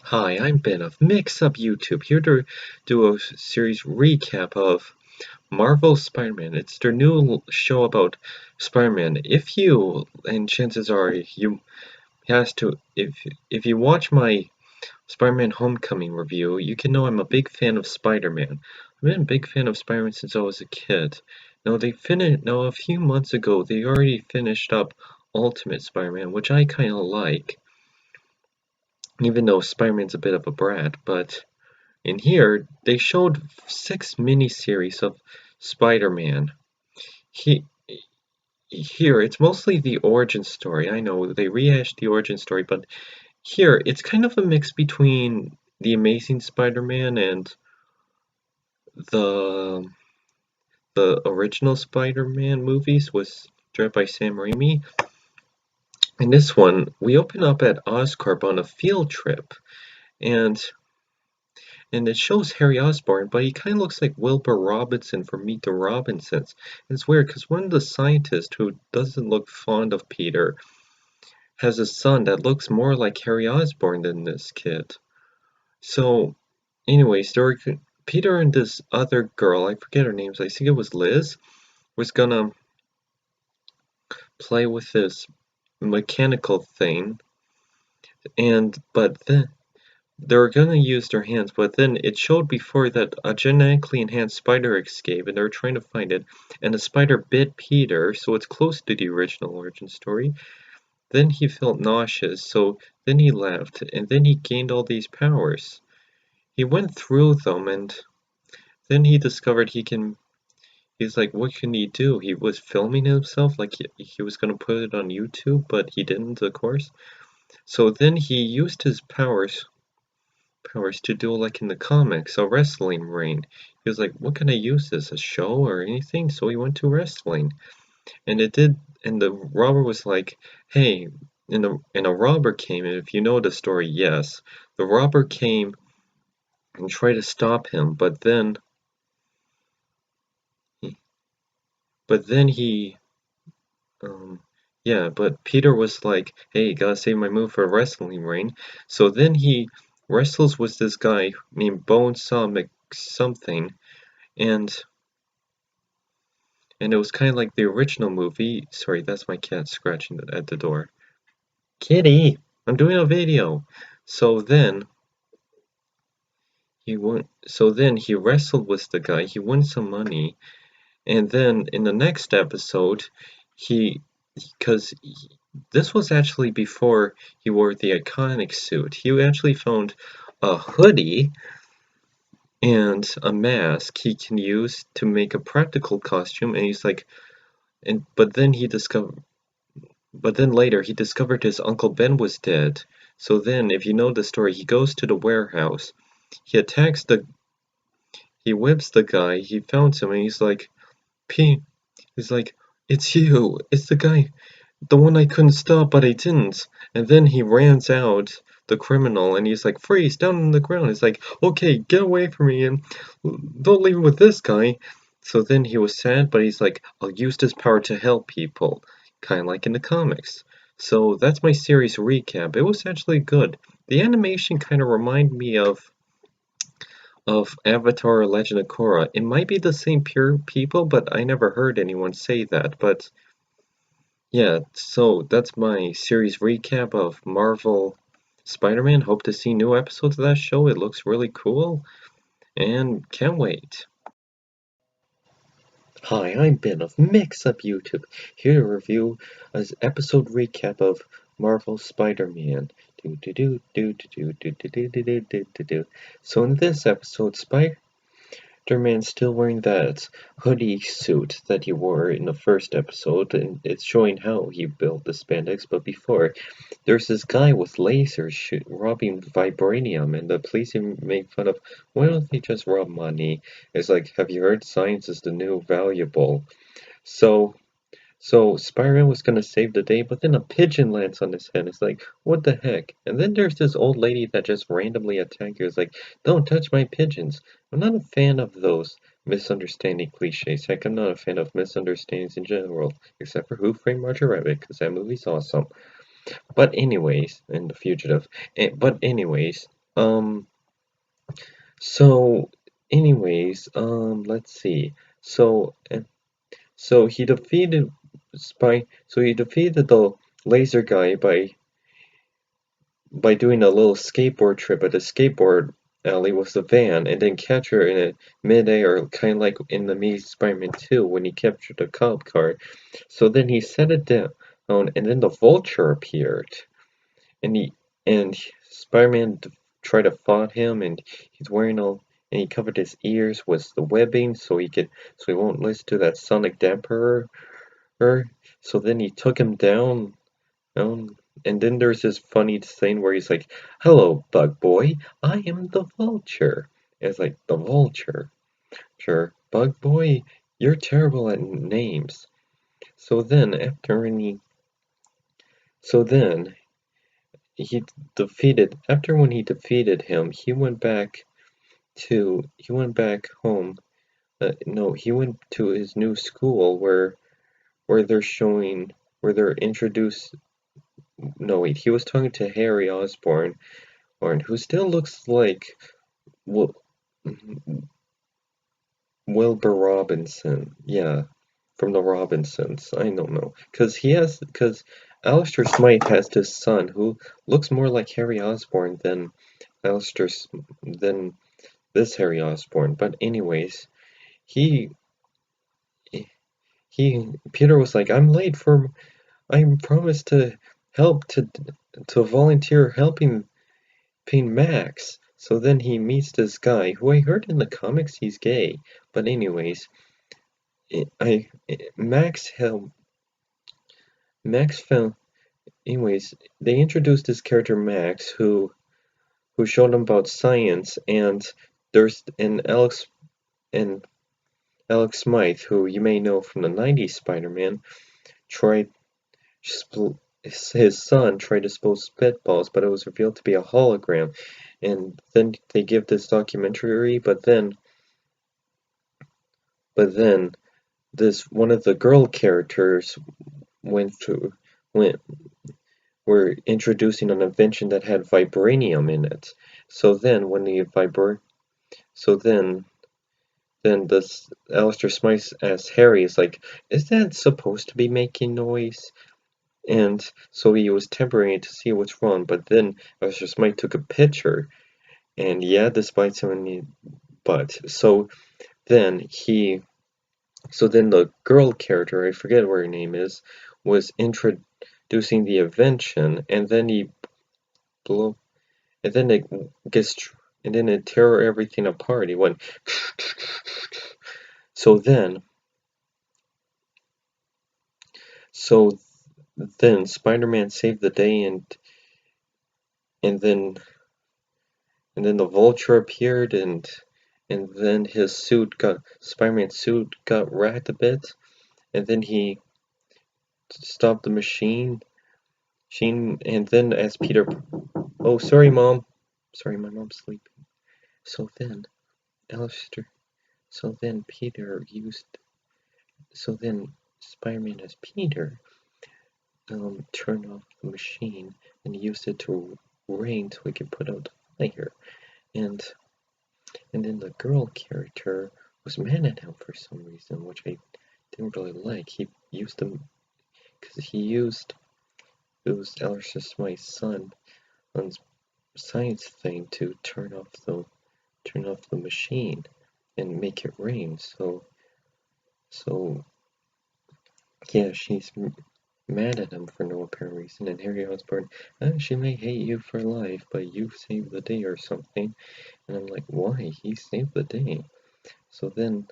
Hi, I'm Ben of Mix Up YouTube, here to do a series recap of Marvel Spider-Man. It's their new show about Spider-Man. And chances are you has to, if you watch my Spider-Man Homecoming review, you can know I'm a big fan of Spider-Man. I've been a big fan of Spider-Man since I was a kid. Now a few months ago, they already finished up Ultimate Spider-Man, which I kind of like, even though Spider-Man's a bit of a brat, but in here, they showed 6 miniseries of Spider-Man. He, Here, it's mostly the origin story. I know they rehashed the origin story, but here, it's kind of a mix between the Amazing Spider-Man and the the original Spider-Man movies was directed by Sam Raimi. In this one, we open up at Oscorp on a field trip, and And it shows Harry Osborn, but he kind of looks like Wilbur Robinson from Meet the Robinsons. And it's weird because one of the scientists who doesn't look fond of Peter has a son that looks more like Harry Osborn than this kid. So, anyways, Peter and this other girl, I forget her names, I think it was Liz, was gonna play with this mechanical thing, but then they were gonna use their hands, but then it showed before that a genetically enhanced spider escaped, and they were trying to find it, and the spider bit Peter, so it's close to the original origin story. Then he felt nauseous, so then he left, and then he gained all these powers. He went through them, and then he discovered he's like, what can he do? He was filming himself, like he was gonna put it on YouTube, but he didn't, of course. So then he used his powers to do like in the comics, a wrestling ring. He was like, what can I use this, a show or anything? So he went to wrestling. And it did, and the robber was like, hey, and a robber came, and if you know the story, yes. The robber came and tried to stop him, but then he, um, yeah, but Peter was like, hey, gotta save my move for a wrestling ring. So then he wrestles with this guy named Bonesaw McSomething, and And it was kind of like the original movie. Sorry, that's my cat scratching at the door. Kitty, I'm doing a video. So then he wrestled with the guy. He won some money, and then in the next episode, he because this was actually before he wore the iconic suit. He actually found a hoodie and a mask he can use to make a practical costume, and he's like, and but then later he discovered his Uncle Ben was dead. So then, if you know the story, he goes to the warehouse. He attacks the he whips the guy, he found him, and P he's like, it's you, it's the guy, the one I couldn't stop but I didn't. And then he rans out the criminal and he's like, freeze, down on the ground. He's like, okay, get away from me and don't leave me with this guy. So then he was sad, but he's like, I'll use this power to help people, kind of like in the comics. So that's my series recap. It was actually good. The animation kind of reminded me of Avatar: Legend of Korra. It might be the same pure people, but I never heard anyone say that. But yeah, so that's my series recap of Marvel Spider-Man. Hope to see new episodes of that show. It looks really cool and can't wait. Hi, I'm Ben of Mix Up YouTube, here to review an episode recap of Marvel Spider-Man. So in this episode, Spider-Man's still wearing that hoodie suit that he wore in the first episode, and it's showing how he built the spandex. But before, there's this guy with lasers robbing vibranium, and the police even make fun of, why don't they just rob money? It's like, have you heard science is the new valuable? So so Spider-Man was gonna save the day, but then a pigeon lands on his head. It's like, what the heck? And then there's this old lady that just randomly attacked you. It's like, don't touch my pigeons. I'm not a fan of those misunderstanding cliches. Heck, I'm not a fan of misunderstandings in general, except for Who Framed Roger Rabbit, because that movie's awesome. But anyways, and The Fugitive. But anyways, Um, so, anyways, let's see. So, so he defeated So he defeated the laser guy by doing a little skateboard trip at the skateboard alley with the van, and then capture her in a mid-air, kind of like in the Amazing Spider-Man 2 when he captured the cop car. So then he set it down, and then the Vulture appeared, and Spider-Man tried to fight him, and he's wearing all, and he covered his ears with the webbing so he won't listen to that sonic dampener. So then he took him down, and then there's this funny scene where he's like, "Hello, Bug Boy, I am the Vulture." And it's like, the Vulture? Sure, Bug Boy, you're terrible at names. So then, so then after when he defeated him, he went back home. No, he went to his new school where they're showing, where they're introduced. No, wait, he was talking to Harry Osborn, who still looks like Wil- Wilbur Robinson. Yeah, from the Robinsons. I don't know, because Alistair Smythe has this son who looks more like Harry Osborn Alistair than this Harry Osborn. But anyways, he Peter was like, I promised to help to volunteer helping Payne Max. So then he meets this guy who I heard in the comics he's gay. But anyways, I Max helped Max found anyways, they introduced this character Max who showed him about science, and there's and Alex Smythe, who you may know from the 90s Spider-Man, tried his son tried to spill spitballs, but it was revealed to be a hologram. And then they give this documentary, but then this one of the girl characters went to went were introducing an invention that had vibranium in it. So then when the vibra so then this Alistair Smythe asks Harry is like, is that supposed to be making noise? And so he was tempering it to see what's wrong, but then Alistair Smythe took a picture, and yeah, despite some of the but then he so then the girl character, I forget what her name is, was introducing the invention, and then he blew and then it gets and then it tear everything apart. He went so then so then Spider-Man saved the day, and then the Vulture appeared, and then Spider-Man's suit got wrecked a bit, and then he stopped the and then as Peter, oh sorry mom, sorry my mom's sleeping. So then Alistair, so then Peter used, so then Spider-Man as Peter turned off the machine and used it to rain so he could put out the fire. And then the girl character was mad at him for some reason, which I didn't really like. He used them because it was Alistair Smythe's son on science thing to turn off the machine and make it rain. So yeah, she's mad at him for no apparent reason, and Harry Osborn, she may hate you for life, but you saved the day or something. And I'm like, why? He saved the day. So then,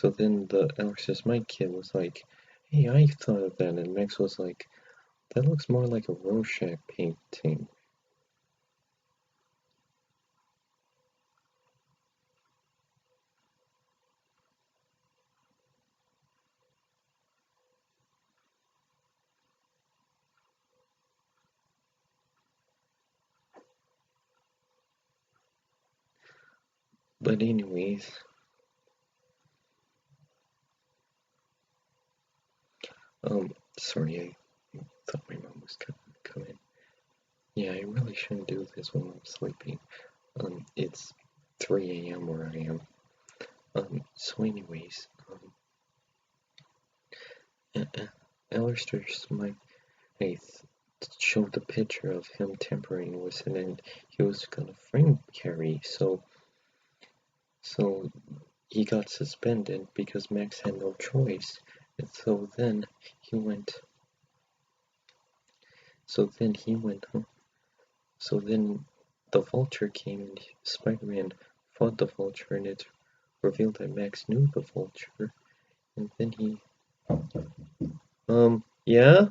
the Alexis Mike kid was like, hey, I thought of that, and Max was like, that looks more like a Rorschach painting. But anyways, sorry, I thought my mom was coming. Yeah, I really shouldn't do this when I'm sleeping. It's 3 a.m. where I am. So anyways, Alistair Smythe showed the picture of him tampering with it, and he was gonna frame Harry, so he got suspended because Max had no choice. And so then he went, so then the Vulture came and Spider-Man fought the Vulture, and it revealed that Max knew the Vulture, and then yeah?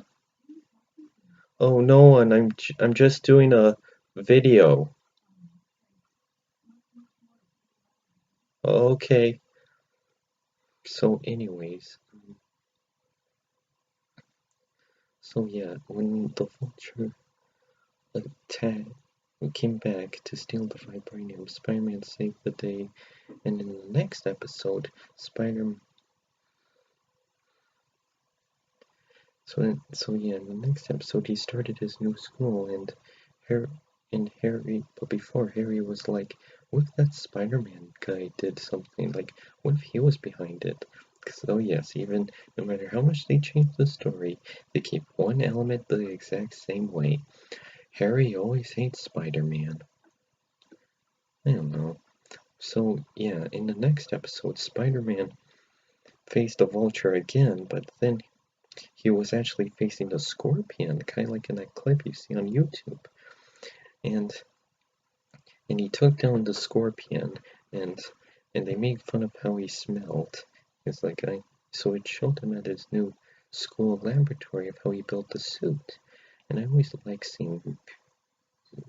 Oh, no one, I'm just doing a video. Okay. So anyways, so yeah, when the Vulture attacked, came back to steal the Vibranium, Spider-Man saved the day, and in the next episode, yeah, in the next episode he started his new school, and Harry, but before Harry was like, what if that Spider-Man guy did something? Like, what if he was behind it? So yes, even no matter how much they change the story, they keep one element the exact same way. Harry always hates Spider-Man. I don't know. So yeah, in the next episode, Spider-Man faced the Vulture again, but then he was actually facing the Scorpion, kind of like in that clip you see on YouTube. And he took down the Scorpion, and they made fun of how he smelled. It's like so it showed him at his new school laboratory of how he built the suit. And I always like seeing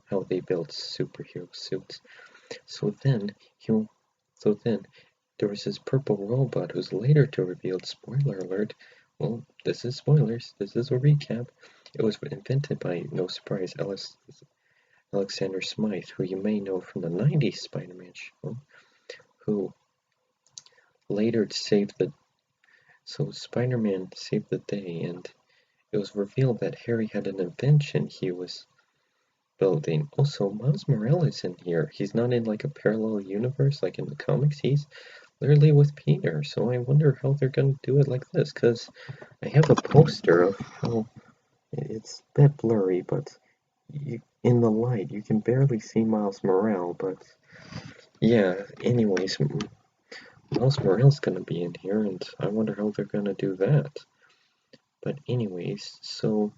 how they build superhero suits. So then there was this purple robot who's later to revealed, spoiler alert, well, this is spoilers, this is a recap. It was invented by, no surprise, Alexander Smythe, who you may know from the 90s Spider-Man show, who later saved the... So Spider-Man saved the day, and it was revealed that Harry had an invention he was building. Also, Miles Morales in here. He's not in like a parallel universe like in the comics. He's literally with Peter. So I wonder how they're gonna do it like this. Cause I have a poster of how it's a bit blurry, but in the light you can barely see Miles Morales. But yeah. Anyways, Miles Morales gonna be in here, and I wonder how they're gonna do that. But anyways, so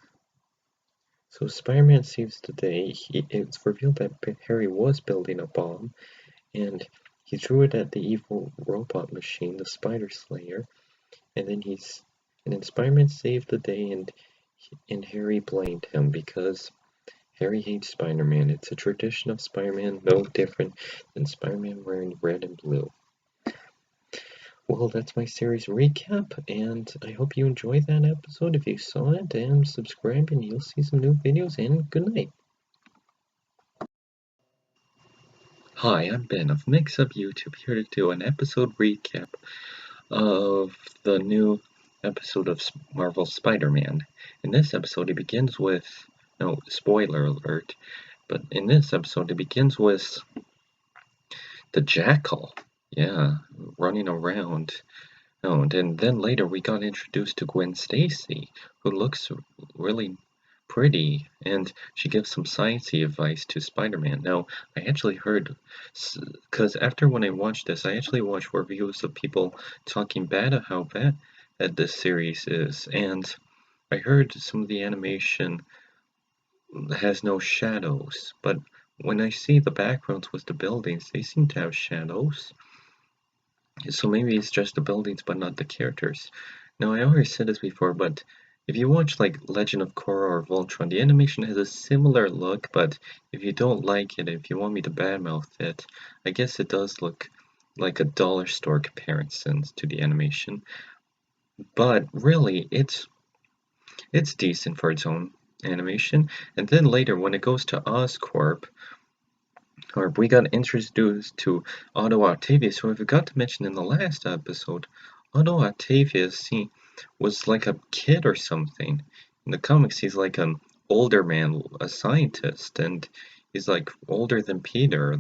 Spider-Man saves the day. It's revealed that Harry was building a bomb, and he threw it at the evil robot machine, the Spider Slayer, and then Spider-Man saved the day, and Harry blamed him because Harry hates Spider-Man. It's a tradition of Spider-Man, no different than Spider-Man wearing red and blue. Well, that's my series recap, and I hope you enjoyed that episode. If you saw it, and subscribe, and you'll see some new videos, and good night. Hi, I'm Ben of Mix Up YouTube, here to do an episode recap of the new episode of Marvel Spider-Man. In this episode, it begins with, no, spoiler alert, but in this episode, it begins with the Jackal, yeah, running around. Oh, and then later we got introduced to Gwen Stacy, who looks really pretty, and she gives some sciencey advice to Spider-Man. Now, I actually heard, because after when I watched this, I actually watched reviews of people talking bad of how bad this series is, and I heard some of the animation has no shadows, but when I see the backgrounds with the buildings, they seem to have shadows. So maybe it's just the buildings but not the characters. Now I already said this before, but if you watch like Legend of Korra or Voltron, the animation has a similar look, but if you don't like it, if you want me to badmouth it, I guess it does look like a dollar store comparison to the animation. But really, it's decent for its own animation. And then later, when it goes to Oscorp, or we got introduced to Otto Octavius, who I forgot to mention in the last episode. Otto Octavius, he was like a kid or something. In the comics, he's like a older man, a scientist, and he's like older than Peter,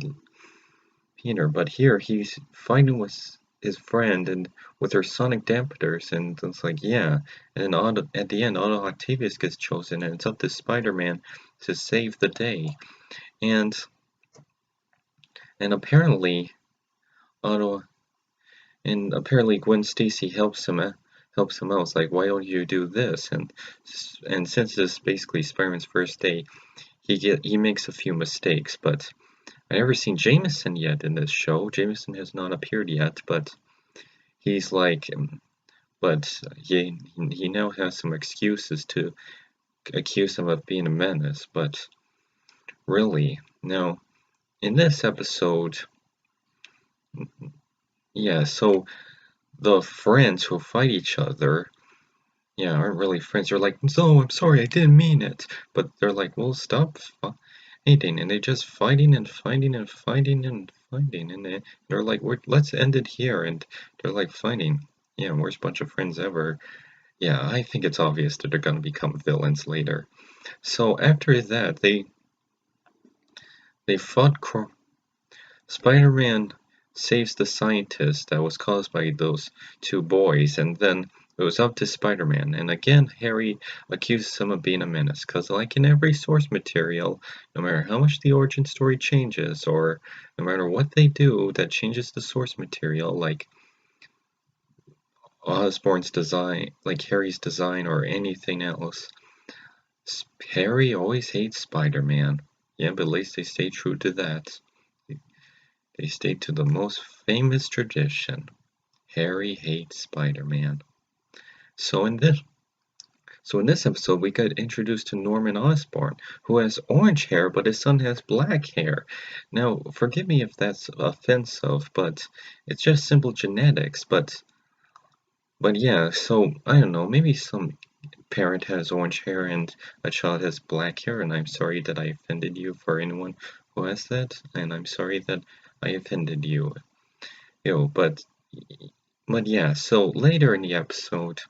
but here he's fighting with his friend and with her sonic dampers, and it's like, yeah. And then at the end, Otto Octavius gets chosen, and it's up to Spider-Man to save the day. And and apparently Otto and apparently Gwen Stacy helps him out. It's like, why don't you do this? And since this is basically Spider-Man's first day, he makes a few mistakes, but I never seen Jameson yet in this show. Jameson has not appeared yet, but he's like, but he now has some excuses to accuse him of being a menace. But really, now in this episode, yeah. So the friends who fight each other, yeah, aren't really friends. They're like, no, I'm sorry, I didn't mean it. But they're like, well, stop fighting, and they're just fighting and fighting and fighting and fighting, and they're like, let's end it here, and they're like fighting. Yeah, worst bunch of friends ever. Yeah, I think it's obvious that they're gonna become villains later. So after that, they fought. Spider-Man saves the scientist that was caused by those two boys, and then it was up to Spider-Man. And again, Harry accuses him of being a menace, because like in every source material, no matter how much the origin story changes, or no matter what they do that changes the source material, like Osborn's design, like Harry's design, or anything else, Harry always hates Spider-Man. Yeah, but at least they stay true to that. They stay to the most famous tradition. Harry hates Spider-Man. So in this episode we got introduced to Norman Osborn, who has orange hair but his son has black hair. Now, forgive me if that's offensive, but it's just simple genetics, but yeah, so I don't know, maybe some parent has orange hair and a child has black hair, and I'm sorry that I offended you for anyone who has that, and I'm sorry that I offended you. But yeah, so later in the episode,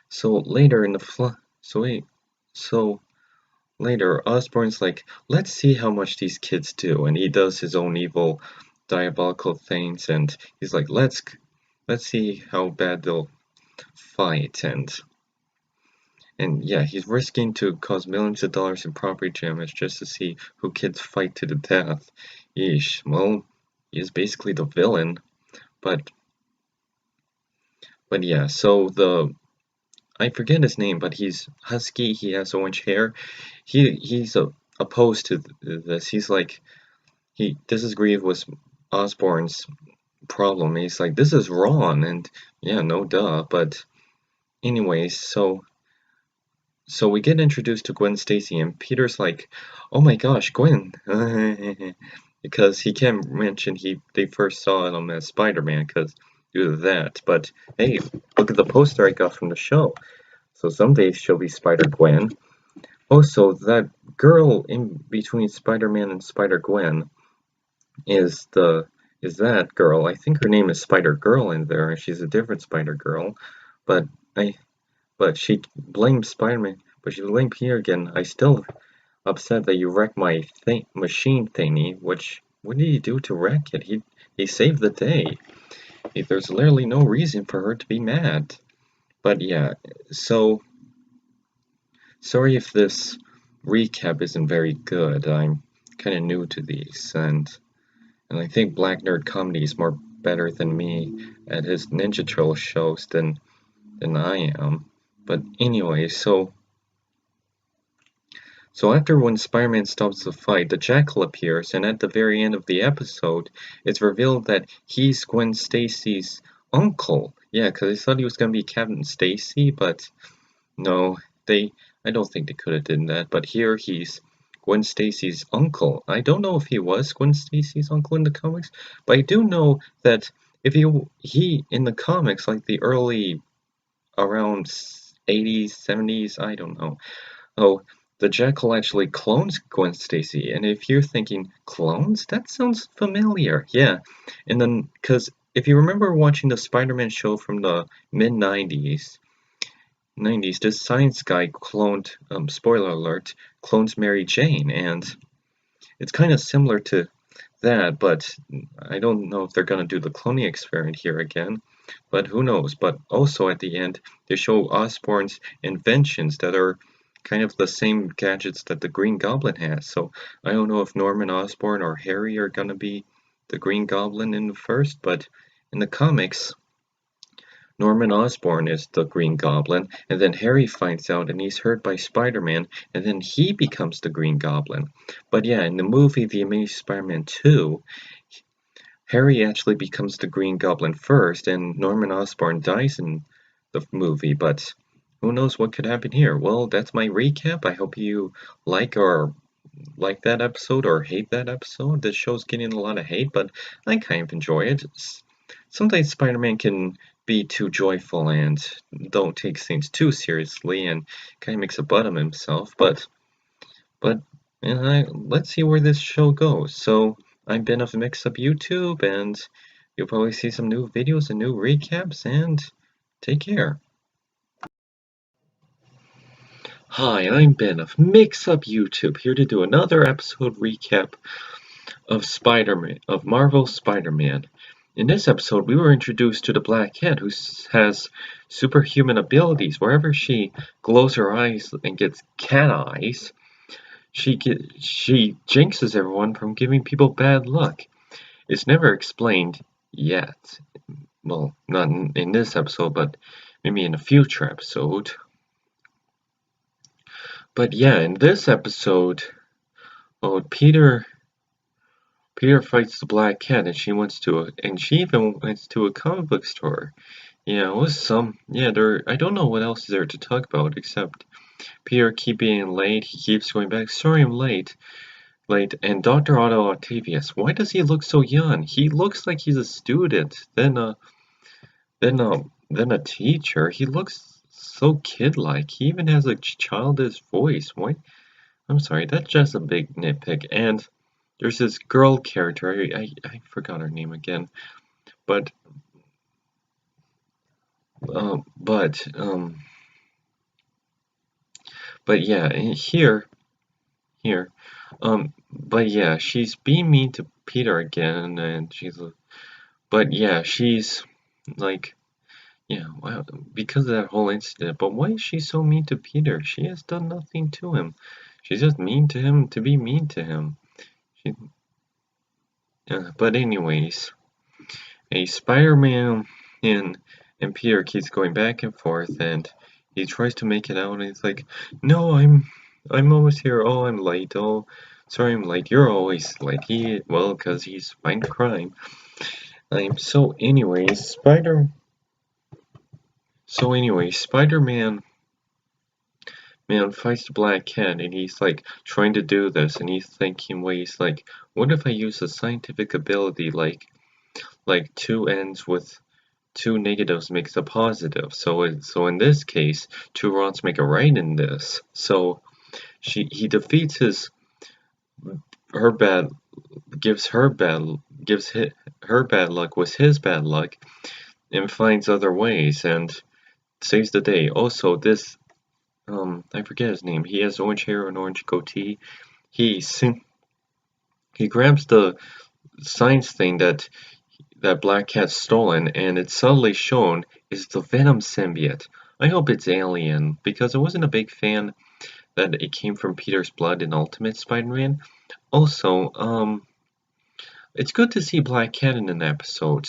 so later in the so wait, so later Osborn's like, let's see how much these kids do, and he does his own evil, diabolical things, and he's like, let's see how bad they'll fight, and yeah, he's risking to cause millions of dollars in property damage just to see who kids fight to the death. Yeesh, well, he's basically the villain, but yeah, so I forget his name, but he's husky. He has orange hair. He's opposed to this. He's like he disagrees with Osborn's problem. He's like, this is wrong, and yeah, no duh. But anyways, so we get introduced to Gwen Stacy, and Peter's like, oh my gosh, Gwen, because he can't mention they first saw him as Spider-Man because due to that. But hey, look at the poster I got from the show. So someday she'll be Spider-Gwen. Also, that girl in between Spider-Man and Spider-Gwen is that girl. I think her name is Spider-Girl in there, and she's a different Spider-Girl. But I but she blamed Spider-Man, but she blamed Peter again. I still upset that you wrecked my machine thingy. What did he do to wreck it? He saved the day. There's literally no reason for her to be mad. But yeah, so sorry if this recap isn't very good. I'm kind of new to these, and I think Black Nerd Comedy is more better than me at his Ninja Turtle shows than I am. But anyway, so after when Spider-Man stops the fight, the Jackal appears, and at the very end of the episode, it's revealed that he's Gwen Stacy's uncle. Yeah, because I thought he was gonna be Captain Stacy, but no, I don't think they could have done that. But here he's Gwen Stacy's uncle. I don't know if he was Gwen Stacy's uncle in the comics, but I do know that if he in the comics, like the early around 80s, 70s, I don't know. Oh, the Jackal actually clones Gwen Stacy, and if you're thinking, clones? That sounds familiar. Yeah, and then, because if you remember watching the Spider-Man show from the mid-90s, 90s, this science guy cloned, spoiler alert, clones Mary Jane, and it's kind of similar to that, but I don't know if they're gonna do the cloning experiment here again, but who knows. But also at the end, they show Osborn's inventions that are kind of the same gadgets that the Green Goblin has. So I don't know if Norman Osborn or Harry are gonna be the Green Goblin in the first, but in the comics, Norman Osborn is the Green Goblin, and then Harry finds out and he's hurt by Spider-Man, and then he becomes the Green Goblin. But yeah, in the movie The Amazing Spider-Man 2, Harry actually becomes the Green Goblin first, and Norman Osborn dies in the movie, but who knows what could happen here. Well, that's my recap. I hope you like that episode or hate that episode. This show's getting a lot of hate, but I kind of enjoy it. Sometimes Spider-Man can be too joyful and don't take things too seriously and kind of makes a butt of himself, but let's see where this show goes. So I'm Ben of Mix Up YouTube, and you'll probably see some new videos and new recaps, and take care. Hi, I'm Ben of Mix Up YouTube, here to do another episode recap of Spider-Man, of Marvel's Spider-Man. In this episode, we were introduced to the Black Cat, who has superhuman abilities. Wherever she glows her eyes and gets cat eyes, she jinxes everyone from giving people bad luck. It's never explained yet. Well, not in this episode, but maybe in a future episode. But yeah, in this episode, well, Peter fights the Black Cat, and she even went to a comic book store. Yeah, it was I don't know what else is there to talk about except Peter keep being late. He keeps going back. Sorry, I'm late. And Dr. Otto Octavius. Why does he look so young? He looks like he's a student, then a teacher. He looks so kid-like. He even has a childish voice. Why? I'm sorry, that's just a big nitpick. And there's this girl character. I forgot her name again. But uh, but um but yeah, here but yeah, she's being mean to Peter again, and but yeah, she's like, yeah, well, because of that whole incident. But why is she so mean to Peter? She has done nothing to him. She's just mean to him to be mean to him. She, but anyways, a Spider-Man and Peter keeps going back and forth, and he tries to make it out, and he's like, "No, I'm almost here. Oh, I'm late. Oh, sorry, I'm late. You're always late." Because he's fighting crime. Spider-Man fights the Black Cat, and he's like trying to do this, and he's thinking ways like, what if I use a scientific ability like two ends with two negatives makes a positive. So in this case, two wrongs make a right in this. So he defeats her bad her bad luck with his bad luck, and finds other ways and saves the day. Also, this I forget his name. He has orange hair and orange goatee. He he grabs the science thing that Black Cat's stolen, and it's subtly shown is the Venom symbiote. I hope it's alien, because I wasn't a big fan that it came from Peter's blood in Ultimate Spider-Man. Also, it's good to see Black Cat in an episode,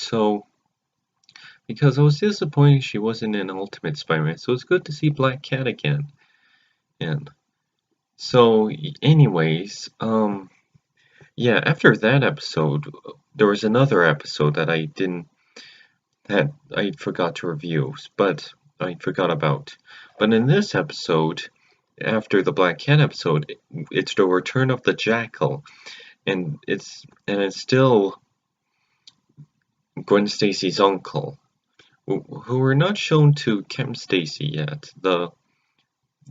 because I was disappointed she wasn't in Ultimate Spider-Man, so it's good to see Black Cat again. And so, anyways, yeah, after that episode, there was another episode that I forgot to review, but I forgot about. But in this episode, after the Black Cat episode, it's the return of the Jackal, and it's still Gwen Stacy's uncle, who were not shown to Kim Stacy yet, the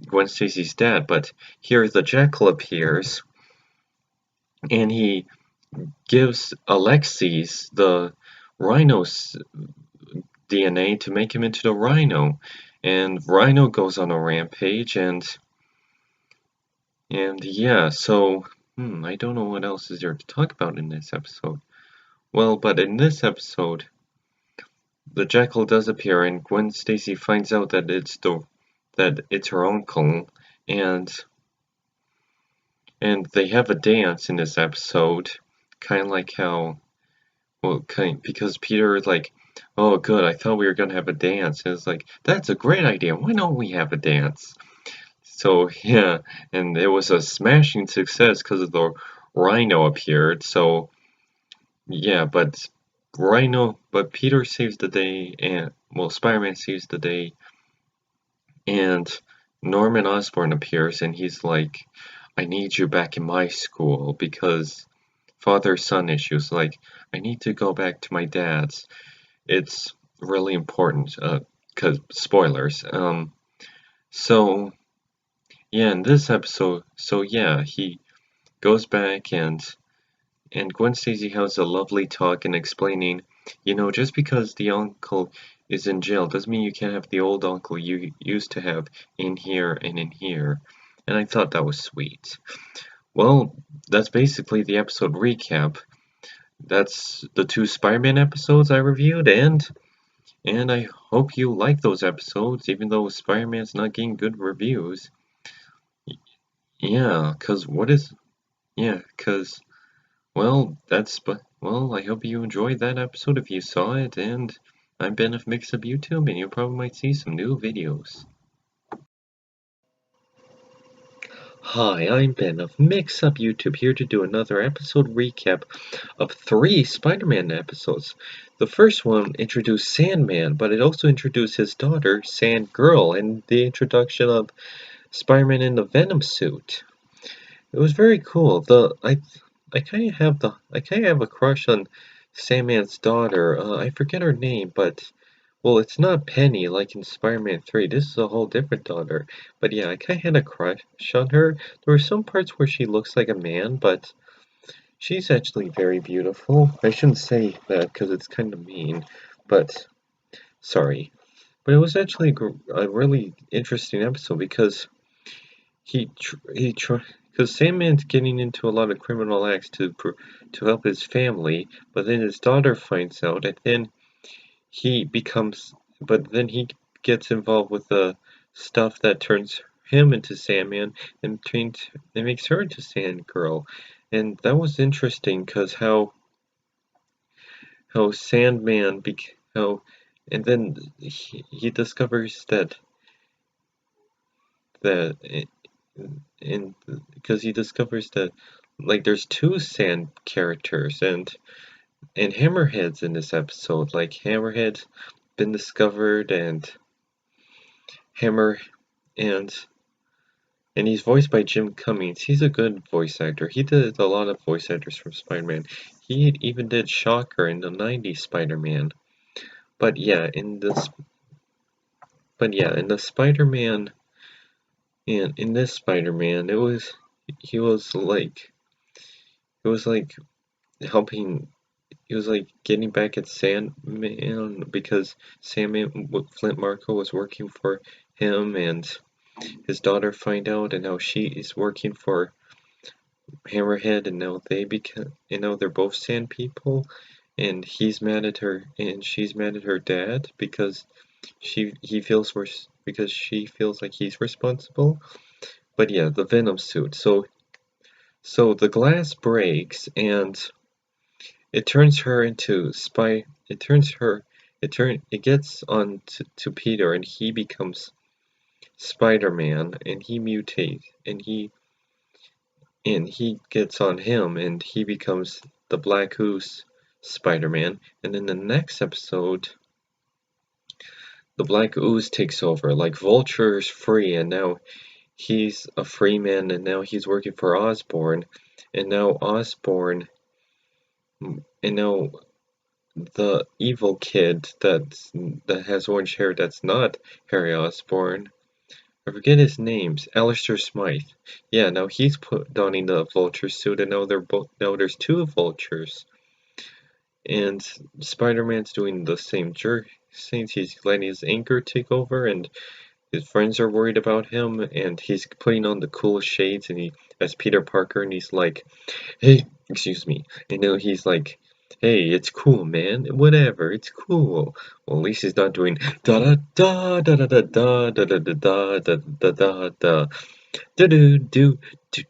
Gwen Stacy's dad. But here the Jackal appears, and he gives Alexis the Rhino's DNA to make him into the Rhino. and Rhino goes on a rampage, and yeah, so I don't know what else is there to talk about in this episode. Well, but in this episode, the Jackal does appear, and Gwen Stacy finds out that it's her uncle, and they have a dance in this episode, kind of like how, well, because Peter is like, oh, good, I thought we were gonna have a dance. And it's like, that's a great idea. Why don't we have a dance? So yeah, and it was a smashing success because the Rhino appeared. So yeah, but Peter saves the day, and well, Spider-Man saves the day, and Norman Osborn appears, and he's like, I need you back in my school because father-son issues. Like, I need to go back to my dad's. It's really important. Cause spoilers. So yeah, in this episode, so yeah, he goes back, and Gwen Stacy has a lovely talk and explaining, just because the uncle is in jail doesn't mean you can't have the old uncle you used to have in here and in here. And I thought that was sweet. Well, that's basically the episode recap. That's the 2 Spider-Man episodes I reviewed, and I hope you like those episodes, even though Spider-Man's not getting good reviews. Yeah, yeah, cause, well, I hope you enjoyed that episode if you saw it, and I'm Ben of Mix Up YouTube, and you probably might see some new videos. Hi, I'm Ben of Mix Up YouTube, here to do another episode recap of 3 Spider-Man episodes. The first one introduced Sandman, but it also introduced his daughter, Sandgirl, and the introduction of Spider-Man in the Venom suit. It was very cool. I kind of have a crush on Sandman's daughter. I forget her name, but well, it's not Penny like in Spider-Man 3. This is a whole different daughter. But yeah, I kind of had a crush on her. There were some parts where she looks like a man, but she's actually very beautiful. I shouldn't say that because it's kind of mean, but sorry. But it was actually a really interesting episode because because Sandman's getting into a lot of criminal acts to help his family, but then his daughter finds out, and then he becomes, but then he gets involved with the stuff that turns him into Sandman and makes her into Sandgirl, and that was interesting because how Sandman how, and then he discovers that in because he discovers that like there's 2 Sand characters, and Hammerhead's in this episode. Like Hammerhead's been discovered, and Hammer and he's voiced by Jim Cummings. He's a good voice actor. He did a lot of voice actors from Spider-Man. He even did Shocker in the 90s Spider-Man. But yeah, in the Spider-Man and in this Spider-Man, it was like helping he was like getting back at Sandman because Sandman Flint Marko was working for him, and his daughter find out, and now she is working for Hammerhead, and now they're both Sand people, and he's mad at her, and she's mad at her dad because he feels worse because she feels like he's responsible. But yeah, the Venom suit. So the glass breaks, and it turns her into spy. It turns her. It gets on to Peter, and he becomes Spider-Man, and he mutates, and he gets on him, and he becomes the Black Ooze Spider-Man. And in the next episode, the Black Ooze takes over. Like Vulture's free, and now he's a free man, and now he's working for Osborn, and now Osborn, and now the evil kid that has orange hair that's not Harry Osborn. I forget his names. Alistair Smythe. Yeah, now he's donning the vulture suit, and now there's 2 vultures. And Spider-Man's doing the since he's letting his anger take over, and his friends are worried about him, and he's putting on the cool shades, and he as Peter Parker, and he's like, "Hey, excuse me," he's like, "Hey, it's cool, man. Whatever, it's cool." Well, at least he's not doing da da da da da da da da da da da da da da do do do do do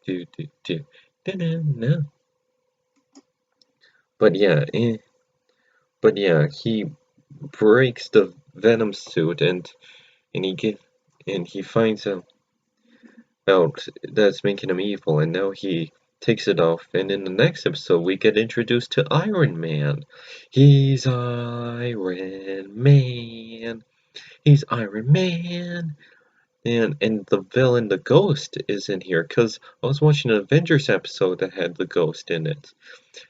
do do do do. But yeah, he breaks the Venom suit, and he get and he finds out that's making him evil, and now he takes it off. And in the next episode, we get introduced to Iron Man. He's Iron Man. He's Iron Man. And the villain, the Ghost, is in here because I was watching an Avengers episode that had the Ghost in it.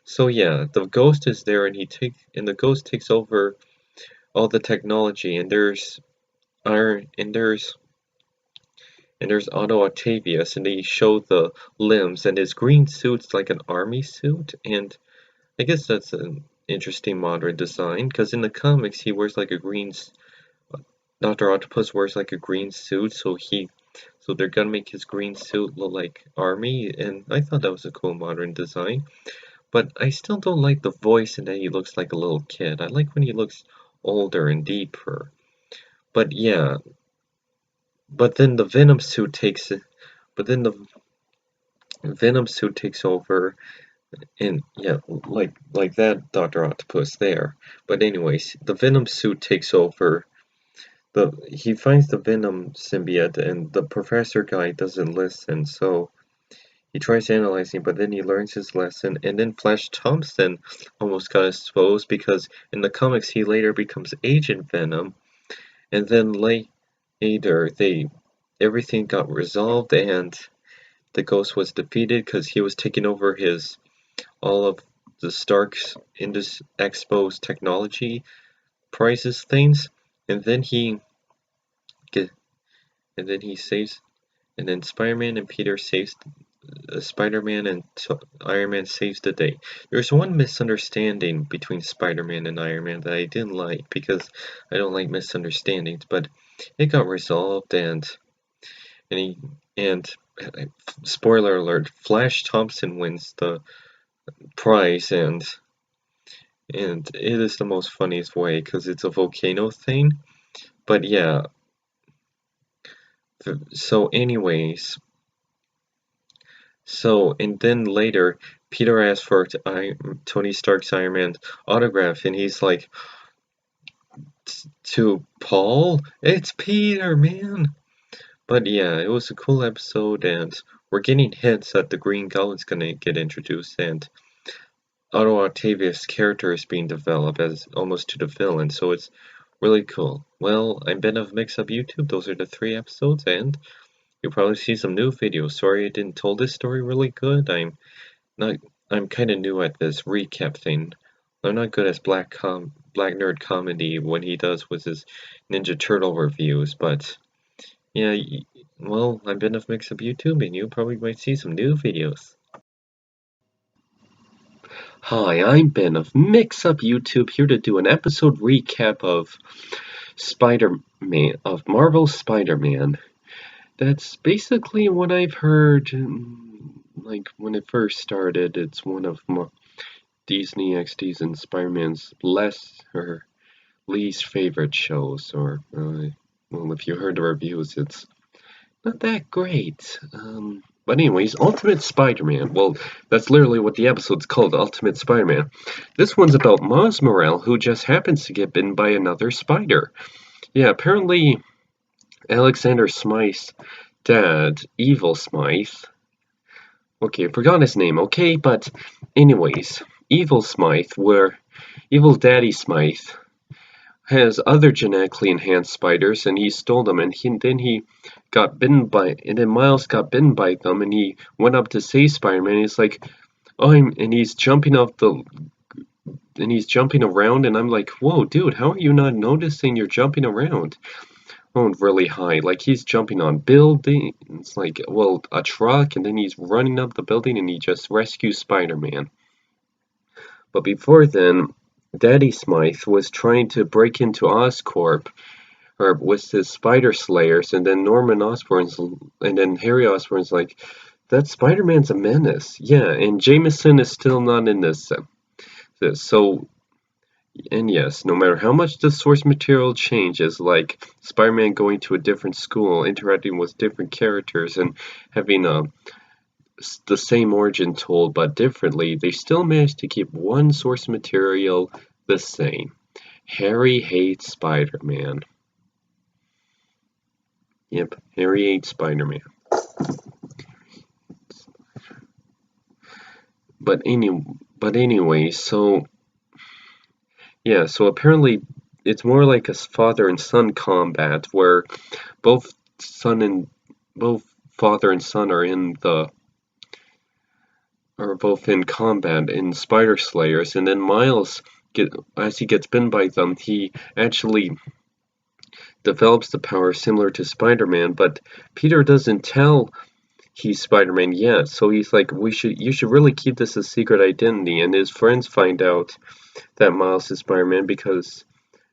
So yeah, the Ghost is there, and the Ghost takes over all the technology, and there's Iron and there's Otto Octavius, and they show the limbs, and his green suit's like an army suit, and I guess that's an interesting modern design, because in the comics he wears like a Dr. Octopus wears like a green suit, so they're gonna make his green suit look like army, and I thought that was a cool modern design. But I still don't like the voice and that he looks like a little kid. I like when he looks older and deeper. But yeah, but then the Venom suit takes it. But then the Venom suit takes over, and yeah, like that Dr. Octopus there. But anyways, the Venom suit takes over. He finds the Venom symbiote, and the professor guy doesn't listen, so he tries analyzing, but then he learns his lesson, and then Flash Thompson almost got exposed because in the comics he later becomes Agent Venom, and then later everything got resolved, and the Ghost was defeated because he was taking over all of the Stark's Indus Expo's technology prizes things, and then he get and then he saves and then Spider-Man and Peter saves Spider-Man and Iron Man saves the day. There's one misunderstanding between Spider-Man and Iron Man that I didn't like because I don't like misunderstandings, but it got resolved, and he and spoiler alert, Flash Thompson wins the prize, and it is the most funniest way because it's a volcano thing. But yeah, so anyways, and then later Peter asks for Tony Stark's Iron Man's autograph, and he's like, to Paul, it's Peter, man. But yeah, it was a cool episode, and we're getting hints that the Green Goblin's gonna get introduced, and Otto Octavius' character is being developed as almost to the villain, so it's really cool. Well, I'm Ben of Mix Up YouTube. Those are the 3 episodes, and you'll probably see some new videos. Sorry I didn't tell this story really good. I'm kind of new at this recap thing. I'm not good as Black Nerd Comedy when he does with his Ninja Turtle reviews, but yeah, well, I'm Ben of Mix Up YouTube, and you probably might see some new videos. Hi, I'm Ben of Mix Up YouTube, here to do an episode recap of Spider-Man, of Marvel's Spider-Man. That's basically what I've heard, like, when it first started. It's one of Disney XD's and Spider-Man's least favorite shows, or, well, if you heard the reviews, it's not that great. But anyways, Ultimate Spider-Man. Well, that's literally what the episode's called, Ultimate Spider-Man. This one's about Miles Morales, who just happens to get bitten by another spider. Yeah, apparently Alexander Smythe's dad, Evil Smythe. Okay, I forgot his name, okay? But anyways, Evil Daddy Smythe has other genetically enhanced spiders, and he stole them, and then Miles got bitten by them, and he went up to save Spider-Man, and he's like, and he's jumping around, and I'm like, whoa, dude, how are you not noticing you're jumping around? Oh, really high, like he's jumping on buildings, like, well, a truck, and then he's running up the building, and he just rescues Spider-Man. But before then, Daddy Smythe was trying to break into Oscorp, or with his Spider Slayers, and then and then Harry Osborn's like, that Spider-Man's a menace. Yeah, and Jameson is still not in this. So, and yes, no matter how much the source material changes, like Spider-Man going to a different school, interacting with different characters, and having the same origin told but differently, they still managed to keep one source material the same. Harry hates Spider-Man. Yep, Harry hates Spider-Man. But anyway, so yeah, so apparently it's more like a father and son combat where both son and both father and son are both in combat in Spider Slayers, and then Miles as he gets bitten by them, he actually develops the power similar to Spider-Man, but Peter doesn't tell he's Spider-Man yet, so he's like, you should really keep this a secret identity, and his friends find out that Miles is Spider-Man because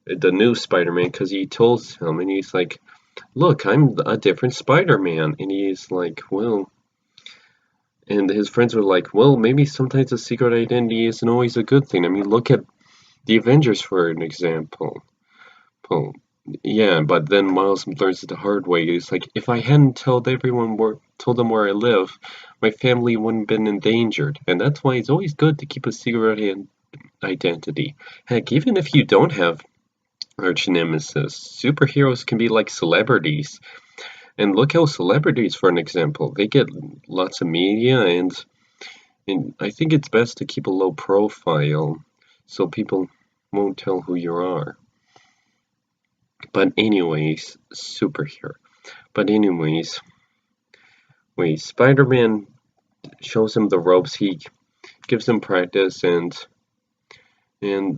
the new Spider-Man, because he told him, and he's like, look, I'm a different Spider-Man, and he's like, well, and his friends were like, well, maybe sometimes a secret identity isn't always a good thing. I mean, look at the Avengers for an example. Well, yeah, but then Miles learns it the hard way. He's like, if I hadn't told them where I live, my family wouldn't have been endangered. And that's why it's always good to keep a secret identity. Heck, even if you don't have arch nemesis, superheroes can be like celebrities. And look how celebrities, for an example, they get lots of media, and I think it's best to keep a low profile so people won't tell who you are. But anyways, superhero. But anyways, wait, Spider-Man shows him the ropes. He gives him practice, and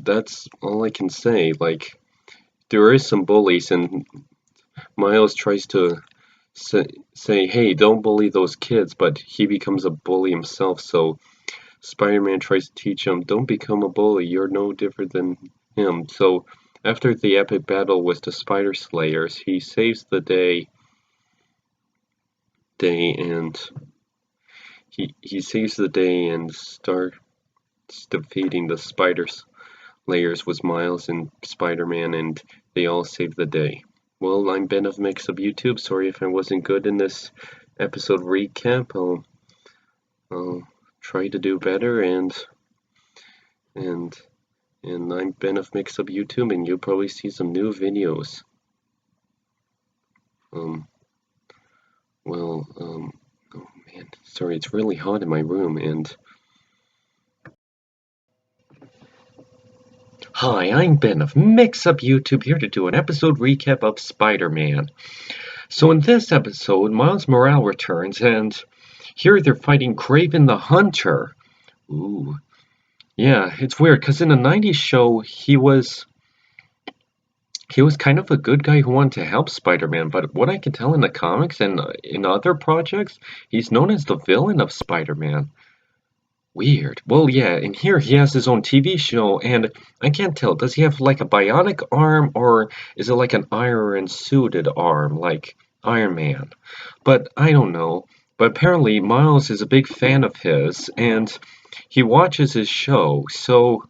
that's all I can say. Like, there is some bullies, and Miles tries to say, hey, don't bully those kids, but he becomes a bully himself, so Spider-Man tries to teach him, don't become a bully, you're no different than him. So after the epic battle with the Spider Slayers, he saves the day and he saves the day and starts defeating the Spider Slayers with Miles and Spider-Man, and they all save the day. Well, I'm Ben of Mix of YouTube. Sorry if I wasn't good in this episode recap. I'll try to do better, and I'm Ben of Mix of YouTube, and you'll probably see some new videos. Oh man, sorry, it's really hot in my room, and hi, I'm Ben of Mix Up YouTube, here to do an episode recap of Spider-Man. So in this episode, Miles Morales returns, and here they're fighting Kraven the Hunter. Ooh. Yeah, it's weird, because in the 90s show, he was kind of a good guy who wanted to help Spider-Man, but what I can tell in the comics and in other projects, he's known as the villain of Spider-Man. Weird. Well, yeah, and here he has his own TV show, and I can't tell, does he have like a bionic arm, or is it like an iron-suited arm, like Iron Man? But I don't know. But apparently Miles is a big fan of his, and he watches his show, so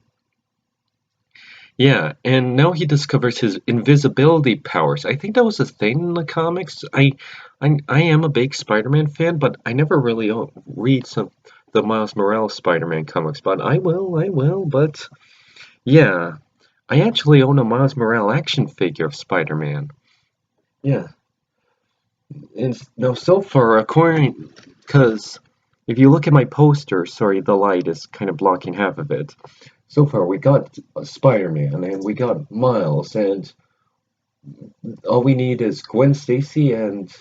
yeah, and now he discovers his invisibility powers. I think that was a thing in the comics. I am a big Spider-Man fan, but I never really read some the Miles Morales Spider-Man comics. But I will. But yeah, I actually own a Miles Morales action figure of Spider-Man. Yeah, and now so far, because if you look at my poster, sorry, the light is kind of blocking half of it. So far, we got Spider-Man, and we got Miles, and all we need is Gwen Stacy, and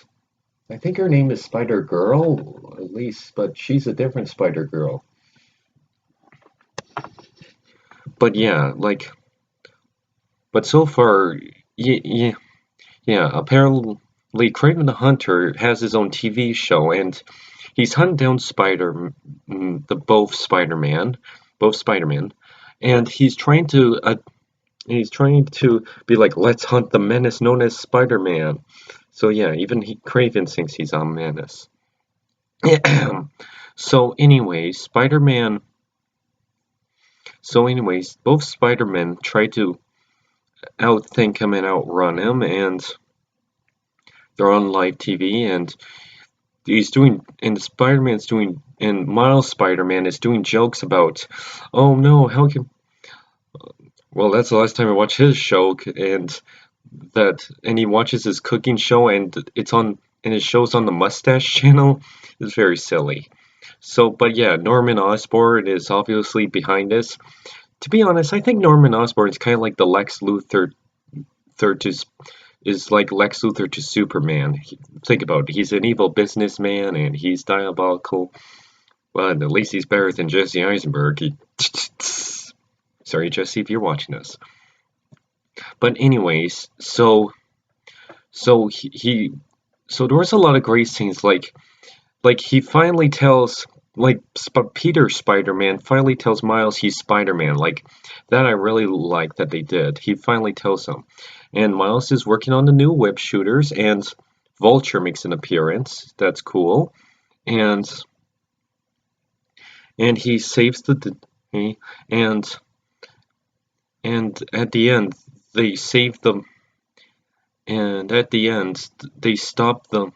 I think her name is Spider-Girl, at least, but she's a different Spider-Girl. But yeah, like, but so far, yeah, apparently Kraven the Hunter has his own TV show, and he's hunting down both Spider-Man, and he's trying to be like, let's hunt the menace known as Spider-Man. So yeah, even Craven thinks he's a menace. So anyways, Spider-Man. So anyways, both Spider-Men try to outthink him and outrun him, and they're on live TV, and Spider-Man's doing, and Miles Spider-Man is doing jokes about, oh no, how can, well, that's the last time I watched his show, and he watches his cooking show, and his show's on the Mustache Channel. It's very silly. So, but yeah, Norman Osborn is obviously behind this. To be honest, I think Norman Osborn is kind of like the Lex Luthor is like Lex Luthor to Superman. Think about it. He's an evil businessman and he's diabolical. Well, at least he's better than Jesse Eisenberg. Sorry, Jesse, if you're watching us. But anyways, so so there was a lot of great scenes. Like he finally tells, like Peter Spider-Man finally tells Miles he's Spider-Man. Like that I really like that they did. He finally tells him. And Miles is working on the new web shooters, and Vulture makes an appearance. That's cool. And he saves and at the end they save them, and at the end they stop the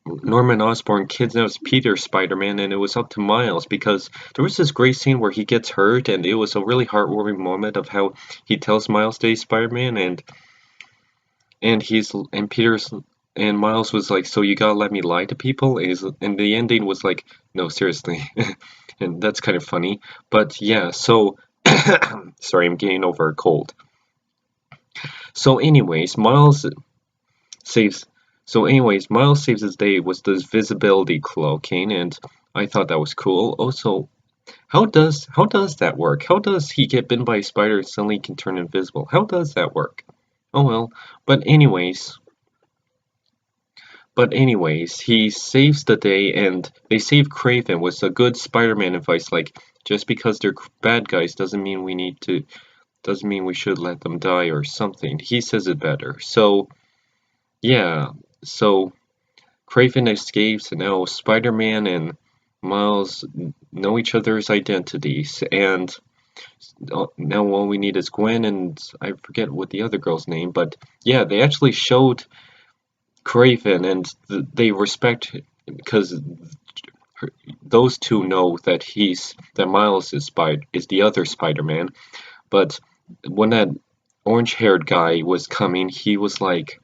Norman Osborn kidnaps Peter Spider-Man, and it was up to Miles because there was this great scene where he gets hurt, and it was a really heartwarming moment of how he tells Miles that he's Spider-Man, and Peter's and Miles was like, "So you gotta let me lie to people?" And the ending was like, "No, seriously," and that's kind of funny. But yeah, so sorry, I'm getting over a cold. So, anyways, saves. Miles saves his day with this visibility cloaking, and I thought that was cool. Also, how does that work? How does he get bitten by a spider and suddenly can turn invisible? How does that work? Oh well. But anyways, he saves the day, and they save Craven with a good Spider-Man advice, like just because they're bad guys doesn't mean we should let them die or something. He says it better. So yeah, so Craven escapes, and now Spider-Man and Miles know each other's identities, and now all we need is Gwen, and I forget what the other girl's name, but yeah, they actually showed Craven, and they respect, because those two know that Miles is the other Spider-Man, but when that orange-haired guy was coming, he was like,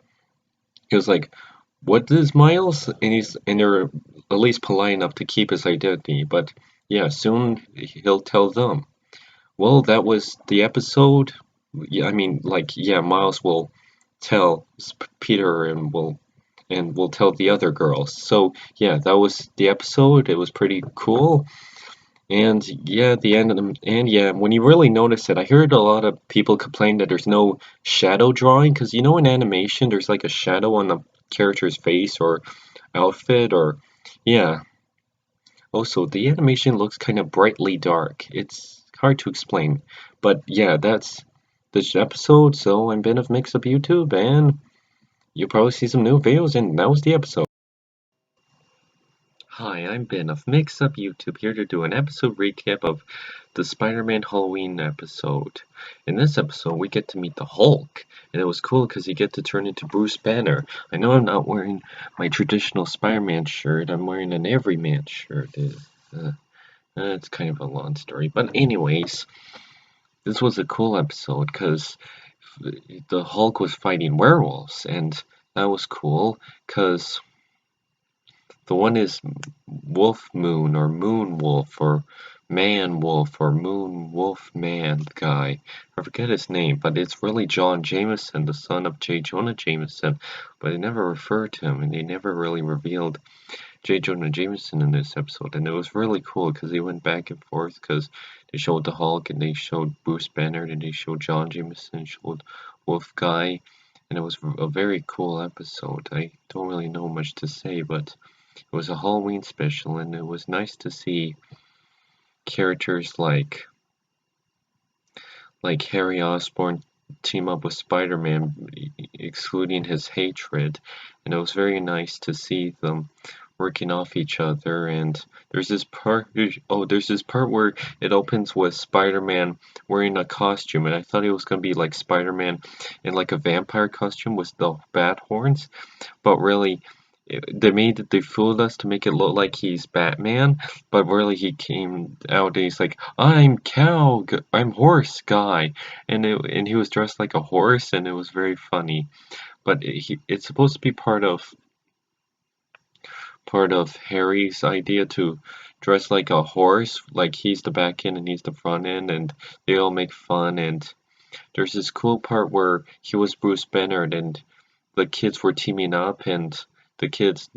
"What is Miles?" And they're at least polite enough to keep his identity. But yeah, soon he'll tell them. Well, that was the episode. Yeah, I mean, like, yeah, Miles will tell Peter, and will tell the other girls. So yeah, that was the episode. It was pretty cool. And yeah, the end of them, and yeah, when you really notice it, I heard a lot of people complain that there's no shadow drawing, because in animation there's like a shadow on the character's face or outfit, or yeah. Also, the animation looks kind of brightly dark. It's hard to explain, but yeah, that's this episode. So I'm Ben of Mix Up YouTube, and you'll probably see some new videos, and that was the episode. Hi, I'm Ben of Mix Up YouTube, here to do an episode recap of the Spider-Man Halloween episode. In this episode, we get to meet the Hulk, and it was cool because you get to turn into Bruce Banner. I know I'm not wearing my traditional Spider-Man shirt, I'm wearing an Everyman shirt. It's kind of a long story, but anyways, this was a cool episode because the Hulk was fighting werewolves, and that was cool because the one is Wolf Moon or Moon Wolf or Man Wolf or Moon Wolf Man guy. I forget his name, but it's really John Jameson, the son of J. Jonah Jameson. But they never referred to him, and they never really revealed J. Jonah Jameson in this episode. And it was really cool because they went back and forth because they showed the Hulk and they showed Bruce Banner and they showed John Jameson, showed Wolf Guy. And it was a very cool episode. I don't really know much to say, but it was a Halloween special, and it was nice to see characters like like Harry Osborn team up with Spider-Man, excluding his hatred, and it was very nice to see them working off each other. And there's this part where it opens with Spider-Man wearing a costume, and I thought it was gonna be like Spider-Man in like a vampire costume with the bat horns, but really they fooled us to make it look like he's Batman, but really he came out and he's like, I'm horse guy, and he was dressed like a horse, and it was very funny. But it's supposed to be part of Harry's idea to dress like a horse, like he's the back end and he's the front end, and they all make fun. And there's this cool part where he was Bruce Banner and the kids were teaming up, and the kids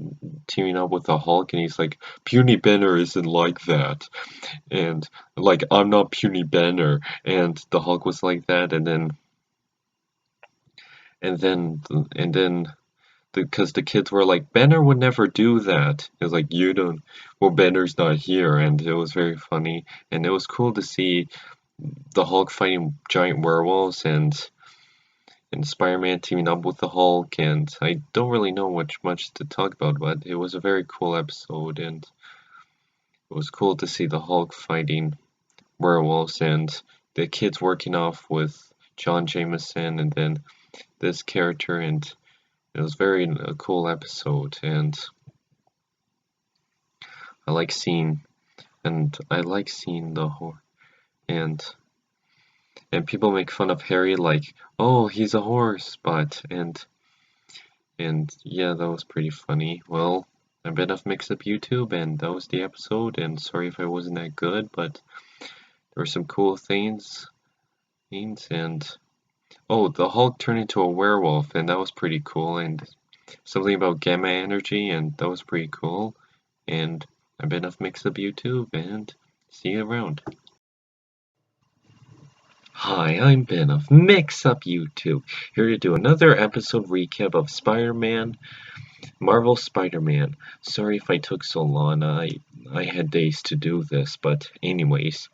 teaming up with the Hulk, and he's like, Puny Banner isn't like that, and like, I'm not Puny Banner, and the Hulk was like that, and then and then because the kids were like, Banner would never do that. It was like, you don't, well, Banner's not here, and it was very funny, and it was cool to see the Hulk fighting giant werewolves, and Spider-Man teaming up with the Hulk, and I don't really know much to talk about, but it was a very cool episode, and it was cool to see the Hulk fighting werewolves, and the kids working off with John Jameson, and then this character, and it was very a cool episode, and I like seeing, I like seeing the horror, and people make fun of Harry like, oh, he's a horse, but and yeah, that was pretty funny. Well, a bit of Mix Up YouTube, and that was the episode. And sorry if I wasn't that good, but there were some cool things, and oh, the Hulk turned into a werewolf, and that was pretty cool. And something about gamma energy, and that was pretty cool. And a bit of Mix Up YouTube, and see you around. Hi, I'm Ben of Mix Up YouTube, here to do another episode recap of Spider-Man, Marvel Spider-Man. Sorry if I took so long, I had days to do this, but anyways.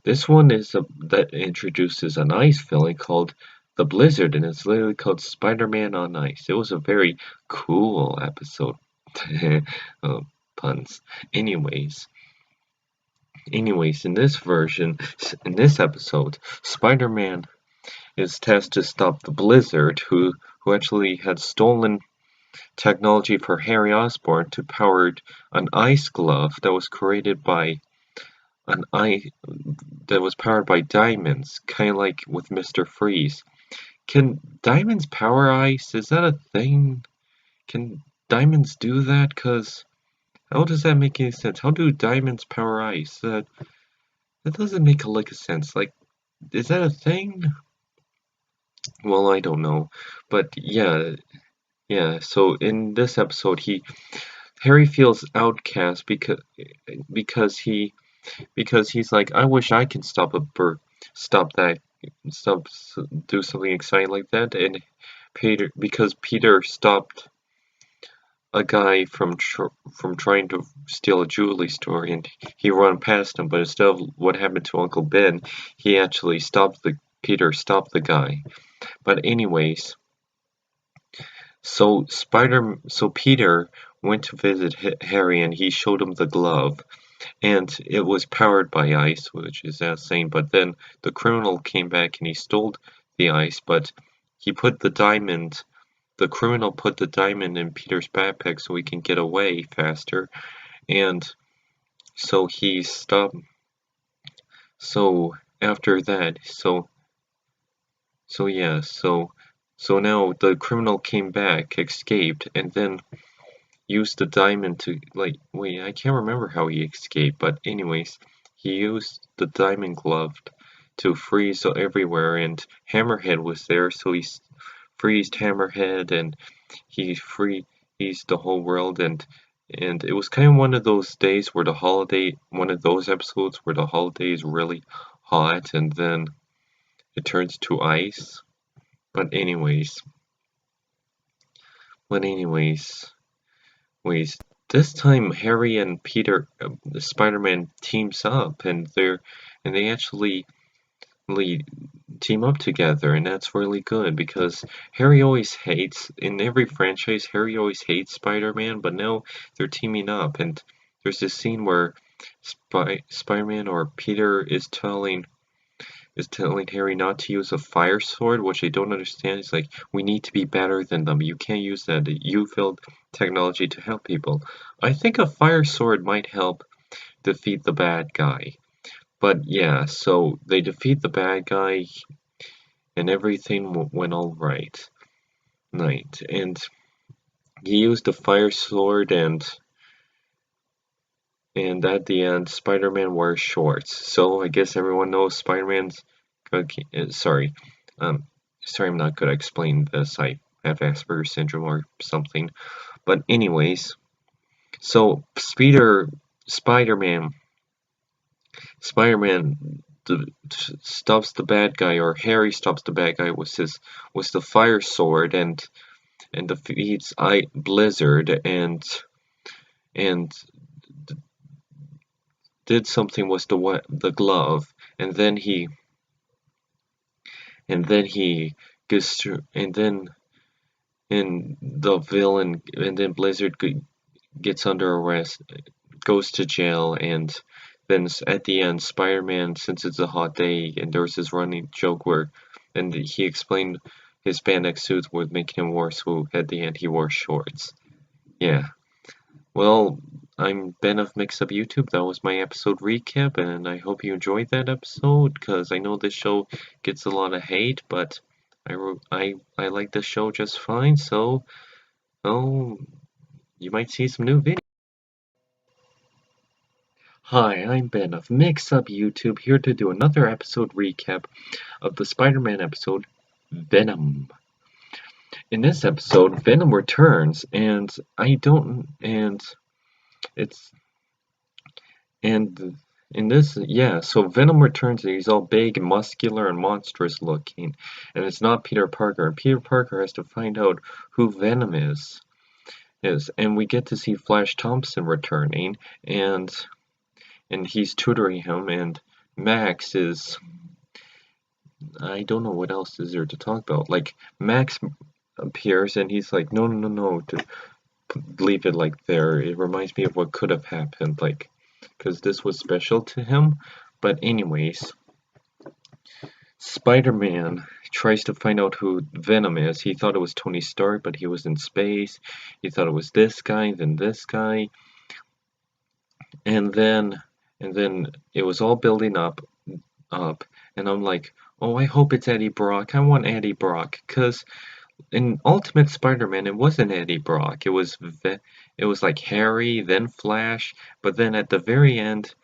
This one that introduces an ice villain called the Blizzard, and it's literally called Spider-Man on Ice. It was a very cool episode. uh, puns. Anyways, in this episode, Spider-Man is tasked to stop the Blizzard, who actually had stolen technology for Harry Osborn to power an ice glove that was created by an eye that was powered by diamonds, kind of like with Mr. Freeze. Can diamonds power ice? Is that a thing? Can diamonds do that? Cause how does that make any sense? How do diamonds power ice? That doesn't make a lick of sense. Like, is that a thing? Well, I don't know, but yeah. So in this episode, Harry feels outcast because he because he's like, I wish I can stop that, stop, do something exciting like that. And because Peter stopped a guy from trying to steal a jewelry store, and he ran past him, but instead of what happened to Uncle Ben, he actually Peter stopped the guy. But anyways, so Peter went to visit Harry, and he showed him the glove, and it was powered by ice, which is insane. But then the criminal came back and he stole the ice, but he put the criminal put the diamond in Peter's backpack so he can get away faster, and so he stopped. So after that, so yeah, so now the criminal came back, escaped, and then used the diamond to, like, wait, I can't remember how he escaped, but anyways, he used the diamond glove to freeze everywhere, and Hammerhead was there, so he freezed Hammerhead, and he freezed the whole world, and it was kind of one of those days where one of those episodes where the holiday is really hot, and then it turns to ice. But anyways, Ways. This time Harry and Peter, the Spider-Man teams up, and they actually team up together, and that's really good because Harry always hates, in every franchise, Harry always hates Spider-Man, but now they're teaming up, and there's this scene where Spider-Man or Peter is telling Harry not to use a fire sword, which I don't understand. It's like, we need to be better than them. You can't use that you-filled technology to help people. I think a fire sword might help defeat the bad guy. But yeah, so they defeat the bad guy, and everything went all right. And he used the fire sword, and at the end, Spider-Man wears shorts. So I guess everyone knows Spider-Man's. Sorry, sorry, I'm not good at explaining this. I have Asperger's syndrome or something. But anyways, so Spider-Man, Spider-Man stops the bad guy, or Harry stops the bad guy with the fire sword, and defeats Blizzard, and did something with the glove, and then he gets through, and the villain, and then Blizzard gets under arrest, goes to jail, and then at the end, Spider-Man, since it's a hot day, and there was this running joke where, and he explained his spandex suit would make him worse, so at the end he wore shorts. Yeah. Well, I'm Ben of Mix Up YouTube. That was my episode recap, and I hope you enjoyed that episode, because I know this show gets a lot of hate, but I like this show just fine, so, oh, you might see some new videos. Hi, I'm Ben of Mix Up YouTube, here to do another episode recap of the Spider-Man episode, Venom. In this episode, Venom returns, and it's, and in this, yeah, so Venom returns and he's all big and muscular and monstrous looking, and it's not Peter Parker, and Peter Parker has to find out who Venom is, and we get to see Flash Thompson returning, and he's tutoring him, and Max is, I don't know what else is there to talk about. Like, Max appears and he's like, no, no, no, no, to leave it like there. It reminds me of what could have happened, like, because this was special to him. But anyways, Spider-Man tries to find out who Venom is. He thought it was Tony Stark, but he was in space. He thought it was this guy, then this guy, and then it was all building up, and I'm like, oh, I hope it's Eddie Brock. I want Eddie Brock, cause in Ultimate Spider-Man, it wasn't Eddie Brock. It was like Harry, then Flash, but then at the very end,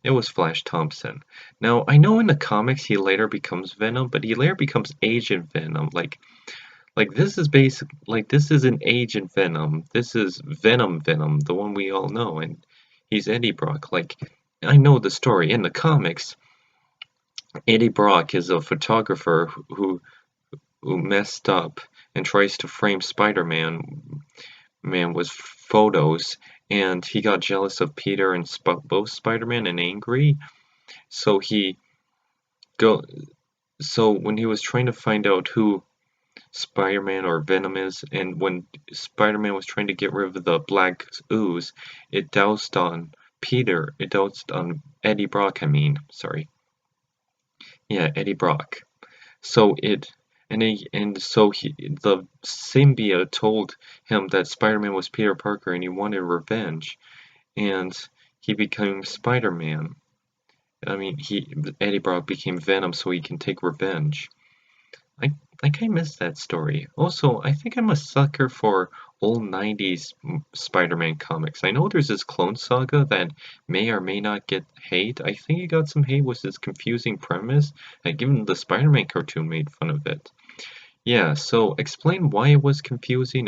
it was Flash Thompson. Now, I know in the comics he later becomes Venom, but he later becomes Agent Venom. Like this isn't Agent Venom. This is Venom Venom, the one we all know, and he's Eddie Brock. Like, I know the story in the comics. Eddie Brock is a photographer who messed up and tries to frame Spider-Man with photos, and he got jealous of Peter and both Spider-Man and angry. So when he was trying to find out who Spider-Man or Venom is, and when Spider-Man was trying to get rid of the black ooze, it doused on Eddie Brock, sorry. Yeah, Eddie Brock. So the symbiote told him that Spider-Man was Peter Parker and he wanted revenge, and he became Spider-Man. I mean, Eddie Brock became Venom so he can take revenge. I kind of miss that story. Also, I think I'm a sucker for old 90s Spider-Man comics. I know there's this Clone Saga that may or may not get hate. I think it got some hate with its confusing premise, and even the Spider-Man cartoon made fun of it. Yeah, so explain why it was confusing,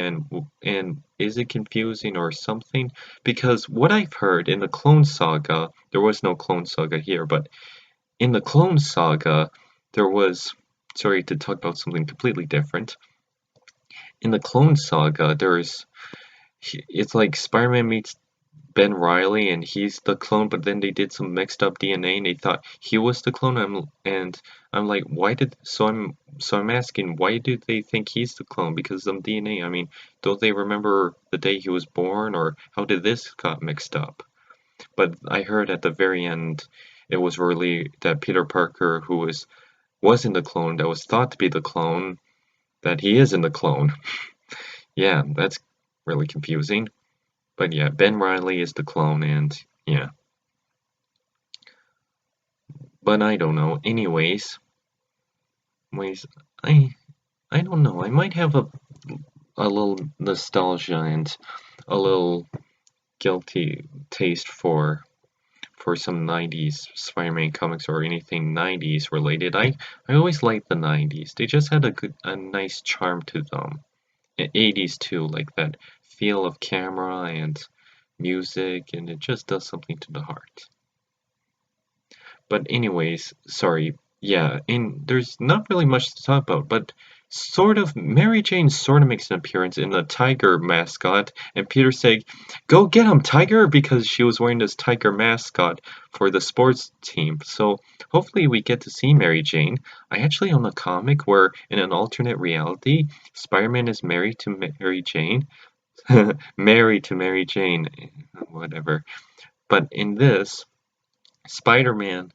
and is it confusing or something? Because what I've heard in the Clone Saga, there was no Clone Saga here, but in the Clone Saga, there was, sorry to talk about something completely different. In the Clone Saga, it's like Spider-Man meets Ben Riley and he's the clone, but then they did some mixed up DNA and they thought he was the clone. I'm like, why did so I'm asking, why do they think he's the clone? Because of DNA. I mean, don't they remember the day he was born, or how did this got mixed up? But I heard at the very end it was really that Peter Parker, who wasn't the clone, that was thought to be the clone, that he isn't the clone. Yeah, that's really confusing. But yeah, Ben Riley is the clone, and yeah. But I don't know. Anyways, I I don't know. I might have a little nostalgia and a little guilty taste for some 90s Spider-Man comics or anything 90s related. I always liked the 90s. They just had a nice charm to them. 80s too, like that feel of camera and music, and it just does something to the heart. But anyways, sorry. Yeah, and there's not really much to talk about, but sort of Mary Jane sort of makes an appearance in the tiger mascot, and Peter saying, "Go get him, Tiger," because she was wearing this tiger mascot for the sports team. So hopefully we get to see Mary Jane. I actually own a comic where in an alternate reality, Spider-Man is married to Mary Jane. Married to Mary Jane, whatever. But in this, Spider-Man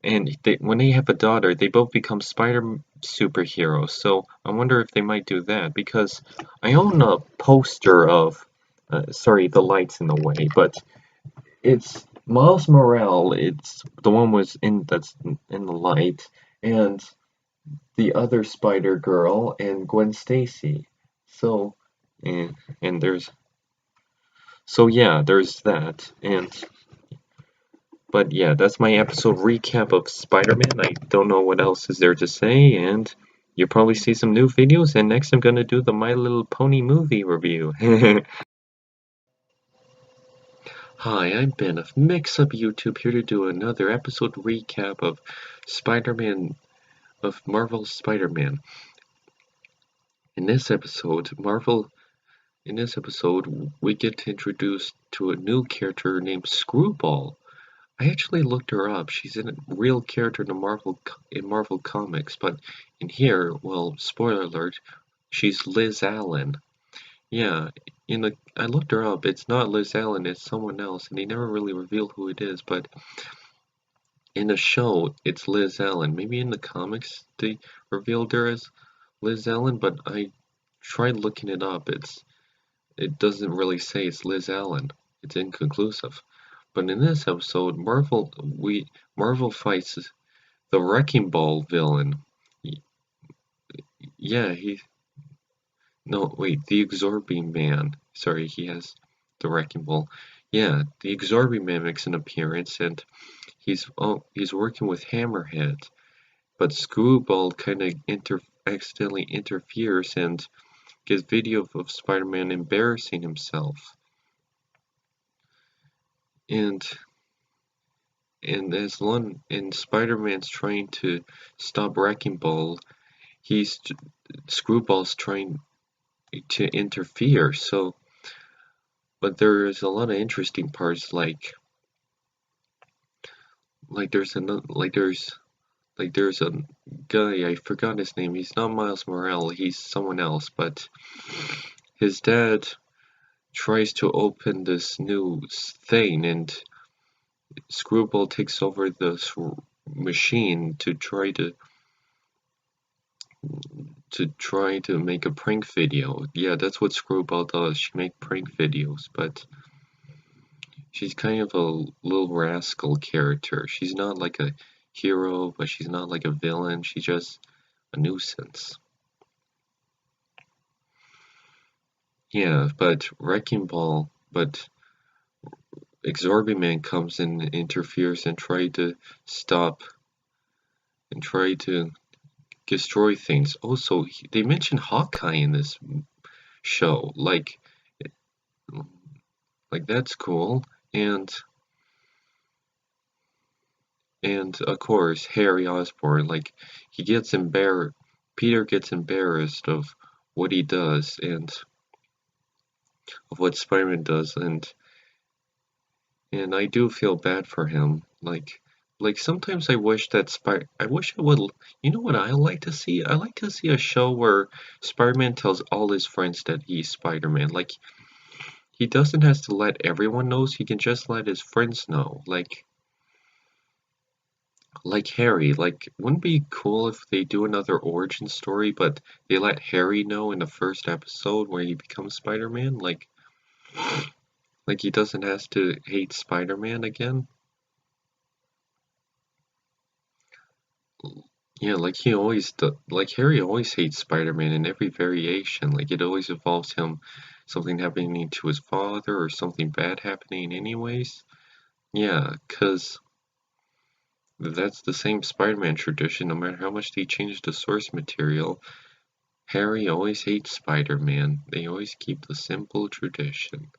and when they have a daughter, they both become spider superheroes. So I wonder if they might do that because I own a poster of, sorry, the light's in the way, but it's Miles Morales. It's the one that's in the light, and the other Spider Girl and Gwen Stacy. So, and there's that, but yeah, that's my episode recap of Spider-Man. I don't know what else is there to say, and you'll probably see some new videos, and next I'm gonna do the My Little Pony movie review. Hi, I'm Ben of Mix Up YouTube, here to do another episode recap of Spider-Man, of Marvel's Spider-Man. In this episode, we get to introduce to a new character named Screwball. I actually looked her up. She's a real character in Marvel Comics, but in here, well, spoiler alert, she's Liz Allen. Yeah, I looked her up. It's not Liz Allen, it's someone else, and they never really reveal who it is, but in the show, it's Liz Allen. Maybe in the comics they revealed her as Liz Allen, but I tried looking it up. It doesn't really say it's Liz Allen. It's inconclusive. But in this episode, Marvel fights the Wrecking Ball villain. Yeah, no, wait, the Absorbing Man. Sorry, he has the Wrecking Ball. Yeah, the Absorbing Man makes an appearance, and he's working with Hammerhead, but Screwball kind of accidentally interferes and gets video of Spider-Man embarrassing himself. And and Spider-Man's trying to stop Wrecking Ball, he's Screwball's trying to interfere. So, but there is a lot of interesting parts, there's a guy, I forgot his name. He's not Miles Morales. He's someone else. But his dad tries to open this new thing, and Screwball takes over this machine to try to make a prank video. Yeah, that's what Screwball does. She makes prank videos, but she's kind of a little rascal character. She's not like a hero, but she's not like a villain. She's just a nuisance. Yeah, but Absorbing Man comes in and interferes and try to destroy things. Also, they mentioned Hawkeye in this show. Like that's cool. And of course, Harry Osborn, like he gets embarrassed. Peter gets embarrassed of what he does and of what Spider-Man does, and and I do feel bad for him. Like sometimes I wish that I wish I would. You know what I like to see? I like to see a show where Spider-Man tells all his friends that he's Spider-Man. Like he doesn't have to let everyone knows. He can just let his friends know. Like Harry. Like wouldn't it be cool if they do another origin story, but they let Harry know in the first episode where he becomes Spider-Man? Like he doesn't have to hate Spider-Man again. Yeah, like like Harry always hates Spider-Man in every variation. Like it always involves him something happening to his father or something bad happening anyways. Yeah, 'cause that's the same Spider-Man tradition. No matter how much they change the source material, Harry always hates Spider-Man. They always keep the simple tradition.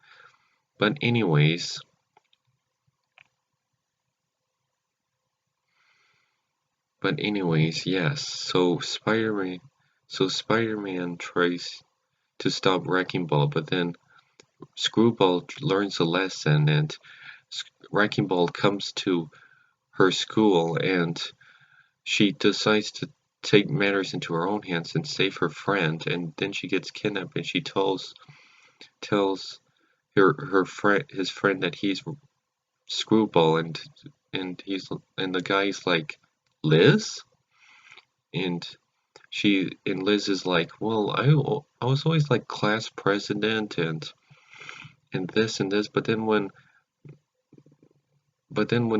But anyways, yes. So Spider-Man tries to stop Wrecking Ball, but then Screwball learns a lesson, and Wrecking Ball comes to her school, and she decides to take matters into her own hands and save her friend. And then she gets kidnapped, and she tells his friend that he's Screwball, and the guy's like, Liz, and Liz is like, well, I was always like class president and this and this, but then when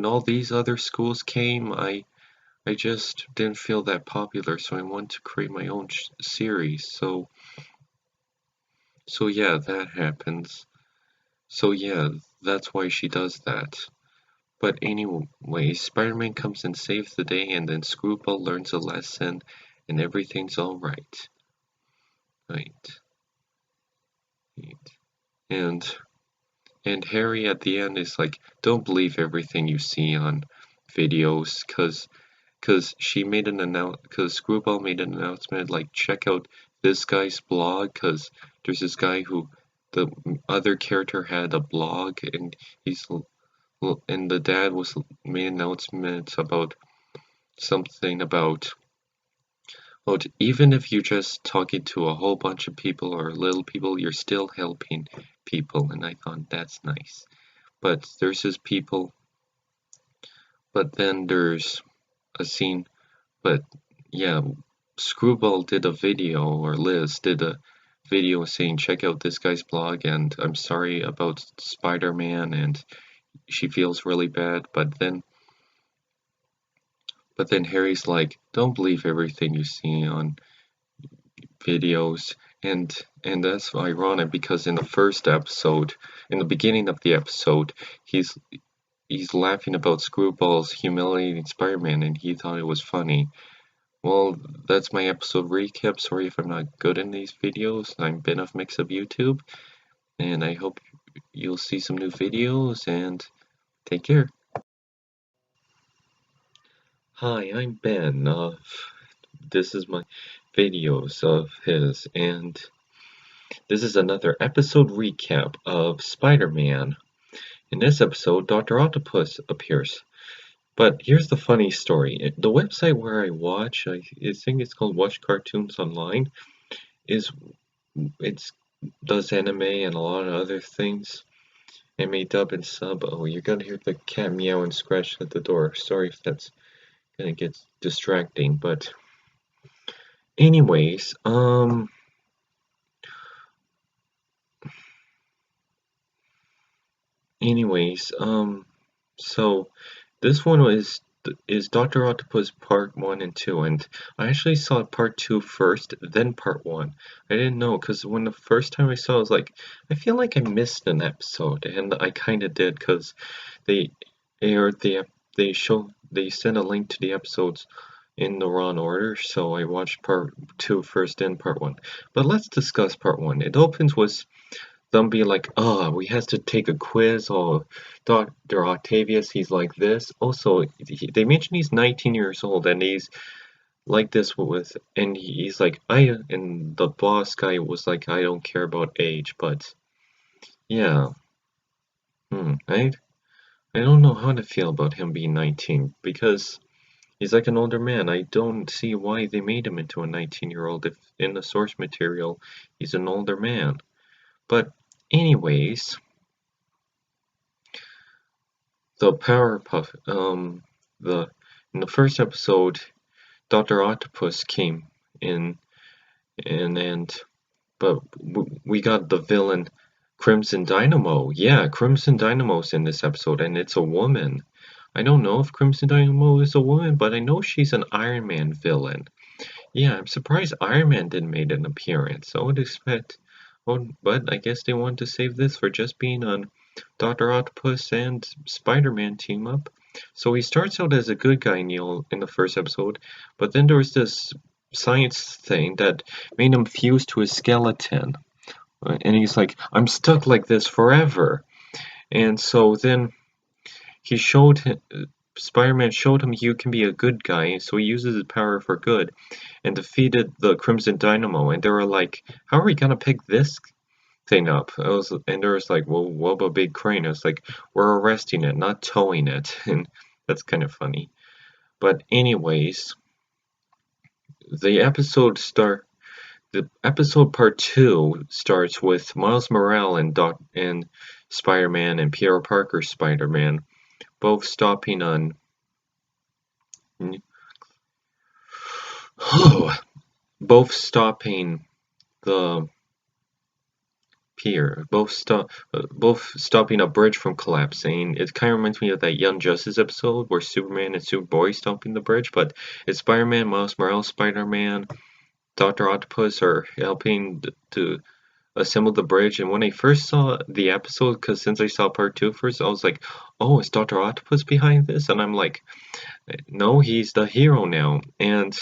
all these other schools came, I just didn't feel that popular, so I wanted to create my own series. So yeah, that happens. So yeah, that's why she does that. But anyway, Spider-Man comes and saves the day, and then Screwball learns a lesson, and everything's all right. Right. Right. And and Harry at the end is like, don't believe everything you see on videos, cause Screwball made an announcement like, check out this guy's blog, cause there's this guy who the other character had a blog, and he's and the dad was made announcements about something about, well, even if you're just talking to a whole bunch of people or little people, you're still helping people, and I thought that's nice. But there's this people, but then there's a scene, but yeah, Screwball did a video, or Liz did a video saying, check out this guy's blog, and I'm sorry about Spider-Man, and she feels really bad, but then Harry's like, don't believe everything you see on videos, and that's ironic because in the first episode, in the beginning of the episode, he's laughing about Screwball's humiliating Spider-Man, and he thought it was funny. Well, that's my episode recap. Sorry if I'm not good in these videos. I'm Ben of Mix of YouTube, and I hope you'll see some new videos, and take care. Hi, I'm Ben. This is my videos of his, and this is another episode recap of Spider-Man. In this episode, Dr. Octopus appears. But here's the funny story. The website where I watch, I think it's called Watch Cartoons Online, is it's does anime and a lot of other things. Anime dub and sub. Oh, you're gonna hear the cat meow and scratch at the door. Sorry if that's gonna get distracting, but anyways, anyways, so this one is Doctor Octopus Part 1 and 2, and I actually saw Part 2 first, then Part 1. I didn't know, because when the first time I saw it, I was like, I feel like I missed an episode, and I kinda did, because they aired they sent a link to the episodes in the wrong order, so I watched Part 2 first, then Part 1. But let's discuss Part 1. It opens with them be like, oh, we has to take a quiz, or Dr. Octavius, he's like this. Also, they mention he's 19 years old, and he's like this and he's like, and the boss guy was like, I don't care about age, but yeah, right? I don't know how to feel about him being 19 because he's like an older man. I don't see why they made him into a 19-year-old if in the source material he's an older man. But anyways, the Powerpuff, the in the first episode, Dr. Octopus came in, and but we got the villain Crimson Dynamo. Yeah, Crimson Dynamo's in this episode, and it's a woman. I don't know if Crimson Dynamo is a woman, but I know she's an Iron Man villain. Yeah, I'm surprised Iron Man didn't make an appearance. I would expect, oh, but I guess they wanted to save this for just being on Dr. Octopus and Spider-Man team up. So he starts out as a good guy, Neil, in the first episode, but then there was this science thing that made him fuse to his skeleton. And he's like, I'm stuck like this forever. And so then he showed him, Spider-Man showed him you can be a good guy, so he uses his power for good and defeated the Crimson Dynamo. And they were like, how are we gonna pick this thing up? And there was like, well, what about Big Crane? I was like, we're arresting it, not towing it. And that's kind of funny. But anyways, the episode start. The episode part 2 starts with Miles Morales and Spider-Man and Peter Parker Spider-Man both stopping on both stopping the pier, both stopping a bridge from collapsing. It kind of reminds me of that Young Justice episode where Superman and Superboy stopping the bridge, but it's Spider-Man, Miles Morales, Spider-Man, Dr. Octopus are helping to assemble the bridge. And when I first saw the episode, because since I saw part 2 first, I was like, oh, is Dr. Octopus behind this? And I'm like, no, he's the hero now. And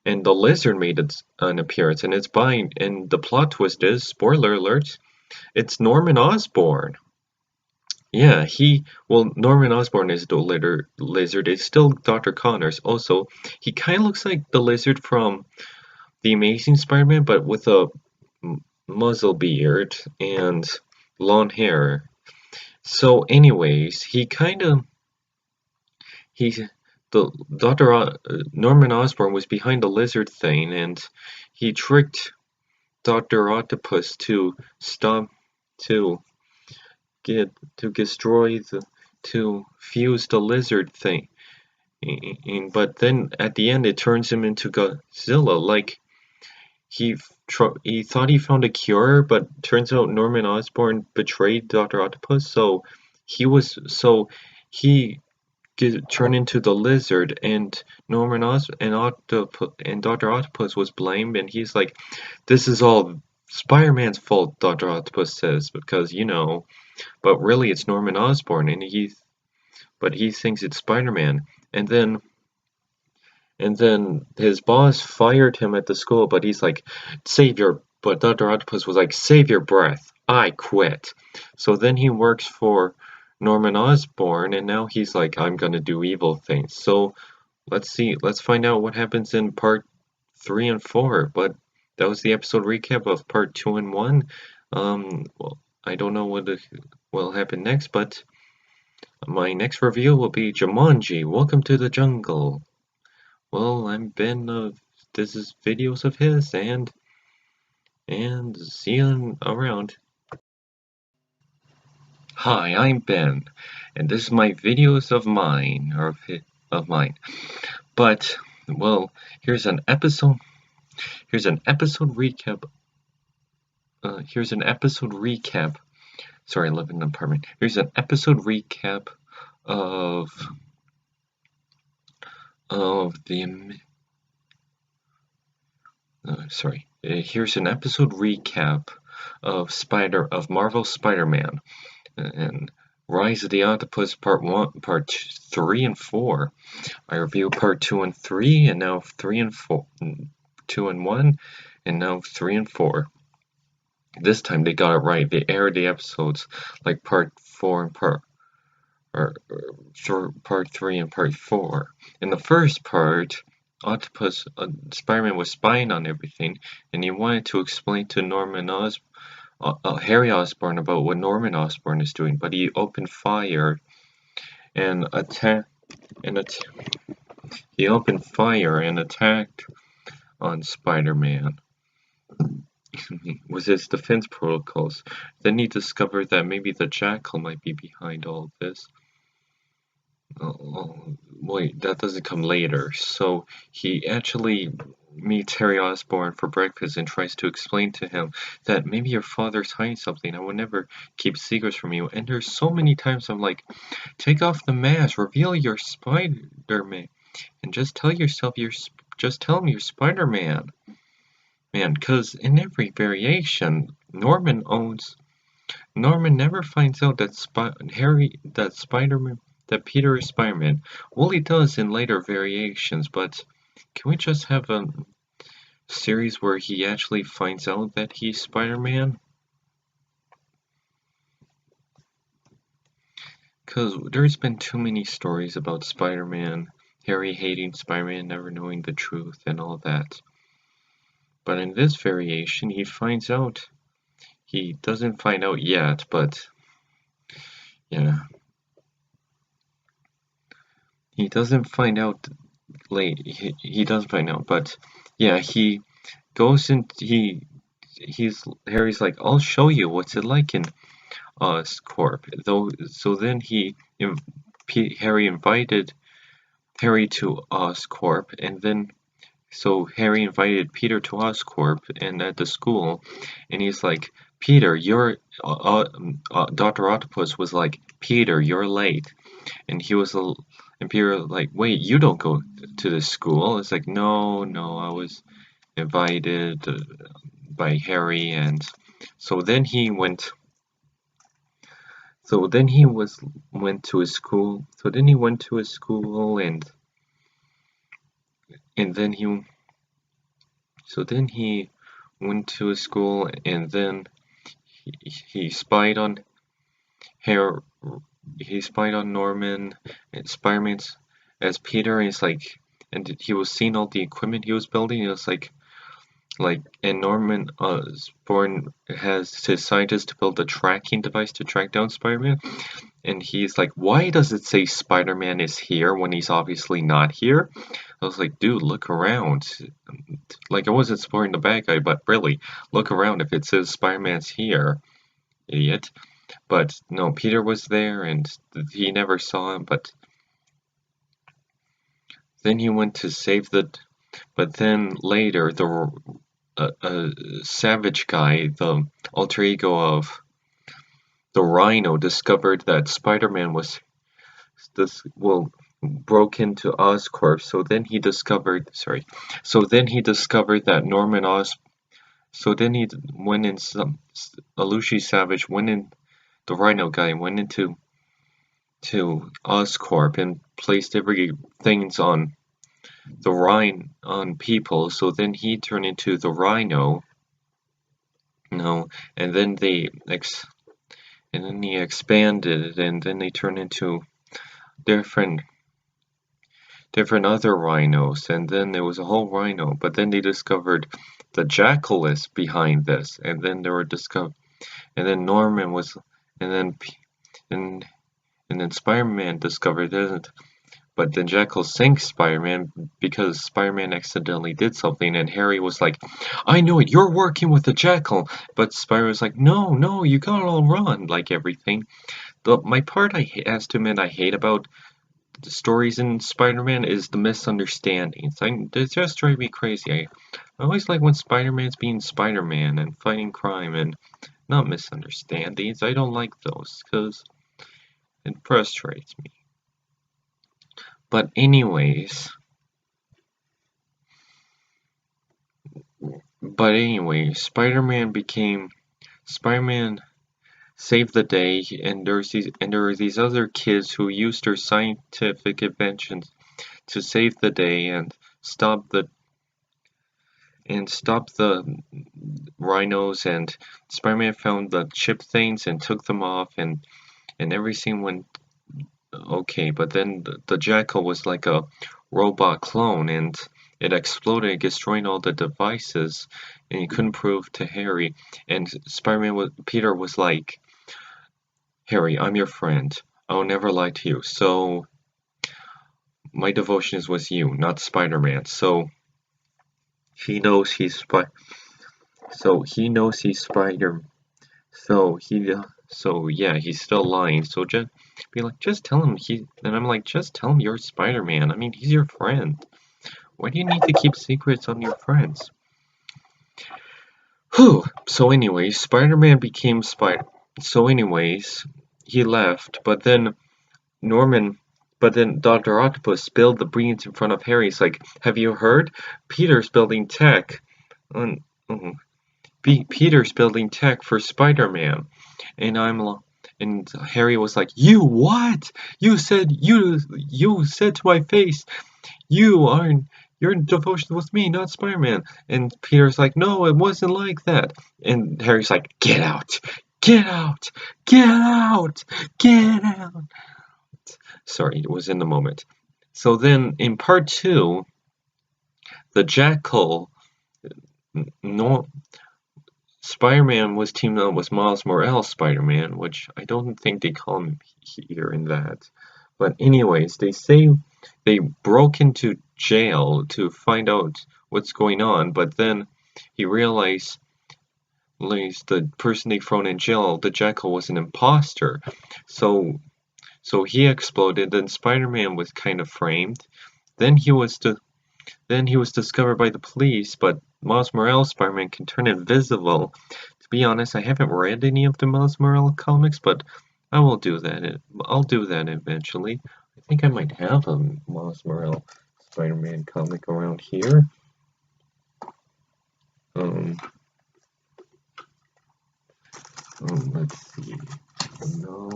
the lizard made an appearance, and it's by, and the plot twist is, spoiler alert, it's Norman Osborn. Yeah, Norman Osborn is the lizard. It's still Dr. Connors. Also, he kind of looks like the lizard from The Amazing Spider-Man, but with a muzzle beard and long hair. So, anyways, he the Norman Osborn was behind the lizard thing, and he tricked Dr. Octopus to stop to get to destroy to fuse the lizard thing. But then at the end, it turns him into Godzilla. Like he thought he found a cure, but turns out Norman Osborn betrayed Dr. Octopus. He turned into the lizard, and and Dr. Octopus was blamed, and he's like, "This is all Spider-Man's fault," Dr. Octopus says, because but really it's Norman Osborn, and he thinks it's Spider-Man, and then his boss fired him at the school, but he's like, but Dr. Octopus was like, "Save your breath, I quit." So then he works for Norman Osborn, and now he's like, I'm gonna do evil things. So let's find out what happens in part 3 and 4. But that was the episode recap of part 2 and 1. Well, I don't know what will happen next, but my next review will be Jumanji, Welcome to the Jungle. Well, I'm Ben, this is videos of his, and see you around. Hi, I'm Ben, and this is my videos of mine, of mine. But, well, here's an episode recap. Here's an episode recap. Sorry, I live in an apartment. Here's an episode recap of the. Sorry. Here's an episode recap of Marvel Spider-Man and Rise of the Octopus Part 1, Part 3 and 4. I review Part 2 and 3, and now 3 and 4, 2 and 1, and now 3 and 4. This time they got it right. They aired the episodes like Part 4 and Part 3 and Part 4. In the first part, Spider-Man was spying on everything, and he wanted to explain to Harry Osborn about what Norman Osborn is doing, but he opened fire and he opened fire and attacked on Spider-Man with his defense protocols. Then he discovered that maybe the Jackal might be behind all of this. Oh, wait, that doesn't come later. So he actually meets Harry Osborn for breakfast and tries to explain to him that maybe your father's hiding something. I will never keep secrets from you. And there's so many times I'm like, take off the mask, reveal your Spider-Man, and just tell yourself just tell him you're Spider-Man. Man, because in every variation, Norman never finds out that Peter is Spider-Man. Well, he does in later variations, but can we just have a series where he actually finds out that he's Spider-Man? Because there's been too many stories about Spider-Man, Harry hating Spider-Man, never knowing the truth, and all that. But in this variation, he finds out. He doesn't find out yet, but yeah. He doesn't find out late. He does find out, but yeah, he goes in. Harry's like, I'll show you what's it like in Oscorp. Though, so then Harry invited Harry to Oscorp, and then so Harry invited Peter to Oscorp and at the school, and he's like, Peter, Dr. Octopus was like, Peter, you're late. And Peter was like, wait, you don't go to this school? It's like, no, I was invited by Harry, and so then he went. So then he went to his school. So then he went to his school, and then he. So then he went to his school, and then he spied on Harry. He spied on Norman and Spider-Man's as Peter, and he's like, and he was seeing all the equipment he was building. It was like, and Norman Osborn has his scientist to build a tracking device to track down Spider-Man, and he's like, why does it say Spider-Man is here when he's obviously not here? I was like, dude, look around. Like, I wasn't supporting the bad guy, but really, look around if it says Spider-Man's here, idiot. But no, Peter was there and he never saw him, but then he went to save but then later Savage Guy, the alter ego of the Rhino, discovered that Spider-Man broke into Oscorp, so then he discovered that Norman Os so then he went in Alushi Savage went in the Rhino guy went into Oscorp and placed everything on people, so then he turned into the Rhino. No, and then he expanded, and then they turned into different other rhinos, and then there was a whole rhino, but then they discovered the Jackal is behind this, and then and then Norman was, and then Spider-Man discovered it, but then Jackal sank Spider-Man because Spider-Man accidentally did something, and Harry was like, I knew it, you're working with the Jackal, but Spider was like, no, you gotta all run, like everything. My part I have to admit I hate about the stories in Spider-Man is the misunderstandings. They just drive me crazy. I always like when Spider-Man's being Spider-Man and fighting crime and not misunderstandings. I don't like those because it frustrates me. But anyways, Spider-Man saved the day, and there were these other kids who used their scientific inventions to save the day and stop the rhinos, and Spider-Man found the chip things and took them off, and everything went okay. But then the Jackal was like a robot clone, and it exploded, destroying all the devices, and he couldn't prove to Harry. And Peter was like, Harry, I'm your friend. I'll never lie to you. So my devotion is with you, not Spider-Man. So he knows he's Spider. So yeah, he's still lying. So just be like, just tell him and I'm like, just tell him you're Spider-Man. I mean, he's your friend. Why do you need to keep secrets on your friends? Whew. So anyways, Spider-Man became Spider. So anyways, he left, Norman, but then Dr. Octopus spilled the beans in front of Harry. He's like, have you heard? Peter's building tech. Um, mhm. Peter's building tech for Spider-Man. And and Harry was like, you what? You said to my face, you're in devotion with me, not Spider-Man. And Peter's like, no, it wasn't like that. And Harry's like, get out, get out, get out, get out. Sorry, it was in the moment. So then in part 2, the Jackal, no, Spider-Man was teamed up with Miles Morales Spider-Man, which I don't think they call him here in that. But anyways, they say they broke into jail to find out what's going on, but then he realized the person they thrown in jail, the Jackal, was an imposter. So he exploded, then Spider-Man was kind of framed. Then he was discovered by the police, but Miles Morales Spider-Man can turn invisible. To be honest, I haven't read any of the Miles Morales comics, but I will do that. I'll do that eventually. I think I might have a Miles Morales Spider-Man comic around here. Um, let's see. No.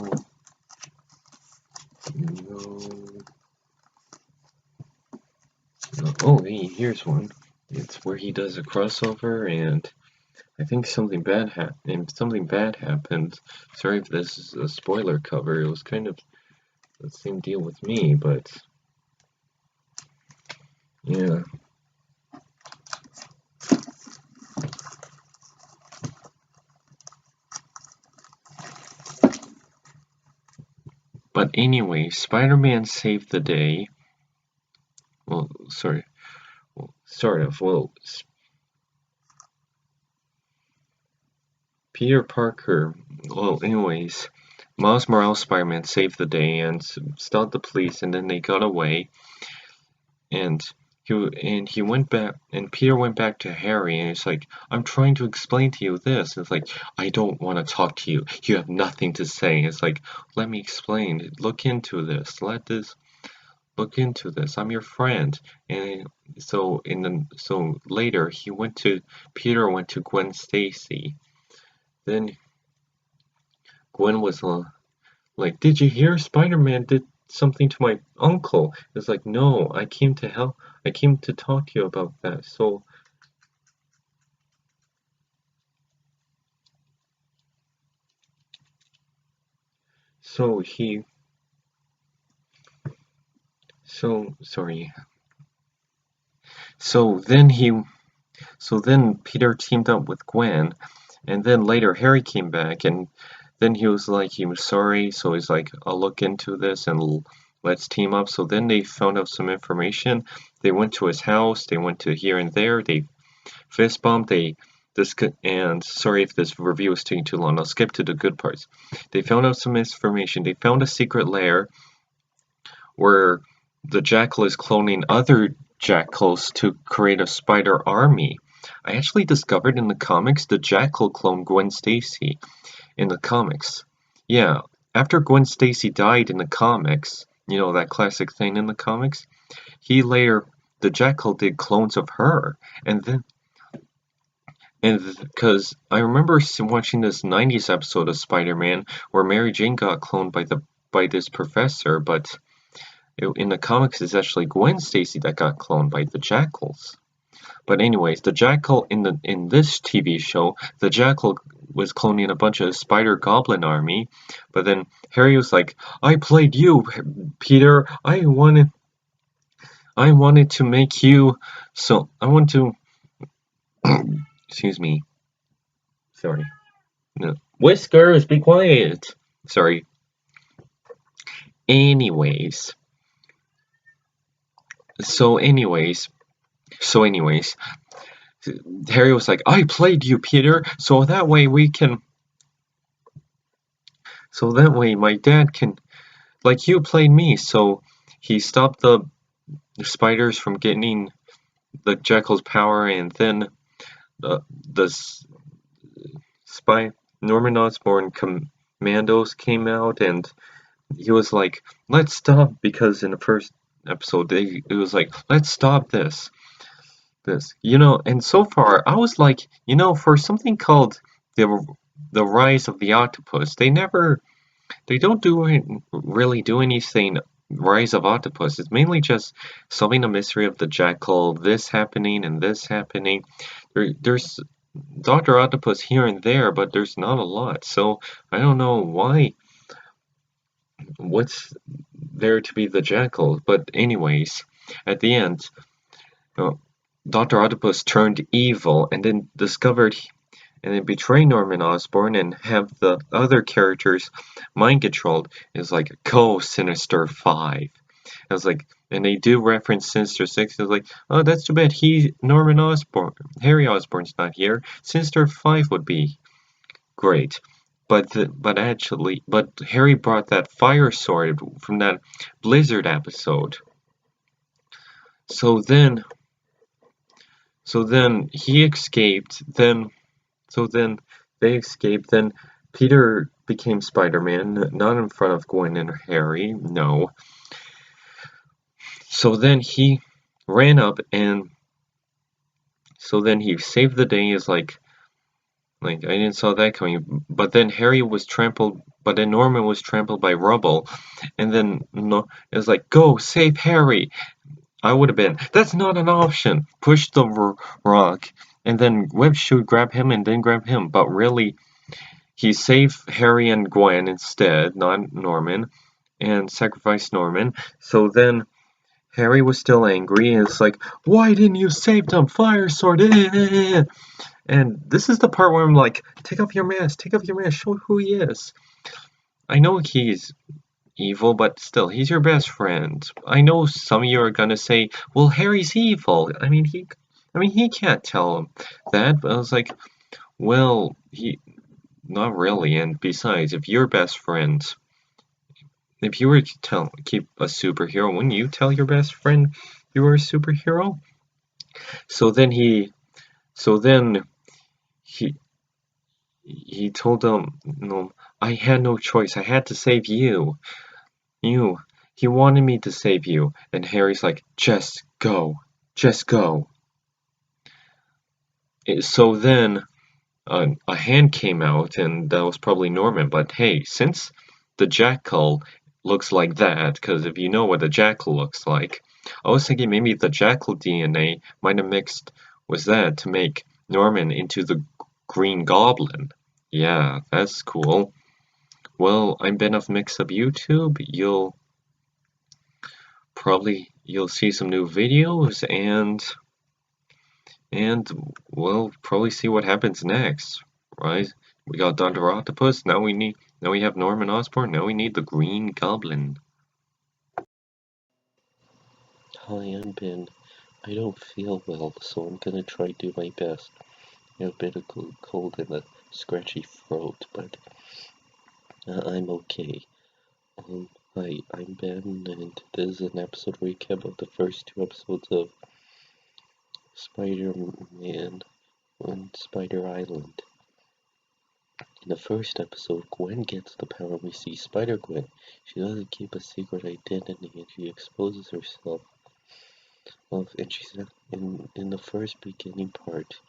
Oh, hey, here's one. It's where he does a crossover, and I think something bad happened. Sorry if this is a spoiler cover. It was kind of the same deal with me, but yeah. But anyway, Spider-Man saved the day. Well, sorry. Well, sort of. Well, Peter Parker. Well, anyways, Miles Morales Spider-Man saved the day and stopped the police, and then they got away. And he went back, and Peter went back to Harry, and he's like, I'm trying to explain to you this. And it's like, I don't want to talk to you. You have nothing to say. It's like, let me explain. Look into this. Look into this. I'm your friend. And so later Peter went to Gwen Stacy. Then Gwen was like, did you hear Spider-Man did something to my uncle? It's like, no, I came to help. I came to talk to you about that. So he, sorry. So then Peter teamed up with Gwen, and then later Harry came back, and then he was sorry, so he's like, I'll look into this and let's team up. So then they found out some information. They went to his house, they went to here and there, they fist bumped, and sorry if this review is taking too long, I'll skip to the good parts. They found out some information. They found a secret lair where the Jackal is cloning other Jackals to create a spider army. I actually discovered in the comics the Jackal cloned Gwen Stacy in the comics. Yeah, after Gwen Stacy died in the comics, you know, that classic thing in the comics, the Jackal did clones of her. And because I remember watching this 90s episode of Spider-Man where Mary Jane got cloned by this professor, but in the comics it's actually Gwen Stacy that got cloned by the Jackals. But anyways, the Jackal in this TV show, the Jackal was cloning a bunch of Spider Goblin army, but then Harry was like, I played you, Peter. I wanted to make you excuse me. Sorry. No. Whiskers, be quiet. Sorry. Anyways, so anyways, so anyways, Harry was like, I played you, Peter, so that way my dad can, like, you played me. So he stopped the spiders from getting the Jekyll's power, and then the spy Norman Osborn commandos came out, and he was like, let's stop, because in the first episode it was like, let's stop this, and so far I was like, for something called the rise of the octopus, they don't really do anything. Rise of Octopus, it's mainly just solving the mystery of the Jackal, this happening and this happening. There's Dr. Octopus here and there, but there's not a lot, so I don't know what's there to be the Jackal. But anyways, at the end, uh, Dr. Octopus turned evil and then betrayed Norman Osborn and have the other characters mind controlled. Is like, go Sinister Five. I was like, and they do reference Sinister Six. I was like, oh, that's too bad. Harry Osborn's not here. Sinister Five would be great. But Harry brought that fire sword from that Blizzard episode. So then he escaped. Then they escaped. Then Peter became Spider-Man, not in front of Gwen and Harry. No. So then he ran up, and so then he saved the day. Is like I didn't saw that coming. But then Norman was trampled by rubble, and then no, it was like, go save Harry. I would have been, that's not an option. Push the rock, and then Web should grab him and then grab him. But really, he saved Harry and Gwen instead, not Norman, and sacrificed Norman. So then Harry was still angry, and it's like, why didn't you save them? Fire sword! And this is the part where I'm like, take off your mask, show who he is. I know he's evil, but still, he's your best friend. I know some of you are gonna say, well, Harry's evil. I mean, he can't tell him that. But I was like, well, not really. And besides, if you're best friends, if you were to keep a superhero, wouldn't you tell your best friend you were a superhero? So then he told them, no, I had no choice. I had to save you. He wanted me to save you. And Harry's like, just go. Just go. So then a hand came out, and that was probably Norman. But hey, since the Jackal looks like that, because if you know what a Jackal looks like, I was thinking maybe the Jackal DNA might have mixed with that to make Norman into the Green Goblin. Yeah, that's cool. Well, I'm Ben of Mix Up YouTube. You'll see some new videos, and we'll probably see what happens next, right? We got Dr. Octopus, now we have Norman Osborn, now we need the Green Goblin. Hi, I'm Ben. I don't feel well, so I'm gonna try to do my best. I have a bit of cold and a scratchy throat, but I'm okay. Hi, I'm Ben, and this is an episode recap of the first two episodes of Spider-Man on Spider Island. In the first episode, Gwen gets the power. We see Spider-Gwen. She doesn't keep a secret identity, and she exposes herself. And she's in the first beginning part.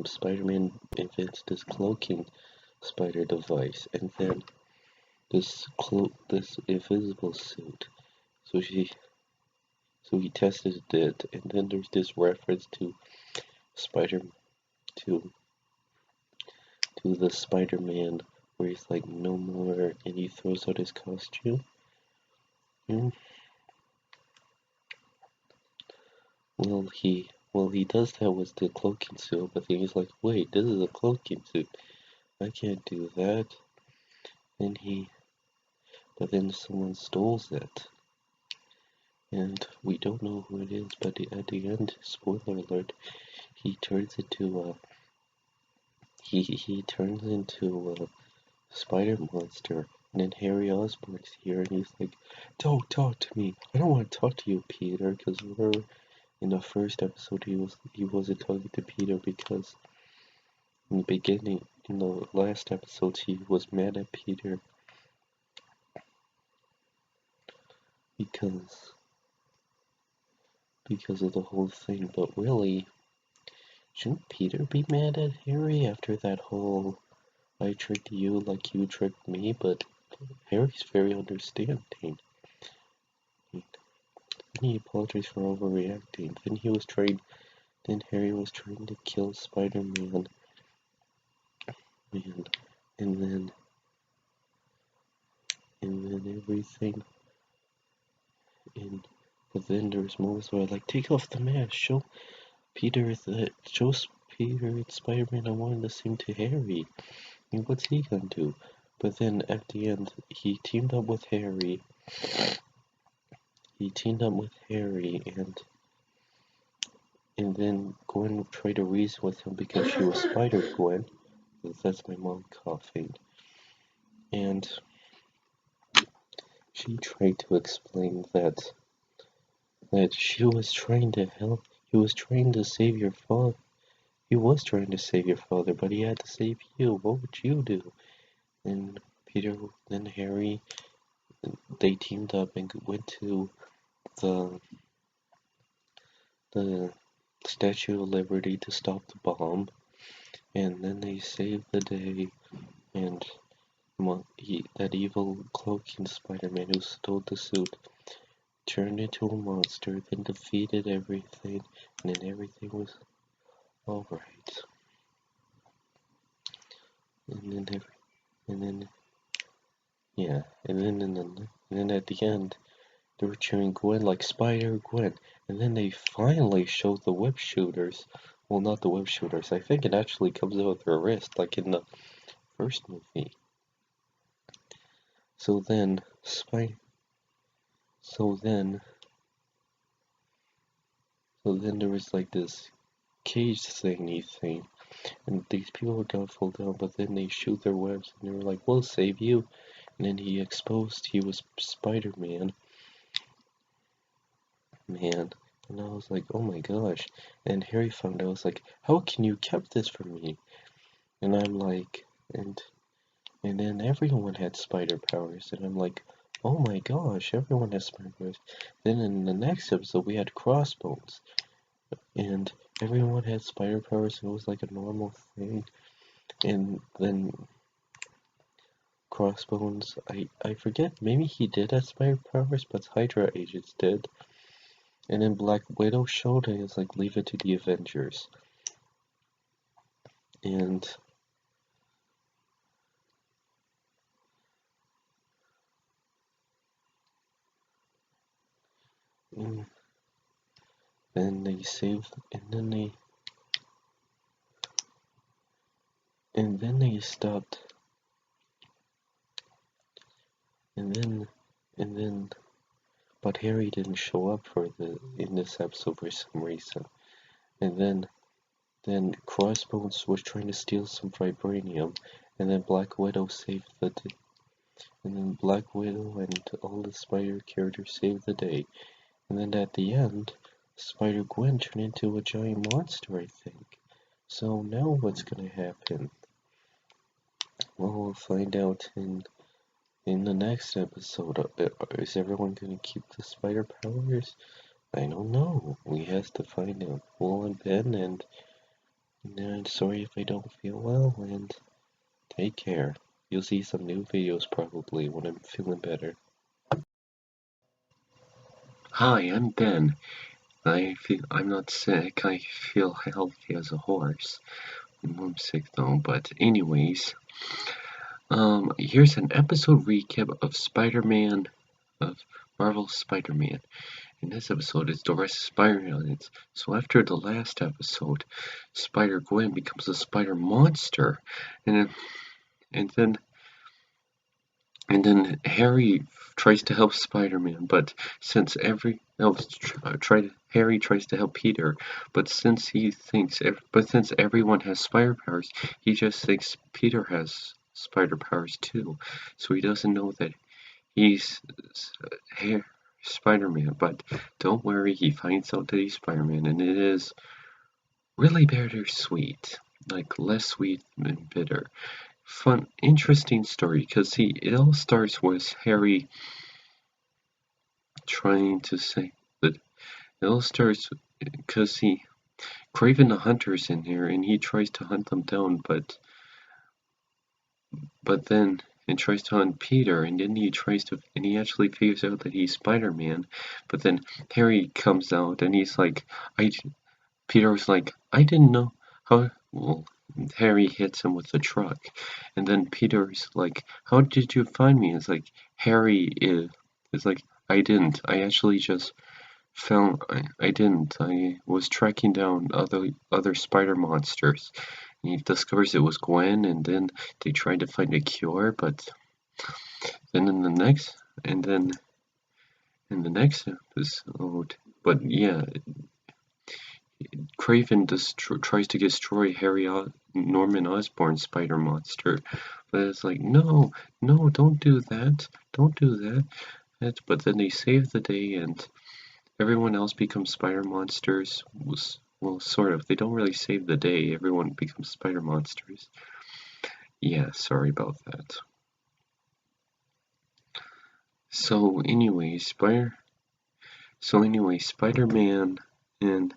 Spider-Man invents this cloaking spider device, and then this invisible suit. So he tested it, and then there's this reference to to the Spider-Man where he's like, no more, and he throws out his costume. Well, he does that with the cloaking suit, but then he's like, wait, this is a cloaking suit. I can't do that. but then someone stole it. And we don't know who it is, but at the end, spoiler alert, he turns into he turns into a spider monster. And then Harry Osborn's here, and he's like, "Don't talk to me. I don't want to talk to you, Peter." Because remember, in the first episode, he wasn't talking to Peter because in the beginning, in the last episode, he was mad at Peter because of the whole thing. But really, shouldn't Peter be mad at Harry after that whole "I tricked you like you tricked me"? But Harry's very understanding. Then he apologized for overreacting. Then Harry was trying to kill Spider-Man, and then everything. And but then there's moments where like, take off the mask, show Peter it's Spider-Man I wanted to sing to Harry. And what's he gonna do? But then at the end, he teamed up with Harry. And then Gwen tried to reason with him because she was Spider-Gwen. That's my mom coughing. And she tried to explain that she was trying to help. He was trying to save your father. He was trying to save your father, but he had to save you. What would you do? And Harry, they teamed up and went to the Statue of Liberty to stop the bomb. And then they saved the day. And that evil cloaking Spider-Man who stole the suit turned into a monster, then defeated everything, and then everything was alright. And then at the end, they were cheering Gwen like Spider-Gwen, and then they finally showed the web shooters. Well, not the web shooters. I think it actually comes out of their wrist, like in the first movie. So then there was like this cage thingy thing, and these people were gonna fall down, but then they shoot their webs, and they were like, "We'll save you." And then he was Spider-Man. Man. And I was like, oh my gosh. And Harry found out, I was like, how can you kept this from me? And I'm like, and then everyone had spider powers, and I'm like, oh my gosh, everyone has spider powers. Then in the next episode, we had Crossbones, and everyone had spider powers, and it was like a normal thing. And then Crossbones, I forget, maybe he did have spider powers, but Hydra agents did. And then Black Widow showed it, it's like, leave it to the Avengers. And then they saved, and then they stopped, and then, but Harry didn't show up in this episode for some reason. And then Crossbones was trying to steal some vibranium, and then Black Widow saved the day. And then Black Widow and all the Spider characters saved the day. And then at the end, Spider-Gwen turned into a giant monster, I think. So now what's gonna happen? Well, we'll find out in the next episode. Is everyone gonna keep the spider powers? I don't know. We have to find out. Well, I'm Ben, and sorry if I don't feel well, and take care. You'll see some new videos probably when I'm feeling better. Hi, I'm Ben. I'm not sick. I feel healthy as a horse. I'm sick though, but anyways, here's an episode recap of Spider-Man, of Marvel's Spider-Man. In this episode, it's the rest of Spider-Man. So after the last episode, Spider-Gwen becomes a spider monster, and then And then Harry tries to help Spider-Man, but since every else Harry tries to help Peter, but since since everyone has spider powers, he just thinks Peter has spider powers too. So he doesn't know that he's Spider-Man. But don't worry, he finds out that he's Spider-Man, and it is really bittersweet, like less sweet than bitter. Fun, interesting story because it all starts with Harry trying to say that it all starts because Craven the Hunter's in here and he tries to hunt them down, but then he tries to hunt Peter and then he actually figures out that he's Spider-Man, but then Harry comes out and he's like, Peter's like, I didn't know how. Well, Harry hits him with the truck, and then Peter's like, "How did you find me?" It's like is like, "I didn't. I actually just found. I didn't. I was tracking down other spider monsters." And he discovers it was Gwen, and then they try to find a cure, but then and then in the next episode, but yeah, Craven tries to destroy Norman Osborn's spider monster, but it's like, no, no, don't do that, don't do that. But then they save the day, and everyone else becomes spider monsters. Well, sort of. They don't really save the day. Everyone becomes spider monsters. Yeah, sorry about that. So anyway, Spider-Man and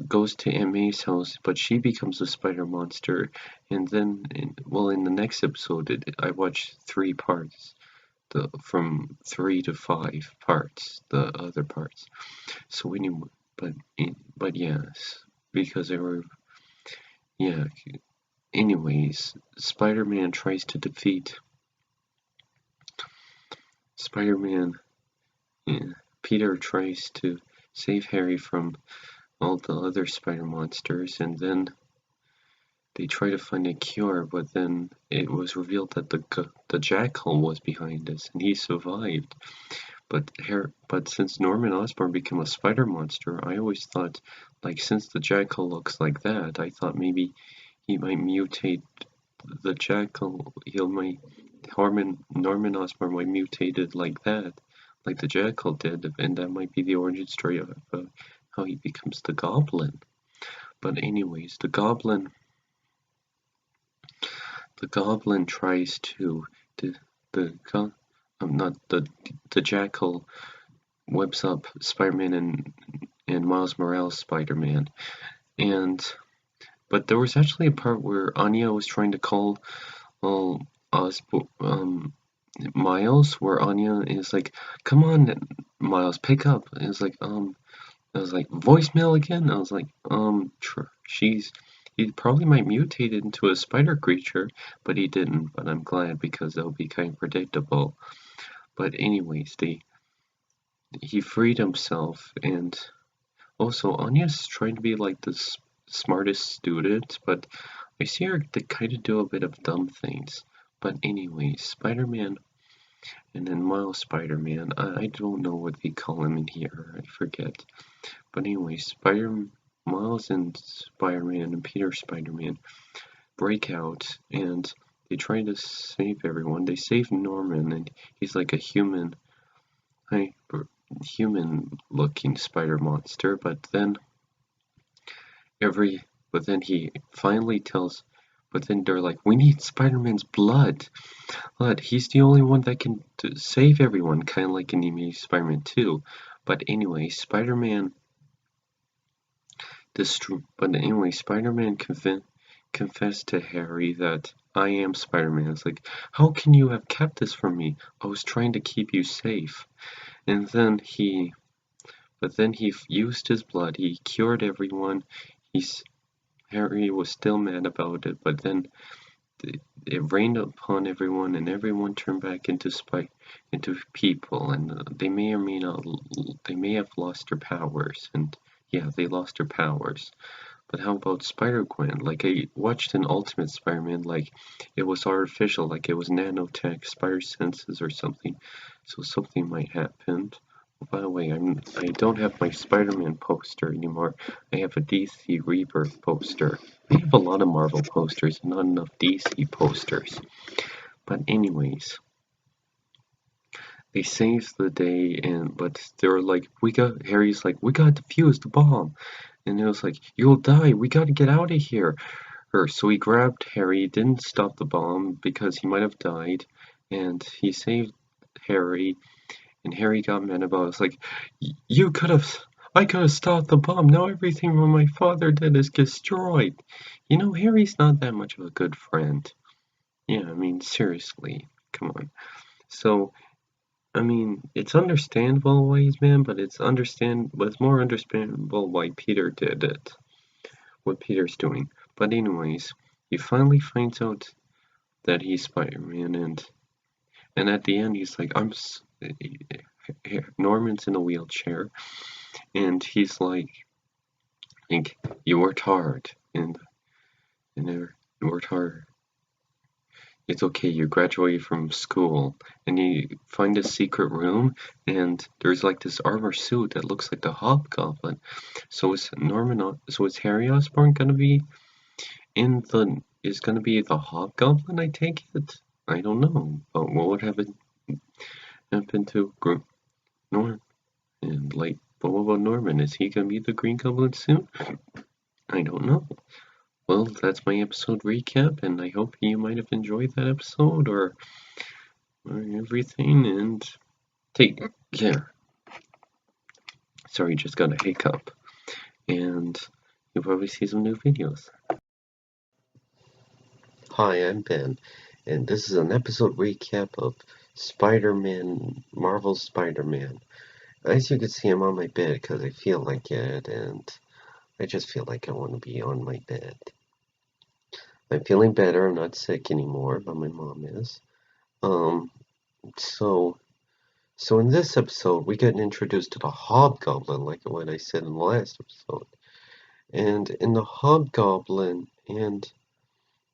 goes to Aunt May's house, but she becomes a spider monster. And then, in the next episode, I watched 3 parts, from 3 to 5 parts, the other parts. So anyway, but yes, because there were, yeah. Anyways, Spider-Man tries to defeat Spider-Man. Yeah, Peter tries to save Harry from all the other spider monsters, and then they try to find a cure, but then it was revealed that the Jackal was behind this, and he survived. But since Norman Osborn became a spider monster, I always thought, like, since the Jackal looks like that, I thought maybe he might mutate the Jackal. Norman Osborn might mutate it like that, like the Jackal did, and that might be the origin story of how he becomes the Goblin. But anyways, the Goblin tries to not the Jackal whips up Spider-Man and Miles Morales Spider-Man, but there was actually a part where Anya was trying to call Miles, where Anya is like, "Come on, Miles, pick up." And it's like, I was like, voicemail again? I was like, he probably might mutate into a spider creature, but he didn't. But I'm glad because that would be kind of predictable. But anyways, he freed himself, and also Anya's trying to be like the smartest student, but I see her to kind of do a bit of dumb things. But anyways, Spider-Man, and then Miles Spider-Man, I don't know what they call him in here, I forget. But anyway, Miles and Spider-Man and Peter Spider-Man break out and they try to save everyone. They save Norman and he's like a human-looking spider monster. But then he finally tells. But then they're like, we need Spider-Man's blood. He's the only one that can save everyone, kind of like in the Amazing Spider-Man 2. But anyway, Spider-Man confessed to Harry that I am Spider-Man. It's like, how can you have kept this from me? I was trying to keep you safe. And then but then he used his blood. He cured everyone. Harry was still mad about it, but then it rained upon everyone, and everyone turned back into people, and they may or may not, they may have lost their powers, and yeah, they lost their powers. But how about Spider-Gwen? Like, I watched an Ultimate Spider-Man, like, it was artificial, like it was nanotech, spider senses or something. So something might happen. Oh, by the way, I don't have my Spider-Man poster anymore. I have a DC Rebirth poster. I have a lot of Marvel posters, not enough DC posters. But anyways, they save the day, but they're like, Harry's like, we gotta defuse the bomb. And it was like, you'll die, we gotta get out of here. So he grabbed Harry, didn't stop the bomb because he might have died, and he saved Harry, and Harry got mad about it. It's like, I could have stopped the bomb, now everything my father did is destroyed. You know, Harry's not that much of a good friend. Yeah, I mean, seriously, come on. So, I mean, it's understandable why he's mad, but it's more understandable why Peter did it. What Peter's doing. But anyways, he finally finds out that he's Spider-Man, and at the end he's like, Norman's in a wheelchair, and he's like, you worked hard, and you worked hard. It's okay, you graduated from school, and you find a secret room, and there's like this armor suit that looks like the Hobgoblin. So is Harry Osborn gonna be gonna be the Hobgoblin, I take it? I don't know, but what would happen to Norman? And like, but what about Norman? Is he gonna be the Green Goblin soon? I don't know. Well, that's my episode recap, and I hope you might have enjoyed that episode or everything, and take care. Sorry, just got a hiccup. And you'll probably see some new videos. Hi, I'm Ben, and this is an episode recap of Spider-Man, Marvel's Spider-Man. As you can see, I'm on my bed because I feel like it, and I just feel like I want to be on my bed. I'm feeling better, I'm not sick anymore, but my mom is. So in this episode, we get introduced to the Hobgoblin, like what I said in the last episode. And in the Hobgoblin, and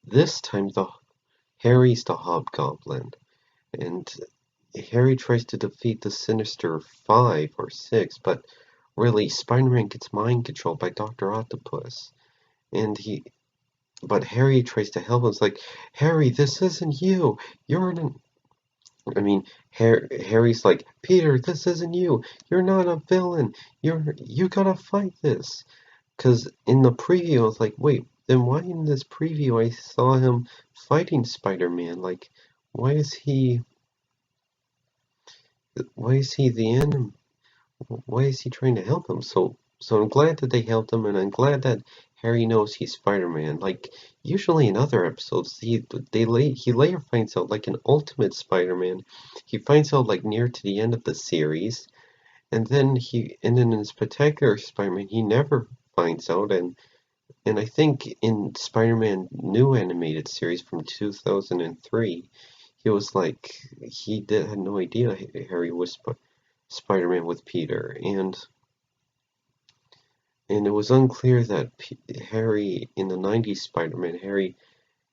this time Harry's the Hobgoblin, and Harry tries to defeat the Sinister Five or Six, but really Spider-Man gets mind controlled by Dr. Octopus, but Harry tries to help him. It's like, Harry, this isn't you. Harry's like, Peter, this isn't you. You're not a villain. You gotta fight this. Cause in the preview, I was like, wait, then why in this preview I saw him fighting Spider-Man? Like, why is he the enemy? Why is he trying to help him? So I'm glad that they helped him, and I'm glad that Harry knows he's Spider-Man. Like, usually in other episodes, he later finds out, like in Ultimate Spider-Man, he finds out like near to the end of the series, and then in Spectacular Spider-Man, he never finds out, and I think in Spider-Man New Animated Series from 2003, he was like, had no idea Harry was Spider-Man with Peter, and it was unclear that Harry in the 90s Spider-Man, Harry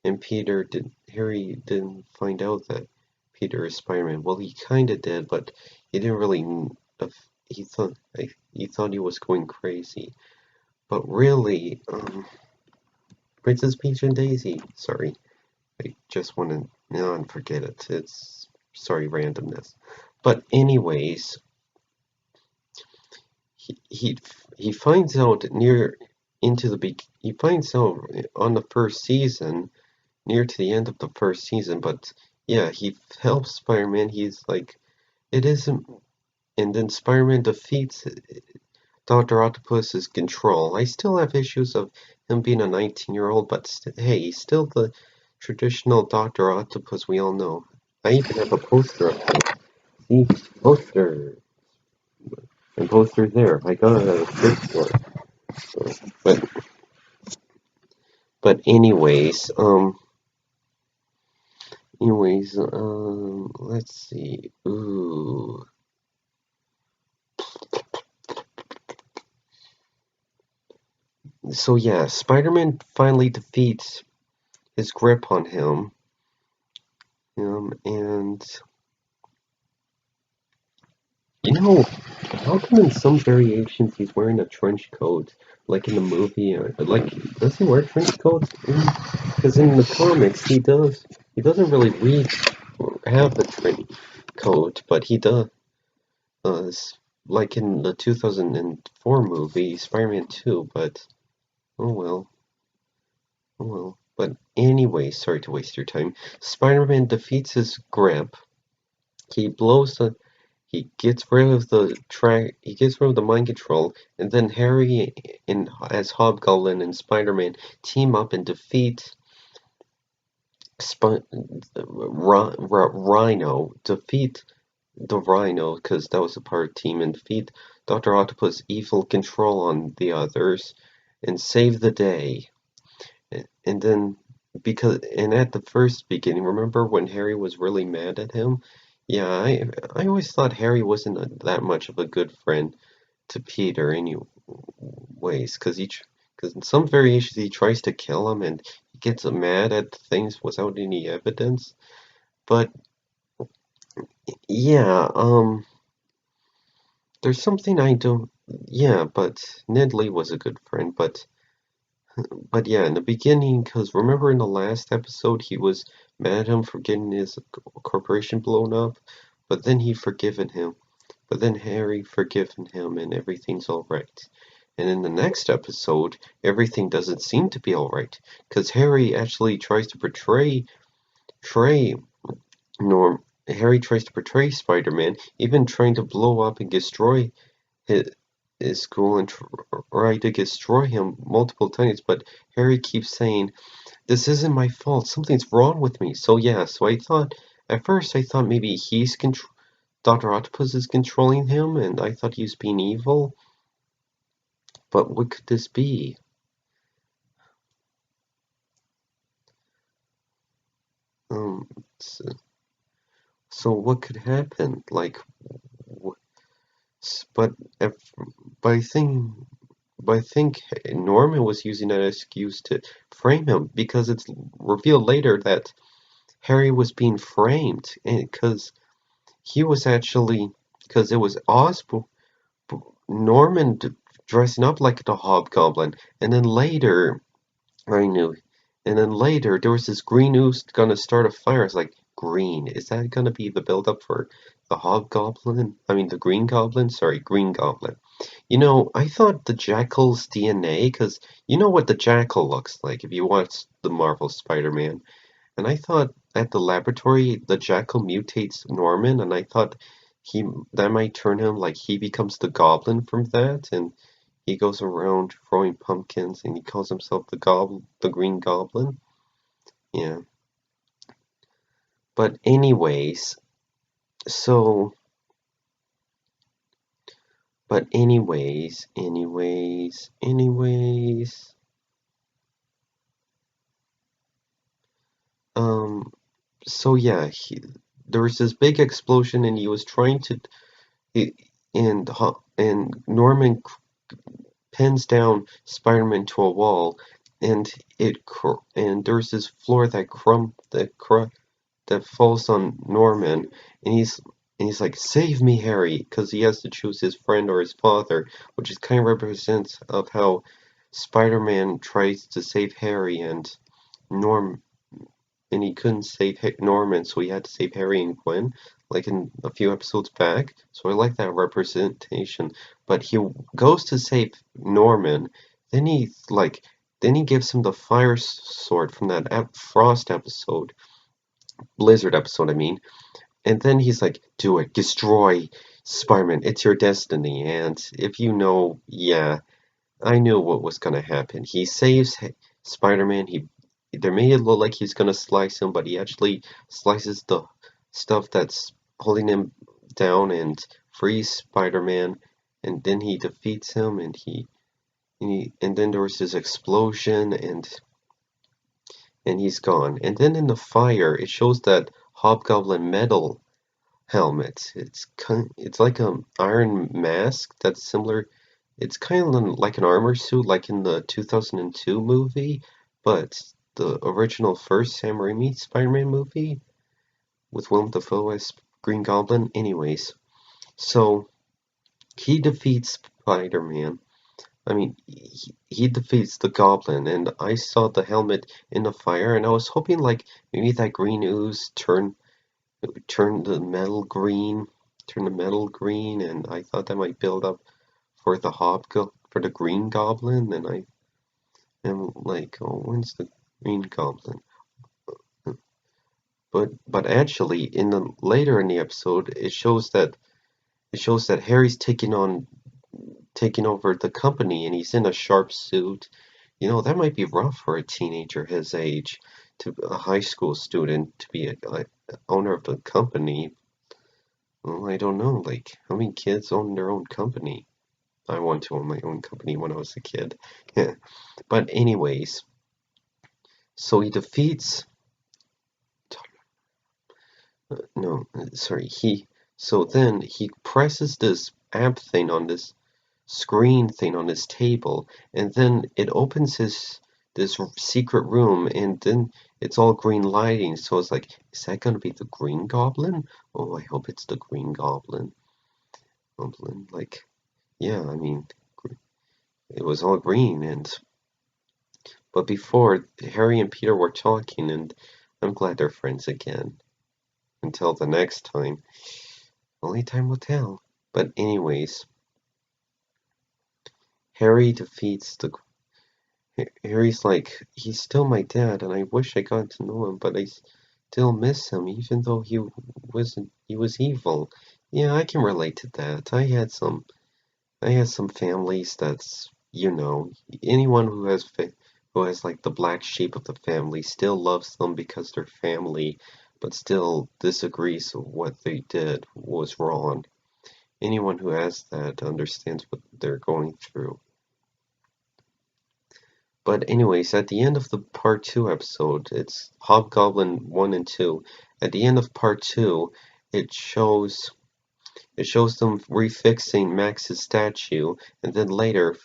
didn't find out that Peter is Spider-Man. Well, he kind of did, but he didn't really. He thought he was going crazy, but really, Princess Peach and Daisy. Sorry, I just want to not forget it. It's sorry randomness, but anyways. He finds out he finds out on the first season, near to the end of the first season, but yeah, he helps Spider-Man. He's like, it isn't, and then Spider-Man defeats Dr. Octopus's control. I still have issues of him being a 19-year-old, but hey, he's still the traditional Dr. Octopus we all know. I even have a poster of him. See, poster. And poster there. I got it at a thrift store. But anyways, let's see. Ooh. So yeah, Spider-Man finally defeats his grip on him, and you know, how come in some variations he's wearing a trench coat, like in the movie? Like, does he wear trench coats? Because in the comics he does. He doesn't really have the trench coat, but he does. Like in the 2004 movie, Spider-Man 2. But oh well, oh well. But anyway, sorry to waste your time. Spider-Man defeats his grip. He blows the He gets rid of the track. He gets rid of the mind control, and then Harry, as Hobgoblin and Spider-Man, team up and defeat Rhino. Defeat the Rhino because that was a part team, and defeat Doctor Octopus' evil control on the others, and save the day. And then at the first beginning, remember when Harry was really mad at him? Yeah, I always thought Harry wasn't that much of a good friend to Peter anyways, because in some variations he tries to kill him and he gets mad at things without any evidence. But yeah, there's something I don't. Yeah, but Ned Lee was a good friend, but yeah, in the beginning, because remember in the last episode he was mad at him for getting his corporation blown up, but then he forgiven him. But then Harry forgiven him and everything's alright. And in the next episode, everything doesn't seem to be alright. Because Harry actually tries to portray Harry tries to portray Spider-Man, even trying to blow up and destroy his, his school and try to destroy him multiple times. But Harry keeps saying, "This isn't my fault. Something's wrong with me." So yeah, at first I thought maybe Dr. Octopus is controlling him, and I thought he was being evil. But what could this be? Um, so what could happen? Like, but if, but I think Norman was using that excuse to frame him because it's revealed later that Harry was being framed, and he was actually because it was Osborn Norman dressing up like the Hobgoblin, and then later I knew. And then later, there was this green ooze gonna start a fire. It's like, green. Is that gonna be the build-up for the Hobgoblin? I mean, the Green Goblin? Sorry, Green Goblin. I thought the Jackal's DNA, because you know what the Jackal looks like if you watch the Marvel Spider-Man. And I thought at the laboratory, the Jackal mutates Norman, and I thought he that might turn him like he becomes the Goblin from that, and he goes around throwing pumpkins and he calls himself the Green Goblin. Yeah. But anyways, so anyways. Um so yeah, there was this big explosion and he was trying to he, and Norman pins down Spider-Man to a wall and and there's this floor that falls on Norman, and he's like, "Save me, Harry," because he has to choose his friend or his father, which is kind of represents of how Spider-Man tries to save Harry Norm, and he couldn't save Norman, so he had to save Harry and Gwen, like in a few episodes back. So I like that representation. But he goes to save Norman, then then he gives him the fire sword from that Frost episode, Blizzard episode, I mean. And then he's like, "Do it, destroy Spider-Man. It's your destiny." And if you know, yeah, I knew what was gonna happen. He saves Spider-Man. They made it look like he's gonna slice him, but he actually slices the stuff that's holding him down and frees Spider-Man. And then he defeats him, and then there was this explosion, and he's gone. And then in the fire, it shows that Hobgoblin metal helmet. It's like an iron mask that's similar. it's kind of like an armor suit, like in the 2002 movie, but the original first Sam Raimi Spider-Man movie with Willem Dafoe as Green Goblin. Anyways, so he defeats Spider-Man. I mean, he defeats the Goblin, and I saw the helmet in the fire, and I was hoping like maybe that green ooze turn the metal green, and I thought that might build up for the for the Green Goblin, and I am like, oh, when's the Green Goblin? But actually, in the later in the episode, it shows that Harry's taking over the company, and he's in a sharp suit. You know, that might be rough for a teenager his age, to a high school student to be a owner of the company. Well, I don't know, like how many kids own their own company? I want to own my own company when I was a kid. Yeah. But anyways, so he defeats no, sorry, so then he presses this amp thing on this screen thing on his table, and then it opens this secret room, and then it's all green lighting. So it's like, is that gonna be the Green Goblin? Oh, I hope it's the Green Goblin. Like, yeah, I mean, it was all green, but before Harry and Peter were talking, and I'm glad they're friends again. Until the next time, only time will tell. But anyways, Harry defeats the Harry's like, he's still my dad, and I wish I got to know him, but I still miss him, even though he was evil. Yeah, I can relate to that. I had some families that's, you know, anyone who has like the black sheep of the family still loves them because they're family, but still disagrees with what they did was wrong. Anyone who has that understands what they're going through. But anyways, at the end of the part 2 episode, it's Hobgoblin 1 and 2. At the end of part 2, it shows them refixing Max's statue, and then later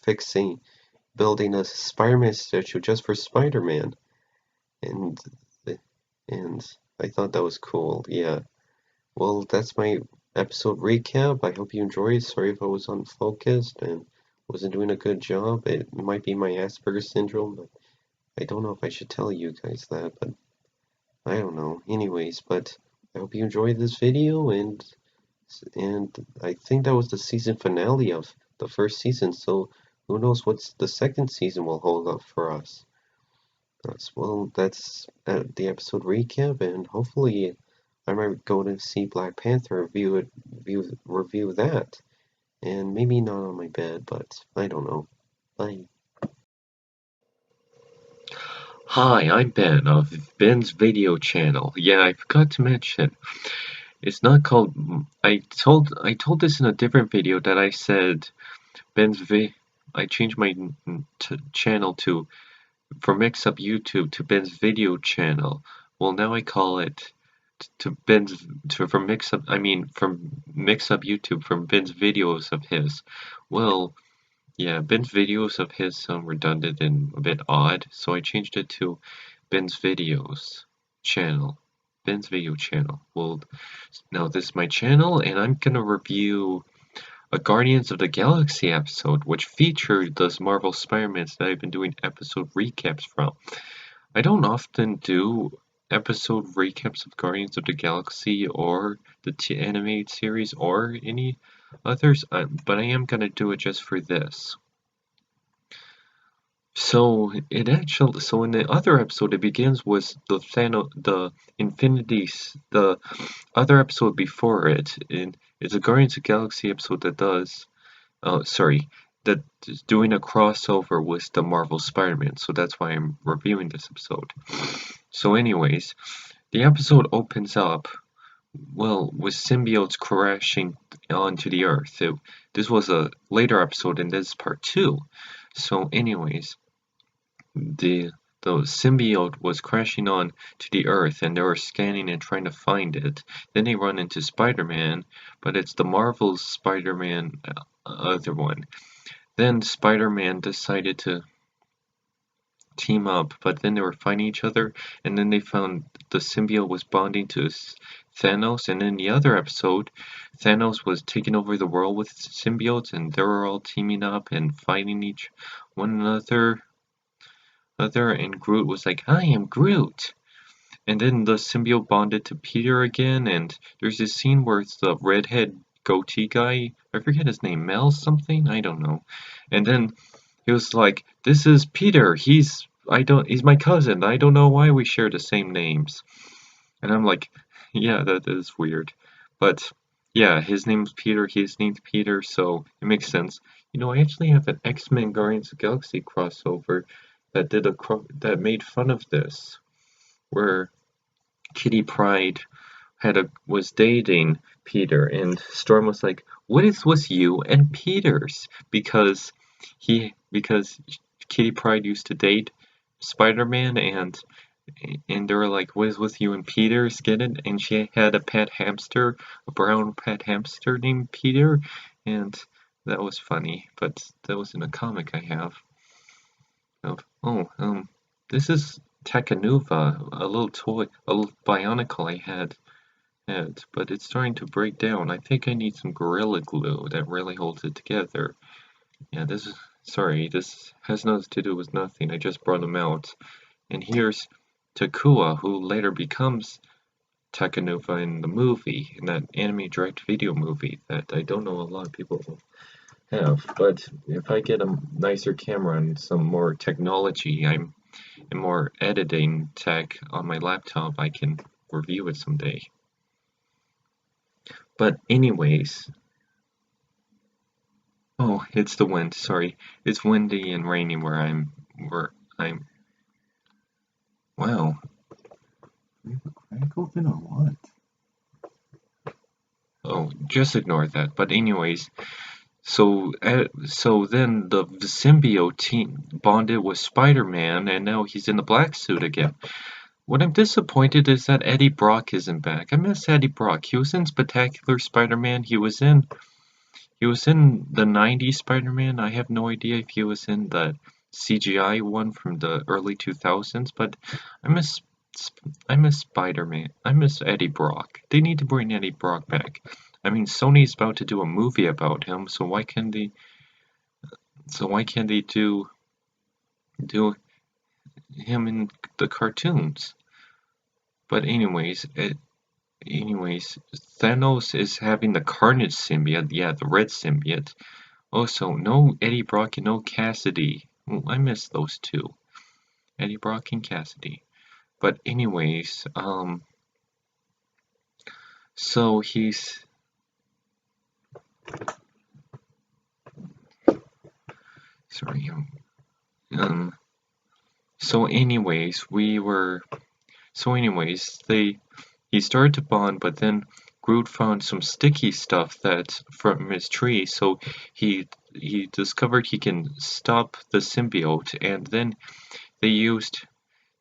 building a Spider-Man statue just for Spider-Man. And and I thought that was cool. Yeah. Well, that's my episode recap. I hope you enjoyed. Sorry if I was unfocused and wasn't doing a good job. It might be my Asperger's syndrome, but I don't know if I should tell you guys that, but I don't know. Anyways, but I hope you enjoyed this video, and I think that was the season finale of the first season, so who knows what the second season will hold up for us. Well, that's the episode recap, and hopefully I might go to see Black Panther, review that, and maybe not on my bed, but I don't know. Bye. Hi, I'm Ben of Ben's Video Channel. Yeah, I forgot to mention. It's not called. I told this in a different video that I said Ben's Vi. I changed my channel to from Mix Up YouTube to Ben's Video Channel. Well, now I call it to Ben's to from Mix Up. I mean from Mix Up YouTube from Ben's videos of his. Well, yeah, Ben's videos of his sound redundant and a bit odd, so I changed it to Ben's Videos channel. Ben's Video Channel. Well, now this is my channel, and I'm gonna review a Guardians of the Galaxy episode, which featured those Marvel Spider-Mans that I've been doing episode recaps from. I don't often do episode recaps of Guardians of the Galaxy or the animated series or any others, but I am gonna do it just for this. So in the other episode it begins with the other episode before it, and it's a Guardians of the Galaxy episode that is doing a crossover with the Marvel Spider-Man, so that's why I'm reviewing this episode. So anyways, the episode opens up, well, with symbiotes crashing onto the Earth. This was a later episode and this is part 2. So anyways, the symbiote was crashing on to the Earth and they were scanning and trying to find it. Then they run into Spider-Man, but it's the Marvel's Spider-Man, other one. then Spider-Man decided to team up, but then they were fighting each other, and then they found the symbiote was bonding to Thanos, and in the other episode, Thanos was taking over the world with symbiotes, and they were all teaming up and fighting each one another, and Groot was like, "I am Groot!" And then the symbiote bonded to Peter again, and there's this scene where it's the redhead goatee guy, I forget his name, Mel something? I don't know. And then he was like, "This is Peter. He's my cousin. I don't know why we share the same names." And I'm like, "Yeah, that is weird." But yeah, his name's Peter. His name's Peter, so it makes sense. I actually have an X-Men Guardians of the Galaxy crossover that made fun of this, where Kitty Pryde was dating Peter, and Storm was like, "What is with you and Peters?" Because Kitty Pryde used to date Spider-Man, and they were like, "What is with you and Peters?" Get it? And she had a pet hamster, a brown pet hamster named Peter, and that was funny. But that was in a comic I have. This is Takanuva, a little toy, a little Bionicle I had, but it's starting to break down. I think I need some Gorilla Glue that really holds it together. Yeah, this has nothing to do with nothing. I just brought him out. And here's Takua, who later becomes Takanuva in the movie, in that anime direct-video movie that I don't know a lot of people have. But if I get a nicer camera and some more technology, and more editing tech on my laptop, I can review it someday. But anyways, oh, it's the wind, sorry. It's windy and rainy where I'm, wow. Crack open or what? Oh, just ignore that. But anyways, so then the symbiote team bonded with Spider-Man, and now he's in the black suit again. What I'm disappointed is that Eddie Brock isn't back. I miss Eddie Brock. He was in Spectacular Spider-Man. He was in the 90s Spider-Man. I have no idea if he was in the CGI one from the early 2000s, but I miss Spider-Man. I miss Eddie Brock. They need to bring Eddie Brock back. I mean, Sony's about to do a movie about him, so why can't they do him in the cartoons? But anyways, Thanos is having the Carnage symbiote. Yeah, the red symbiote. Also, no Eddie Brock and no Cassidy. I miss those two. Eddie Brock and Cassidy. But anyways, so he's... Sorry, so anyways, he started to bond, but then Groot found some sticky stuff that from his tree, so he discovered he can stop the symbiote, and then they used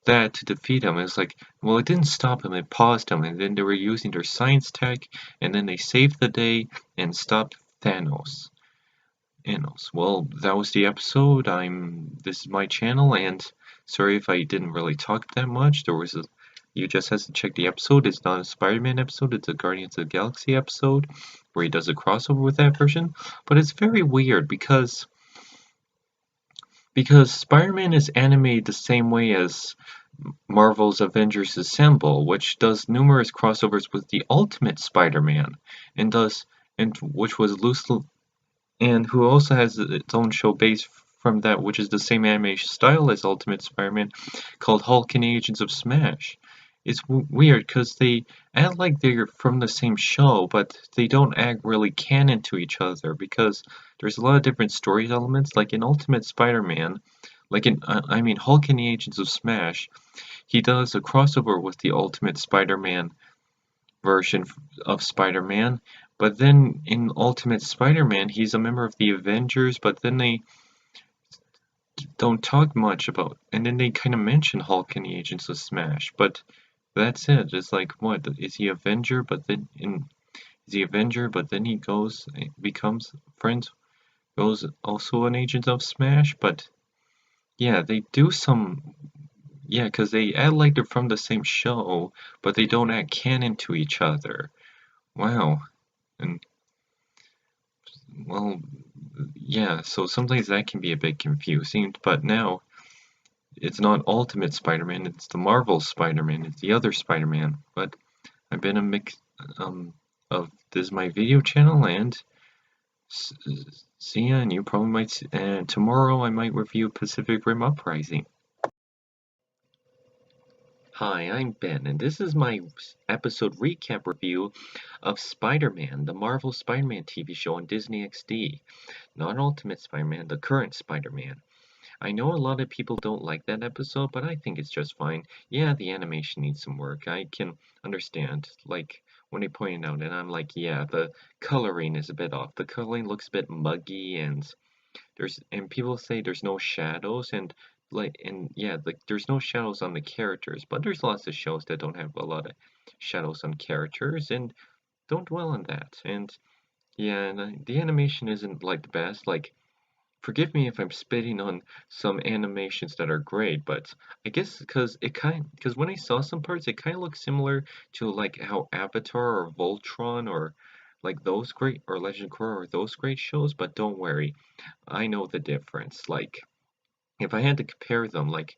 that to defeat him. It's like, well, it didn't stop him, it paused him, and then they were using their science tech, and then they saved the day and stopped Thanos. Well, that was the episode. This is my channel, and sorry if I didn't really talk that much. You just have to check the episode. It's not a Spider-Man episode, it's a Guardians of the Galaxy episode, where he does a crossover with that version. But it's very weird because Spider-Man is animated the same way as Marvel's Avengers Assemble, which does numerous crossovers with the Ultimate Spider-Man, and which was loosely, and who also has its own show based from that, which is the same animation style as Ultimate Spider-Man, called Hulk and Agents of Smash. It's weird because they act like they're from the same show, but they don't act really canon to each other because there's a lot of different story elements. Like in Ultimate Spider-Man, Hulk and the Agents of Smash, he does a crossover with the Ultimate Spider-Man version of Spider-Man, but then in Ultimate Spider-Man, he's a member of the Avengers, but then they don't talk much about, and then they kind of mention Hulk and the Agents of Smash, but that's it. It's like, what, is he Avenger, but then he becomes friends was also an agent of Smash, but yeah, they do some. Yeah, because they act like they're from the same show, but they don't add canon to each other. Wow. And, well, yeah, so sometimes that can be a bit confusing, but now it's not Ultimate Spider-Man, it's the Marvel Spider-Man, it's the other Spider-Man. But I've been a mix um, of this is my video channel, and see ya, and you probably might, and tomorrow I might review Pacific Rim Uprising. Hi, I'm Ben, and this is my episode recap review of Spider-Man, the Marvel Spider-Man TV show on Disney XD. Not Ultimate Spider-Man, the current Spider-Man. I know a lot of people don't like that episode, but I think it's just fine. Yeah, the animation needs some work. I can understand, like, when they pointed out, and I'm like, yeah, the coloring is a bit off. The coloring looks a bit muggy, and people say there's no shadows, and yeah, like there's no shadows on the characters, but there's lots of shows that don't have a lot of shadows on characters, and don't dwell on that. And yeah, and the animation isn't like the best. Like, forgive me if I'm spitting on some animations that are great, but I guess because when I saw some parts, it kind of looks similar to like how Avatar or Voltron or like those great or Legend of Korra or those great shows, but don't worry, I know the difference. Like, if I had to compare them, like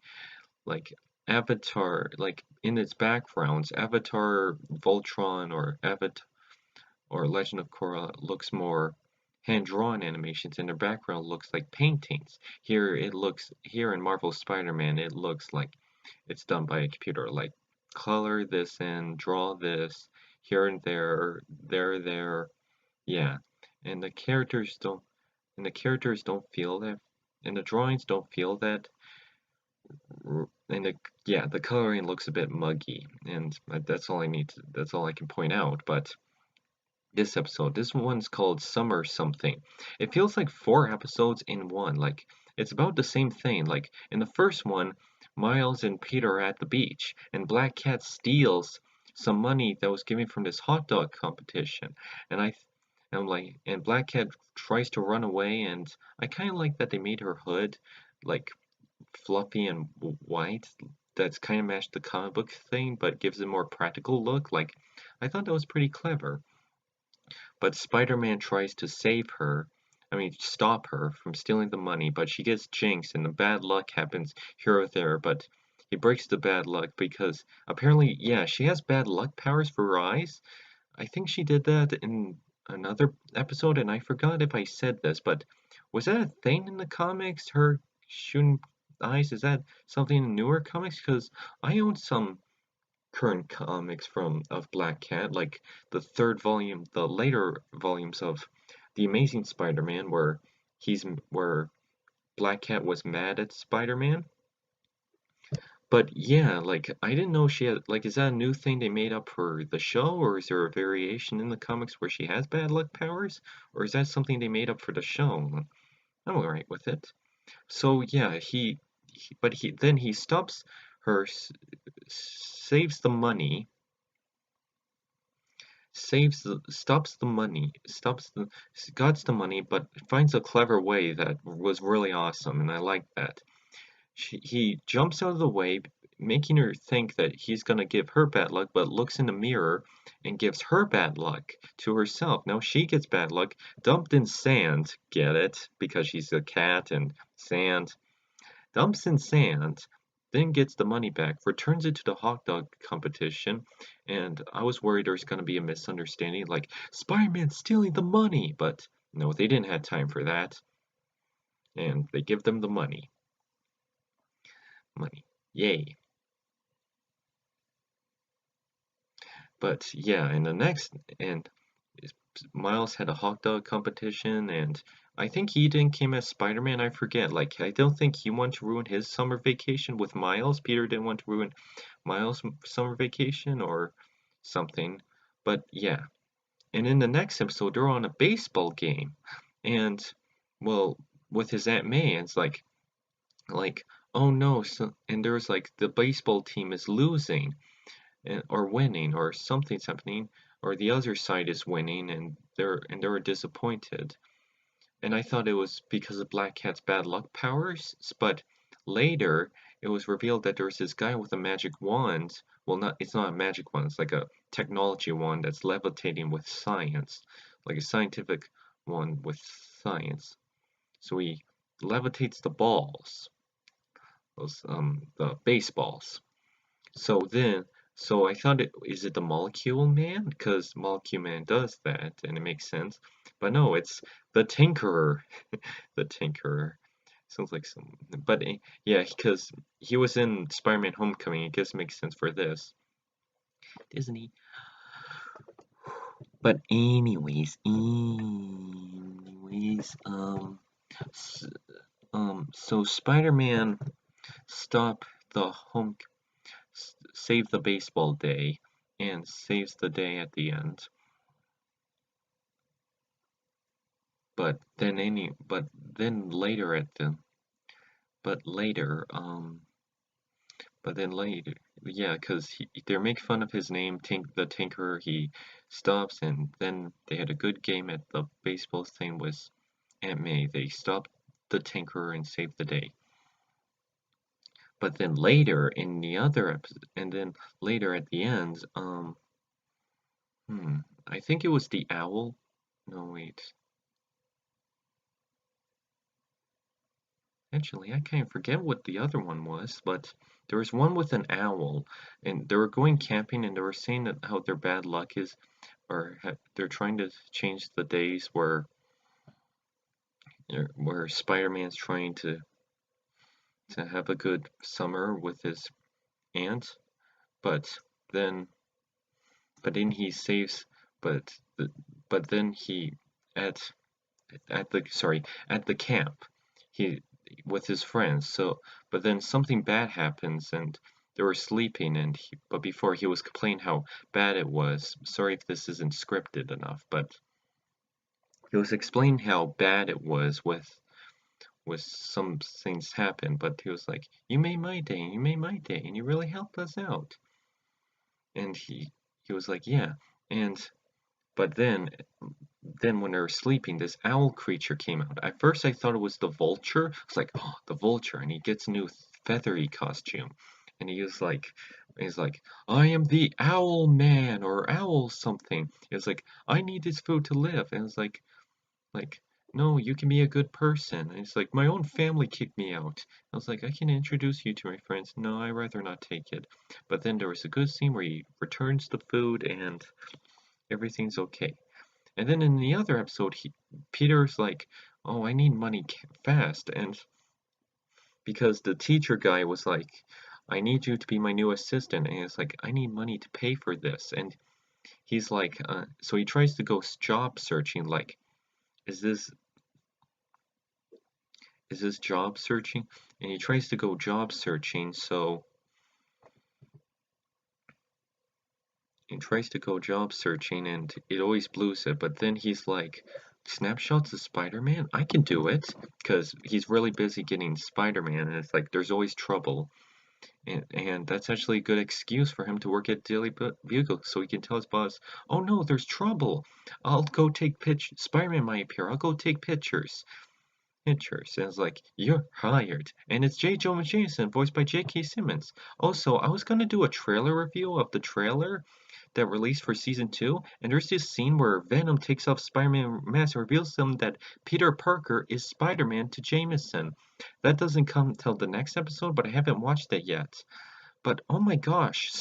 Avatar, like in its backgrounds, Avatar, Voltron, or Avatar or Legend of Korra looks more hand-drawn animations, and their background looks like paintings. Here in Marvel Spider-Man, it looks like it's done by a computer. Like, color this in, draw this here and there. Yeah, and the characters don't feel that, and the drawings don't feel that. And the coloring looks a bit muggy, and that's all I can point out. But this one's called Summer Something. It feels like 4 episodes in one. Like, it's about the same thing. Like, in the first one, Miles and Peter are at the beach, and Black Cat steals some money that was given from this hot dog competition. And and Black Cat tries to run away, and I kind of like that they made her hood like fluffy and white. That's kind of matched the comic book thing, but gives a more practical look. Like, I thought that was pretty clever. But Spider-Man tries to stop her from stealing the money, but she gets jinxed and the bad luck happens here or there, but he breaks the bad luck because apparently, yeah, she has bad luck powers for her eyes. I think she did that in another episode, and I forgot if I said this, but was that a thing in the comics? Her shooting eyes? Is that something in newer comics? Because I own some current comics from of Black Cat, like the later volumes of The Amazing Spider-Man, where Black Cat was mad at Spider-Man. But yeah, like I didn't know she had like is that a new thing they made up for the show, or is there a variation in the comics where she has bad luck powers, or is that something they made up for the show? I'm alright with it. So yeah, he stops her, saves the money got the money, but finds a clever way that was really awesome, and I like that. He jumps out of the way, making her think that he's gonna give her bad luck, but looks in the mirror and gives her bad luck to herself. Now she gets bad luck, dumped in sand, get it? Because she's a cat and sand. Dumps in sand, then gets the money back, returns it to the hot dog competition, and I was worried there was going to be a misunderstanding, like Spider-Man stealing the money, but no, they didn't have time for that, and they give them the money. Money. Yay. But yeah, and Miles had a hot dog competition, and I think he didn't came as Spider-Man, I forget. Like, I don't think he wanted to ruin his summer vacation with Miles. Peter didn't want to ruin Miles' summer vacation or something. But yeah. And in the next episode, they're on a baseball game. And, well, with his Aunt May, and it's like, oh no, and there's like, the baseball team is losing or winning or something's happening or the other side is winning and they're disappointed. and I thought it was because of Black Cat's bad luck powers, but later it was revealed that there's this guy with a magic wand. Well, it's not a magic wand, it's like a technology wand that's levitating with science, like a scientific one with science. So he levitates the balls, the baseballs. So then, so I thought is it the Molecule Man? Because Molecule Man does that, and it makes sense. But no, it's the Tinkerer. The Tinkerer. Sounds like some, but yeah, because he was in Spider-Man: Homecoming. I guess it makes sense for this. Disney. But so Spider-Man stop the home save the baseball day and saves the day at the end. But then later at the but later but then later yeah, because they make fun of his name, the Tinkerer. He stops, and then they had a good game at the baseball thing with Aunt May. They stopped the Tinkerer and saved the day. But then later in the other episode, and then later at the end, I think it was the owl. No, wait. Actually, I can't forget what the other one was, but there was one with an owl, and they were going camping, and they were saying that how their bad luck is, or they're trying to change the days where Spider-Man's trying to have a good summer with his aunt, but then he saves, but but then he at at the camp, he with his friends. So, but then something bad happens, and they were sleeping, and but before he was complaining how bad it was. Sorry if this isn't scripted enough, but he was explaining how bad it was with some things happen. But he was like, "You made my day, and you made my day, and you really helped us out." And he was like, "Yeah," and but then when they were sleeping, this owl creature came out. At first, I thought it was the vulture. It's like, oh, the vulture, and he gets a new feathery costume, and he's like, I am the owl man or owl something. He was like, I need this food to live, and it's like, no, you can be a good person. And it's like, my own family kicked me out. I was like, I can introduce you to my friends. No, I'd rather not take it. But then there was a good scene where he returns the food and everything's okay. And then in the other episode, Peter's like, "Oh, I need money fast," and because the teacher guy was like, "I need you to be my new assistant," and it's like, "I need money to pay for this," and he's like, so he tries to go job searching, like, "Is this job searching?" And he tries to go job searching, so he tries to go job searching, and it always blows it. But then he's like, snapshots of Spider-Man? I can do it, because he's really busy getting Spider-Man, and it's like there's always trouble. And that's actually a good excuse for him to work at Daily Bugle, so he can tell his boss, "Oh no, there's trouble. I'll go take pictures. Spider-Man might appear. I'll go take pictures." Pictures. And it's like, you're hired. And it's J. Jonah Jameson, voiced by J.K. Simmons. Also, I was gonna do a trailer review of the trailer that released for season 2, and there's this scene where Venom takes off Spider-Man mask and reveals to him that Peter Parker is Spider-Man to Jameson. That doesn't come till the next episode, but I haven't watched it yet. But oh my gosh,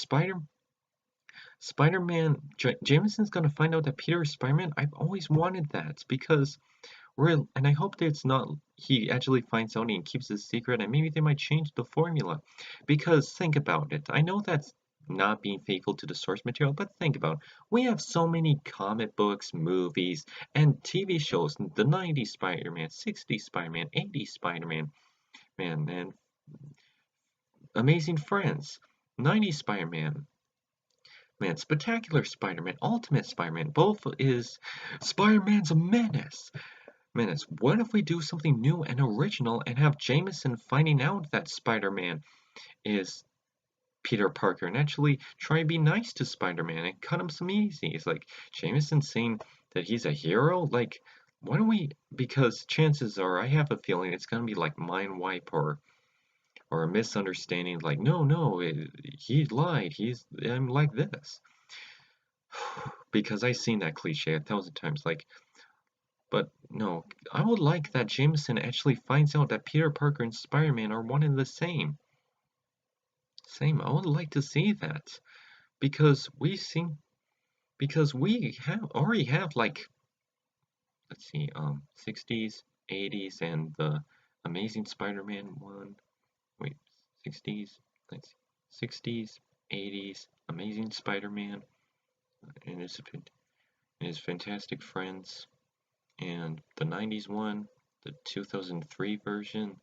Spider-Man, Jameson's gonna find out that Peter is Spider-Man. I've always wanted that because and I hope that it's not he actually finds out and keeps it secret, and maybe they might change the formula. Because think about it. I know that's not being faithful to the source material, but think about it. We have so many comic books, movies, and TV shows. The 90s Spider-Man, 60s Spider-Man, 80s Spider-Man, and Amazing Friends, 90s Spider-Man, Spectacular Spider-Man, Ultimate Spider-Man. Both is Spider-Man's a menace. What if we do something new and original and have Jameson finding out that Spider-Man is Peter Parker and actually try to be nice to Spider-Man and cut him some easy? It's like Jameson saying that he's a hero? Like why don't we, because chances are I have a feeling it's gonna be like mind wipe or a misunderstanding, like no, he lied, I'm like this. Because I've seen that cliche 1,000 times, like, but no, I would like that Jameson actually finds out that Peter Parker and Spider-Man are one and the same. I would like to see that because we have already have like, let's see, 60s, 80s, and the Amazing Spider-Man one. Wait, 60s, let's see, 60s, 80s, Amazing Spider-Man, and his Fantastic Friends, and the 90s one, the 2003 version.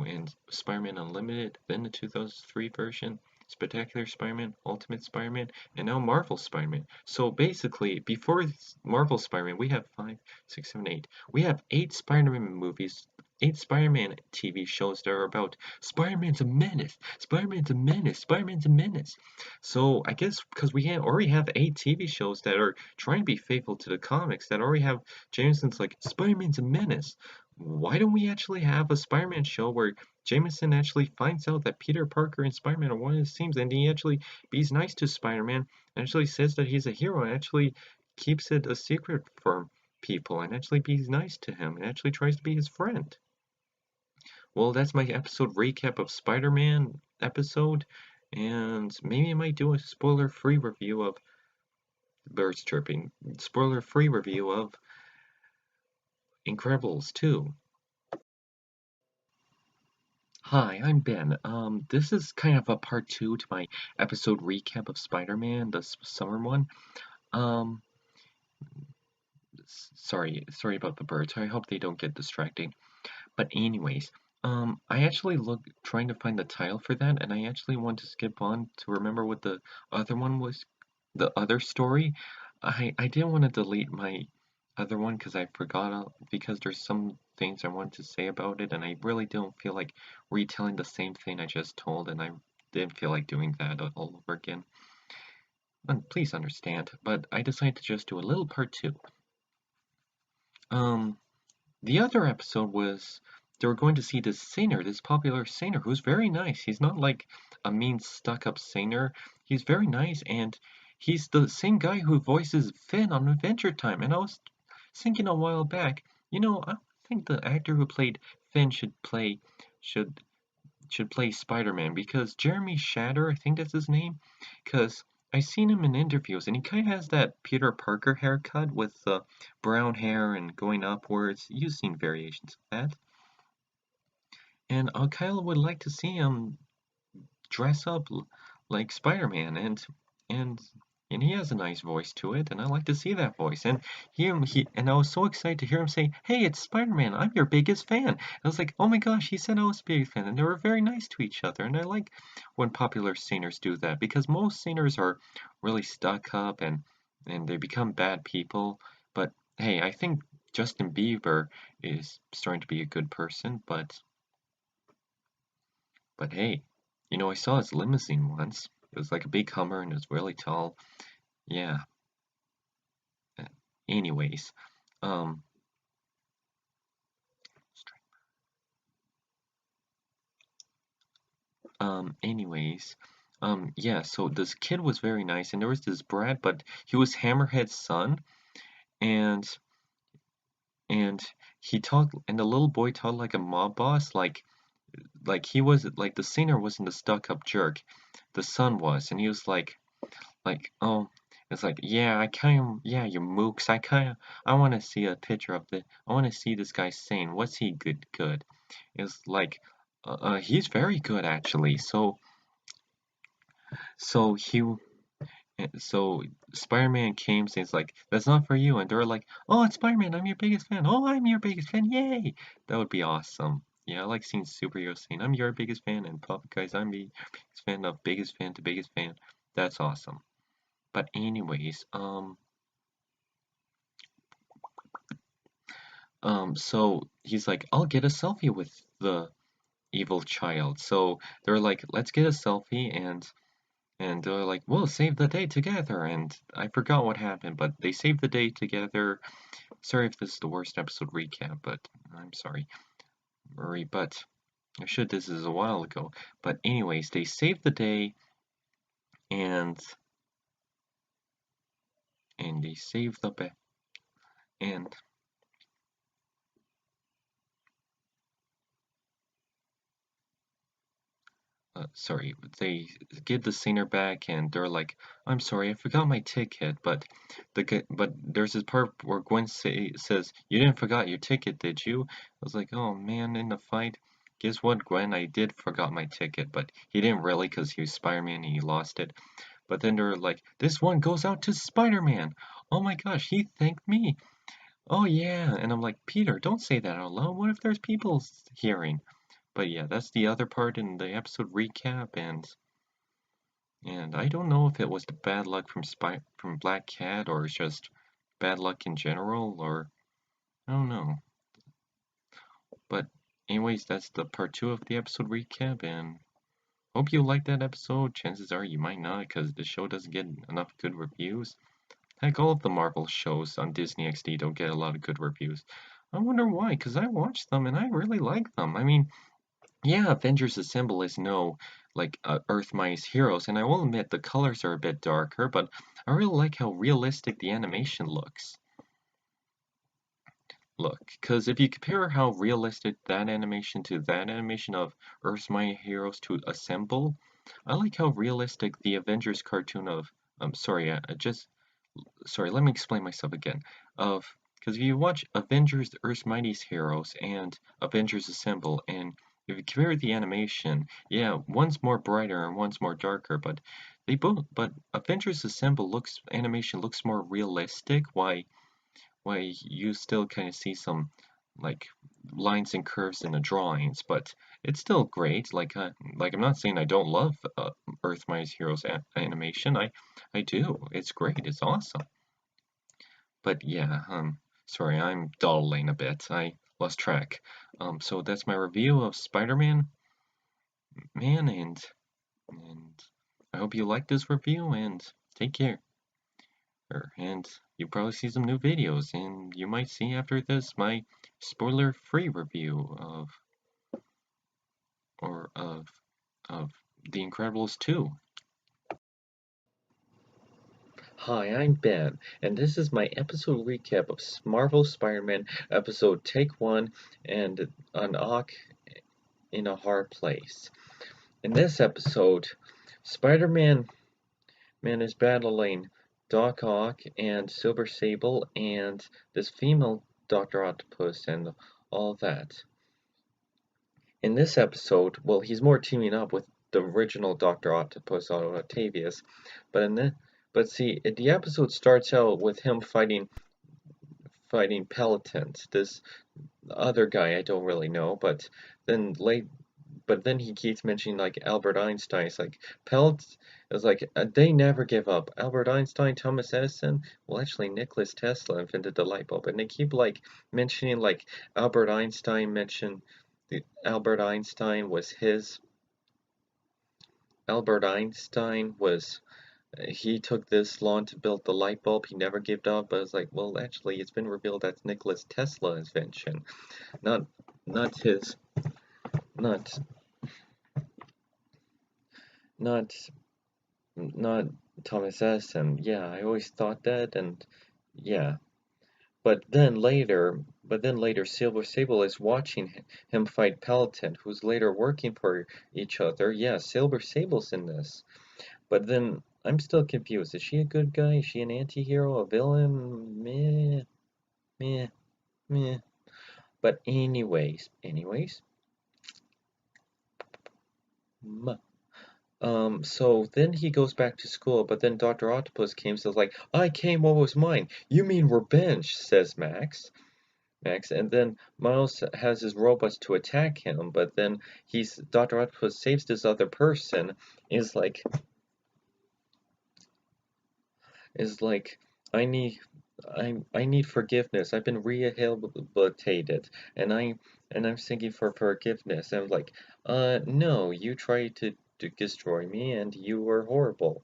And Spider-Man Unlimited, then the 2003 version, Spectacular Spider-Man, Ultimate Spider-Man, and now Marvel Spider-Man. So basically, before Marvel Spider-Man, we have 5, 6, 7, 8. We have 8 Spider-Man movies, 8 Spider-Man TV shows that are about Spider-Man's a menace, Spider-Man's a menace, Spider-Man's a menace. So I guess because we already have 8 TV shows that are trying to be faithful to the comics, that already have Jameson's like, Spider-Man's a menace. Why don't we actually have a Spider-Man show where Jameson actually finds out that Peter Parker and Spider-Man are one of his teams, and he actually be's nice to Spider-Man, and actually says that he's a hero, and actually keeps it a secret from people, and actually be's nice to him, and actually tries to be his friend. Well, that's my episode recap of Spider-Man episode, and maybe I might do a spoiler-free review of birds chirping, spoiler-free review of Incredibles 2. Hi, I'm Ben. This is kind of a part two to my episode recap of Spider-Man, the summer one. Um, sorry about the birds. I hope they don't get distracting. But anyways, I actually trying to find the title for that, and I actually want to skip on to remember what the other one was, the other story. I didn't want to delete my other one because I forgot because there's some things I wanted to say about it, and I really don't feel like retelling the same thing I just told, and I didn't feel like doing that all over again. And please understand, but I decided to just do a little part two. Um, the other episode was they were going to see this singer, this popular singer, who's very nice. He's not like a mean, stuck-up singer. He's very nice, and he's the same guy who voices Finn on Adventure Time. And I was thinking a while back, I think the actor who played Finn should should play Spider-Man because Jeremy Shatter, I think that's his name, because I seen him in interviews and he kind of has that Peter Parker haircut with the brown hair and going upwards. You've seen variations of that. And I kind of would like to see him dress up like Spider-Man and and he has a nice voice to it, and I like to see that voice. And I was so excited to hear him say, "Hey, it's Spider-Man! I'm your biggest fan." I was like, "Oh my gosh!" He said I was a big fan, and they were very nice to each other. And I like when popular singers do that because most singers are really stuck up and they become bad people. But hey, I think Justin Bieber is starting to be a good person, but hey, I saw his limousine once. It was like a big Hummer and it was really tall. Yeah. uh, Anyways, um, anyways, yeah. So this kid was very nice, and there was this Brad, but he was Hammerhead's son, and and he talked, and the little boy talked like a mob boss, like he was like the singer wasn't a stuck-up jerk, the son was, and he was like, it's like, yeah, yeah, you mooks, I want to see a picture of I want to see this guy sing. What's he good? It's like, he's very good actually. So he, so Spider-Man came, and he's like, that's not for you, and they're like, oh, it's Spider-Man, I'm your biggest fan. Oh, I'm your biggest fan, yay! That would be awesome. Yeah, I like seeing superheroes saying, I'm your biggest fan, and Pop Guys, I'm the biggest fan of biggest fan to biggest fan. That's awesome. But anyways, so he's like, I'll get a selfie with the evil child. So they're like, let's get a selfie, and they're like, we'll save the day together, and I forgot what happened, but they saved the day together. Sorry if this is the worst episode recap, but I'm sorry, Murray, but this is a while ago. But anyways, they saved the day, and they saved the and sorry, they get the singer back, and they're like, "I'm sorry, I forgot my ticket." But there's this part where Gwen says, "You didn't forgot your ticket, did you?" I was like, "Oh man!" In the fight, guess what, Gwen? I did forgot my ticket, but he didn't really, because he was Spider-Man and he lost it. But then they're like, "This one goes out to Spider-Man." Oh my gosh, he thanked me. Oh yeah, and I'm like, Peter, don't say that out loud. What if there's people hearing? But yeah, that's the other part in the episode recap, and I don't know if it was the bad luck from Black Cat, or it's just bad luck in general, or I don't know. But anyways, that's the part 2 of the episode recap, and hope you liked that episode. Chances are you might not, because the show doesn't get enough good reviews. Heck, all of the Marvel shows on Disney XD don't get a lot of good reviews. I wonder why, because I watched them and I really like them. I mean, yeah, Avengers Assemble is no like Earth Mightiest Heroes, and I will admit the colors are a bit darker, but I really like how realistic the animation looks. Look, because if you compare how realistic that animation to that animation of Earth's Mighty Heroes to Assemble, I like how realistic the Avengers cartoon of sorry, let me explain myself again. Because if you watch Avengers Earth's Mightiest Heroes and Avengers Assemble, and if you compare the animation, yeah, one's more brighter and one's more darker, but Avengers Assemble animation looks more realistic. Why you still kind of see some like lines and curves in the drawings, but it's still great. Like I'm not saying I don't love Earth Mightiest Heroes animation. I do. It's great. It's awesome. But yeah, sorry, I'm dawdling a bit. I lost track. So that's my review of Spider-Man, man, and I hope you liked this review, and take care. And you'll probably see some new videos, and you might see after this my spoiler-free review of The Incredibles 2. Hi, I'm Ben, and this is my episode recap of Marvel Spider-Man episode Take 1 and An Ock in a Hard Place. In this episode, Spider-Man is battling Doc Ock and Silver Sable and this female Dr. Octopus and all that. In this episode, well, he's more teaming up with the original Dr. Octopus, Octavius, but see, the episode starts out with him fighting Peloton, this other guy I don't really know, but then he keeps mentioning like Albert Einstein. It's like Pelt is like they never give up. Albert Einstein, Thomas Edison. Well, actually, Nikola Tesla invented the light bulb, and they keep like mentioning like Albert Einstein mentioned. Albert Einstein was his. Albert Einstein was. He took this long to build the light bulb. He never gave up. But it's like, well, actually, it's been revealed that's Nikola Tesla's invention, not his, not not not Thomas Edison. Yeah, I always thought that, and yeah. But then later, Silver Sable is watching him fight Peloton, who's later working for each other. Yeah, Silver Sable's in this. But then I'm still confused. Is she a good guy? Is she an anti-hero? A villain? Meh, meh, meh. But anyways, so then he goes back to school, but then Dr. Octopus came and says like, I came what was mine. You mean revenge, says Max. And then Miles has his robots to attack him, but then Dr. Octopus saves this other person, is like, I need I need forgiveness. I've been rehabilitated, and I'm seeking for forgiveness. And I'm like, no, you tried to to destroy me, and you were horrible.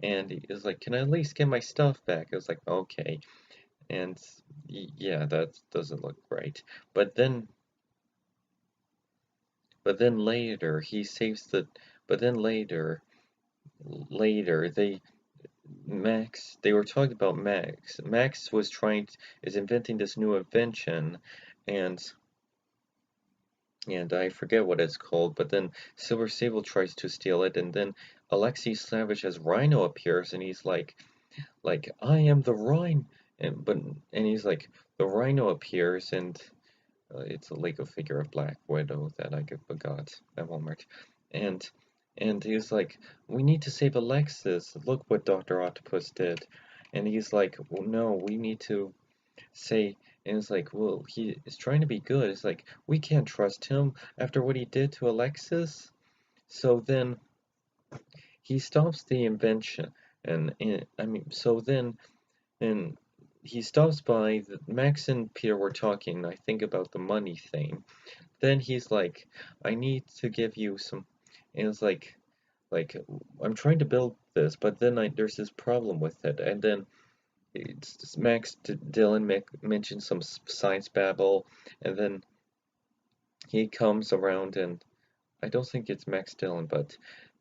And he was like, can I at least get my stuff back? I was like, okay. And yeah, that doesn't look right. But then later he saves the. But then later they were talking about Max. Max is inventing this new invention, and I forget what it's called, but then Silver Sable tries to steal it, and then Alexei Savage as Rhino appears, and he's like I am the Rhino, and he's like the Rhino appears, and it's a Lego figure of Black Widow that I forgot at Walmart, and he's like, we need to save Alexis. Look what Dr. Octopus did, and he's like, well, no, we need to say, and it's like, well, he is trying to be good. It's like, we can't trust him after what he did to Alexis. So then he stops the invention, and I mean, so then, and he stops by, Max and Peter were talking, I think, about the money thing. Then he's like, I need to give you some, and it's like, I'm trying to build this, but then there's this problem with it, and then Max Dillon mentioned some science babble, and then he comes around, and I don't think it's Max Dillon, but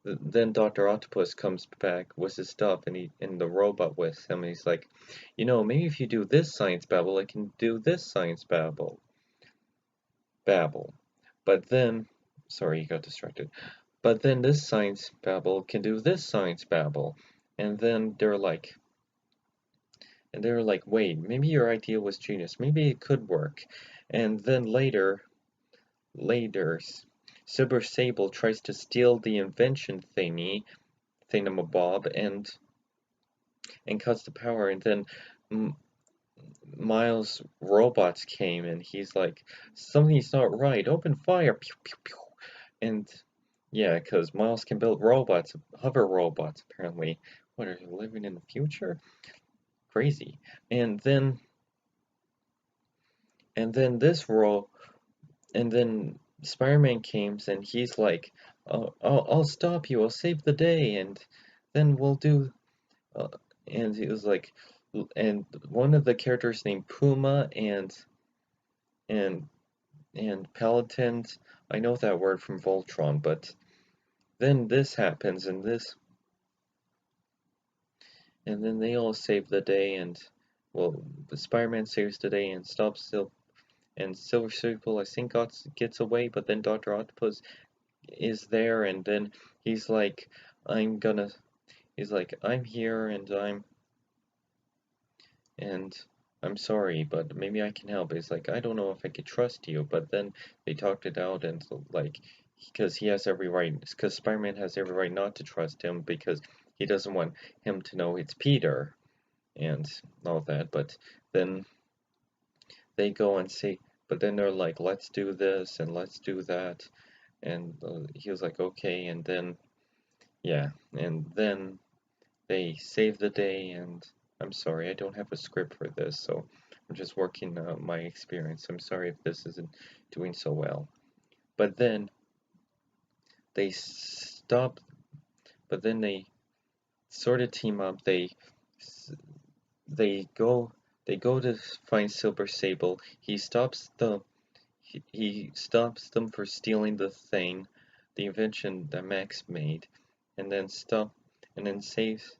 then Dr. Octopus comes back with his stuff, and the robot with him, and he's like, maybe if you do this science babble, I can do this science babble. But then, sorry, he got distracted. But then this science babble can do this science babble, and then wait, maybe your idea was genius. Maybe it could work. And then later, Silver Sable tries to steal the invention thingamabob, and cuts the power. And then Miles' robots came, and he's like, something's not right. Open fire. Pew, pew, pew. And yeah, because Miles can build robots, hover robots, apparently. What, are you living in the future? Crazy. And then this role, and then Spider-Man comes, and he's like, I'll stop you, I'll save the day, and then we'll do, uh, and he was like, and one of the characters named Puma and Paladins, I know that word from Voltron, but then this happens, and then they all save the day, and, well, Spider-Man saves the day and stops and Silver Surfer, I think, gets away, but then Dr. Octopus is there, and then he's like, I'm gonna, he's like, I'm here, and I'm sorry, but maybe I can help. It's like, I don't know if I could trust you, but then they talked it out, and like, because he has every right, because Spider-Man has every right not to trust him, because he doesn't want him to know it's Peter, and all that, but then they go and say, but then they're like, let's do this, and let's do that, and he was like, okay, and then, yeah, and then they save the day, and I'm sorry, I don't have a script for this, so I'm just working my experience. I'm sorry if this isn't doing so well. But then they stop, but then they sort of team up. They go they go to find Silver Sable. He stops them for stealing the invention that Max made, and then saves,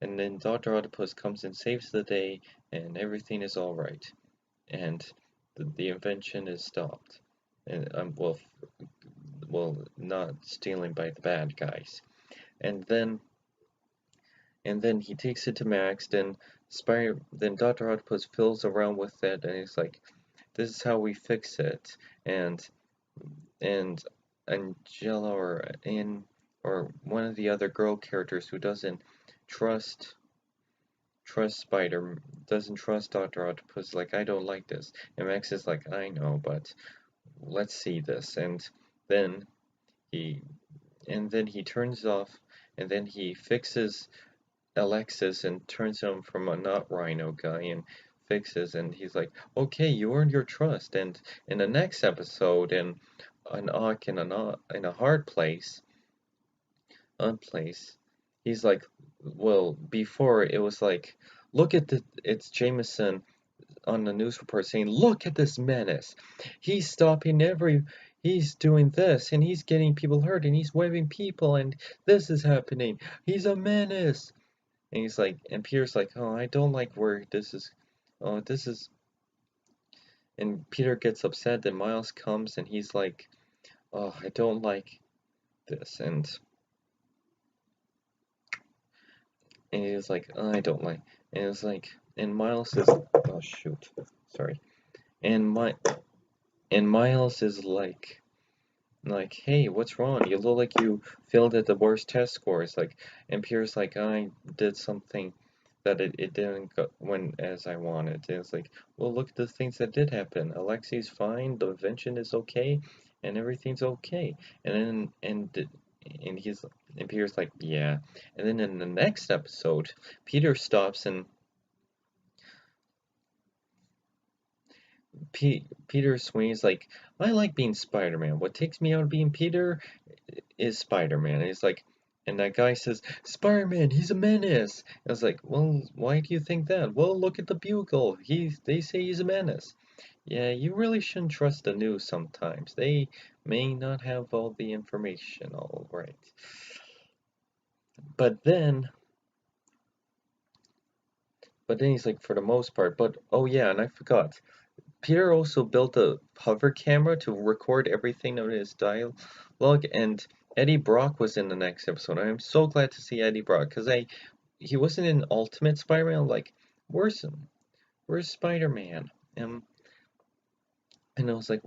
and then Dr. Octopus comes and saves the day, and everything is all right, and the invention is stopped, and not stealing by the bad guys, and then he takes it to Max. Then Dr. Octopus fills around with it, and he's like, "This is how we fix it." And and Angela or one of the other girl characters who doesn't trust Spider, doesn't trust Dr. Octopus, like, I don't like this. And Max is like, I know, but let's see this. Then he then he turns off, and then he fixes Alexis and turns him from a not Rhino guy and fixes, and he's like, okay, you earned your trust. And in the next episode, in an Ock in a Hard Place, place. He's like, well, before it was like, look at it's Jameson on the news report saying, look at this menace. He's stopping he's doing this and he's getting people hurt and he's waving people and this is happening. He's a menace. And he's like, and Peter's like, oh, I don't like where this is, and Peter gets upset and Miles comes and he's like, oh, I don't like this. And he's like, oh, I don't like, and it's like, and Miles is, oh shoot, sorry. And Miles is like, hey, what's wrong? You look like you failed at the worst test scores. Like, and Peter's like, I did something that it didn't go when as I wanted. And it's like, well, look at the things that did happen. Alexi's fine, the invention is okay, and everything's okay. And he's and Peter's like, yeah. And then in the next episode, Peter stops and Peter swings like, I like being Spider-Man. What takes me out of being Peter is Spider-Man. And he's like, and that guy says, Spider-Man, he's a menace. I was like, well, why do you think that? Well, look at the Bugle. They say he's a menace. Yeah, you really shouldn't trust the news sometimes. They may not have all the information, all right. But then he's like, for the most part, but oh yeah, and I forgot. Peter also built a hover camera to record everything of his dialogue, and Eddie Brock was in the next episode. I am so glad to see Eddie Brock because he wasn't in Ultimate Spider-Man. Like, where's Spider-Man? And I was like,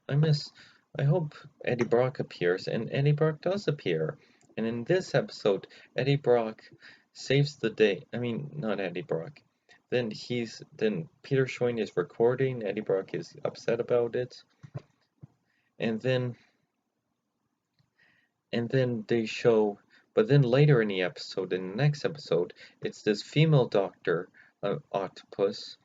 I hope Eddie Brock appears, and Eddie Brock does appear. And in this episode, Eddie Brock saves the day. I mean, not Eddie Brock. Then Peter Schwing is recording. Eddie Brock is upset about it, and then they show. But then later in the episode, in the next episode, it's this female doctor, Octopus,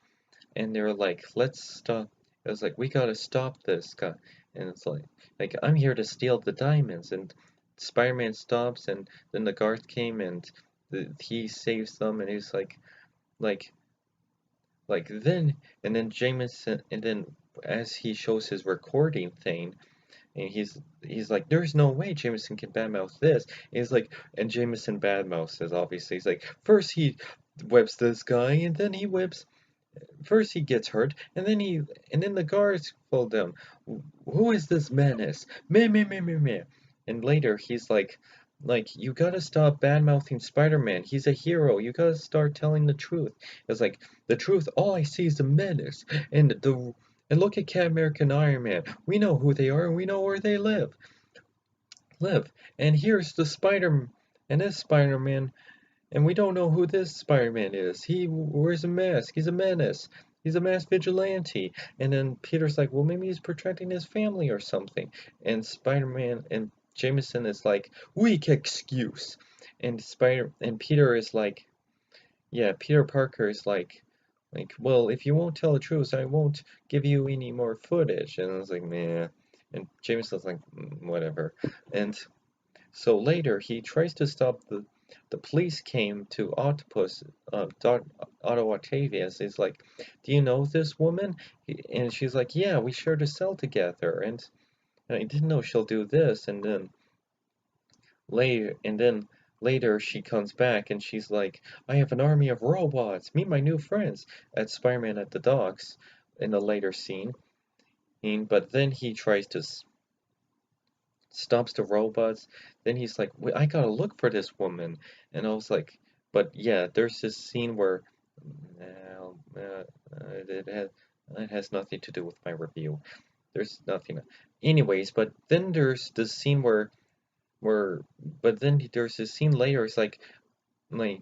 and they're like, let's stop. It was like, we gotta stop this guy. And it's like I'm here to steal the diamonds. And Spider-Man stops, and then the guard came, and he saves them, and he's like, and then Jameson, and then as he shows his recording thing, and he's like, there's no way Jameson can badmouth this. And he's like, and Jameson badmouths this, obviously. He's like, first he whips this guy, and then he whips. First he gets hurt, and then the guards pull him. Who is this menace? Me. And later he's like you gotta stop bad-mouthing Spider-Man. He's a hero. You gotta start telling the truth. It's like the truth. All I see is the menace, and look at Captain America and Iron Man. We know who they are, and we know where they live. And here's the Spider, and this Spider-Man. And we don't know who this Spider-Man is. He wears a mask. He's a menace. He's a masked vigilante. And then Peter's like, well, maybe he's protecting his family or something. And Spider-Man and Jameson is like, weak excuse. And Peter is like, yeah, Peter Parker is like, well, if you won't tell the truth, I won't give you any more footage. And I was like, man. And Jameson's like, whatever. And so later he tries to stop the police came to Octopus, Otto Octavius. He's like, do you know this woman? And she's like, yeah, we shared a cell together. And I didn't know she'll do this. And then later she comes back and she's like, I have an army of robots. Meet my new friends at Spider-Man at the docks in a later scene. But then he tries to stops the robots. Then he's like, I gotta look for this woman. And I was like, but yeah, there's this scene where it has nothing to do with my review. There's nothing. Anyways, but then there's this scene but then there's this scene later. It's like a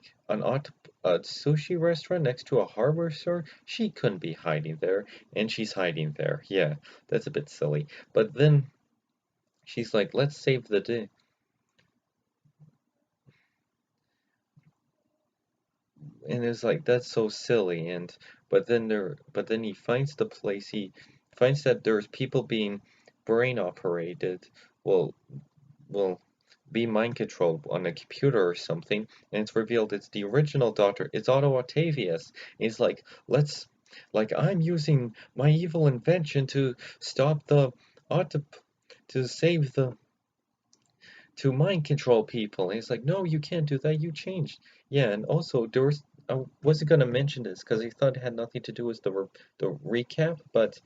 sushi restaurant next to a hardware store. She couldn't be hiding there, and she's hiding there. Yeah, that's a bit silly. But then she's like, let's save the day. And it's like, that's so silly. But then he finds the place. He finds that there's people being brain operated. Well, be mind controlled on a computer or something, and it's revealed it's the original doctor. It's Otto Octavius. He's like, I'm using my evil invention to stop the Octop to save the to mind control people. And he's like, no, you can't do that. You changed. Yeah, and also there was. I wasn't gonna mention this because I thought it had nothing to do with the recap, but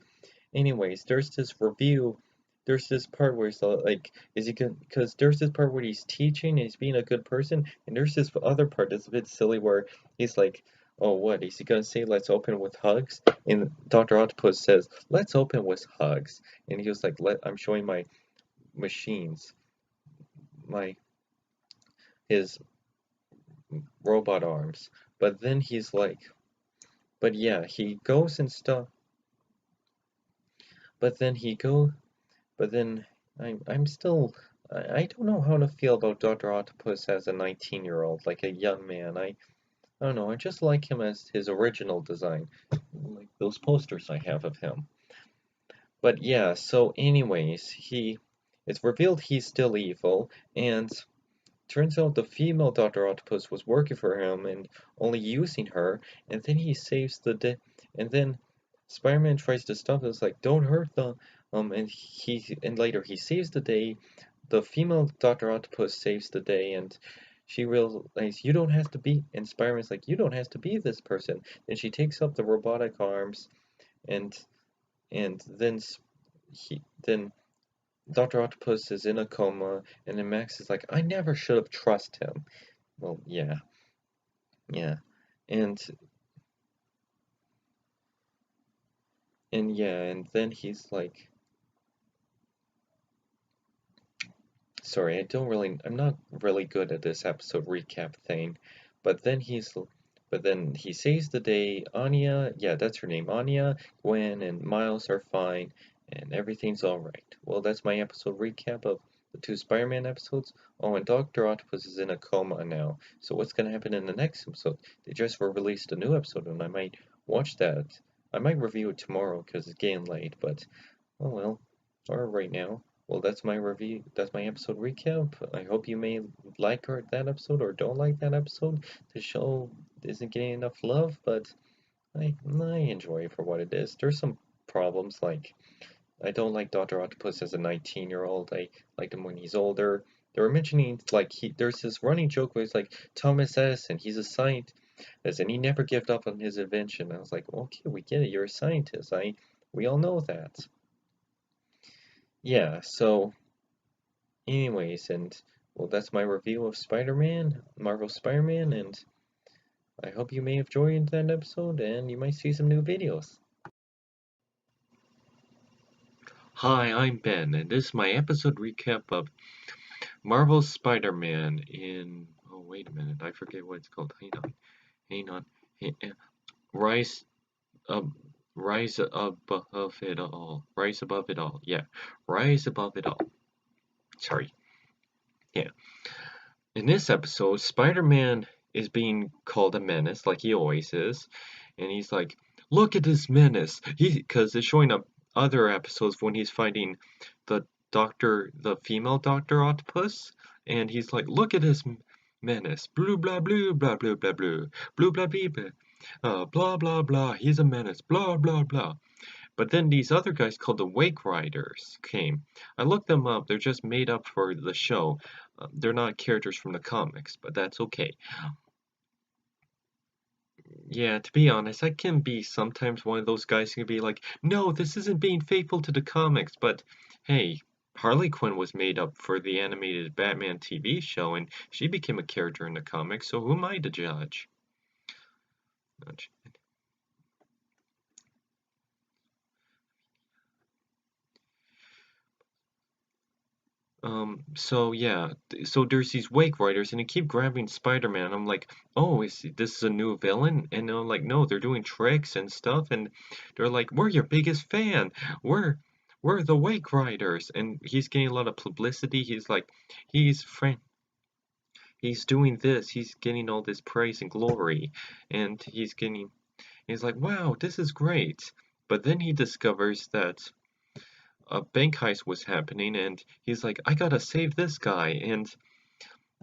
anyways, there's this review. There's this part where he's like, is he good? Because there's this part where he's teaching and he's being a good person, and there's this other part that's a bit silly where he's like, oh, what? Is he gonna say, let's open with hugs? And Dr. Octopus says, let's open with hugs. And he was like, I'm showing my machines, my his robot arms. But then he's like, but yeah, he goes and stuff. But then he go, but then I'm still I don't know how to feel about Dr. Octopus as a 19-year-old, like a young man. I don't know. I just like him as his original design, like those posters I have of him. But yeah, so anyways, it's revealed he's still evil, and turns out the female Dr. Octopus was working for him and only using her, and then he saves the day, and then Spider-Man tries to stop us, like, don't hurt them, and later he saves the day, the female Dr. Octopus saves the day, and she realizes, you don't have to be, and Spider-Man's like, you don't have to be this person, and she takes up the robotic arms, and, and then Dr. Octopus is in a coma, and then Max is like, I never should have trusted him. Well, yeah, yeah, and yeah, and then he's like, sorry, I'm not really good at this episode recap thing, but then he saves the day. Anya, yeah, that's her name. Anya, Gwen, and Miles are fine, and everything's all right. Well, that's my episode recap of the two Spider-Man episodes. Oh, and Doctor Octopus is in a coma now. So what's gonna happen in the next episode? They just released a new episode, and I might watch that. I might review it tomorrow because it's getting late, but oh well. Or right now. Well, that's my review. That's my episode recap. I hope you may like that episode or don't like that episode. The show isn't getting enough love, but I enjoy it for what it is. There's some problems, like I don't like Dr. Octopus as a 19-year-old. I like him when he's older. They were mentioning like there's this running joke where it's like Thomas Edison, he's a scientist, and he never gave up on his invention. I was like, okay, we get it. You're a scientist. We all know that. Yeah, so anyways, and well, that's my review of Spider-Man, Marvel Spider-Man, and I hope you may have enjoyed that episode and you might see some new videos. Hi, I'm Ben, and this is my episode recap of Marvel Spider-Man in, oh, wait a minute, I forget what it's called. Hang on. Rise, um, Rise above it all. Rise above it all. Yeah, Rise above it all. Sorry. Yeah. In this episode, Spider-Man is being called a menace, like he always is, and he's like, "Look at this menace!" Because it's showing up other episodes when he's fighting the female Doctor Octopus, and he's like, "Look at this menace! Blue blah blue blah blue blah blue blue blah blah blah blah blah. He's a menace. Blah blah blah." But then these other guys called the Wake Riders came. I looked them up. They're just made up for the show. They're not characters from the comics, but that's okay. Yeah, to be honest, I can be sometimes one of those guys who can be like, no, this isn't being faithful to the comics, but hey, Harley Quinn was made up for the animated Batman TV show, and she became a character in the comics, so who am I to judge? So yeah, so there's these Wake Riders, and they keep grabbing Spider-Man. I'm like, oh, this is a new villain? And they're like, no, they're doing tricks and stuff, and they're like, we're your biggest fan. We're the Wake Riders, and he's getting a lot of publicity. He's like, he's doing this, he's getting all this praise and glory, and he's like, wow, this is great. But then he discovers that a bank heist was happening, and he's like, I gotta save this guy, and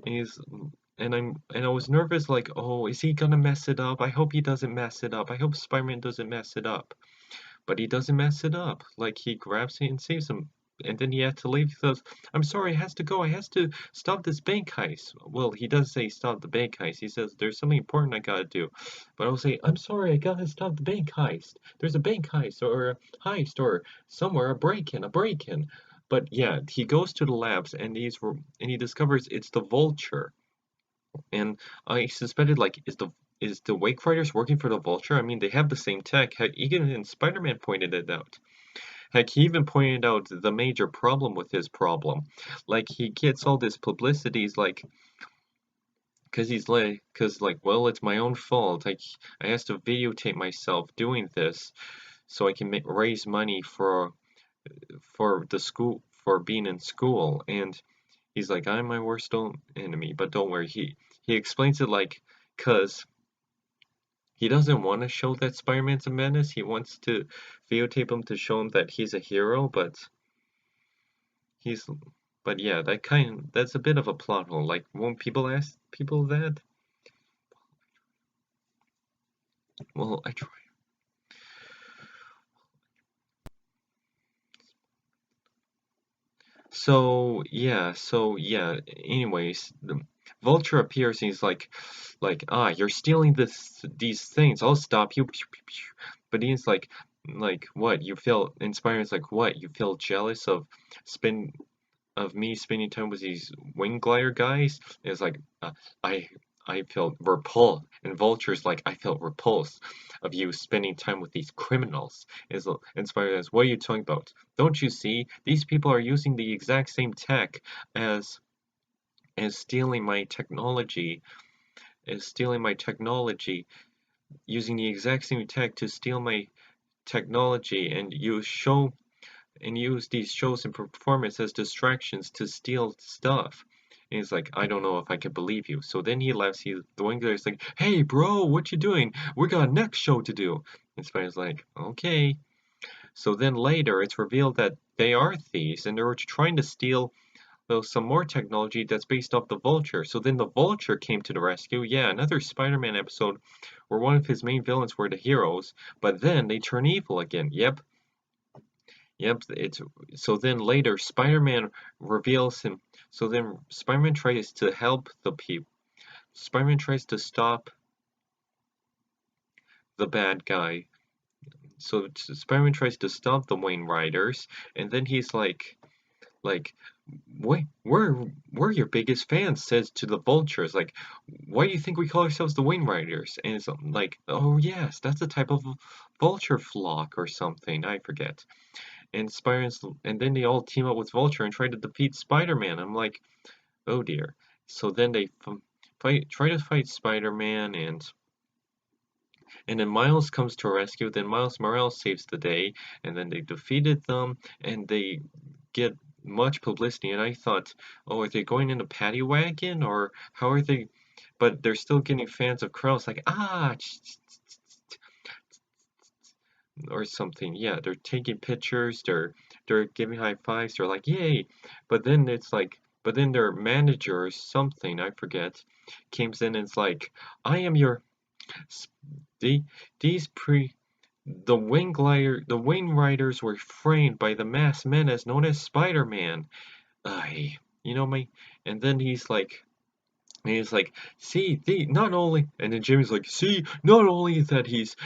and I was nervous, like, oh, is he gonna mess it up? I hope he doesn't mess it up. I hope Spider-Man doesn't mess it up. But he doesn't mess it up. Like, he grabs it and saves him. And then he had to leave. He says, I'm sorry, I has to go. I has to stop this bank heist. Well, he does say stop the bank heist. He says, there's something important I gotta do. But I'll say, I'm sorry, I gotta stop the bank heist. There's a bank heist or a heist or somewhere a break-in. But yeah, he goes to the labs and he discovers it's the Vulture. And I suspected, like, is the Wake Riders working for the Vulture? I mean, they have the same tech. Heck, even Spider-Man pointed it out. Heck, he even pointed out the major problem with his problem. Like, he gets all this publicity, he's like, well, it's my own fault. I has to videotape myself doing this so I can raise money for the school, for being in school. And he's like, I'm my worst enemy, but don't worry. He explains it like, cause he doesn't want to show that Spider-Man's a menace. He wants to videotape him to show him that he's a hero, he's, but yeah, that's a bit of a plot hole. Like, won't people ask people that? Well, I try. So yeah. Anyways, the Vulture appears and he's like, you're stealing these things. I'll stop you. But he's like, what? You feel inspired? It's like, what? You feel jealous spin of me spending time with these wing glider guys? And it's like, I I felt repulsed, and Vulture's like, I felt repulsed of you spending time with these criminals. Is inspired as, what are you talking about? Don't you see? These people are using the exact same tech as stealing my technology, using the exact same tech to steal my technology and use these shows and performance as distractions to steal stuff. And he's like, I don't know if I can believe you. So then he left. The one guy's like, hey, bro, what you doing? We got a next show to do. And Spider's like, okay. So then later, it's revealed that they are thieves and they're trying to steal some more technology that's based off the Vulture. So then the Vulture came to the rescue. Yeah, another Spider-Man episode where one of his main villains were the heroes, but then they turn evil again. Yep, it's so then later Spider-Man reveals him. So then Spider-Man tries to help the people. Spider-Man tries to stop the bad guy. So Spider-Man tries to stop the Wayne Riders, and then he's like, wait, we're your biggest fans, says to the Vultures. Like, why do you think we call ourselves the Wayne Riders? And it's like, oh yes, that's a type of vulture flock or something. I forget. And then they all team up with Vulture and try to defeat Spider-Man. I'm like, oh dear. So then they try to fight Spider-Man, and then Miles comes to rescue. Then Miles Morales saves the day, and then they defeated them, and they get much publicity. And I thought, oh, are they going in a paddy wagon, or how are they? But they're still getting fans of Krauss, like, or something. Yeah, they're taking pictures, they're giving high fives, they're like, yay. But then their manager or something, I forget, comes in and it's like, I am your the these pre the wing riders were framed by the masked menace known as Spider-Man. I you know my and then he's like, see, not only, and then Jimmy's like, see, not only that he's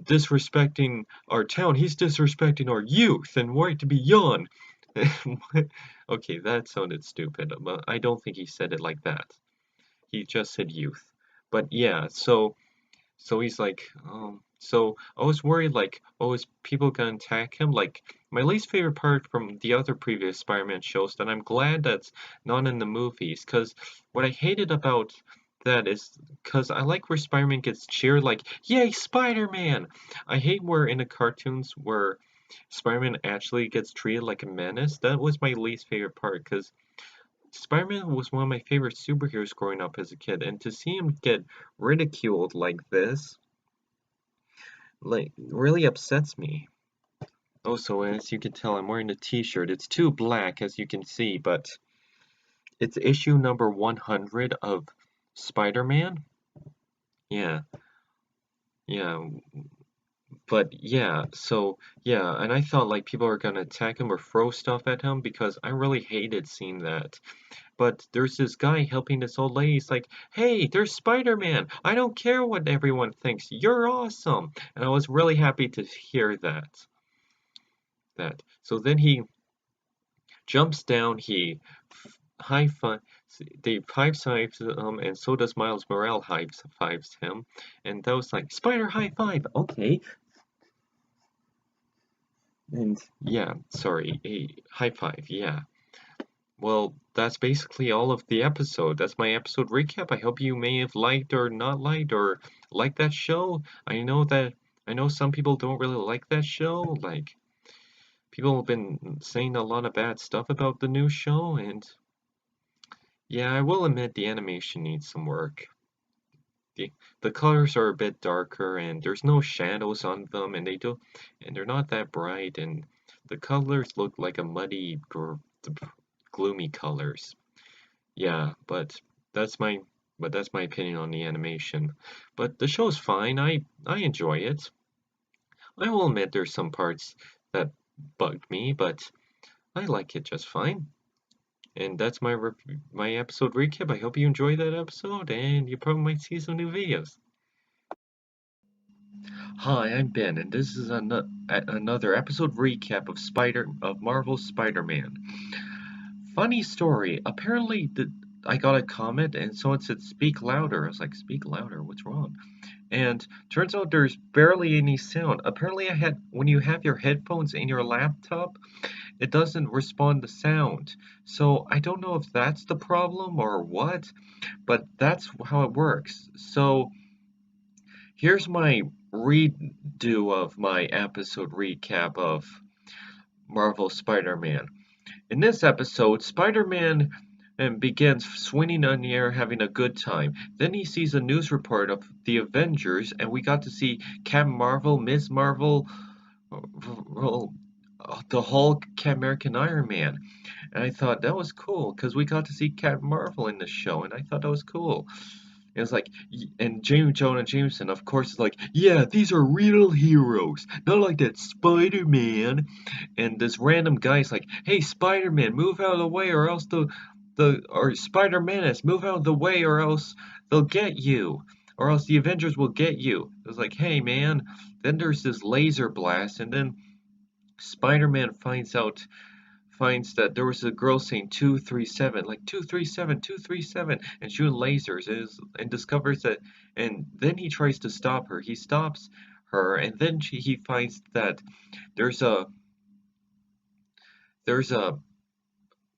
disrespecting our town, he's disrespecting our youth and right to be young. Okay, that sounded stupid, but I don't think he said it like that. He just said youth. But yeah, so he's like, so I was worried, like, oh, is people gonna attack him? Like, my least favorite part from the other previous Spider-Man shows that I'm glad that's not in the movies, because what I hated about that is because I like where Spider-Man gets cheered, like, yay, Spider-Man! I hate where in the cartoons where Spider-Man actually gets treated like a menace. That was my least favorite part, because Spider-Man was one of my favorite superheroes growing up as a kid, and to see him get ridiculed like this, like, really upsets me. Also, as you can tell, I'm wearing a t-shirt. It's too black, as you can see, but It's issue number 100 of Spider-Man. Yeah, yeah, but yeah, so yeah, and I thought like people were gonna attack him or throw stuff at him because I really hated seeing that. But there's this guy helping this old lady. He's like, "Hey, there's Spider-Man. I don't care what everyone thinks. You're awesome." And I was really happy to hear that. So then he jumps down. He high five. They high fives and so does Miles Morales high fives him, and that was like Spider high five. Okay, and yeah, sorry, a high five. Yeah. Well, that's basically all of the episode. That's my episode recap. I hope you may have liked or not liked or liked that show. I know some people don't really like that show. Like people have been saying a lot of bad stuff about the new show, and yeah, I will admit the animation needs some work. The colors are a bit darker and there's no shadows on them and they're not that bright and the colors look like a muddy gloomy colors. Yeah, that's my that's my opinion on the animation. But the show's fine. I enjoy it. I will admit there's some parts that bugged me, but I like it just fine. And that's my episode recap. I hope you enjoyed that episode, and you probably might see some new videos. Hi, I'm Ben, and this is another episode recap of Marvel's Spider-Man. Funny story. Apparently, I got a comment, and someone said "speak louder." I was like, "Speak louder? What's wrong?" And turns out there's barely any sound. Apparently, when you have your headphones in your laptop, it doesn't respond to sound. So I don't know if that's the problem or what, but that's how it works. So here's my redo of my episode recap of Marvel Spider-Man. In this episode, Spider-Man begins swinging on the air, having a good time. Then he sees a news report of the Avengers, and we got to see Captain Marvel, Ms. Marvel, the Hulk, Captain America, and Iron Man. And I thought that was cool because we got to see Captain Marvel in the show, and I thought that was cool. And it's like, and James Jonah Jameson, of course, is like, yeah, these are real heroes, not like that Spider-Man. And this random guy's like, hey, Spider-Man, move out of the way, or else or Spider-Menace, move out of the way, or else they'll get you, or else the Avengers will get you. It's like, hey, man. Then there's this laser blast, and then Spider-Man finds that there was a girl saying 237, like 237, 237, and shooting lasers, and discovers that, and then he tries to stop her. He stops her, and then he finds that there's a there's a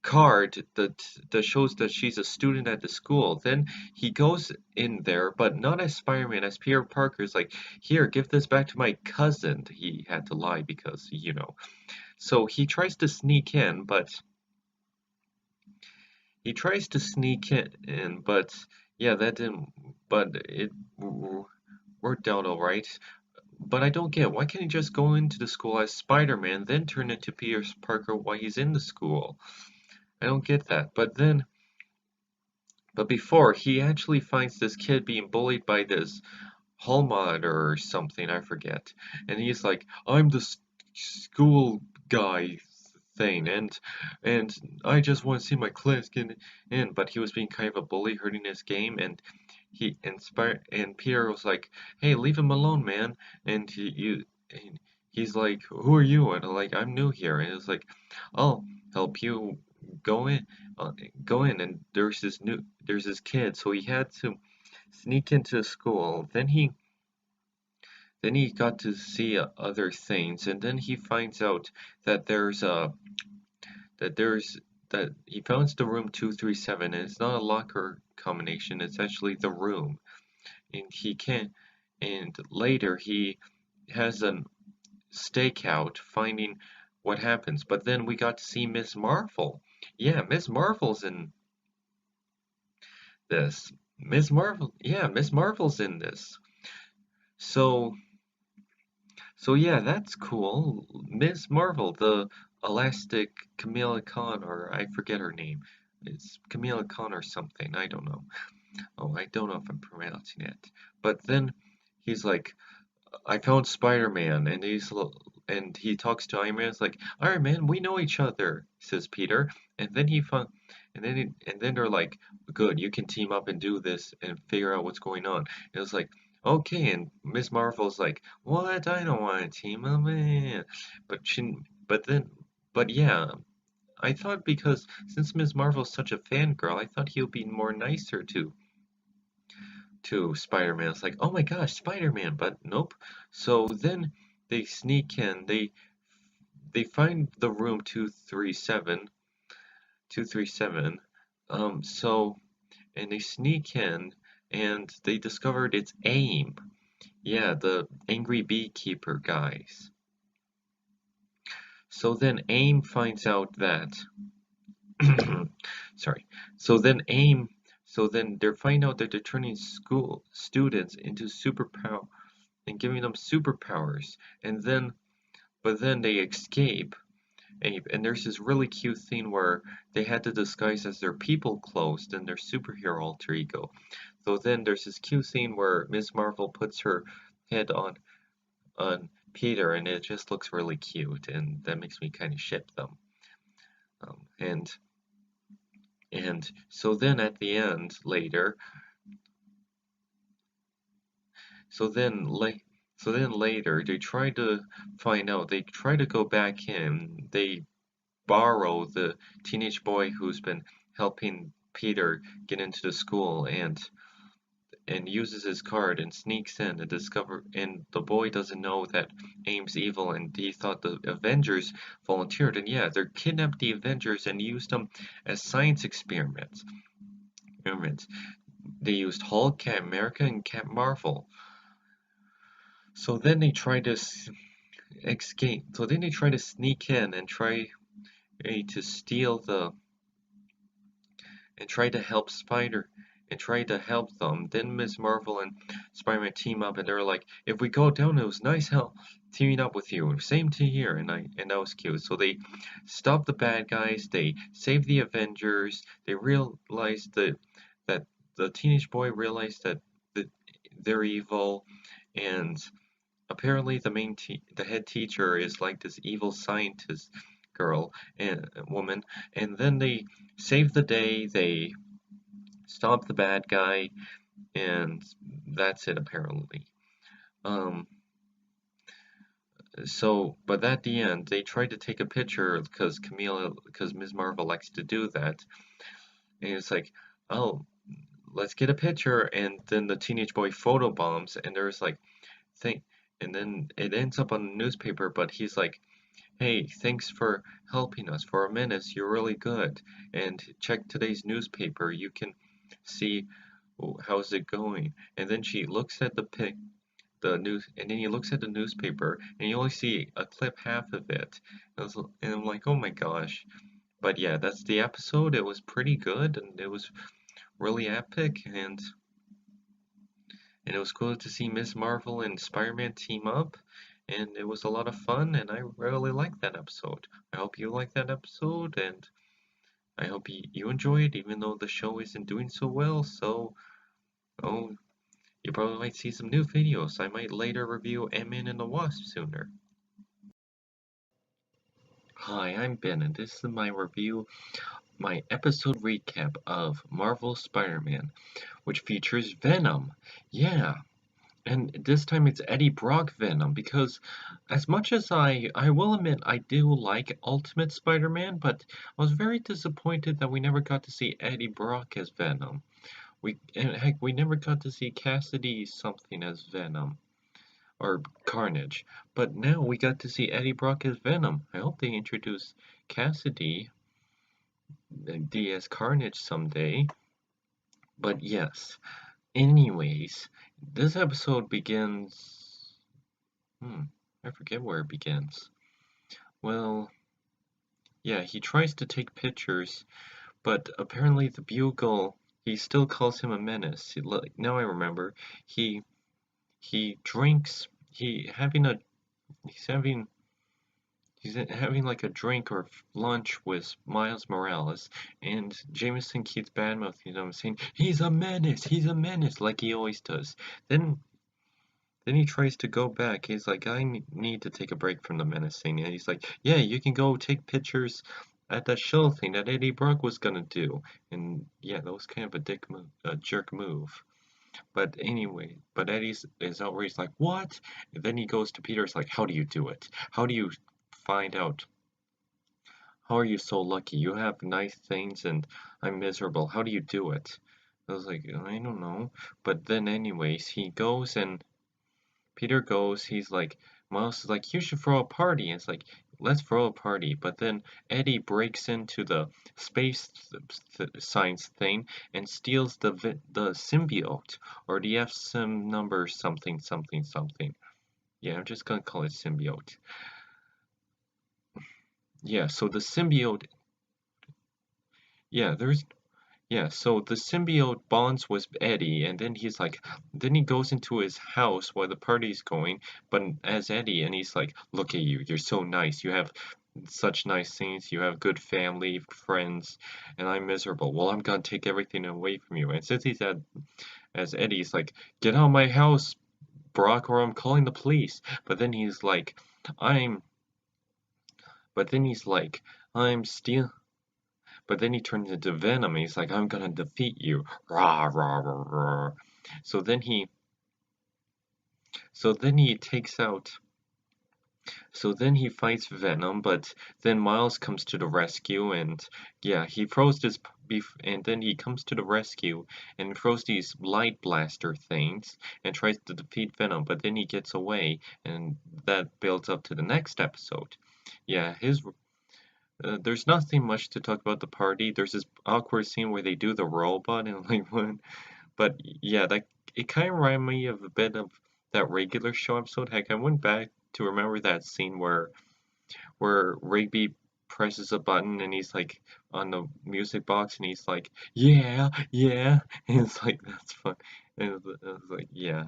card that shows that she's a student at the school. Then he goes in there, but not as Spider-Man, as Peter Parker's like, here, give this back to my cousin. He had to lie because, you know. So he tries to sneak in, but yeah, that didn't, but it worked out all right. But I don't get, why can't he just go into the school as Spider-Man, then turn into Peter Parker while he's in the school? I don't get that. But before, he actually finds this kid being bullied by this Hulmod or something, I forget. And he's like, I'm the school guy thing, and I just want to see my class get in. But he was being kind of a bully, hurting his game, and Peter was like, hey, leave him alone, man. And he's like, who are you? And I'm like, I'm new here. And it's like, I'll help you go in, uh, go in. And there's this kid, so he had to sneak into school. Then he got to see other things, and then he finds out that there's that he finds the room 237, and it's not a locker combination. It's actually the room, and he can. And later he has a stakeout, finding what happens. But then we got to see Miss Marvel. Yeah, Miss Marvel's in this. Miss Marvel's in this. So So yeah, that's cool. Ms. Marvel, the Elastic Camila Khan, or I forget her name. It's Camila Khan or something. I don't know. Oh, I don't know if I'm pronouncing it. But then he's like, I found Spider-Man, and he talks to Iron Man. It's like, Iron Man, we know each other, says Peter. And then and then they're like, good, you can team up and do this and figure out what's going on. And it was like, okay. And Miss Marvel's like, what? I don't want to team up, man. But she, but then, but yeah. I thought because since Ms. Marvel's such a fangirl, I thought he would be more nicer to Spider-Man. It's like, oh my gosh, Spider-Man, but nope. So then they sneak in. They find the room 237. So and they sneak in and they discovered it's AIM. Yeah, the angry beekeeper guys. So then AIM finds out that sorry. So then AIM so then they're finding out that they're turning school students into superpower and giving them superpowers. And then but then they escape. And there's this really cute scene where they had to disguise as their people clothes and their superhero alter ego. So then there's this cute scene where Ms. Marvel puts her head on Peter and it just looks really cute and that makes me kind of ship them. Um, and and so then at the end later, so then like so then later they try to find out. They try to go back in. They borrow the teenage boy who's been helping Peter get into the school and uses his card and sneaks in and and the boy doesn't know that AIM's evil and he thought the Avengers volunteered and yeah, they kidnapped the Avengers and used them as science experiments. They used Hulk, Captain America, and Captain Marvel. So then they try to escape. So then they try to sneak in and try to steal the and try to help Spider and try to help them. Then Ms. Marvel and Spider-Man team up and they're like, if we go down, it was nice help teaming up with you. Same to here and that was cute. So they stop the bad guys, they save the Avengers, they realize that the teenage boy realized that they're evil and apparently the head teacher is like this evil scientist girl and woman and then they save the day, they stop the bad guy, and that's it apparently. Um, but at the end, they tried to take a picture because Ms. Marvel likes to do that, and it's like, oh, let's get a picture, and then the teenage boy photobombs, and there's like, think, and then it ends up on the newspaper, but he's like, hey, thanks for helping us for a minute, you're really good, and check today's newspaper, you can see how's it going? And then she looks at the news, and then he looks at the newspaper, and you only see a clip half of it. And I'm like, oh my gosh. But yeah, that's the episode. It was pretty good, and it was really epic, and it was cool to see Miss Marvel and Spider-Man team up, and it was a lot of fun, and I really liked that episode. I hope you liked that episode, and I hope you enjoy it, even though the show isn't doing so well. So, oh, you probably might see some new videos. I might later review Ant-Man and the Wasp sooner. Hi, I'm Ben, and this is my episode recap of Marvel Spider-Man, which features Venom. Yeah, and this time it's Eddie Brock Venom, because as much as I will admit I do like Ultimate Spider-Man, but I was very disappointed that we never got to see Eddie Brock as Venom. And heck, we never got to see Cassidy something as Venom. Or Carnage. But now we got to see Eddie Brock as Venom. I hope they introduce Cassidy D as Carnage someday. But yes. Anyways, this episode begins. I forget where it begins. Well, yeah, he tries to take pictures, but apparently the Bugle, he still calls him a menace. Now I remember. He drinks. He's having he's having like a drink or lunch with Miles Morales, and Jameson keeps badmouthing him, saying he's a menace, like he always does. Then he tries to go back. He's like, I need to take a break from the menacing. And he's like, yeah, you can go take pictures at that show thing that Eddie Brock was gonna do. And yeah, that was kind of a jerk move. But anyway, but Eddie's is outraged, like, what? And then he goes to Peter's like, how do you do it? How do you find out? How are you so lucky? You have nice things and I'm miserable. How do you do it? I was like, I don't know. But then anyways, he goes and Peter goes, he's like, Miles is like, you should throw a party. And it's like, let's throw a party. But then Eddie breaks into the space science thing and steals the symbiote, or the F-sim number something something something. Yeah, I'm just gonna call it symbiote. Yeah, so the symbiote, yeah, so the symbiote bonds with Eddie, and then he's like, then he goes into his house while the party's going, but as Eddie, and he's like, look at you, you're so nice, you have such nice things, you have good family, friends, and I'm miserable. Well, I'm gonna take everything away from you. And since he's as Eddie's like, get out of my house, Brock, or I'm calling the police. I'm, but then he's like, I'm still. But then he turns into Venom and he's like, I'm gonna defeat you. Rah, rah, rah, rah. So then he so then he takes out so then he fights Venom, but then Miles comes to the rescue and yeah, he throws this and then he comes to the rescue and throws these light blaster things and tries to defeat Venom, but then he gets away and that builds up to the next episode. Yeah, there's nothing much to talk about the party. There's this awkward scene where they do the robot and like one, but yeah, that it kind of reminded me of a bit of that regular show episode. Heck, I went back to remember that scene where Rigby presses a button and he's like on the music box and he's like, yeah, yeah, and it's like that's fun. And it was like, yeah.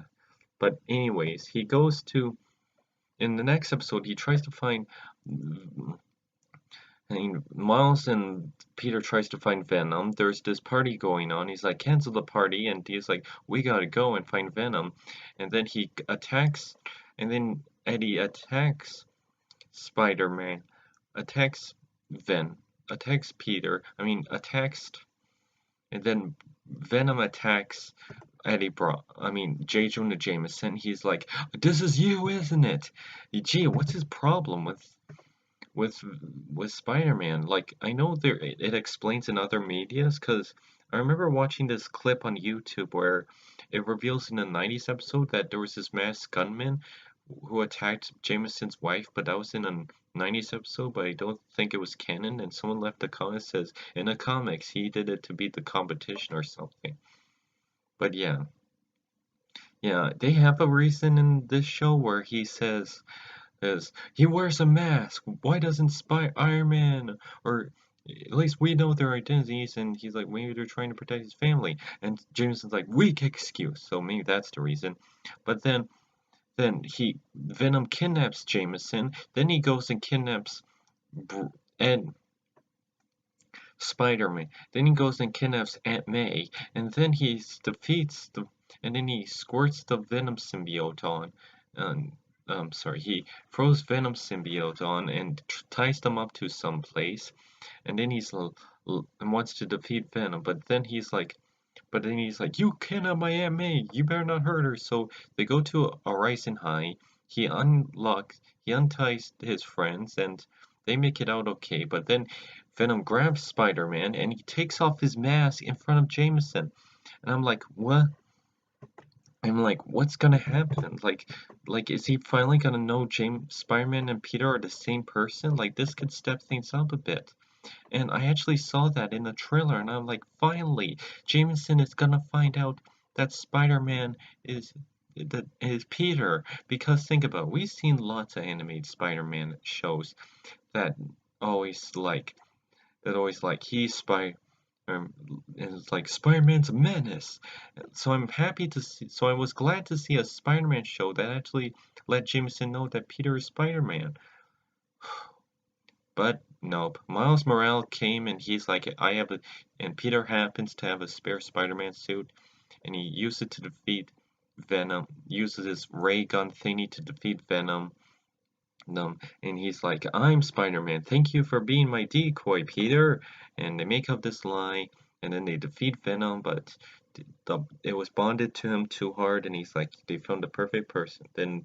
But anyways, he goes to in the next episode he tries to find and Miles and Peter tries to find Venom. There's this party going on. He's like, cancel the party, and he's like, we gotta go and find Venom. And then he attacks, and then Eddie attacks Spider-Man, attacks Ven, attacks Peter. Attacks, and then Venom attacks J. Jonah Jameson. He's like, this is you, isn't it? Gee, what's his problem with with Spider-Man? Like I know it explains in other medias because I remember watching this clip on YouTube where it reveals in the 90s episode that there was this masked gunman who attacked Jameson's wife, but that was in a 90s episode, but I don't think it was canon, and someone left a comment that says in the comics he did it to beat the competition or something. But yeah, they have a reason in this show where he says is he wears a mask. Why doesn't Iron Man, or at least we know their identities? And he's like, maybe they're trying to protect his family. And Jameson's like, weak excuse. So maybe that's the reason. But then Venom kidnaps Jameson. Then he goes and kidnaps and Spider-Man. Then he goes and kidnaps Aunt May. And then he defeats and then he squirts the Venom symbiote on. Sorry, he throws Venom symbiote on and ties them up to some place, and then and wants to defeat Venom, but then he's like, you cannot my Aunt May, you better not hurt her. So they go to Horizon High. He unties his friends, and they make it out okay. But then Venom grabs Spider-Man and he takes off his mask in front of Jameson, and I'm like, what? I'm like, what's gonna happen? Like, is he finally gonna know Spider-Man and Peter are the same person? Like, this could step things up a bit. And I actually saw that in the trailer, and I'm like, finally, Jameson is gonna find out that Spider-Man is Peter. Because think about it, we've seen lots of animated Spider-Man shows that always like he's Spider. And it's like Spider-Man's a menace. So I'm happy to see. So I was glad to see a Spider-Man show that actually let Jameson know that Peter is Spider-Man. But nope. Miles Morales came and he's like, and Peter happens to have a spare Spider-Man suit, and he used it to defeat Venom. Uses his ray gun thingy to defeat Venom. And he's like, I'm Spider-Man. Thank you for being my decoy, Peter. And they make up this lie, and then they defeat Venom, but it was bonded to him too hard, and he's like, they found the perfect person. Then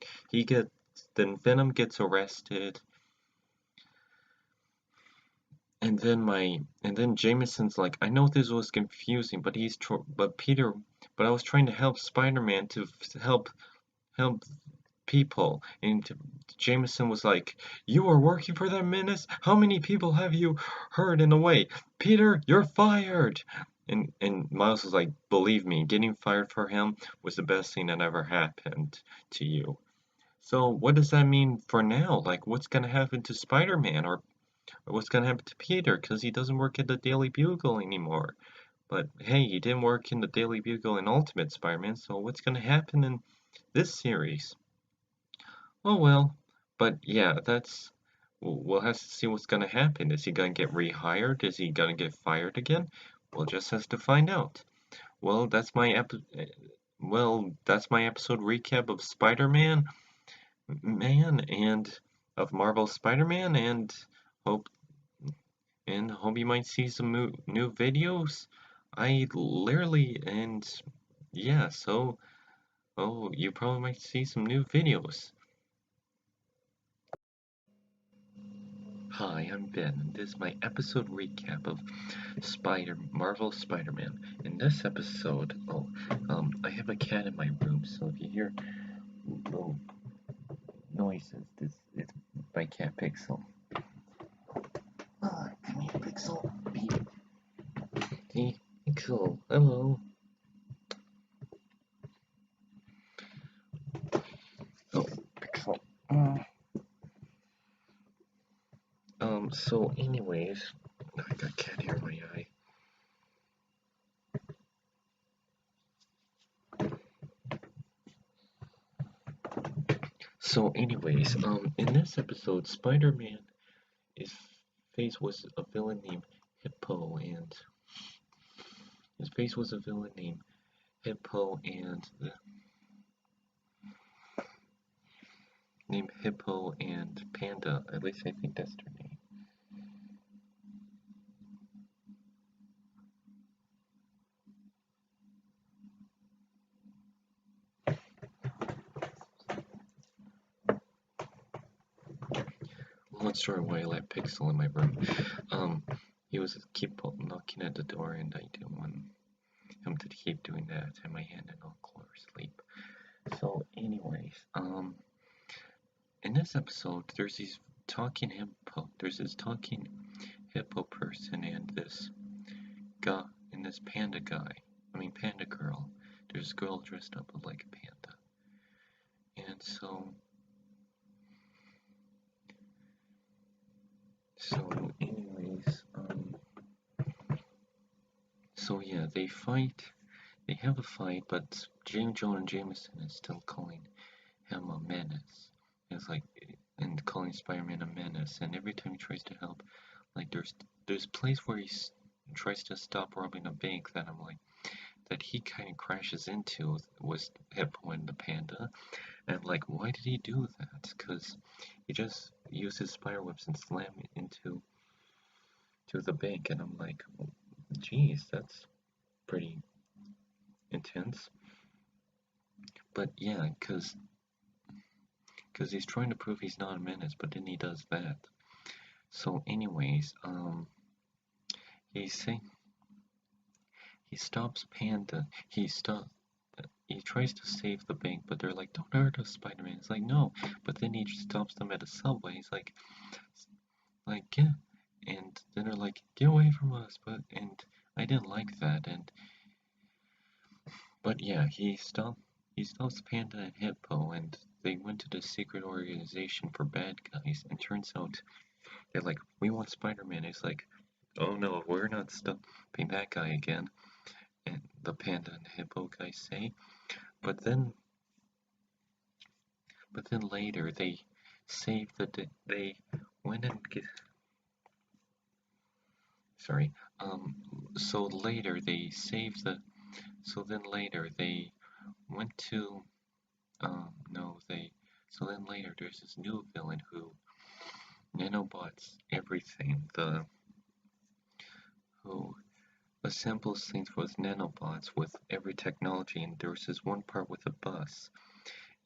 Venom gets arrested. And then Jameson's like, I know this was confusing, but I was trying to help Spider-Man to help people. And Jameson was like, you are working for that menace? How many people have you hurt in a way? Peter, you're fired. And Miles was like, believe me, getting fired for him was the best thing that ever happened to you. So what does that mean for now? Like, what's gonna happen to Spider-Man, or what's gonna happen to Peter? Because he doesn't work at the Daily Bugle anymore. But hey, he didn't work in the Daily Bugle in Ultimate Spider-Man, so what's gonna happen in this series? Oh well. But yeah, we'll have to see what's gonna happen. Is he gonna get rehired? Is he gonna get fired again? We'll just have to find out. Well, that's my episode recap of Spider-Man, and of Marvel Spider-Man, hope hope you might see some new videos. I literally and yeah, so you probably might see some new videos. Hi, I'm Ben, and this is my episode recap of Marvel Spider-Man. In this episode, I have a cat in my room, so if you hear little noises, it's my cat Pixel. Come here, Pixel. Hey, Pixel. Hello. Oh, Pixel. So anyways, I got cat hair in my eye. So anyways, in this episode, Spider-Man is faced with a villain named Hippo, and his face was a villain named Hippo and Panda. At least I think that's their name. Long story why I let Pixel in my room. He was keep knocking at the door, and I didn't want him to keep doing that. I had my hand in all close sleep. So, anyways, in this episode, there's this talking hippo person and this guy and this panda girl. There's a girl dressed up like a panda. And so anyways, so yeah, they fight. They have a fight, but James Jonah Jameson is still calling him a menace. It's like, and calling Spider-Man a menace. And every time he tries to help, like there's a place where he tries to stop robbing a bank that he kind of crashes into was Hippo and the panda. And like, why did he do that? Because he just used his spider webs and slam into the bank. And I'm like, geez, that's pretty intense. But yeah, because he's trying to prove he's not a menace, but then he does that. So anyways, he stops Panda. He tries to save the bank, but they're like, don't hurt us, Spider-Man. He's like, no. But then he stops them at a subway. He's like, yeah. And then they're like, get away from us. And I didn't like that. But yeah, he stops Panda and Hippo, and they went to the secret organization for bad guys. And turns out they're like, we want Spider-Man. It's like, oh no, we're not stopping that guy again. And the Panda and Hippo guys say. But then later they saved they went and sorry. So later they saved the. So then later they went to. No, they. So then later there's this new villain who nanobots everything. Who assembles things with nanobots with every technology, and there's this one part with a bus,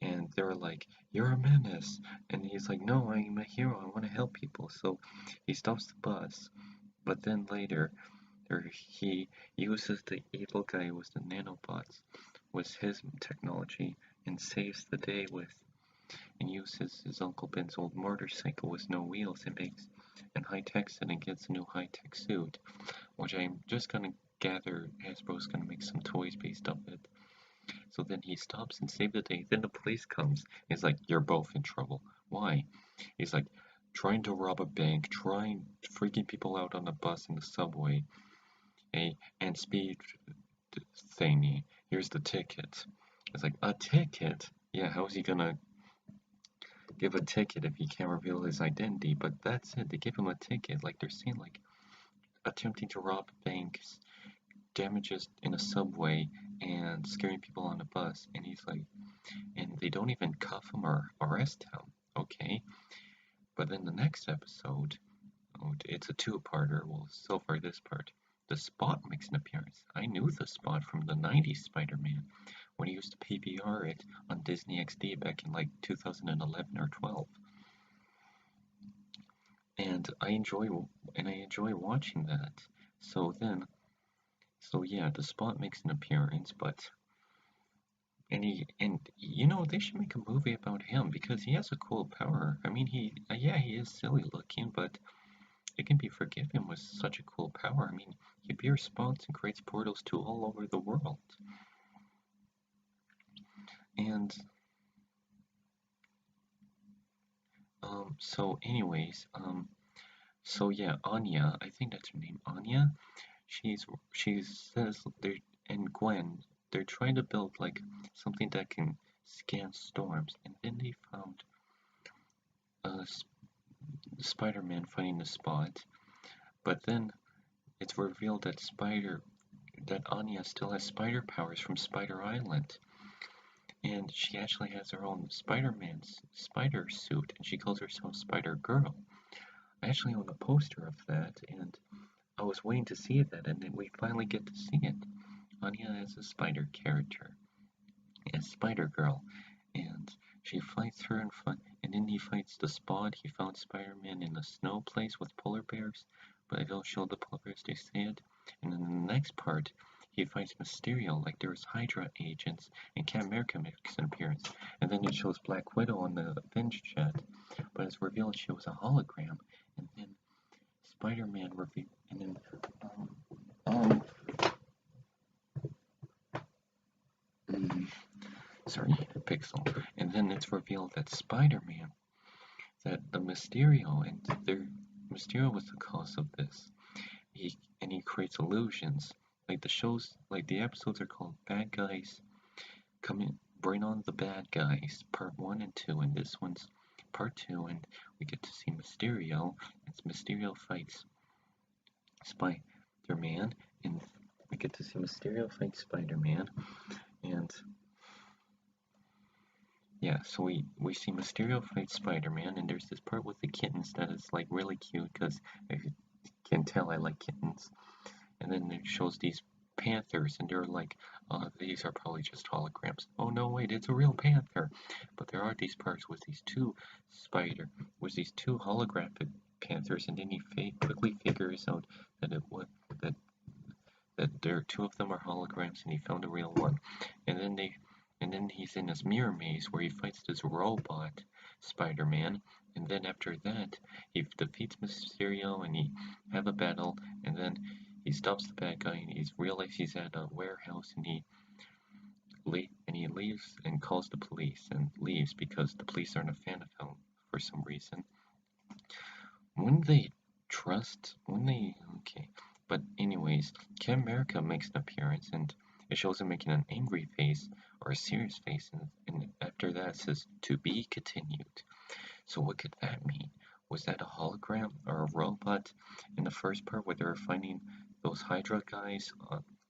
and they're like, "You're a menace," and he's like, "No, I'm a hero. I want to help people." So he stops the bus, but then later, he uses the evil guy with the nanobots, with his technology, and saves the day with, and uses his Uncle Ben's old motorcycle with no wheels and high-techs it and gets a new high-tech suit, which I'm just gonna gather Hasbro's gonna make some toys based off it. So then he stops and saves the day. Then the police comes. He's like, "You're both in trouble." Why? He's like, trying to rob a bank, freaking people out on the bus and the subway, and speed thingy. Here's the ticket. It's like, a ticket? Yeah, how is he gonna give a ticket if he can't reveal his identity? But that's it. They give him a ticket. Like they're saying, like attempting to rob banks, damages in a subway, and scaring people on a bus. And he's like, and they don't even cuff him or arrest him. Okay. But then the next episode, it's a two-parter. Well, so far this part, the Spot makes an appearance. I knew the Spot from the '90s Spider-Man when he used to PVR it on Disney XD back in like 2011 or 12. And I enjoy watching that. So yeah, the Spot makes an appearance, but and you know they should make a movie about him because he has a cool power. I mean, he is silly looking, but it can be forgiven with such a cool power. I mean, he appears spawns and creates portals to all over the world. And so anyways, so yeah, Anya, I think that's her name, Anya. She says they're and Gwen, they're trying to build like something that can scan storms, and then they found uh, Spider-Man fighting the Spot, but then it's revealed that Anya still has spider powers from Spider Island. And she actually has her own Spider-Man's spider suit, and she calls herself Spider-Girl. I actually own a poster of that, and I was waiting to see that, and then we finally get to see it. Anya is a spider character, as Spider-Girl, and she fights her and then he fights the Spot. He found Spider-Man in the snow place with polar bears, but I don't show the polar bears, they say it. And in the next part, he fights Mysterio, like there's Hydra agents, and Captain America makes an appearance. And then it shows Black Widow on the Avenged jet, but it's revealed she was a hologram. And then Spider-Man revealed, and then sorry, Pixel. And then it's revealed that Spider-Man, that the Mysterio, and Mysterio was the cause of this. He creates illusions. Like the episodes are called Bad Guys Come In, Bring On the Bad Guys, Part 1 and 2, and this one's Part 2, and we get to see Mysterio. It's Mysterio fights Spider-Man, and we get to see Mysterio fight Spider-Man, and yeah, so we see Mysterio fight Spider-Man, and there's this part with the kittens that is like really cute because if you can tell I like kittens. And then it shows these panthers, and they're like, these are probably just holograms. Oh no, wait, it's a real panther. But there are these parts with these two holographic panthers, and then he quickly figures out that there two of them are holograms, and he found a real one. And then he's in this mirror maze where he fights this robot Spider-Man, and then after that he defeats Mysterio and he have a battle, and then he stops the bad guy and he's realized he's at a warehouse, and he leaves and calls the police and leaves because the police aren't a fan of him for some reason. Okay. But anyways, Captain America makes an appearance, and it shows him making an angry face or a serious face, and after that it says to be continued. So what could that mean? was that a hologram or a robot in the first part where they were finding those Hydra guys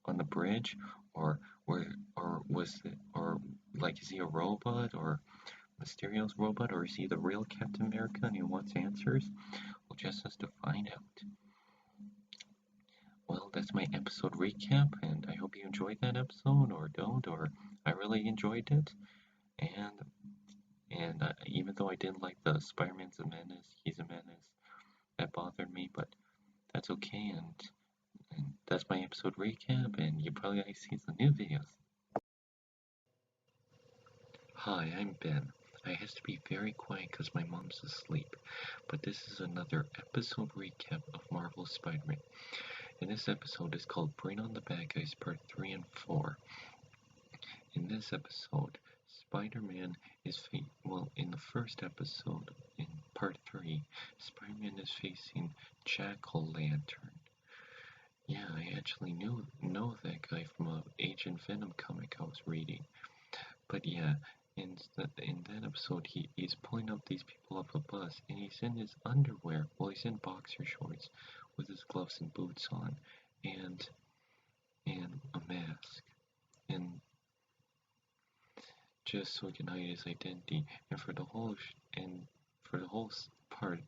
on the bridge, or was it, or like, is he a robot, or Mysterio's robot, or is he the real Captain America and he wants answers? We'll just have to find out. Well, that's my episode recap, and I hope you enjoyed that episode, or don't, or I really enjoyed it. And even though I didn't like the Spider-Man's a menace, he's a menace, that bothered me, but that's okay, and that's my episode recap, and you probably guys see some new videos. Hi, I'm Ben. I have to be very quiet because my mom's asleep, but this is another episode recap of Marvel Spider-Man. And this episode is called Bring on the Bad Guys Part 3 and 4. In this episode, Spider-Man is in the first episode, in Part 3, Spider-Man is facing Jack-O-Lantern. Yeah, I actually know that guy from a Agent Venom comic I was reading. But yeah, in that episode, he's pulling up these people off a bus, and he's in his underwear. Well, he's in boxer shorts with his gloves and boots on, and a mask, and just so he can hide his identity. And for the whole part,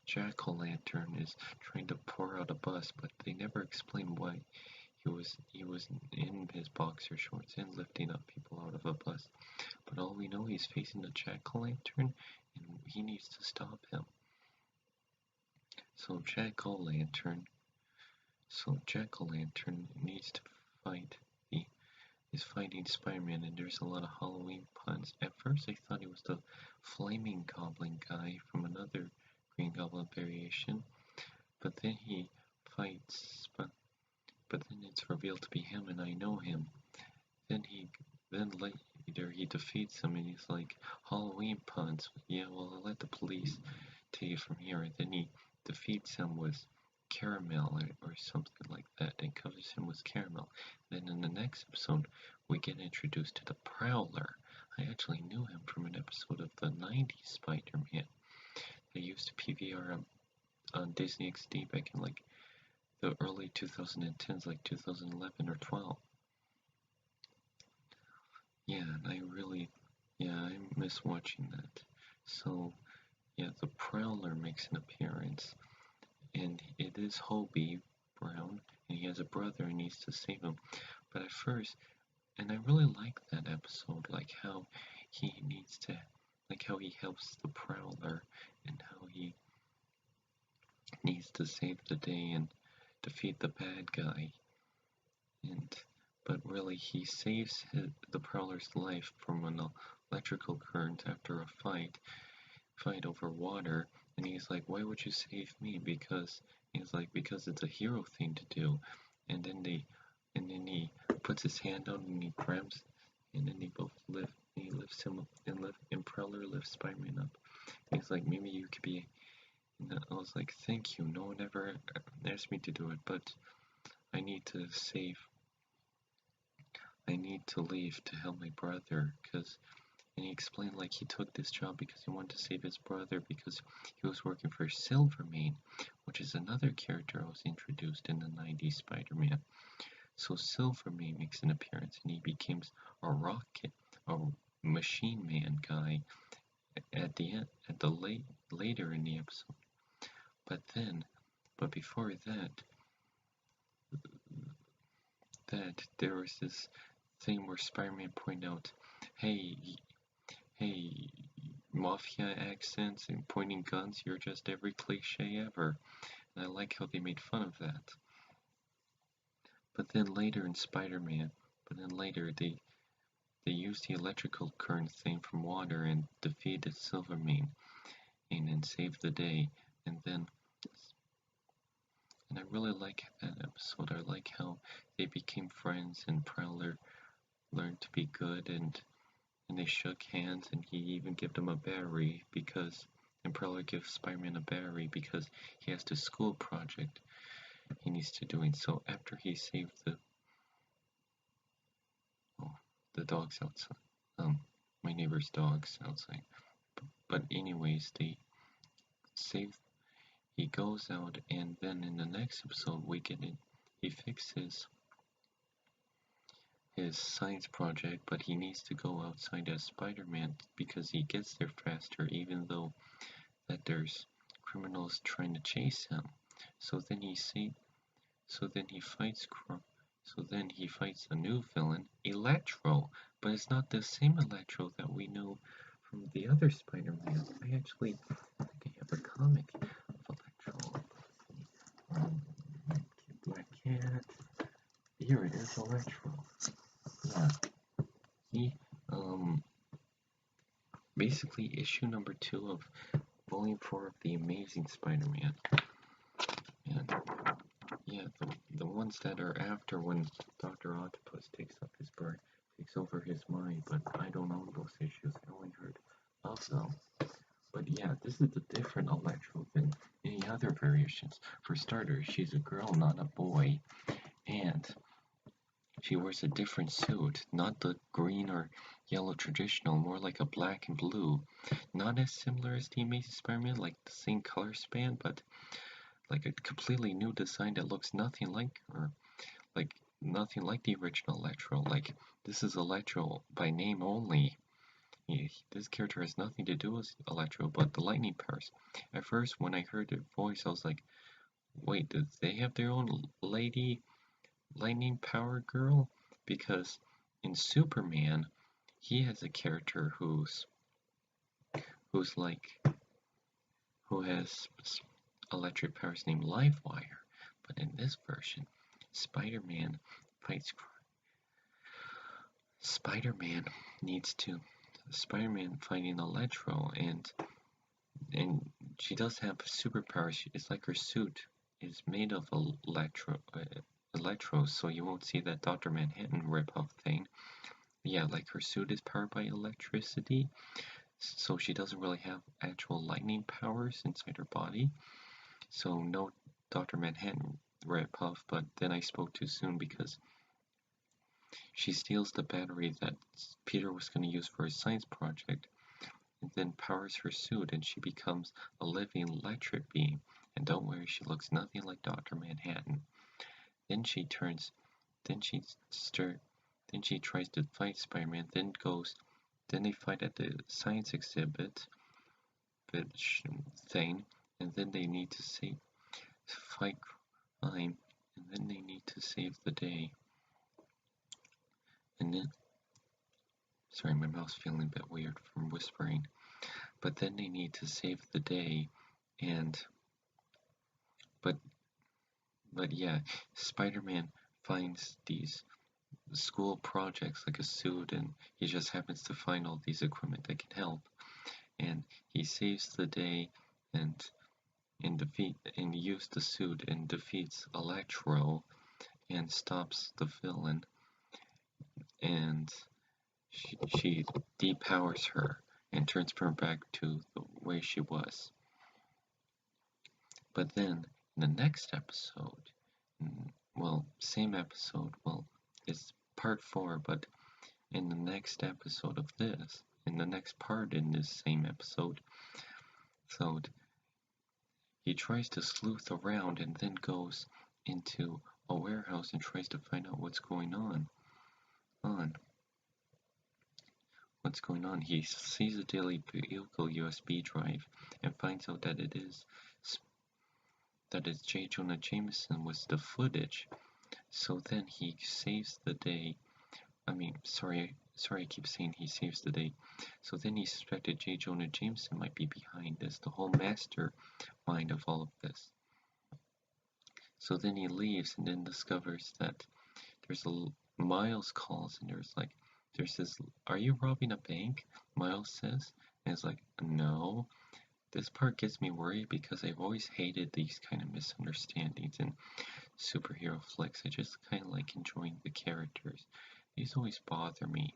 Jack-O-Lantern is trying to pour out a bus, but they never explain why he was in his boxer shorts and lifting up people out of a bus. But all we know, he's facing a Jack-O-Lantern, and he needs to stop him. So Jack-O-Lantern needs to fight. He is fighting Spider-Man, and there's a lot of Halloween puns. At first, I thought he was the Flaming Goblin guy from another Green Goblin variation, but then he fights, but then it's revealed to be him, and I know him. Then later he defeats him, and he's like, Halloween puns. Yeah, well, I'll let the police take it from here. And then he defeats him with caramel or something like that, and covers him with caramel. Then in the next episode, we get introduced to the Prowler. I actually knew him from an episode of the 90s Spider-Man. They used to PVR on Disney XD back in like the early 2010s, like 2011 or 12. Yeah, and I miss watching that. So, yeah, the Prowler makes an appearance, and it is Hobie Brown, and he has a brother and needs to save him. But at first, and I really like that episode, like how how he helps the Prowler, and how he needs to save the day and defeat the bad guy. But really, he saves the Prowler's life from an electrical current after a fight over water, and he's like, why would you save me? Because it's a hero thing to do. And then he puts his hand out and he grabs, and then he lifts him up, and Prowler lifts Spider-Man up. And he's like, maybe you could be. And I was like, thank you. No one ever asked me to do it, but I need to leave to help my brother, and he explained like he took this job because he wanted to save his brother, because he was working for Silvermane, which is another character I was introduced in the 90s Spider-Man. So Silvermane makes an appearance, and he becomes a machine man guy at the end, later in the episode. But before that there was this thing where Spider-Man pointed out, hey, mafia accents and pointing guns, you're just every cliche ever. And I like how they made fun of that. But then later they used the electrical current thing from water and defeated Silvermane and saved the day. And I really like that episode. I like how they became friends, and Prowler learned to be good, and they shook hands, and he even gave him a battery and Prowler gives Spider-Man a battery because he has this school project he needs to do. And so after he saved the dogs outside, my neighbor's dogs outside. But anyways, save. He goes out, and then in the next episode, we get it. He fixes his science project, but he needs to go outside as Spider-Man because he gets there faster, even though that there's criminals trying to chase him. So then he fights. So then he fights a new villain, Electro, but it's not the same Electro that we know from the other Spider-Man. I actually think I have a comic of Electro. Black Cat. Here it is, Electro. Yeah. He, basically issue number 2 of Volume 4 of The Amazing Spider-Man. And yeah, the ones that are after when Dr. Octopus takes over his mind, but I don't own those issues. I only heard of them. But yeah, this is a different Electro than any other variations. For starters, she's a girl, not a boy, and she wears a different suit, not the green or yellow traditional, more like a black and blue. Not as similar as the Amazing Spider-Man, like the same color span, but like a completely new design that looks nothing like the original Electro. Like, this is Electro by name only. This character has nothing to do with Electro but the lightning powers. At first, when I heard their voice, I was like, wait, did they have their own lady lightning power girl? Because in Superman, he has a character who has electric powers named Livewire. But in this version, Spider-Man fights Spider-Man fighting Electro, and she does have superpowers. It's like her suit is made of electros, so you won't see that Dr. Manhattan rip-off thing. Yeah, like her suit is powered by electricity, so she doesn't really have actual lightning powers inside her body. So no Dr. Manhattan rip-off, but then I spoke too soon because she steals the battery that Peter was going to use for his science project, and then powers her suit, and she becomes a living electric being. And don't worry, she looks nothing like Dr. Manhattan. Then she tries to fight Spider-Man, then they fight at the science exhibit thing, and then they need to fight crime, and then they need to save the day. And then, sorry, my mouth's feeling a bit weird from whispering. But then they need to save the day, but yeah, Spider-Man finds these school projects like a suit, and he just happens to find all these equipment that can help, and he saves the day and uses the suit and defeats Electro and stops the villain, and she depowers her and turns her back to the way she was. But then in the next episode, same episode, it's part 4, but in the next episode of this, in the next part in this same episode, so he tries to sleuth around and then goes into a warehouse and tries to find out what's going on. He sees a Daily Bugle USB drive and finds out that it's J. Jonah Jameson was the footage. So then he saves the day. Sorry, I keep saying he saves the day. So then he suspected J. Jonah Jameson might be behind this, the whole mastermind of all of this. So then he leaves and then discovers that Miles calls and there's this, "Are you robbing a bank?" Miles says, and it's like, "No." This part gets me worried because I've always hated these kind of misunderstandings in superhero flicks. I just kind of like enjoying the characters. These always bother me.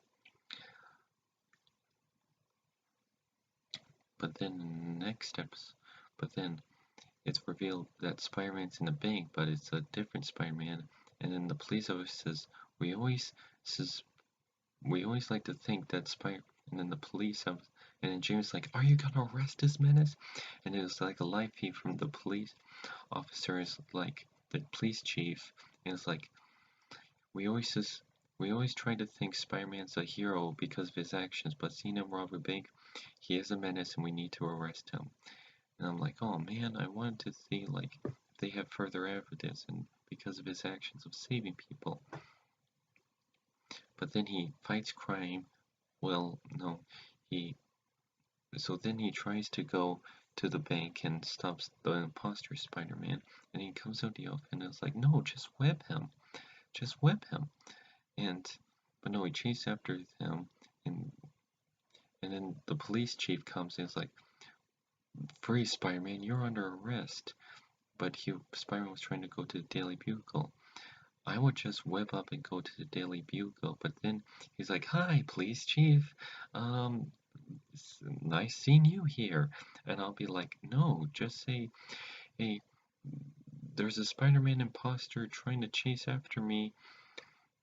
But then it's revealed that Spider-Man's in the bank, but it's a different Spider-Man. And then the police officer says, we always like to think that and then the police And then James like, "Are you gonna arrest this menace?" And it was like a live feed from the police officers, like the police chief, and it's like, we always just we always try to think Spider-Man's a hero because of his actions, but seeing him rob a bank, he is a menace and we need to arrest him. And I'm like, oh man, I wanted to see like if they have further evidence and because of his actions of saving people. But then he fights crime. Well, no, he so then he tries to go to the bank and stops the imposter Spider-Man, and he comes out the off and it's like, no, just whip him. Just whip him. And but no, he chases after them, and then the police chief comes and is like, "Freeze, Spider-Man! You're under arrest." But Spider-Man was trying to go to the Daily Bugle. I would just whip up and go to the Daily Bugle, but then he's like, "Hi, police chief. It's nice seeing you here." And I'll be like, "No, just say, hey, there's a Spider-Man imposter trying to chase after me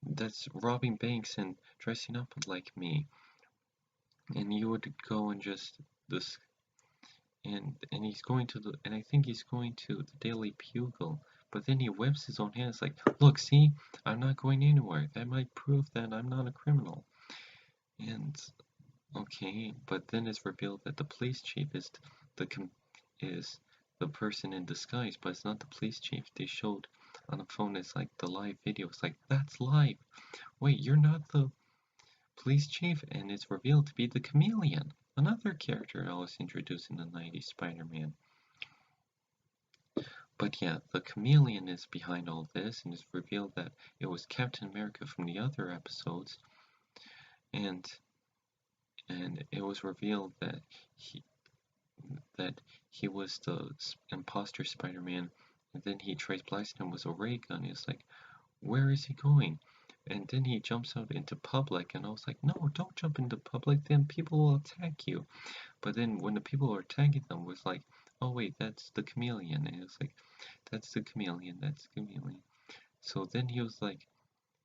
that's robbing banks and dressing up like me." And you would go and just this and he's going to the and I think he's going to the Daily Bugle, but then he whips his own hands like, "Look, see, I'm not going anywhere. That might prove that I'm not a criminal." And okay, but then it's revealed that the police chief is the person in disguise, but it's not the police chief. They showed on the phone. It's like the live video. It's like, that's live. Wait, you're not the police chief, and it's revealed to be the Chameleon, another character I was introduced in the 90s Spider-Man. But yeah, the Chameleon is behind all this, and it's revealed that it was Captain America from the other episodes, and it was revealed that he was the imposter Spider-Man, and then he tries blasting him with a ray gun. It's like, where is he going? And then he jumps out into public, and I was like, no, don't jump into public, then people will attack you. But then when the people were attacking them, was like, oh wait, that's the Chameleon. And it was like, that's the Chameleon, that's the Chameleon. So then he was like,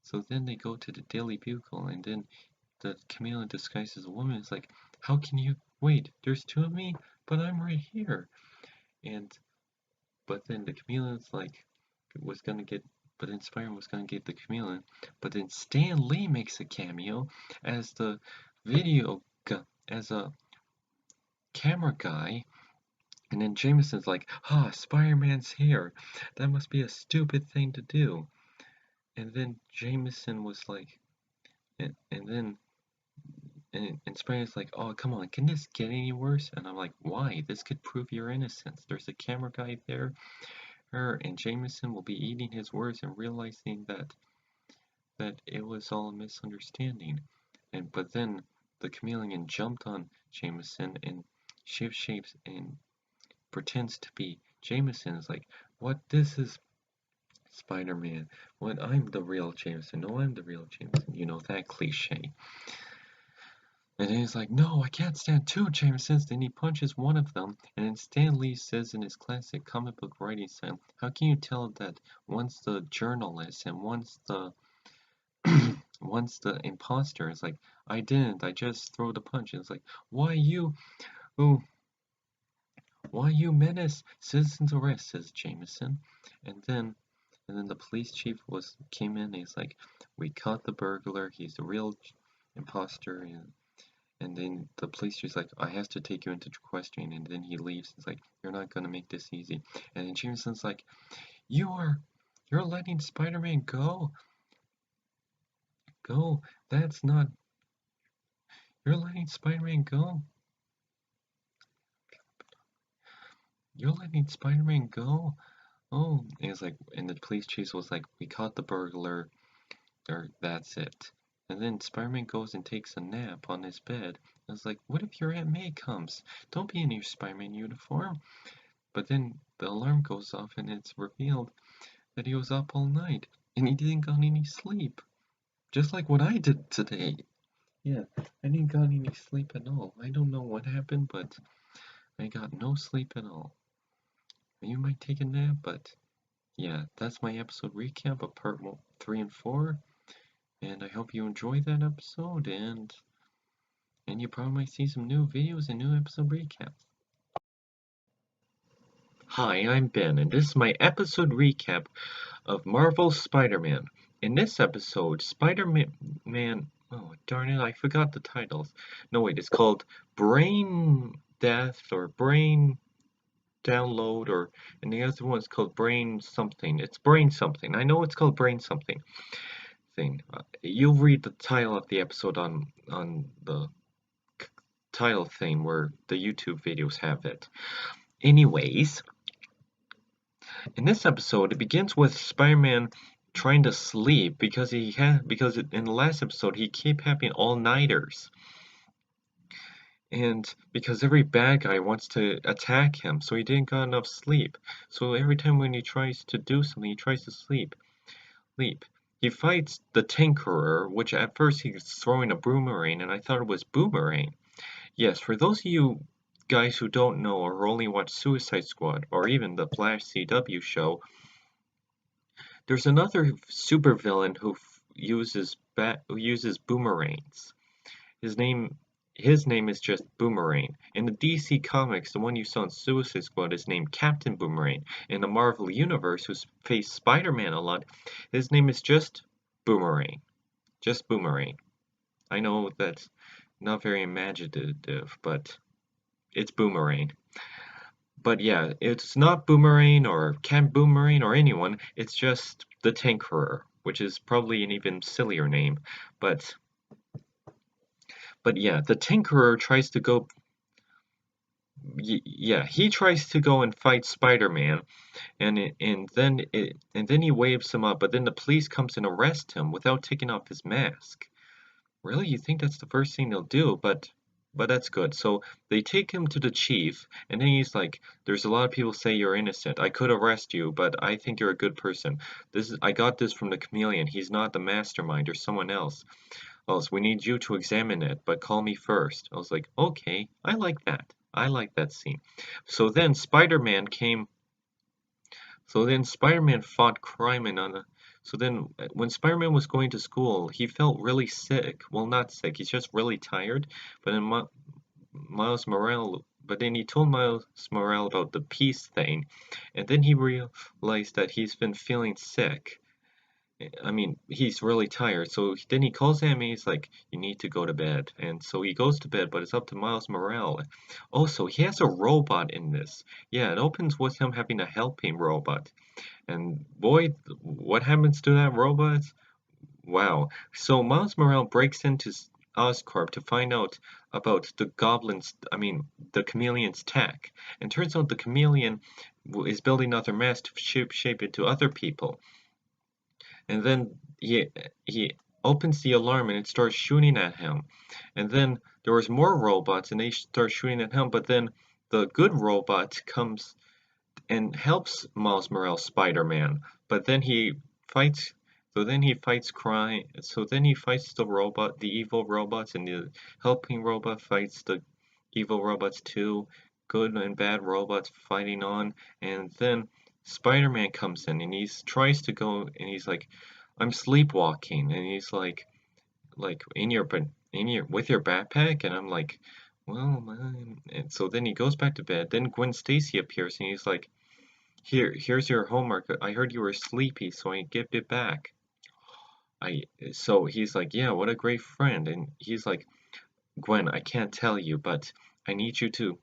so then they go to the Daily Bugle, and then the Chameleon disguised as a woman is like, how can you, wait, there's two of me, but I'm right here. And, but then the Chameleon's like, was gonna get, but then Spider-Man was gonna get the Chameleon, but then Stan Lee makes a cameo as the video, as a camera guy, and then Jameson's like, ah, Spider-Man's here. That must be a stupid thing to do. And then Jameson was like, and then and Spider-Man's like, oh, come on, can this get any worse? And I'm like, why? This could prove your innocence. There's a camera guy there, and Jameson will be eating his words and realizing that it was all a misunderstanding. But then the Chameleon jumped on Jameson and shapes and pretends to be Jameson. Is like, what? This is Spider-Man. What? I'm the real Jameson. No, I'm the real Jameson. You know that cliche. And then he's like, no, I can't stand two Jamesons. Then he punches one of them. And then Stan Lee says in his classic comic book writing style, how can you tell that one's the journalist and one's the once the imposter is like, I didn't, I just throw the punch. And it's like, why you, oh, why you menace citizens arrest, says Jameson. And then the police chief came in and he's like, we caught the burglar, he's the real imposter. And then the police chief's like, I have to take you into questioning. And then he leaves. It's like, you're not gonna make this easy. And then Jameson's like, you're letting Spider-Man go? Go, that's not, you're letting Spider-Man go? You're letting Spider-Man go? Oh, and it's like, and the police chief was like, we caught the burglar, or that's it. And then Spider-Man goes and takes a nap on his bed. I was like, what if your Aunt May comes? Don't be in your Spider-Man uniform. But then the alarm goes off and it's revealed that he was up all night and he didn't get any sleep. Just like what I did today. Yeah, I didn't got any sleep at all. I don't know what happened, but I got no sleep at all. You might take a nap, but yeah, that's my episode recap of part 3 and 4. And I hope you enjoyed that episode, and and you probably might see some new videos and new episode recaps. Hi, I'm Ben, and this is my episode recap of Marvel's Spider-Man. In this episode, Spider-Man... Oh, darn it, I forgot the titles. No, wait, it's called Brain Death or Brain Download, and the other one's called Brain Something. It's Brain Something. I know it's called Brain Something thing. You'll read the title of the episode on the title thing where the YouTube videos have it. Anyways, in this episode, it begins with Spider-Man trying to sleep because in the last episode he kept having all-nighters. And because every bad guy wants to attack him, so he didn't got enough sleep. So every time when he tries to do something, he tries to sleep. He fights the Tinkerer, which at first he's throwing a boomerang, and I thought it was Boomerang. Yes, for those of you guys who don't know or only watch Suicide Squad or even the Flash CW show, there's another supervillain who uses boomerangs. His name is just Boomerang. In the DC Comics, the one you saw in Suicide Squad is named Captain Boomerang. In the Marvel Universe, who's faced Spider-Man a lot, his name is just Boomerang. Just Boomerang. I know that's not very imaginative, but it's Boomerang. But yeah, it's not Boomerang or Camp Boomerang or anyone, it's just the Tinkerer, which is probably an even sillier name. But yeah, the Tinkerer tries to go... Yeah, he tries to go and fight Spider-Man, and then he waves him up, but then the police comes and arrest him without taking off his mask. Really? You think that's the first thing they'll do? But that's good. So they take him to the chief, and then he's like, "There's a lot of people say you're innocent. I could arrest you, but I think you're a good person. I got this from the Chameleon. He's not the mastermind or someone else. So we need you to examine it, but call me first." I was like, "Okay, I like that. I like that scene." So then Spider-Man came. So then Spider-Man fought crime So then when Spider-Man was going to school, he felt really sick. Well, not sick, he's just really tired. But then but then he told Miles Morales about the peace thing, and then he realized that he's been feeling sick. I mean, he's really tired. So then he calls him and he's like, "You need to go to bed." And so he goes to bed, but it's up to Miles Morales. Also, he has a robot in this. Yeah, it opens with him having a helping robot. And boy, what happens to that robot? Wow. So Miles Morales breaks into Oscorp to find out about the Chameleon's tech. And turns out the Chameleon is building other masks to shape into other people. And then he opens the alarm and it starts shooting at him. And then there was more robots and they start shooting at him, but then the good robot comes and helps Miles Morales Spider-Man, but then he fights crime. So then he fights the evil robots, and the helping robot fights the evil robots too. Good and bad robots fighting on, and then Spider-Man comes in and he tries to go and he's like, "I'm sleepwalking," and he's like in your with your backpack, and I'm like, well, man. And so then he goes back to bed. Then Gwen Stacy appears and he's like, here's your homework. I heard you were sleepy, so I give it back." So he's like, "Yeah, what a great friend." And he's like, "Gwen, I can't tell you, but I need you to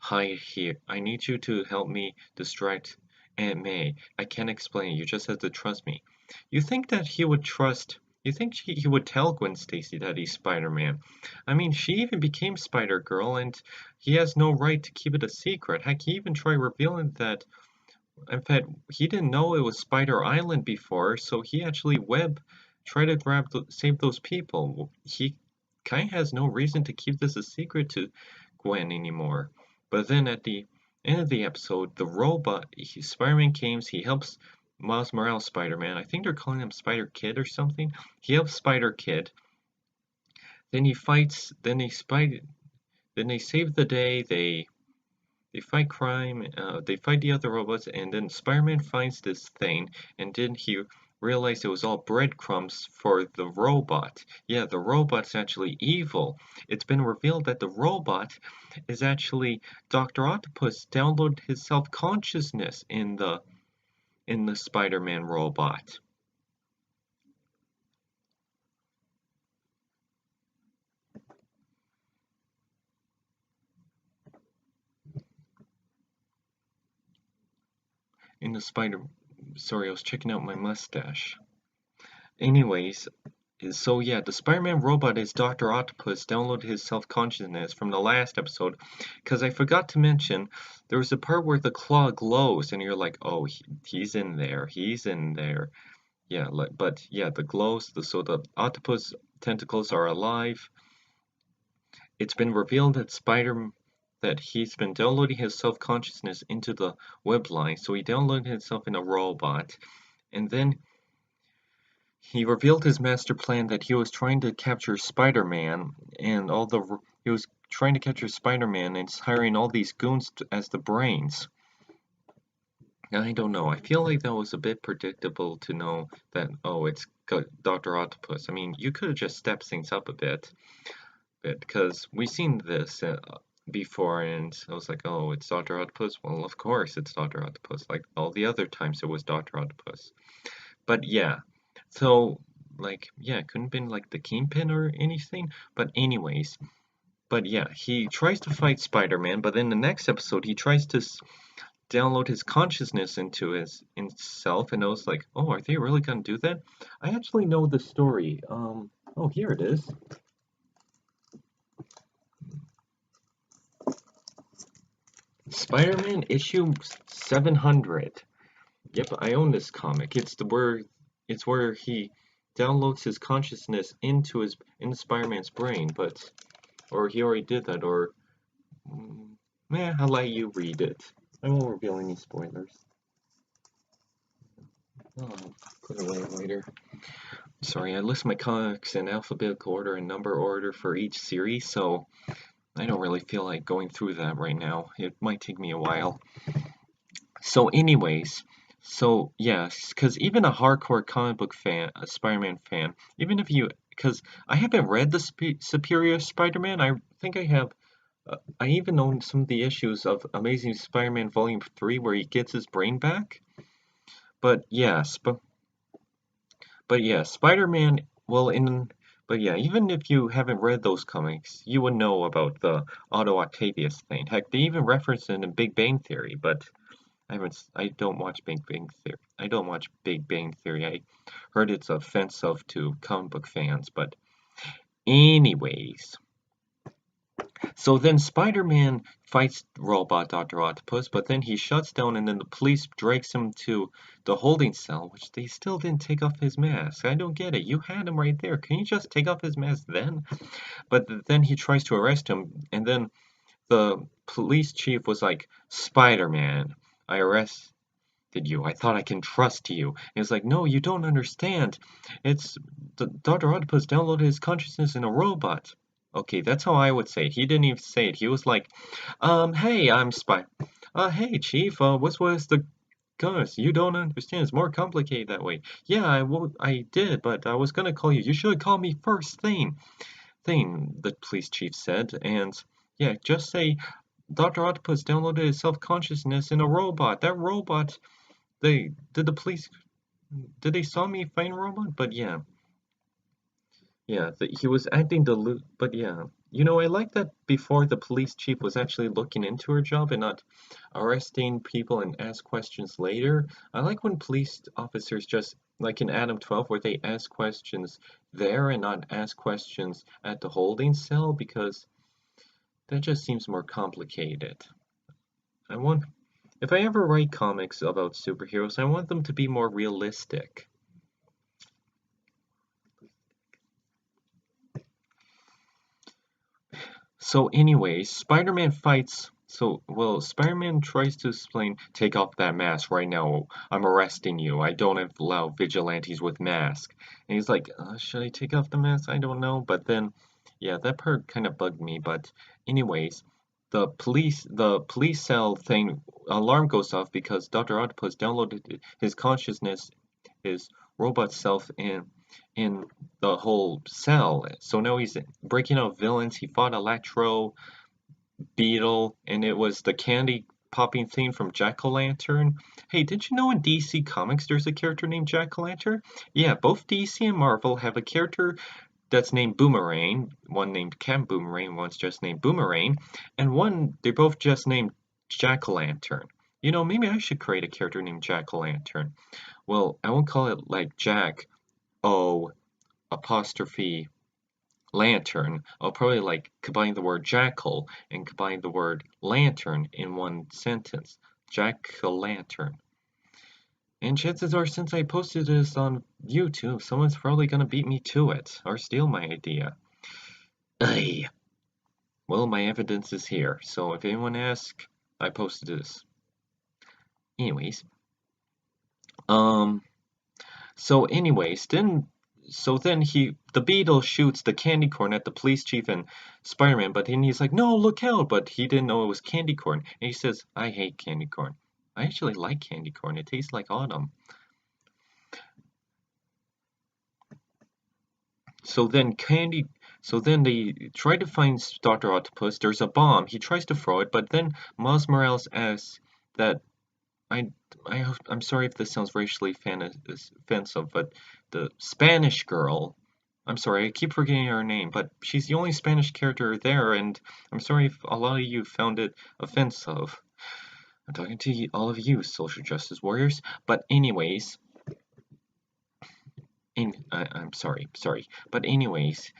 hide here. I need you to help me distract Aunt May. I can't explain. You just have to trust me." You think that he would trust... You think he would tell Gwen Stacy that he's Spider-Man? I mean, she even became Spider-Girl, and he has no right to keep it a secret. Heck, he even tried revealing that... In fact, he didn't know it was Spider Island before, so he actually tried to save those people. He kind of has no reason to keep this a secret to Gwen anymore. But then at the end of the episode, Spider-Man comes, he helps Miles Morales Spider-Man. I think they're calling him Spider-Kid or something. He helps Spider-Kid. Then he fights, then they save the day, they fight crime, they fight the other robots, and then Spider-Man finds this thing, and then he realized it was all breadcrumbs for the robot. Yeah, the robot's actually evil. It's been revealed that the robot is actually Dr. Octopus downloaded his self-consciousness in the Spider-Man robot. Sorry, I was checking out my mustache. Anyways, so yeah, the Spider-Man robot is Dr. Octopus downloaded his self-consciousness from the last episode, because I forgot to mention, there was a part where the claw glows, and you're like, oh, he's in there, he's in there. Yeah, but yeah, the glows, so the octopus tentacles are alive. It's been revealed that he's been downloading his self-consciousness into the web line, so he downloaded himself in a robot, and then he revealed his master plan that he was trying to capture Spider-Man, and he was trying to capture Spider-Man and hiring all these goons as the brains. I don't know. I feel like that was a bit predictable to know that, oh, it's Dr. Octopus. I mean, you could have just stepped things up a bit, because we've seen this before, and I was like, oh, it's Dr. Octopus? Well, of course it's Dr. Octopus, like all the other times it was Dr. Octopus. But yeah, so, like, yeah, it couldn't have been like the Kingpin or anything, but anyways. But yeah, he tries to fight Spider-Man, but in the next episode, he tries to download his consciousness into himself, and I was like, oh, are they really gonna do that? I actually know the story. Oh, here it is. Spider-Man issue 700. Yep, I own this comic. It's where he downloads his consciousness into Spider-Man's brain, or he already did that, or I'll let you read it. I won't reveal any spoilers. I'll put it away later. Sorry, I list my comics in alphabetical order and number order for each series, so I don't really feel like going through that right now. It might take me a while. So anyways, so yes, because even a hardcore comic book fan, a Spider-Man fan, even if because I haven't read the Superior Spider-Man, I think I have, I even own some of the issues of Amazing Spider-Man Volume 3 where he gets his brain back. But yes, but yeah, Spider-Man, but yeah, even if you haven't read those comics, you would know about the Otto Octavius thing. Heck, they even reference it in Big Bang Theory, but I don't watch Big Bang Theory. I don't watch Big Bang Theory. I heard it's offensive to comic book fans, but anyways. So then Spider-Man fights robot Dr. Octopus, but then he shuts down and then the police drags him to the holding cell, which they still didn't take off his mask. I don't get it. You had him right there. Can you just take off his mask then? But then he tries to arrest him, and then the police chief was like, Spider-Man, I arrested you. I thought I can trust you. And it's like, no, you don't understand. Dr. Octopus downloaded his consciousness in a robot. Okay, that's how I would say it. He didn't even say it. He was like, hey, I'm hey, Chief, what was the guns? You don't understand. It's more complicated that way. Yeah, I did, but I was gonna call you. You should call me first thing, the police chief said. And yeah, just say, Dr. Octopus downloaded his self-consciousness in a robot. That robot, did the police, did they saw me fighting a robot? But yeah. Yeah, he was acting but yeah. I like that before the police chief was actually looking into her job and not arresting people and ask questions later. I like when police officers just, like in Adam 12, where they ask questions there and not ask questions at the holding cell, because that just seems more complicated. If I ever write comics about superheroes, I want them to be more realistic. So anyways, Spider-Man fights. Spider-Man tries to explain, take off that mask right now. I'm arresting you. I don't allow vigilantes with masks. And he's like, should I take off the mask? I don't know. But then, yeah, that part kind of bugged me. But anyways, the police cell thing, alarm goes off because Dr. Octopus downloaded his consciousness, his robot self in the whole cell. So now he's breaking out villains. He fought Electro, Beetle, and it was the candy popping thing from Jack-O-Lantern. Hey, did you know in DC Comics there's a character named Jack-O-Lantern? Yeah, both DC and Marvel have a character that's named Boomerang. One named Captain Boomerang, one's just named Boomerang, and one they're both just named Jack-O-Lantern. You know, maybe I should create a character named Jack-O-Lantern. Well, I won't call it like Jack O apostrophe lantern. I'll probably like combine the word jackal and combine the word lantern in one sentence. Jack-o'-lantern. And chances are, since I posted this on YouTube, someone's probably gonna beat me to it or steal my idea. Aye. Well, my evidence is here, so if anyone asks, I posted this. Anyways. Then the Beetle shoots the candy corn at the police chief and Spider-Man, but then he's like, no, look out, but he didn't know it was candy corn. And he says, I hate candy corn. I actually like candy corn. It tastes like autumn. So then they try to find Dr. Octopus. There's a bomb. He tries to throw it, but then Miles Morales asks that I'm sorry if this sounds racially offensive, but the Spanish girl, I'm sorry, I keep forgetting her name, but she's the only Spanish character there, and I'm sorry if a lot of you found it offensive. I'm talking to all of you, social justice warriors. But anyways, I'm sorry. But anyways,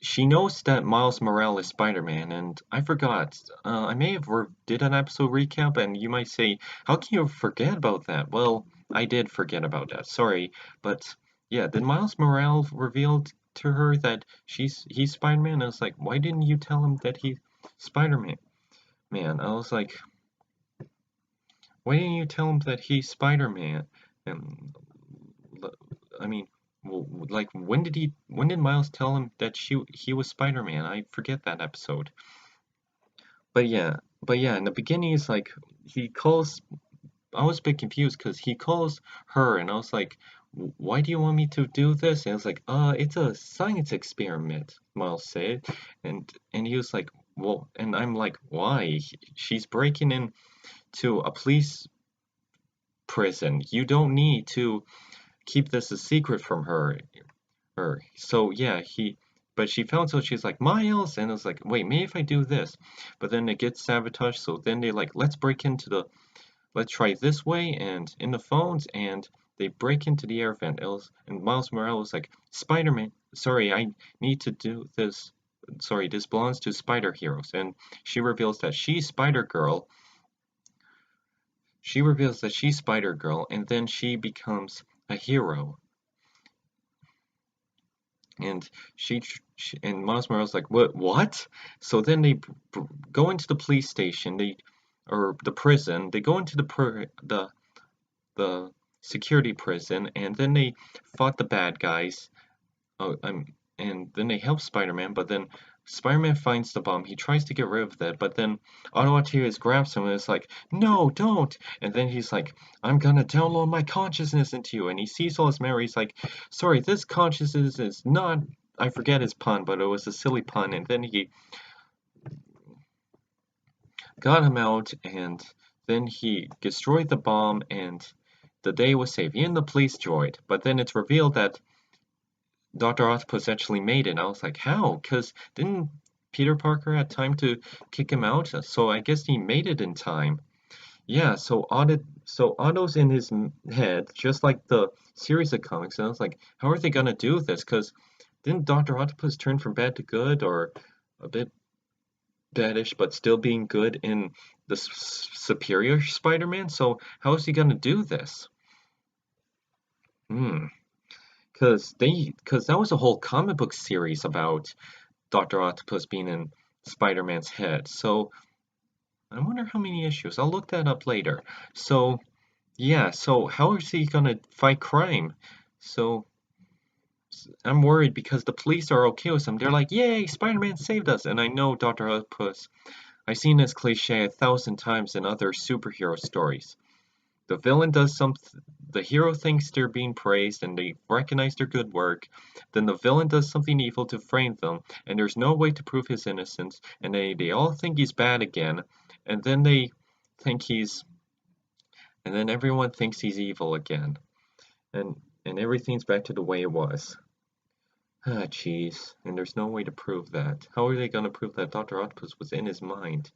she knows that Miles Morales is Spider-Man, and I forgot. I may have did an episode recap, and you might say, how can you forget about that? Well, I did forget about that. Sorry, but yeah, then Miles Morales revealed to her that he's Spider-Man. I was like, why didn't you tell him that he's Spider-Man? Man, I was like, why didn't you tell him that he's Spider-Man? And I mean, like when did Miles tell him that he was Spider-Man? I forget that episode. But yeah, in the beginning it's like I was a bit confused because he calls her and I was like, why do you want me to do this? And I was like, it's a science experiment, Miles said. And he was like, well, and I'm like, why? She's breaking into a police prison. You don't need to keep this a secret from her. So yeah, but she found, so she's like, Miles, and I was like, wait, maybe if I do this, but then it gets sabotaged. So then they like, let's try this way, and in the phones, and they break into the air vent. And Miles Morales was like, Spider-Man, sorry, I need to do this. Sorry, this belongs to Spider Heroes. And she reveals that she's Spider-Girl. And then she becomes a hero. And and Miles Morales like, what? So then they go into the police station, or the prison. They go into the security prison, and then they fought the bad guys. And then they help Spider-Man, but then Spider-Man finds the bomb. He tries to get rid of that, but then Otto Octavius grabs him and is like, no, don't. And then he's like, I'm gonna download my consciousness into you. And he sees all his memories like, sorry, this consciousness is not, I forget his pun, but it was a silly pun. And then he got him out, and then he destroyed the bomb, and the day was saved. Even the police droid. But then it's revealed that Dr. Octopus actually made it. And I was like, how? Because didn't Peter Parker have time to kick him out? So I guess he made it in time. Yeah, so Otto's in his head, just like the series of comics. And I was like, how are they going to do this? Because didn't Dr. Octopus turn from bad to good, or a bit badish, but still being good in the Superior Spider-Man? So how is he going to do this? Because that was a whole comic book series about Dr. Octopus being in Spider-Man's head. So I wonder how many issues. I'll look that up later. So yeah, so how is he gonna fight crime? So I'm worried because the police are okay with him. They're like, yay, Spider-Man saved us. And I know Dr. Octopus, I've seen this cliche 1,000 times in other superhero stories. The villain does something, the hero thinks they're being praised and they recognize their good work. Then the villain does something evil to frame them, and there's no way to prove his innocence, and they all think he's bad again, and then they think he's and then everyone thinks he's evil again. And everything's back to the way it was. Ah, jeez. And there's no way to prove that. How are they gonna prove that Dr. Octopus was in his mind?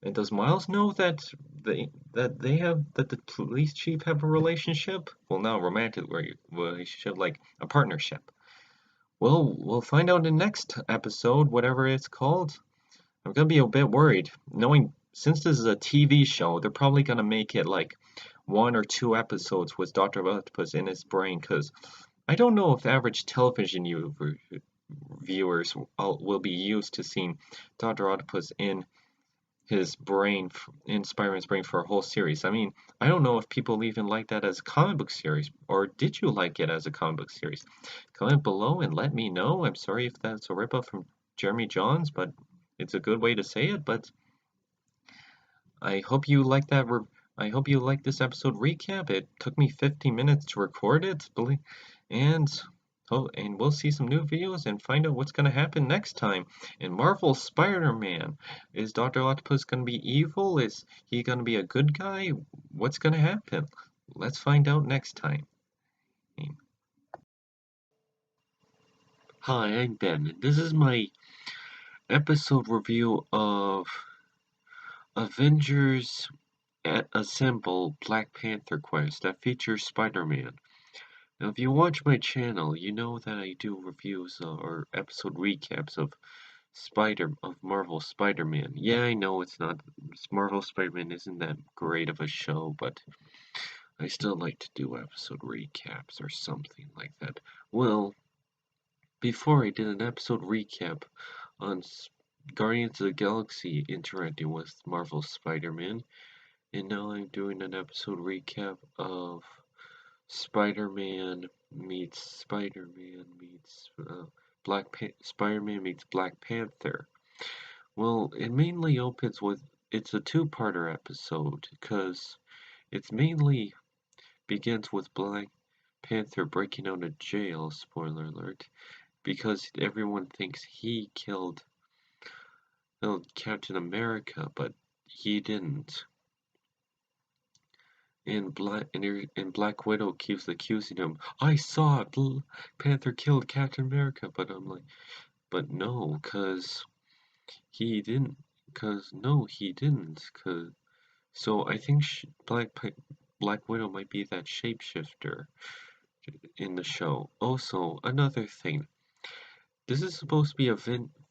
And does Miles know that the police chief have a relationship? Well, not a romantic relationship, like a partnership. Well, we'll find out in the next episode, whatever it's called. I'm gonna be a bit worried, knowing since this is a TV show, they're probably gonna make it like 1 or 2 episodes with Dr. Octopus in his brain, because I don't know if average television viewers will be used to seeing Dr. Octopus in his brain, in Spider-Man's brain for a whole series. I mean, I don't know if people even like that as a comic book series, or did you like it as a comic book series? Comment below and let me know. I'm sorry if that's a ripoff from Jeremy Jahns, but it's a good way to say it. But I hope you like that. I hope you like this episode recap. It took me 15 minutes to record it, and we'll see some new videos and find out what's gonna happen next time. In Marvel Spider-Man, is Dr. Octopus gonna be evil? Is he gonna be a good guy? What's gonna happen? Let's find out next time. Hi, I'm Ben, and this is my episode review of Avengers Assemble Black Panther Quest that features Spider-Man. Now, if you watch my channel, you know that I do reviews or episode recaps of Marvel Spider-Man. Yeah, I know Marvel Spider-Man isn't that great of a show, but I still like to do episode recaps or something like that. Well, before I did an episode recap on Guardians of the Galaxy interacting with Marvel Spider-Man, and now I'm doing an episode recap of Spider-Man meets Spider-Man meets Black Panther. Well, it mainly opens with it's a two-parter episode because it's mainly begins with Black Panther breaking out of jail, spoiler alert, because everyone thinks he killed Captain America, but he didn't. And Black Widow keeps accusing him. I saw Black Panther killed Captain America, but I'm like, but no, he didn't. No, he didn't. So I think Black Widow might be that shapeshifter in the show. Also, another thing. This is supposed to be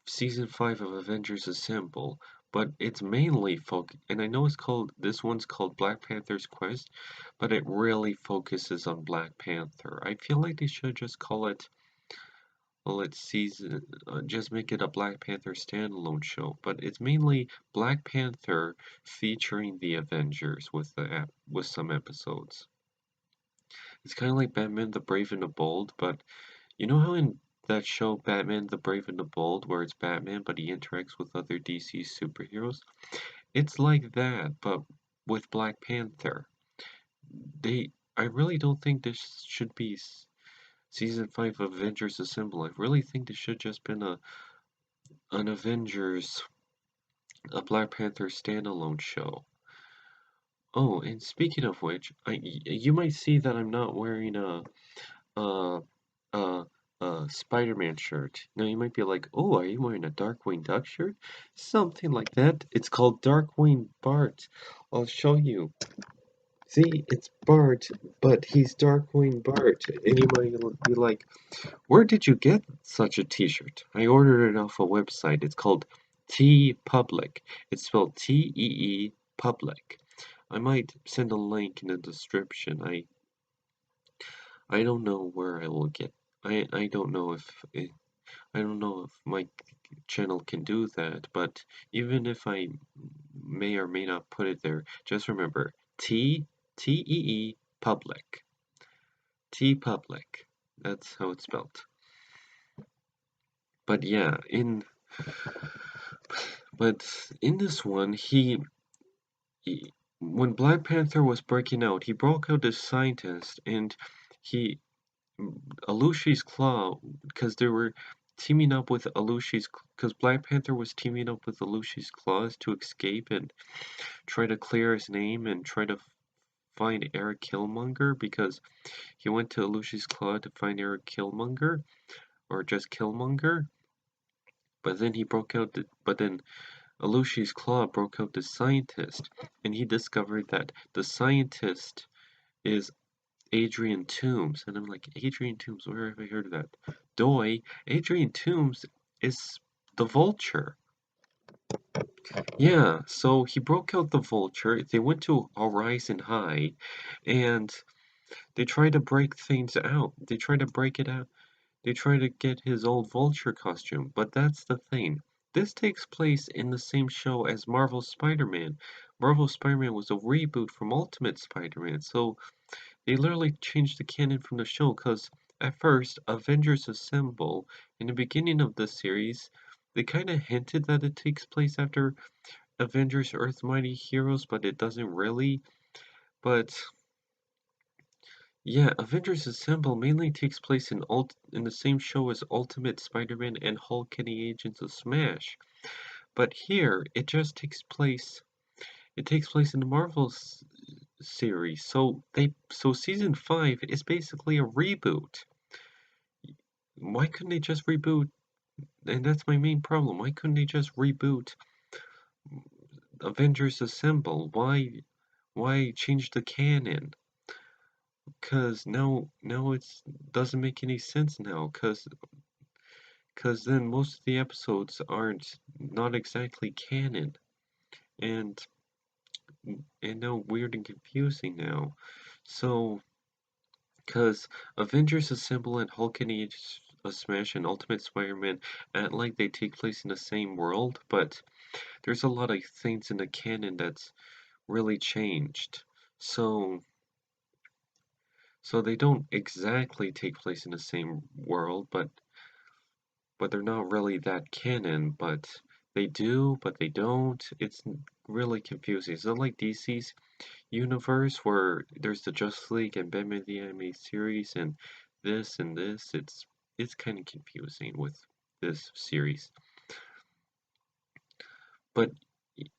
season 5 of Avengers Assemble, but it's mainly and I know this one's called Black Panther's Quest, but it really focuses on Black Panther. I feel like they should just call it, well, just make it a Black Panther standalone show, but it's mainly Black Panther featuring the Avengers with some episodes. It's kind of like Batman the Brave and the Bold, but you know how in that show Batman the Brave and the Bold, where it's Batman but he interacts with other DC superheroes? It's like that, but with Black Panther. I really don't think this should be season 5 of Avengers Assemble. I really think this should just been a Black Panther standalone show. Oh, and speaking of which, you might see that I'm not wearing a Spider-Man shirt. Now you might be like, oh, are you wearing a Darkwing Duck shirt? Something like that. It's called Darkwing Bart. I'll show you. See, it's Bart, but he's Darkwing Bart. And you might be like, where did you get such a t-shirt? I ordered it off a website. It's called TeePublic. It's spelled T-E-E Public. I might send a link in the description. I don't know where I will get. I don't know if my channel can do that, but even if I may or may not put it there, just remember TeePublic. TeePublic. That's how it's spelled. But yeah, in this one, when Black Panther was breaking out, he broke out as scientist, and he Alushi's Claw, because they were teaming up with Alushi's, because Black Panther was teaming up with Alushi's Claws to escape and try to clear his name and try to find Eric Killmonger, because he went to Alushi's Claw to find Eric Killmonger, or just Killmonger, but then Alushi's Claw broke out the scientist, and he discovered that the scientist is Adrian Toomes, and I'm like, Adrian Toomes, where have I heard of that? Doi, Adrian Toomes is the Vulture. Yeah, so he broke out the Vulture, they went to Horizon High, and they tried to break things out. They tried to break it out. They tried to get his old Vulture costume, but that's the thing. This takes place in the same show as Marvel's Spider-Man. Marvel's Spider-Man was a reboot from Ultimate Spider-Man, so they literally changed the canon from the show because at first, Avengers Assemble, in the beginning of the series, they kind of hinted that it takes place after Avengers Earth Mighty Heroes, but it doesn't really. But yeah, Avengers Assemble mainly takes place in the same show as Ultimate Spider-Man and Hulk and the Agents of Smash. But here, it takes place in the Marvel series. So season 5 is basically a reboot. Why couldn't they just reboot? And that's my main problem. Why couldn't they just reboot Avengers Assemble? Why change the canon? Cause now it's doesn't make any sense now. Cause then most of the episodes aren't not exactly canon, and now weird and confusing now. So, cause Avengers Assemble and Hulk and Age of Smash and Ultimate Spider-Man act like they take place in the same world, but there's a lot of things in the canon that's really changed. So they don't exactly take place in the same world, but they're not really that canon, but they do, but they don't. It's really confusing. It's not like DC's universe where there's the Justice League and Batman the Anime series and this and this. It's kind of confusing with this series. But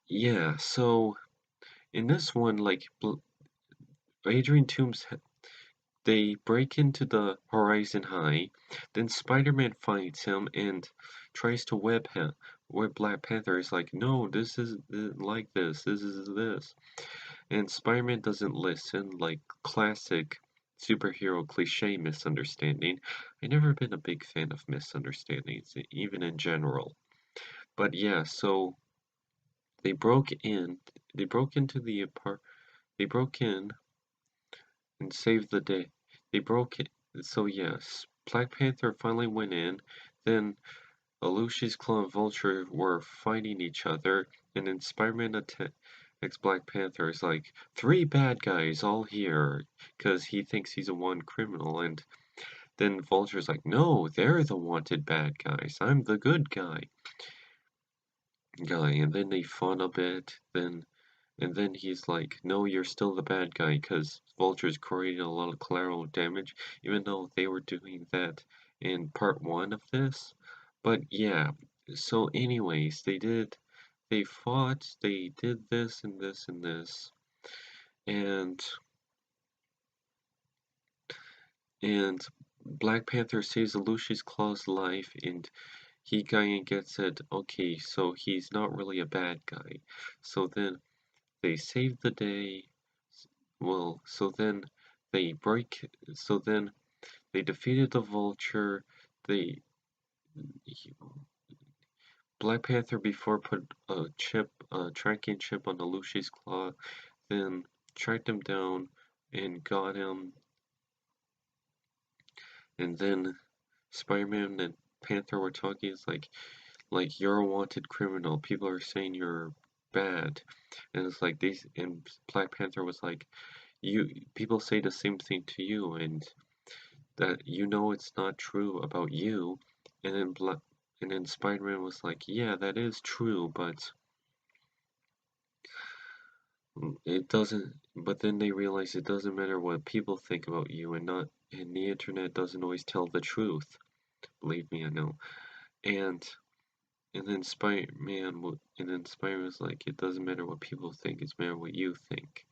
yeah, so in this one, like Adrian Toomes, they break into the Horizon High, then Spider-Man finds him and tries to web him. Where Black Panther is like, no, this is like this is this. And Spider-Man doesn't listen, like classic superhero cliche misunderstanding. I've never been a big fan of misunderstandings, even in general. But yeah, so they broke in, they broke into the they broke in and saved the day. They broke it. So yes, Black Panther finally went in. Then Alushi's Claw and Vulture were fighting each other, and then Spider-Man attacks Black Panther. Is like 3 bad guys all here, because he thinks he's a one criminal, and then Vulture's like, no, they're the wanted bad guys. I'm the good guy. And then they fought a bit. And then he's like, no, you're still the bad guy because Vulture's creating a lot of collateral damage, even though they were doing that in part 1 of this. But yeah, so anyways, they fought, they did this and this and this, and and Black Panther saves Lucius Claw's life, and he kind of gets it, okay, so he's not really a bad guy. So then they save the day. Well, so then they break. So then they defeated the Vulture. They Black Panther before put a tracking chip on the Lucy's claw, then tracked him down and got him. And then Spider-Man and Panther were talking. It's like you're a wanted criminal. People are saying you're bad, and it's like these. And Black Panther was like, you people say the same thing to you, and that it's not true about you. And then Spider-Man was like, yeah, that is true, but It doesn't, but then they realize it doesn't matter what people think about you, and the internet doesn't always tell the truth. Believe me, I know. And and then Spider-Man was like, it doesn't matter what people think, it's matter what you think.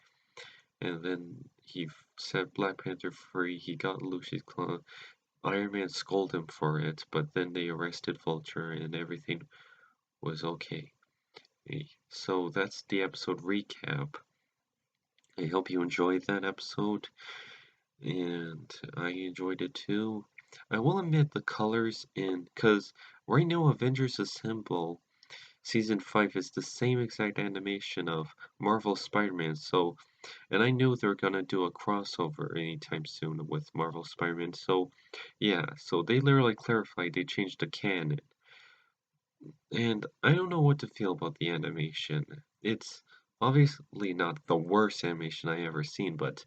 And then he set Black Panther free. He got Lucius Claw. Iron Man scolded him for it, but then they arrested Vulture, and everything was okay. So that's the episode recap. I hope you enjoyed that episode, and I enjoyed it too. I will admit the colors because right now Avengers Assemble Season 5 is the same exact animation of Marvel Spider-Man, and I knew they're gonna do a crossover anytime soon with Marvel Spider-Man, so yeah, so they literally clarified they changed the canon. And I don't know what to feel about the animation. It's obviously not the worst animation I ever seen, but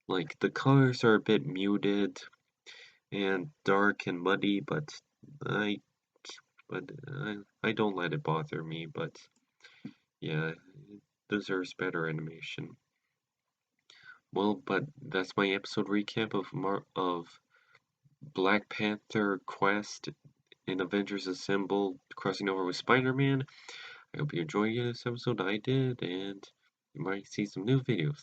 like the colors are a bit muted and dark and muddy, I I don't let it bother me, but yeah, it deserves better animation. Well, but that's my episode recap of Black Panther Quest in Avengers Assemble crossing over with Spider-Man. I hope you enjoyed this episode. I did, and you might see some new videos.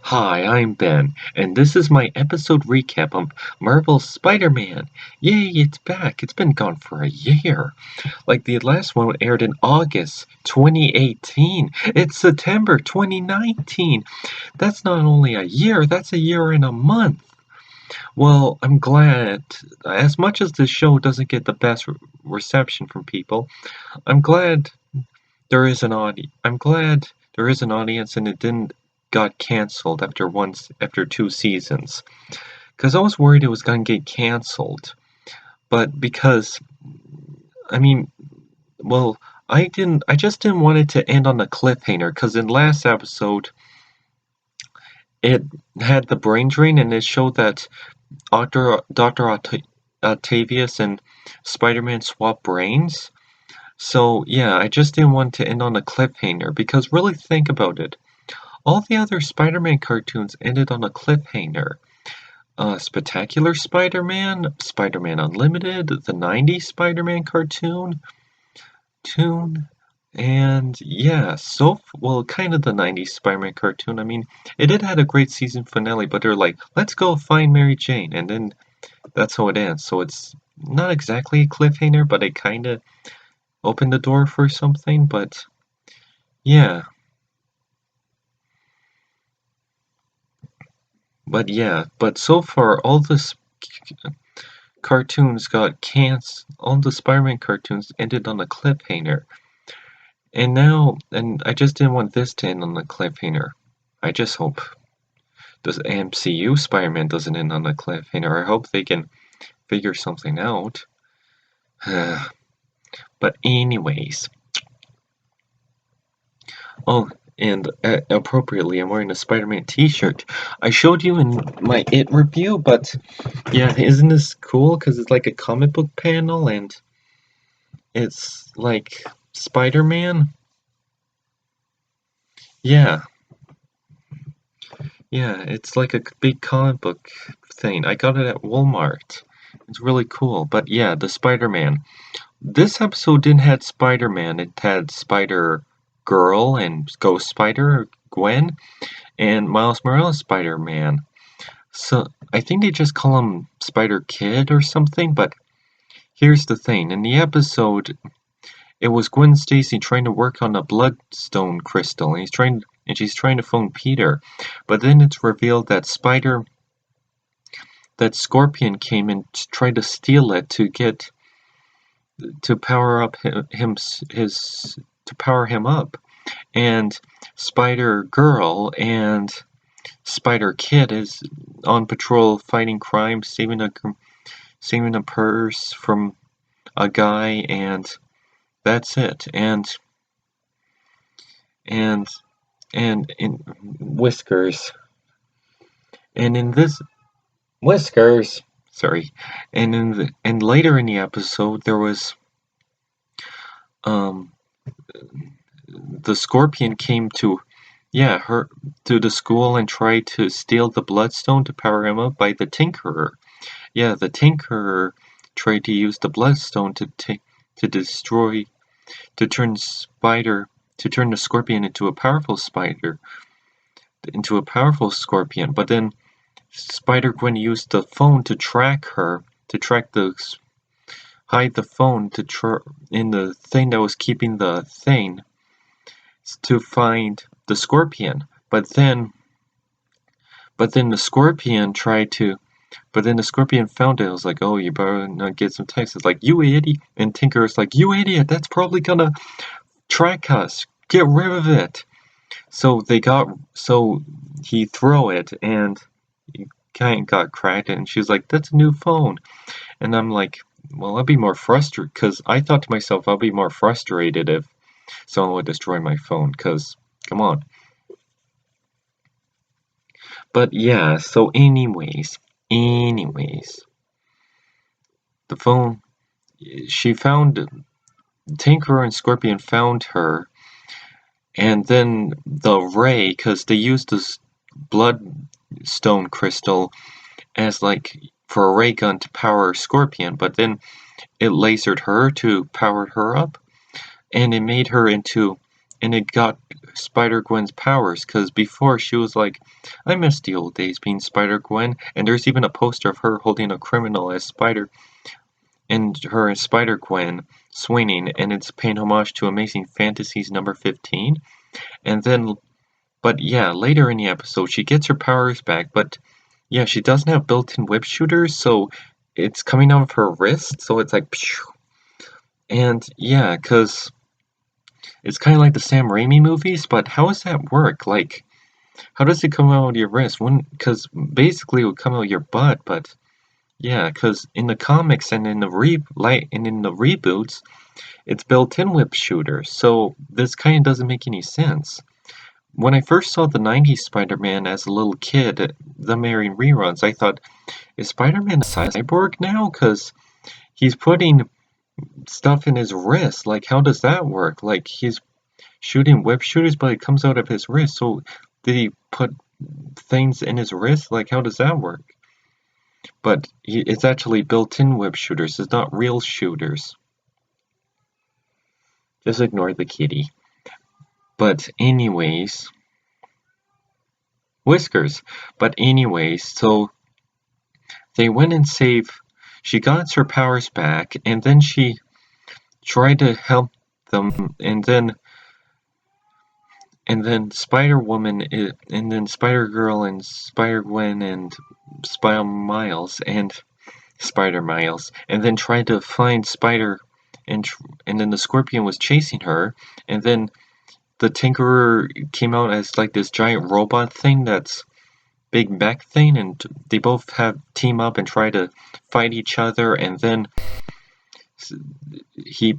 Hi, I'm Ben, and this is my episode recap on Marvel's Spider-Man. Yay, it's back. It's been gone for a year. Like the last one aired in August 2018. It's September 2019. That's not only a year, that's a year and a month. Well, I'm glad. As much as the show doesn't get the best reception from people, I'm glad I'm glad there is an audience and it didn't got canceled after 2 seasons. Because I was worried it was gonna get canceled. But because I mean, well, I just didn't want it to end on a cliffhanger because in last episode it had the brain drain and it showed that Dr. Octavius and Spider-Man swap brains. So yeah, I just didn't want to end on a cliffhanger because really think about it. All the other Spider-Man cartoons ended on a cliffhanger. Spectacular Spider-Man, Spider-Man Unlimited, the 90s Spider-Man cartoon, and yeah, well, kind of the 90s Spider-Man cartoon. I mean, it did had a great season finale, but they're like, let's go find Mary Jane, and then that's how it ends. So it's not exactly a cliffhanger, but it kind of opened the door for something, but yeah. But so far, all the cartoons got canceled. All the Spider-Man cartoons ended on a cliffhanger. And I just didn't want this to end on a cliffhanger. I just hope the MCU Spider-Man doesn't end on a cliffhanger. I hope they can figure something out. But anyways. Oh, and appropriately, I'm wearing a Spider-Man t-shirt. I showed you in my It review, but yeah, isn't this cool? Because it's like a comic book panel, and it's like Spider-Man. Yeah, yeah, it's like a big comic book thing. I got it at Walmart. It's really cool. But yeah, the Spider-Man. This episode didn't have Spider-Man. It had Spider-Girl and Ghost Spider, Gwen, and Miles Morales Spider-Man. So I think they just call him Spider-Kid or something, but here's the thing. In the episode, it was Gwen Stacy trying to work on a bloodstone crystal, and she's trying to phone Peter. But then it's revealed that Scorpion came and tried to steal it to power up to power him up. And Spider-Girl and Spider-Kid is on patrol fighting crime, saving a purse from a guy, and that's it. And in Whiskers. And in this Whiskers, sorry. And later in the episode there was um the Scorpion came to the school and tried to steal the Bloodstone to power him up by the Tinkerer. Yeah, the Tinkerer tried to use the Bloodstone to destroy, to turn the Scorpion into a powerful Scorpion. But then Spider-Gwen used the phone to hide the phone in the thing that was keeping the thing to find the Scorpion. But then the Scorpion found it. It was like, oh, you better not get some text. It's like, you idiot. And Tinker's like, you idiot, that's probably gonna track us. Get rid of it. So he threw it and it kind of got cracked, and she's like, that's a new phone. And I'm like, well, I'll be more frustrated, because I thought to myself, I'll be more frustrated if someone would destroy my phone, because, come on. But yeah, so anyways, the phone, she found, Tinkerer and Scorpion found her, and then the ray, because they used this Bloodstone crystal as like for a ray gun to power Scorpion, but then it lasered her to power her up, and it got Spider-Gwen's powers, because before she was like, I miss the old days being Spider-Gwen, and there's even a poster of her holding a criminal as Spider, and her as Spider-Gwen swinging, and it's paying homage to Amazing Fantasies number 15, and then, but yeah, later in the episode, she gets her powers back, but yeah, she doesn't have built-in whip shooters, so it's coming out of her wrist, so it's like, phew. And yeah, because it's kind of like the Sam Raimi movies, but how does that work? Like, how does it come out of your wrist? Because basically it would come out of your butt, but yeah, because in the comics and in the reboots, it's built-in whip shooters, so this kind of doesn't make any sense. When I first saw the 90s Spider-Man as a little kid, them airing reruns, I thought, is Spider-Man a cyborg now? Because he's putting stuff in his wrist. Like, how does that work? Like, he's shooting whip shooters, but it comes out of his wrist. So, did he put things in his wrist? Like, how does that work? But it's actually built-in whip shooters. It's not real shooters. Just ignore the kitty. But anyways, Whiskers. But anyways, so they went and she got her powers back, and then she tried to help them, and then Spider-Woman, and then Spider-Girl and Spider-Gwen and Spider-Miles, and then tried to find Spider, and then the Scorpion was chasing her, and then the Tinkerer came out as like this giant robot thing that's big mech thing, and they both have team up and try to fight each other, and then the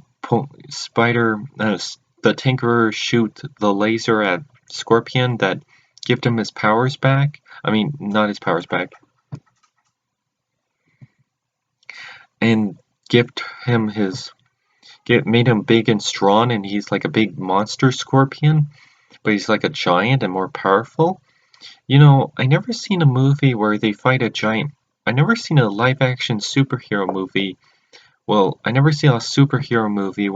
Tinkerer shoot the laser at Scorpion that gives him his powers back. I mean, not his powers back. And made him big and strong, and he's like a big monster Scorpion, but he's like a giant and more powerful. You know, I never seen a movie where they fight a giant. I never seen a live-action superhero movie. Well, I never seen a superhero movie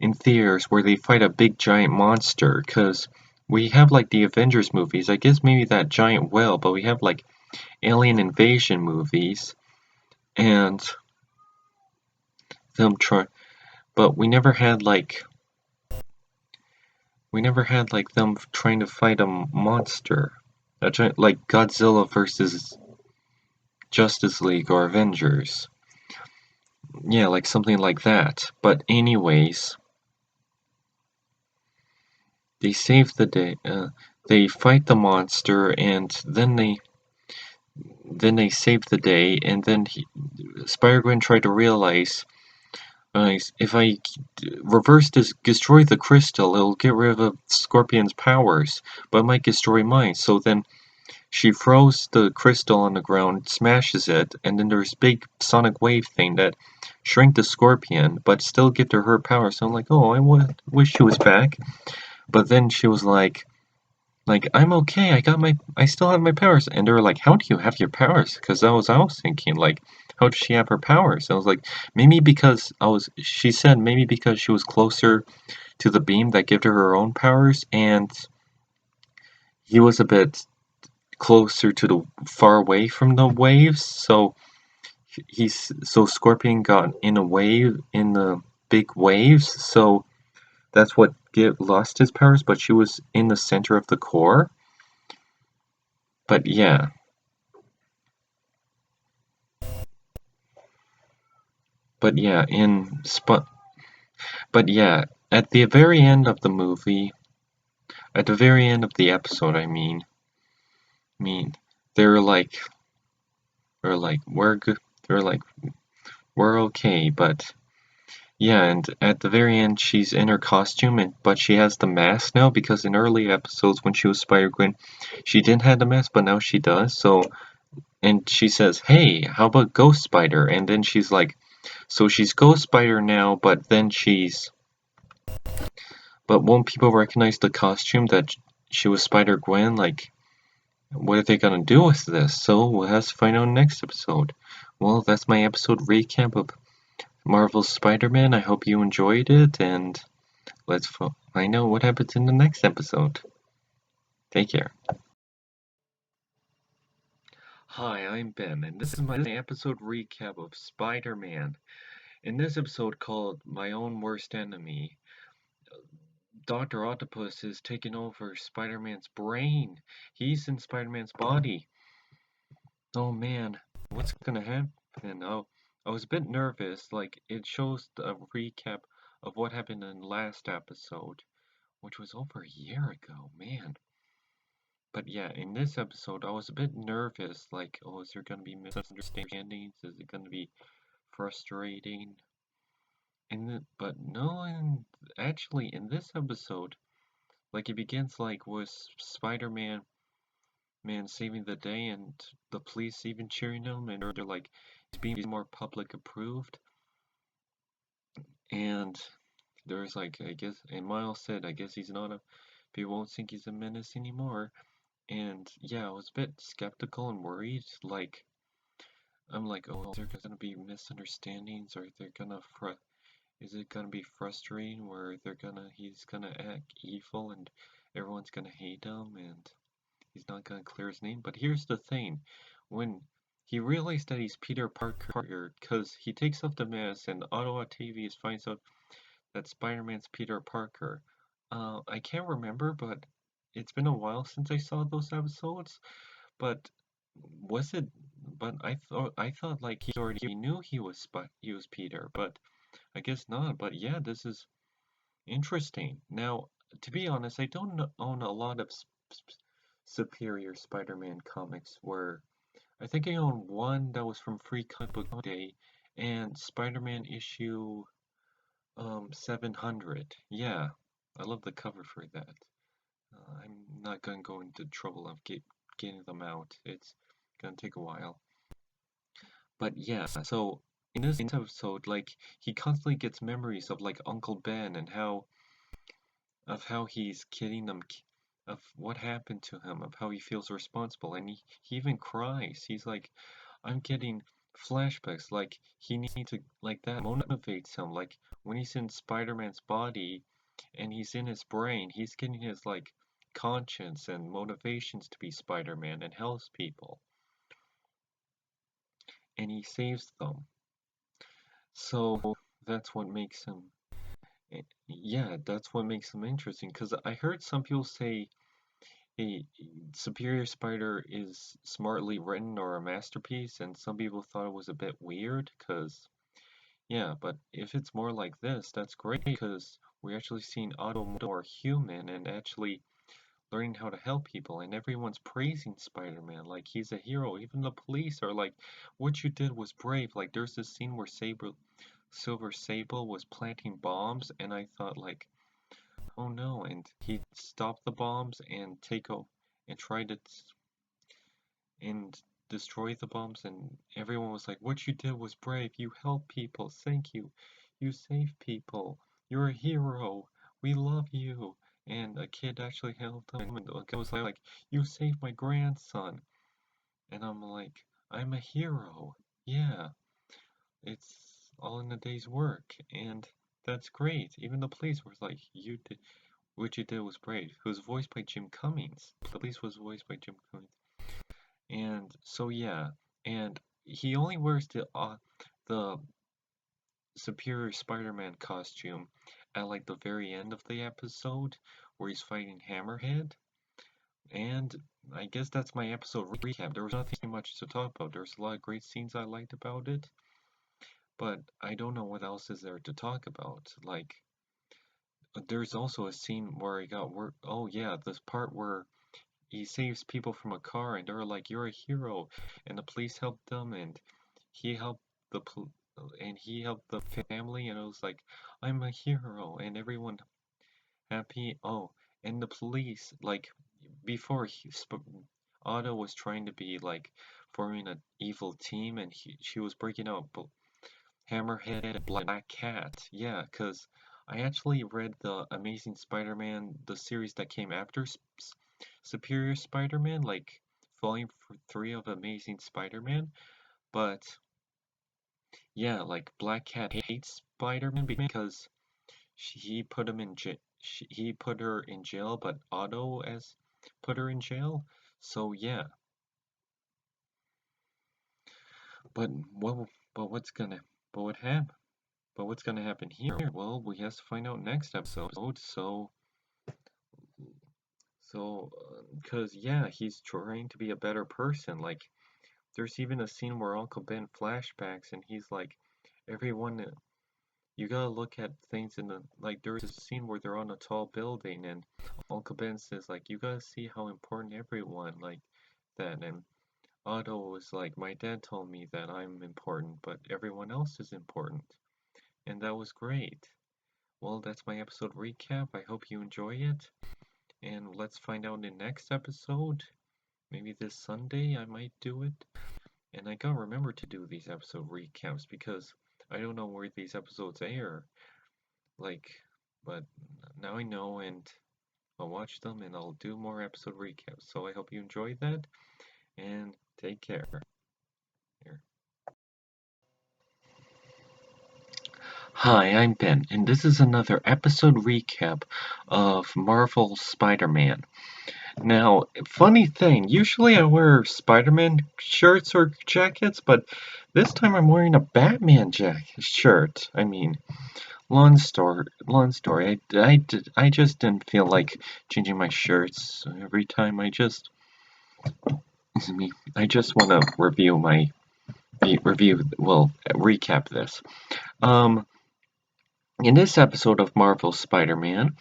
in theaters where they fight a big giant monster, because we have like the Avengers movies. I guess maybe that giant will, but we have like alien invasion movies, and but we never had like them trying to fight a monster, a giant, like Godzilla versus Justice League or Avengers. Yeah, like something like that. But anyways, they save the day. They fight the monster, and then they save the day. And then Spider-Gwen tried to realize, if I destroy the crystal, it'll get rid of Scorpion's powers, but it might destroy mine. So then she throws the crystal on the ground, smashes it, and then there's a big sonic wave thing that shrink the Scorpion, but still give her power. So I'm like, oh, I wish she was back. But then she was like, I'm okay. I still have my powers. And they were like, how do you have your powers? Because I was thinking, like, how does she have her powers? I was like, maybe because she said maybe because she was closer to the beam that gave her own powers, and he was a bit closer to the far away from the waves. So Scorpion got in a wave in the big waves. So that's what lost his powers. But she was in the center of the core. But yeah. But yeah, at the very end of the movie, at the very end of the episode, I mean, they're like, we're good, they're like, we're okay, but yeah, and at the very end, she's in her costume, but she has the mask now because in early episodes when she was Spider-Gwen, she didn't have the mask, but now she does. So, and she says, "Hey, how about Ghost Spider?" And then she's like, so she's Ghost Spider now, but then but won't people recognize the costume that she was Spider-Gwen? Like, what are they gonna do with this? So we'll have to find out next episode. Well, that's my episode recap of Marvel's Spider-Man. I hope you enjoyed it, and let's find out what happens in the next episode. Take care. Hi, I'm Ben, and this is my episode recap of Spider-Man. In this episode called My Own Worst Enemy, Dr. Octopus is taking over Spider-Man's brain. He's in Spider-Man's body. Oh man, what's gonna happen? Oh, I was a bit nervous. Like, it shows a recap of what happened in the last episode, which was over a year ago, man. But yeah, in this episode, I was a bit nervous. Like, oh, is there gonna be misunderstandings? Is it gonna be frustrating? But no, and actually, in this episode, like, it begins like with Spider-Man saving the day and the police even cheering him, and they're like he's being more public approved. And there's like, I guess, and Miles said, I guess he's not people won't think he's a menace anymore. And yeah, I was a bit skeptical and worried. Like, I'm like, oh, is there gonna be misunderstandings, or is it gonna be frustrating where he's gonna act evil and everyone's gonna hate him and he's not gonna clear his name? But here's the thing, when he realized that he's Peter Parker, because he takes off the mask and Otto Octavius finds out that Spider-Man's Peter Parker. I can't remember, but it's been a while since I saw those episodes. But was it? But I thought like he already knew he was Peter, but I guess not. But yeah, this is interesting. Now, to be honest, I don't own a lot of Superior Spider-Man comics. Where I think I own one that was from Free Comic Book Day, and Spider-Man issue 700. Yeah, I love the cover for that. I'm not gonna go into trouble of getting them out. It's gonna take a while. But yeah, so in this episode, like, he constantly gets memories of like Uncle Ben and how he's kidding them, of what happened to him, of how he feels responsible, and he even cries. He's like, I'm getting flashbacks. Like, he needs to, like, that motivates him. Like, when he's in Spider-Man's body and he's in his brain, he's getting his like conscience and motivations to be Spider-Man and helps people, and he saves them. So that's what makes him, yeah, that's what makes him interesting. Because I heard some people say a Superior Spider is smartly written or a masterpiece, and some people thought it was a bit weird. Because yeah, but if it's more like this, that's great, because we're actually seeing Otto more human and actually learning how to help people, and everyone's praising Spider-Man like he's a hero. Even the police are like, what you did was brave. Like, there's this scene where Silver Sable was planting bombs, and I thought like, oh no, and he stopped the bombs and and tried to, and destroy the bombs, and everyone was like, "What you did was brave. You helped people. Thank you. You saved people. You're a hero. We love you." And a kid actually helped him, and the guy was like, "You saved my grandson." And I'm like, "I'm a hero. Yeah, it's all in a day's work." And that's great. Even the police was like, "You did, what you did was brave." It was voiced by Jim Cummings. The police was voiced by Jim Cummings. And so yeah, and he only wears the Superior Spider-Man costume at like the very end of the episode where he's fighting Hammerhead. And I guess that's my episode recap. There was nothing much to talk about. There's a lot of great scenes I liked about it, but I don't know what else is there to talk about. Like, there's also a scene where I got work. Oh yeah, this part where he saves people from a car and they're like, "You're a hero," and the police helped them, and he helped the he helped the family, and it was like, "I'm a hero," and everyone happy. Oh, and the police, like, before Otto was trying to be like forming an evil team, and she was breaking out Hammerhead and Black Cat. Yeah, cause I actually read the Amazing Spider-Man, the series that came after Superior Spider-Man, like Volume 3 of Amazing Spider-Man. But yeah, like Black Cat hates Spider-Man because he put him in he put her in jail, but Otto as put her in jail. So yeah, but what but what's gonna but what happened? But what's gonna happen here? Well, we have to find out next episode. Because yeah, he's trying to be a better person. Like, there's even a scene where Uncle Ben flashbacks, and he's like, everyone, you gotta look at things in the, like, there's a scene where they're on a tall building, and Uncle Ben says, like, you gotta see how important everyone, like, that, and Otto was like, my dad told me that I'm important, but everyone else is important, and that was great. Well, that's my episode recap. I hope you enjoy it, and let's find out in the next episode. Maybe this Sunday I might do it. And I gotta remember to do these episode recaps because I don't know where these episodes air. Like, but now I know, and I'll watch them and I'll do more episode recaps. So I hope you enjoyed that, and take care. Here. Hi, I'm Ben, and this is another episode recap of Marvel Spider-Man. Now, funny thing, usually I wear Spider-Man shirts or jackets, but this time I'm wearing a Batman shirt. I mean, long story. I just didn't feel like changing my shirts every time. I just want to recap this. In this episode of Marvel Spider-Man,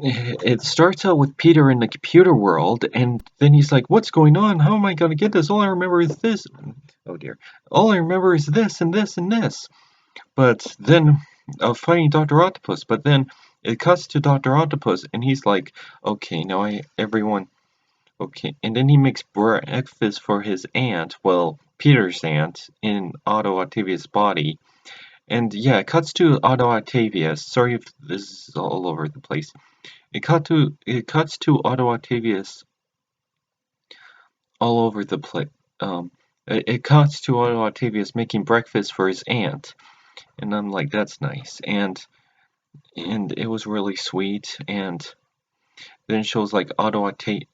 it starts out with Peter in the computer world, and then he's like, "What's going on? How am I going to get this? All I remember is this. Oh dear. All I remember is this and this and this." But then, fighting Dr. Octopus. But then it cuts to Dr. Octopus, and he's like, "Okay, now everyone, okay." And then he makes breakfast for his aunt, well, Peter's aunt, in Otto Octavius' body. And yeah, it cuts to Otto Octavius. Sorry if this is all over the place. It cuts to Otto Octavius all over the place. It cuts to Otto Octavius making breakfast for his aunt, and I'm like, that's nice, and it was really sweet. And then it shows like Otto Octavius,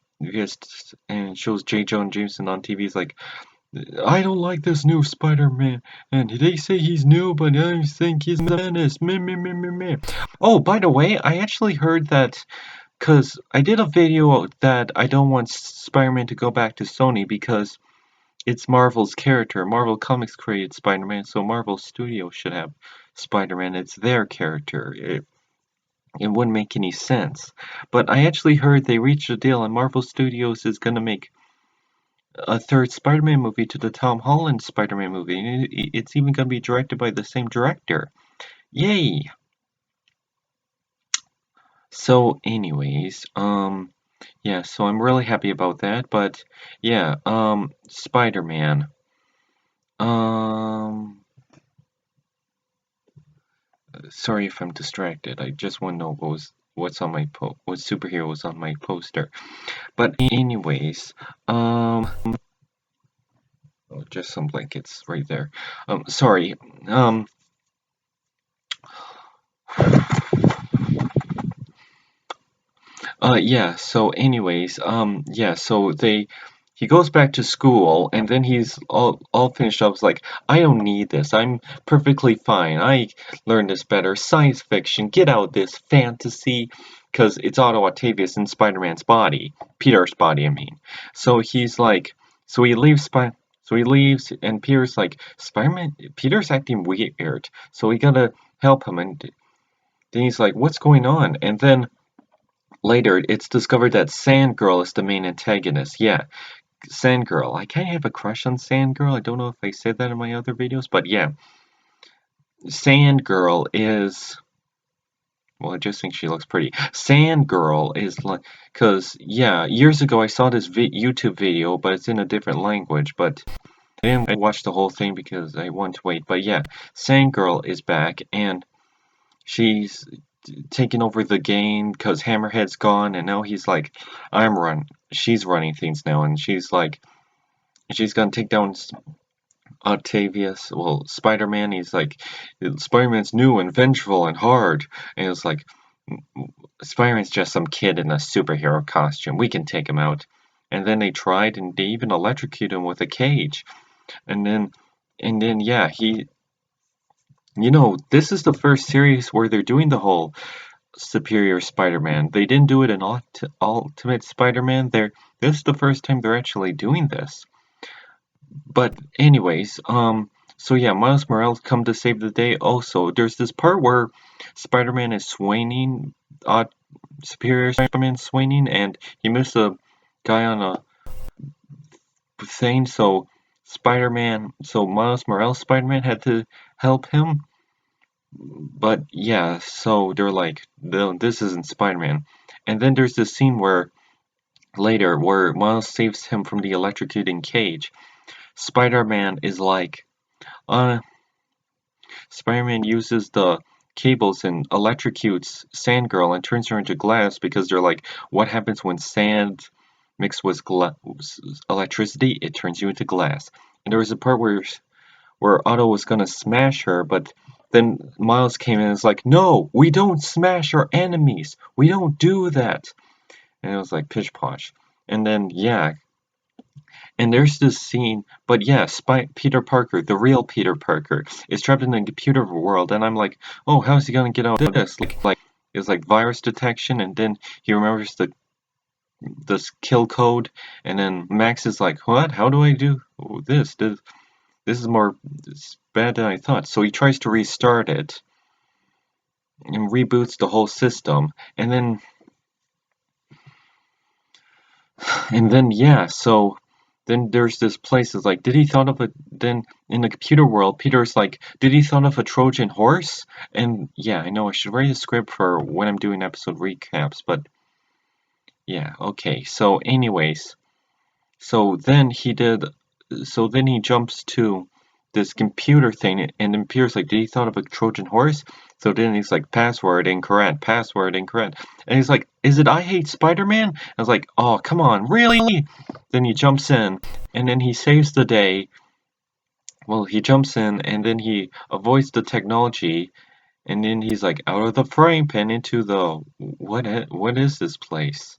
and it shows J. Jonah Jameson on TV. He's like, "I don't like this new Spider-Man, and they say he's new, but I think he's a menace. Meh, meh, meh, meh, meh." Oh, by the way, I actually heard that. Because I did a video that I don't want Spider-Man to go back to Sony because it's Marvel's character. Marvel Comics created Spider-Man, so Marvel Studios should have Spider-Man. It's their character. It wouldn't make any sense. But I actually heard they reached a deal and Marvel Studios is going to make a third Spider-Man movie to the Tom Holland Spider-Man movie. And it's even going to be directed by the same director. Yay! So anyways, Yeah, so I'm really happy about that, but yeah, Spider-Man. Um, sorry if I'm distracted. I just want to know what's on my what superhero was on my poster. But anyways, oh, just some blankets right there. Sorry. Yeah, so anyways, yeah, so he goes back to school and then he's all finished up. It's like, I don't need this. I'm perfectly fine. I learned this better. Science fiction, get out this fantasy, because it's Otto Octavius in Spider-Man's body, Peter's body, I mean. So he's like, so he leaves so he leaves and Peter's like, Spider-Man, Peter's acting weird, so we gotta help him. And then he's like, what's going on? And then later, it's discovered that Sandgirl is the main antagonist. Yeah, Sandgirl. I kind of have a crush on Sandgirl. I don't know if I said that in my other videos, but yeah. Sandgirl is... Well, I just think she looks pretty. Sandgirl is like... Because, yeah, years ago I saw this YouTube video, but it's in a different language, but... I didn't watch the whole thing because I wanted to wait. But yeah, Sandgirl is back, and she's taking over the game because Hammerhead's gone, and now he's like, she's running things now, and she's like, she's gonna take down Octavius. Well, Spider-Man, he's like, Spider-Man's new and vengeful and hard, and it's like, Spider-Man's just some kid in a superhero costume. We can take him out. And then they tried, and they even electrocuted him with a cage. And then, yeah, this is the first series where they're doing the whole Superior Spider-Man. They didn't do it in Ultimate Spider-Man. This is the first time they're actually doing this. But anyways, so yeah, Miles Morales come to save the day. Also, there's this part where Spider-Man is swinging, Superior Spider-Man swinging, and he missed a guy on a thing. So Miles Morales Spider-Man had to help him. But yeah, so they're like, this isn't Spider-Man. And then there's this scene where Miles saves him from the electrocuting cage. Spider-Man is like, Spider-Man uses the cables and electrocutes Sandgirl and turns her into glass because they're like, what happens when sand mixed with electricity? It turns you into glass. And there was a part where Otto was gonna smash her, but then Miles came in and was like, no, we don't smash our enemies. We don't do that. And it was like pish posh. And then, yeah. And there's this scene, but yeah, Peter Parker, the real Peter Parker, is trapped in a computer world, and I'm like, oh, how's he gonna get out of this? Like it was like virus detection, and then he remembers this kill code, and then Max is like, what? How do I do this? This is bad than I thought. So he tries to restart it and reboots the whole system, and then yeah, so then there's this place that's like, did he thought of then in the computer world, Peter's like, did he thought of a Trojan horse? And yeah, I know I should write a script for when I'm doing episode recaps, but yeah, okay. So anyways, so then he jumps to this computer thing, and then Peter's like, did he thought of a Trojan horse? So then he's like, password incorrect, password incorrect. And he's like, is it I Hate Spider-Man? I was like, oh, come on, really? Then he jumps in, and then he saves the day. Well, he jumps in, and then he avoids the technology, and then he's like, out of the frying pan into the, what is this place?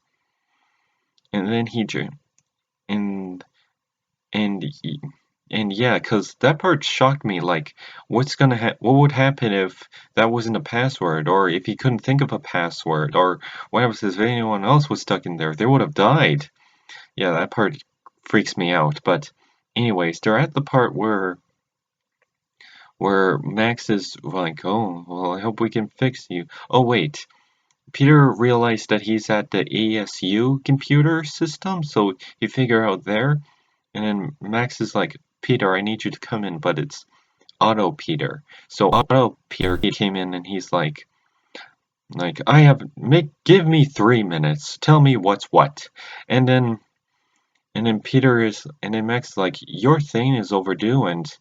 And then and and yeah, cause that part shocked me. Like, what would happen if that wasn't a password, or if he couldn't think of a password, or what happens if anyone else was stuck in there? They would have died. Yeah, that part freaks me out. But anyways, they're at the part where Max is like, oh, well, I hope we can fix you. Oh wait, Peter realized that he's at the ASU computer system, so he figure out there. And then Max is like, Peter, I need you to come in, but it's Otto Peter. So Otto Peter came in and he's like, Like, give me 3 minutes, tell me what's what. And then Max is like, your thing is overdue, and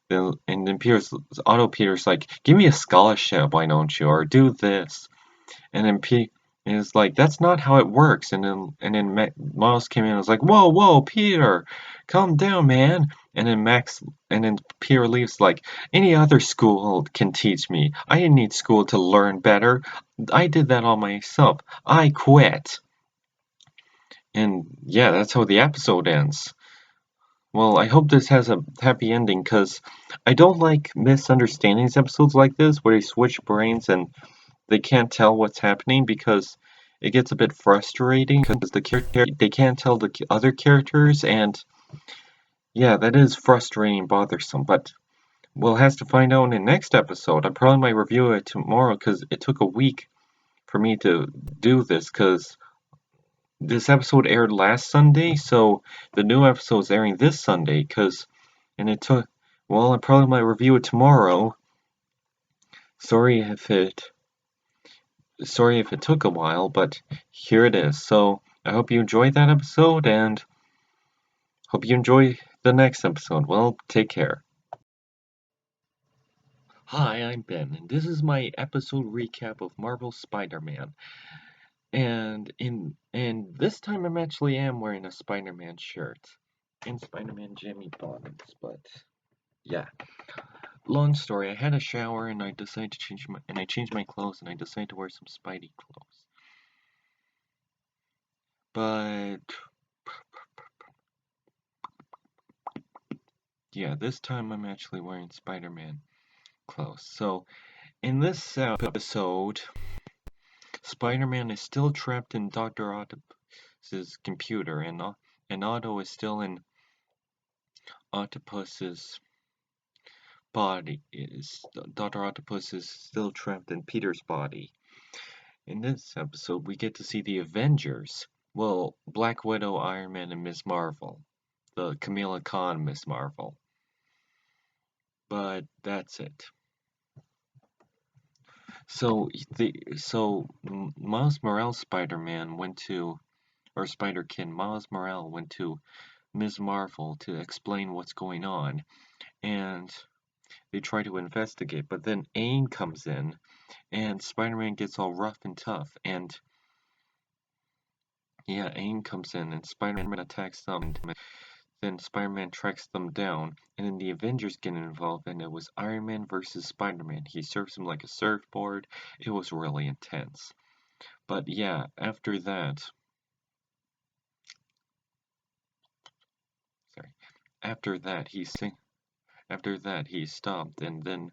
then Peter's like, give me a scholarship, why don't you, or do this. And then P is like, that's not how it works. And then Miles came in and was like, whoa, Peter, calm down, man. And then Peter leaves like, any other school can teach me. I didn't need school to learn better. I did that all myself. I quit. And yeah, that's how the episode ends. Well, I hope this has a happy ending, because I don't like misunderstandings episodes like this where they switch brains and they can't tell what's happening, because it gets a bit frustrating because they can't tell the other characters, and yeah, that is frustrating and bothersome. But we'll have to find out in the next episode. I probably might review it tomorrow because it took a week for me to do this, because this episode aired last Sunday, so the new episode is airing this Sunday. And it took, well, I probably might review it tomorrow. Sorry if it took a while, but here it is. So I hope you enjoyed that episode, and hope you enjoy the next episode. Well, take care. Hi, I'm Ben, and this is my episode recap of Marvel Spider-Man. And this time I'm actually wearing a Spider-Man shirt and Spider-Man Jimmy bottoms, but yeah. Long story, I had a shower and I decided to changed my clothes and I decided to wear some Spidey clothes. But yeah, this time I'm actually wearing Spider-Man clothes. So in this episode, Spider-Man is still trapped in Dr. Octopus's computer, and Otto is still in Octopus's body. Dr. Octopus is still trapped in Peter's body. In this episode, we get to see the Avengers. Well, Black Widow, Iron Man, and Ms. Marvel. The Kamala Khan Ms. Marvel. But that's it. So Miles Morales Spider-Man went to, or Spider-Kid, Miles Morales went to Ms. Marvel to explain what's going on, and they try to investigate, but then AIM comes in, and Spider-Man gets all rough and tough, and yeah, AIM comes in, and Spider-Man attacks them, and then Spider-Man tracks them down, and then the Avengers get involved, and it was Iron Man versus Spider-Man. He serves him like a surfboard. It was really intense. But yeah, after that, he stopped, and then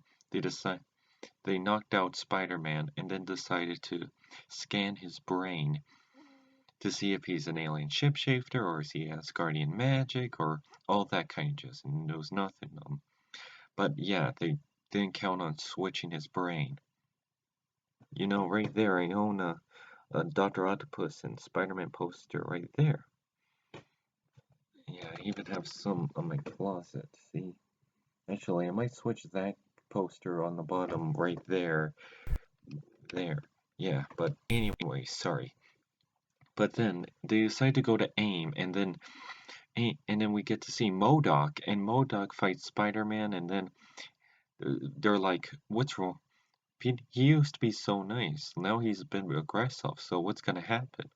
they knocked out Spider-Man, and then decided to scan his brain to see if he's an alien shapeshifter, or if he has guardian magic, or all that kind of jazz, and there was nothing. But yeah, they didn't count on switching his brain. You know, right there, I own a Dr. Octopus and Spider-Man poster right there. Yeah, I even have some on my closet. See? Actually, I might switch that poster on the bottom right there. There. Yeah, but anyway, sorry. But then they decide to go to AIM, and then we get to see MODOK, and MODOK fights Spider-Man, and then they're like, what's wrong? He used to be so nice. Now he's been aggressive, so what's gonna happen?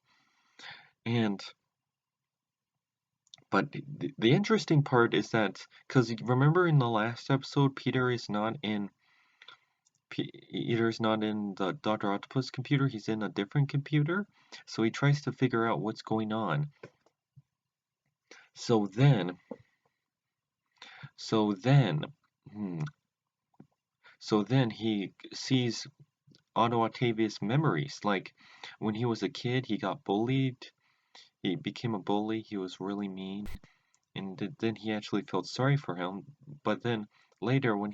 But the interesting part is that, because remember in the last episode, Peter's not in the Dr. Octopus computer, he's in a different computer, so he tries to figure out what's going on. So then he sees Otto Octavius memories, like when he was a kid, he got bullied, he became a bully, he was really mean, and then he actually felt sorry for him, but then later when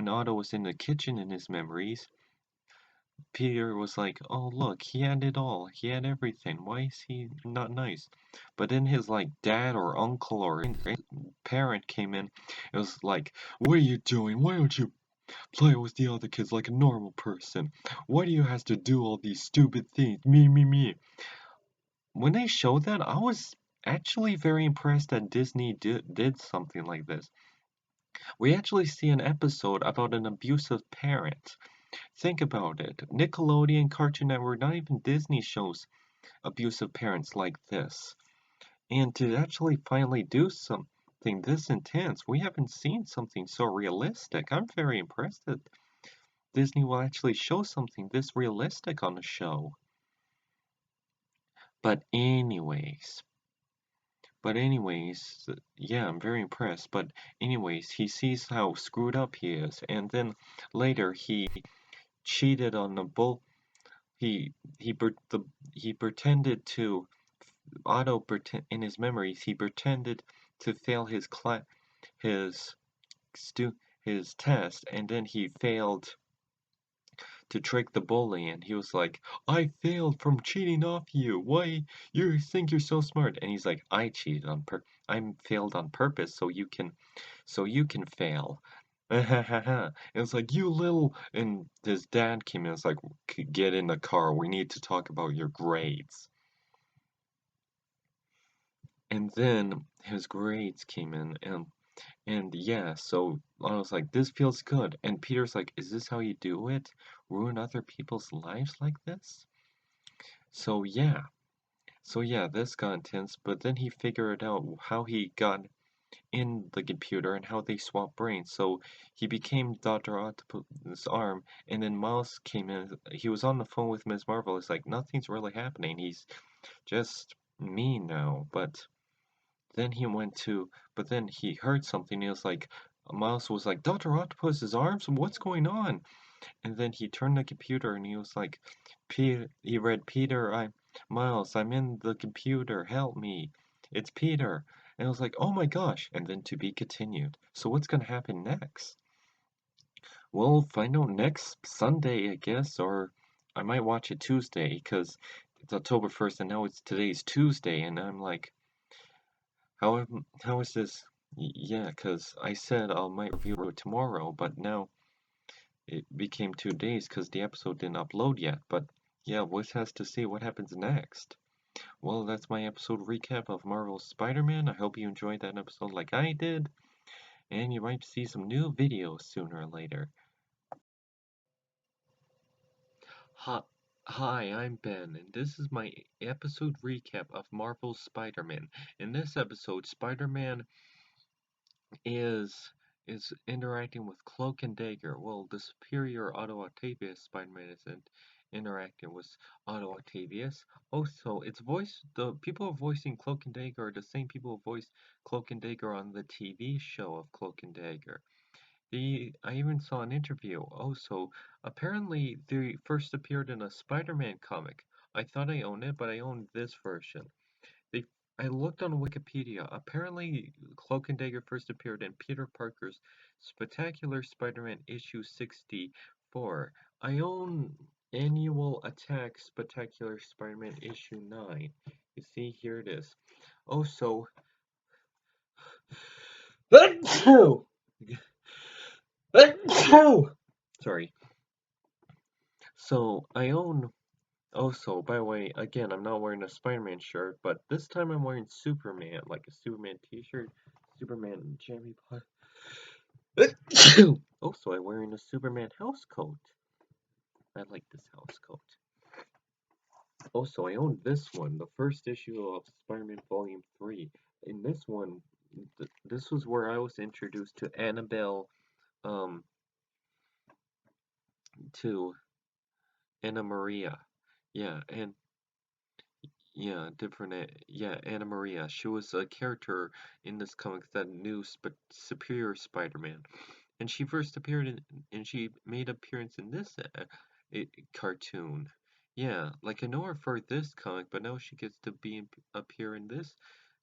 Otto was in the kitchen in his memories, Peter was like, oh look, he had it all, he had everything, why is he not nice? But then his like dad or uncle or parent came in, it was like, what are you doing, why don't you play with the other kids like a normal person. Why do you have to do all these stupid things? Me. When they showed that, I was actually very impressed that Disney did something like this. We actually see an episode about an abusive parent. Think about it. Nickelodeon, Cartoon Network, not even Disney shows abusive parents like this. And to actually finally do something this intense, we haven't seen something so realistic. I'm very impressed that Disney will actually show something this realistic on the show. But anyways, yeah, I'm very impressed. But anyways, he sees how screwed up he is, and then later he cheated on the bull. He pretended to in his memories. He pretended to fail his stu his test, and then he failed to trick the bully, and he was like, I failed from cheating off you. Why you think you're so smart? And he's like, I failed on purpose so you can fail. And it's like, you little, and his dad came in, it's like, get in the car, we need to talk about your grades. And then his grades came in, and yeah, so I was like, this feels good. And Peter's like, is this how you do it? Ruin other people's lives like this? So yeah. So yeah, this got intense, but then he figured out how he got in the computer and how they swap brains. So he became Dr. Octopus's arm, and then Miles came in. He was on the phone with Ms. Marvel. It's like, nothing's really happening. He's just me now. But then he heard something. He was like, Miles was like, Dr. Octopus's arms? What's going on? And then he turned the computer and he was like, he read, Miles, I'm in the computer, help me. It's Peter. And I was like, oh my gosh. And then to be continued. So what's going to happen next? We'll find out next Sunday, I guess, or I might watch it Tuesday because it's October 1st and now today's Tuesday. And I'm like, how is this? Yeah, because I said I might review it tomorrow, but now it became 2 days because the episode didn't upload yet. But yeah, we'll has to see what happens next. Well, that's my episode recap of Marvel's Spider-Man. I hope you enjoyed that episode like I did, and you might see some new videos sooner or later. Hi, I'm Ben, and this is my episode recap of Marvel's Spider-Man. In this episode, Spider-Man is interacting with Cloak and Dagger. Well, the superior Otto Octavius Spider-Man isn't interacting with Otto Octavius. Also, the people who are voicing Cloak and Dagger are the same people who voiced Cloak and Dagger on the TV show of Cloak and Dagger. I even saw an interview. Also, apparently they first appeared in a Spider-Man comic. I thought I owned it, but I owned this version. They I looked on Wikipedia. Apparently, Cloak and Dagger first appeared in Peter Parker's Spectacular Spider-Man issue 64. I own Annual Attack Spectacular Spider-Man issue 9. You see, here it is. Also, sorry. So I own. Also, by the way, again, I'm not wearing a Spider-Man shirt, but this time I'm wearing Superman, like a Superman t-shirt, Superman jammy pot. Also, I'm wearing a Superman house coat. I like this house coat. Also, I own this one, the first issue of Spider-Man Volume 3. In this one, this was where I was introduced to Annabelle, to Anna Maria. Yeah, and yeah, Anna Maria. She was a character in this comic that knew Superior Spider-Man, and she first appeared and she made appearance in this cartoon. Yeah, like I know her for this comic, but now she gets to appear in this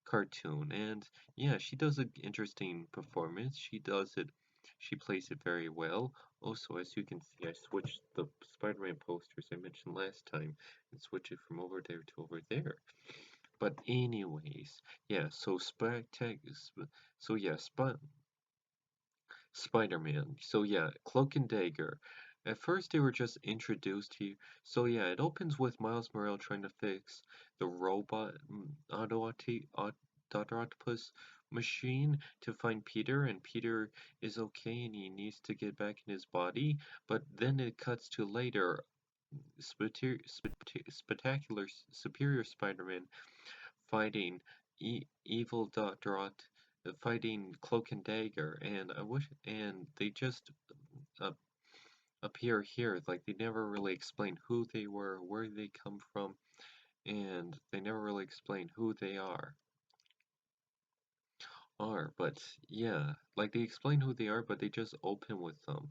cartoon, and yeah, she does an interesting performance. She plays it very well. Also, as you can see, I switched the Spider-Man posters I mentioned last time and switch it from over there to over there. But anyways, yeah, so Spider-Man. So yeah, Cloak and Dagger. At first they were just introduced here. So yeah, it opens with Miles Morales trying to fix the robot Dr. Octopus machine to find Peter, and Peter is okay and he needs to get back in his body. But then it cuts to later, spectacular Superior Spider-Man fighting evil Dr. Fighting Cloak and Dagger, and they just uh, appear here. Like they never really explain who they were, where they come from, and they never really explain who they are. But yeah, like they explain who they are, but they just open with them.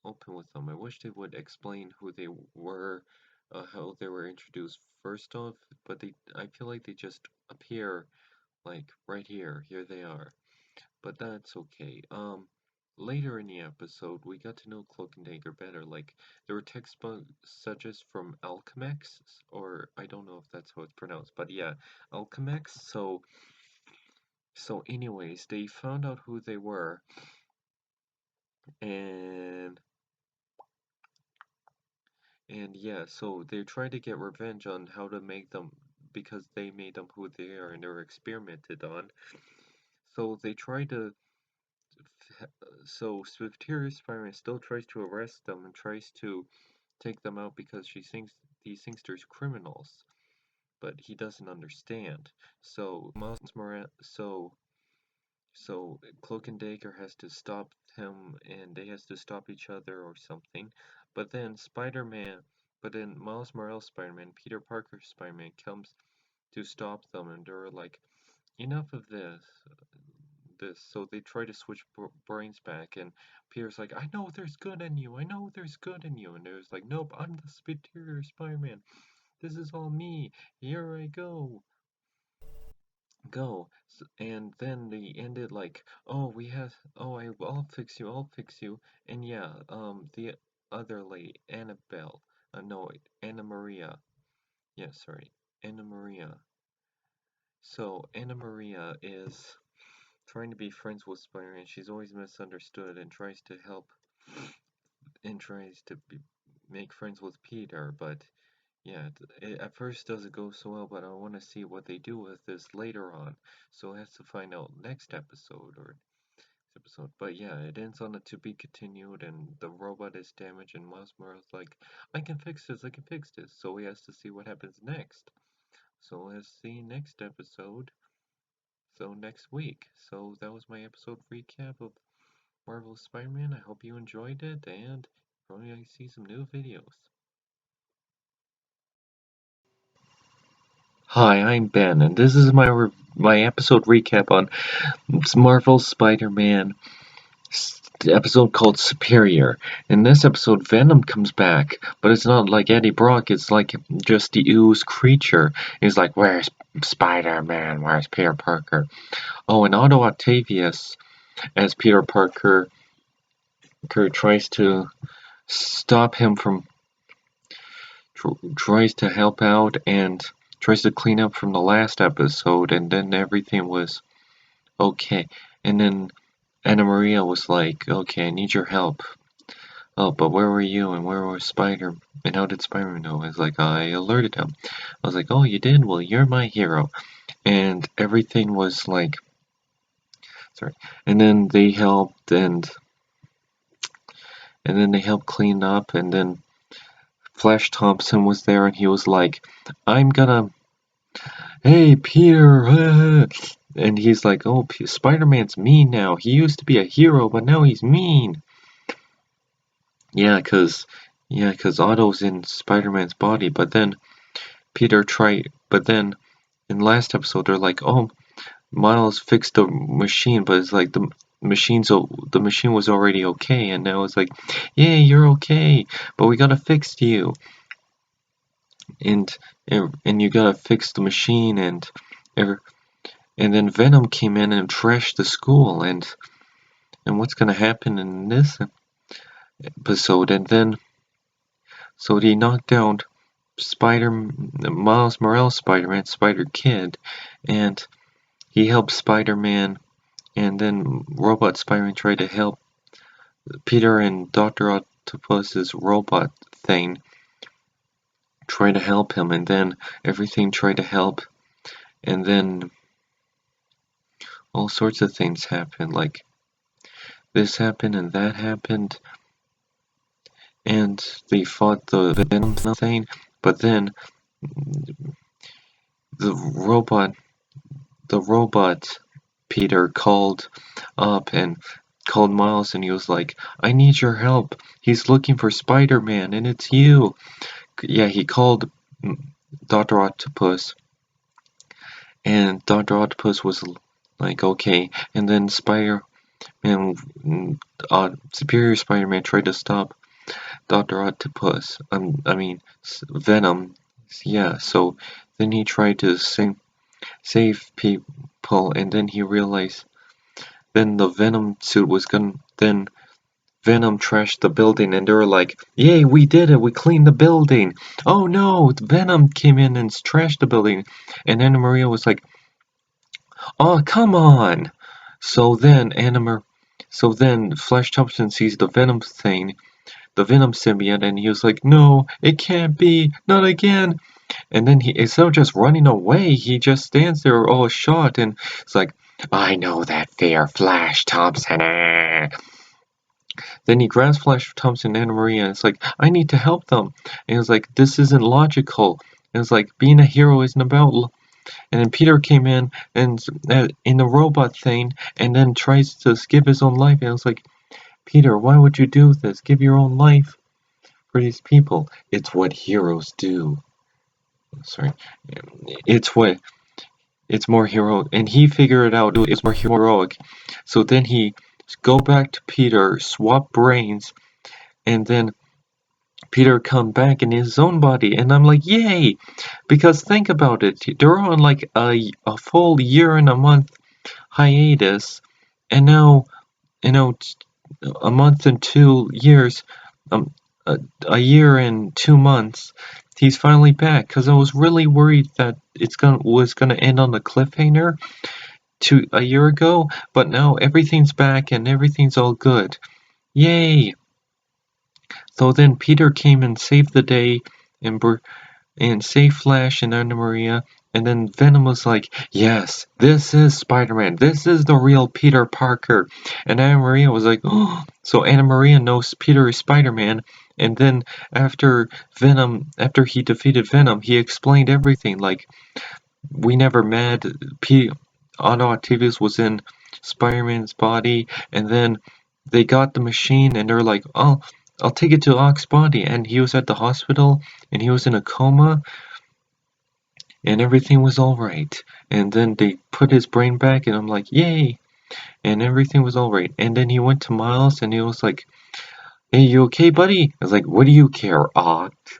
I wish they would explain who they were, how they were introduced first off, but I feel like they just appear like right here. Here they are. But that's okay. Later in the episode, we got to know Cloak and Dagger better. Like, there were text messages from Alchemex, or I don't know if that's how it's pronounced, but yeah, Alchemex. So anyways, they found out who they were, and yeah, so they tried to get revenge on how to make them, because they made them who they are, and they were experimented on. So they tried to so Superior Spider-Man still tries to arrest them and tries to take them out because he thinks there's criminals, but he doesn't understand. So so Cloak and Dagger has to stop him, and they has to stop each other or something. But then Miles Morales Spider-Man, Peter Parker Spider-Man comes to stop them, and they're like, enough of this. So they try to switch brains back, and Peter's like, I know there's good in you. I know there's good in you. And there's like, nope, I'm the Superior Spider-Man. This is all me. Here I go. And then they ended like, I'll fix you. I'll fix you. And yeah, the other lady, Annabelle. No, Anna Maria. Yeah, sorry. Anna Maria. So Anna Maria is trying to be friends with Spider-Man. She's always misunderstood and tries to help and tries to make friends with Peter. But yeah, it at first doesn't go so well. But I want to see what they do with this later on. So I have to find out next episode. But yeah, it ends on a to be continued, and the robot is damaged, and Miles Morales like, I can fix this. I can fix this. So he has to see what happens next. So let's see next episode. So next week. So that was my episode recap of Marvel's Spider-Man. I hope you enjoyed it, and probably see some new videos. Hi, I'm Ben, and this is my episode recap on Marvel's Spider-Man episode called Superior. In this episode, Venom comes back, but it's not like Eddie Brock. It's like just the ooze creature. He's like, "Where's Spider-Man? Where's Peter Parker?" Oh, and Otto Octavius as Peter Parker tries to stop him from tries to help out and tries to clean up from the last episode, and then everything was okay. And then Anna Maria was like, okay, I need your help. Oh, but where were you, and where was Spider? And how did Spider know? I was like, I alerted him. I was like, oh, you did? Well, you're my hero. And everything was like, sorry. And then they helped, and then they helped clean up, and then Flash Thompson was there, and he was like, I'm gonna, hey, Peter, and he's like, oh, Spider-Man's mean now. He used to be a hero, but now he's mean. Yeah, cause Otto's in Spider-Man's body, but then in last episode they're like, oh, Miles fixed the machine, but it's like the machine was already okay, and now it's like, yeah, you're okay, but we gotta fix you, and you gotta fix the machine, and then Venom came in and trashed the school, and what's gonna happen in this episode? And then so he knocked down Miles Morales Spider-Man, Spider-Kid, and he helped Spider-Man and then Robot Spider-Man tried to help Peter, and Dr. Octopus's robot thing tried to help him, and then everything tried to help, and then all sorts of things happened, like this happened and that happened, and they fought the Venom thing, but then the robot Peter called up and called Miles, and he was like, I need your help. He's looking for Spider-Man, and it's you. Yeah, he called Dr. Octopus, and Dr. Octopus was like, okay, and then Spider-Man, Superior Spider-Man tried to stop Dr. Octopus, Venom, yeah, so then he tried to save people, and then he realized, then the Venom suit was gonna, then Venom trashed the building, and they were like, yay, we did it, we cleaned the building. Oh no, Venom came in and trashed the building, and Anna Maria was like, oh, come on. So then Flash Thompson sees the Venom thing, the Venom symbiote, and he was like, no, it can't be, not again. And then instead of just running away, he just stands there all shot, and it's like, I know that fear, Flash Thompson. Then he grabs Flash Thompson and Anna Maria, and it's like, I need to help them. And it's like, this isn't logical. And it's like, being a hero isn't about. And then Peter came in and in the robot thing, and then tries to give his own life. And it's like, Peter, why would you do this? Give your own life for these people. It's what heroes do. Sorry, it's more heroic, and he figured out it's more heroic. So then he go back to Peter, swap brains, and then Peter come back in his own body, and I'm like, yay! Because think about it, they're on like a full year and a month hiatus, and now, a month and 2 years, um, a year and 2 months, he's finally back. Because I was really worried that was gonna end on the cliffhanger a year ago, but now everything's back and everything's all good. Yay! So then Peter came and saved the day, and saved Flash and Anna Maria, and then Venom was like, yes, this is Spider-Man, this is the real Peter Parker, and Anna Maria was like, oh, so Anna Maria knows Peter is Spider-Man, and then after he defeated Venom, he explained everything, like, we never met, Otto Octavius was in Spider-Man's body, and then they got the machine, and they're like, oh, I'll take it to Oc's body, and he was at the hospital, and he was in a coma, and everything was alright. And then they put his brain back, and I'm like, yay! And everything was alright. And then he went to Miles, and he was like, hey, you okay, buddy? I was like, what do you care, Oct?